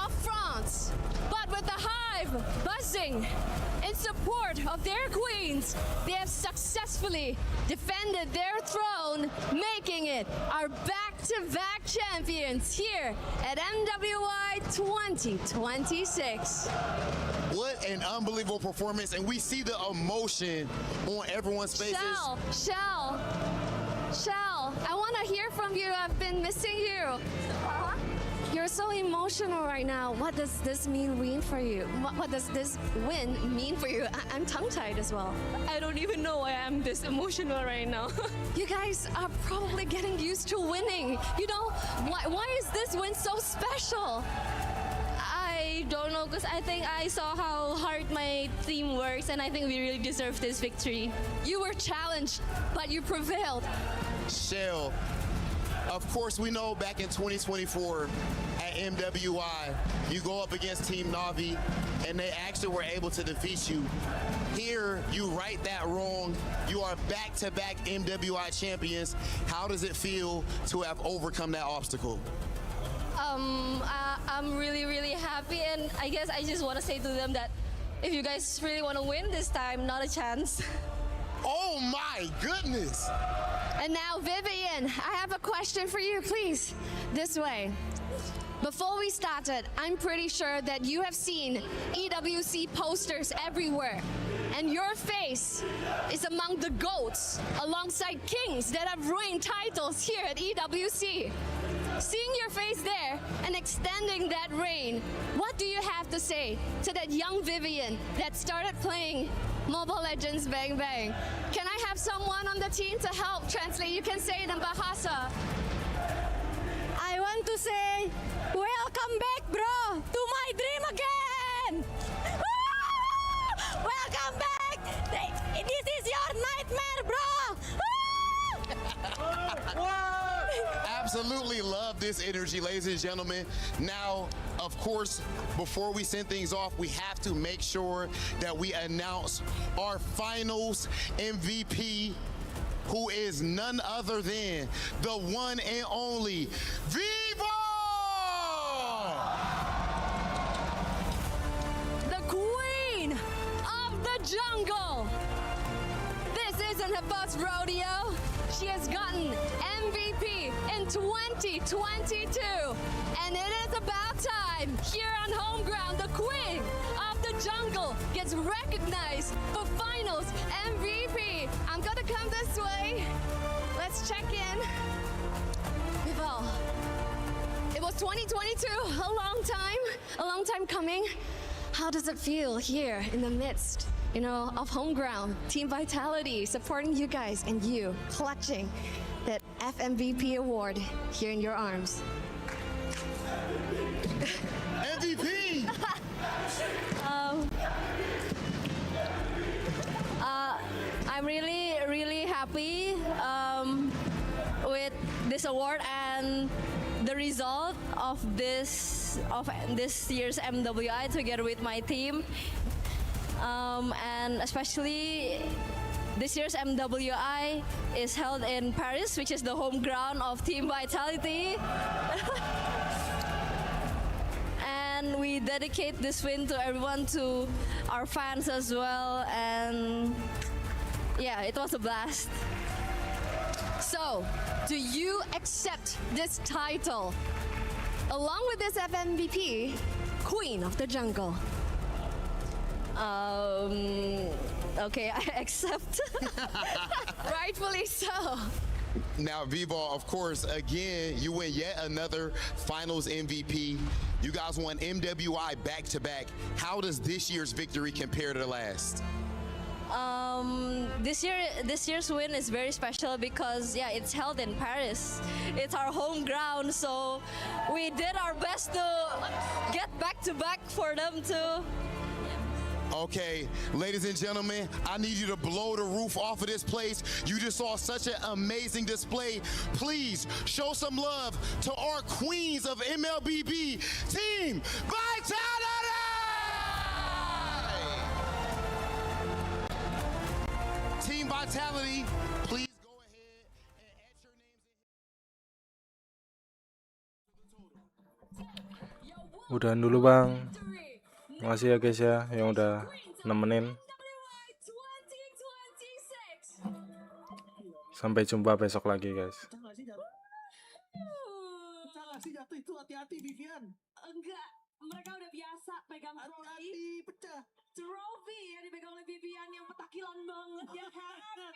of France. But with the hive buzzing in support of their queens, they have successfully defended their throne, making it our back-to-back champions here at MWI 2026. What an unbelievable performance, and we see the emotion on everyone's faces. Shell, I want to hear from you. I've been missing you. You're so emotional right now. What does this mean for you? What does this win mean for you? I'm tongue-tied as well. I don't even know why I'm this emotional right now. You guys are probably getting used to winning. You know, why is this win so special? I don't know, because I think I saw how hard my team works, and I think we really deserve this victory. You were challenged, but you prevailed. Shell, of course, we know back in 2024 at MWI, you go up against Team Navi, and they actually were able to defeat you. Here, you right that wrong. You are back-to-back MWI champions. How does it feel to have overcome that obstacle? I'm really, really happy, and I guess I just want to say to them that if you guys really want to win this time, not a chance. Oh my goodness! And now, Vivian, I have a question for you, please. This way. Before we started, I'm pretty sure that you have seen EWC posters everywhere. And your face is among the GOATs, alongside kings that have reigned titles here at EWC. Seeing your face there and extending that reign, what do you have to say to that young Vivian that started playing Mobile Legends Bang Bang? Can I have someone on the team to help translate? You can say it in Bahasa. I want to say, welcome back, bro, to my dream again. Welcome back. This is your nightmare, bro. Absolutely love this energy, ladies and gentlemen. Now, of course, before we send things off, we have to make sure that we announce our finals MVP, who is none other than the one and only Viva! The queen of the jungle. This isn't her first rodeo. She has gotten MVP in 2022. And it is about time, here on home ground, the queen of the jungle gets recognized for finals MVP. I'm gonna come this way. Let's check in. Vival, it was 2022, a long time coming. How does it feel here in the midst, of home ground, Team Vitality supporting you guys and you clutching that FMVP award here in your arms? MVP! I'm really, really happy with this award and the result of this year's MWI together with my team, and especially this year's MWI is held in Paris, which is the home ground of Team Vitality. And we dedicate this win to everyone, to our fans as well, and yeah, it was a blast. So, do you accept this title along with this FMVP, Queen of the Jungle? Okay, I accept. Rightfully so. Now, Viva, of course, again, you win yet another finals MVP. You guys won MWI back-to-back. How does this year's victory compare to the last? This year's win is very special because it's held in Paris. It's our home ground, so we did our best to get back-to-back for them too. Okay, ladies and gentlemen, I need you to blow the roof off of this place. You just saw such an amazing display. Please show some love to our queens of Mlbb, Team Vitality! Team Vitality, please. Udahan dulu bang. Makasih ya guys ya yang udah nemenin. Sampai jumpa besok lagi guys. Jatuh itu hati-hati Vivian. Enggak, mereka udah biasa pegang trofi. Pecah. Trofi yang dipegang oleh Vivian yang petakilan banget ya kan.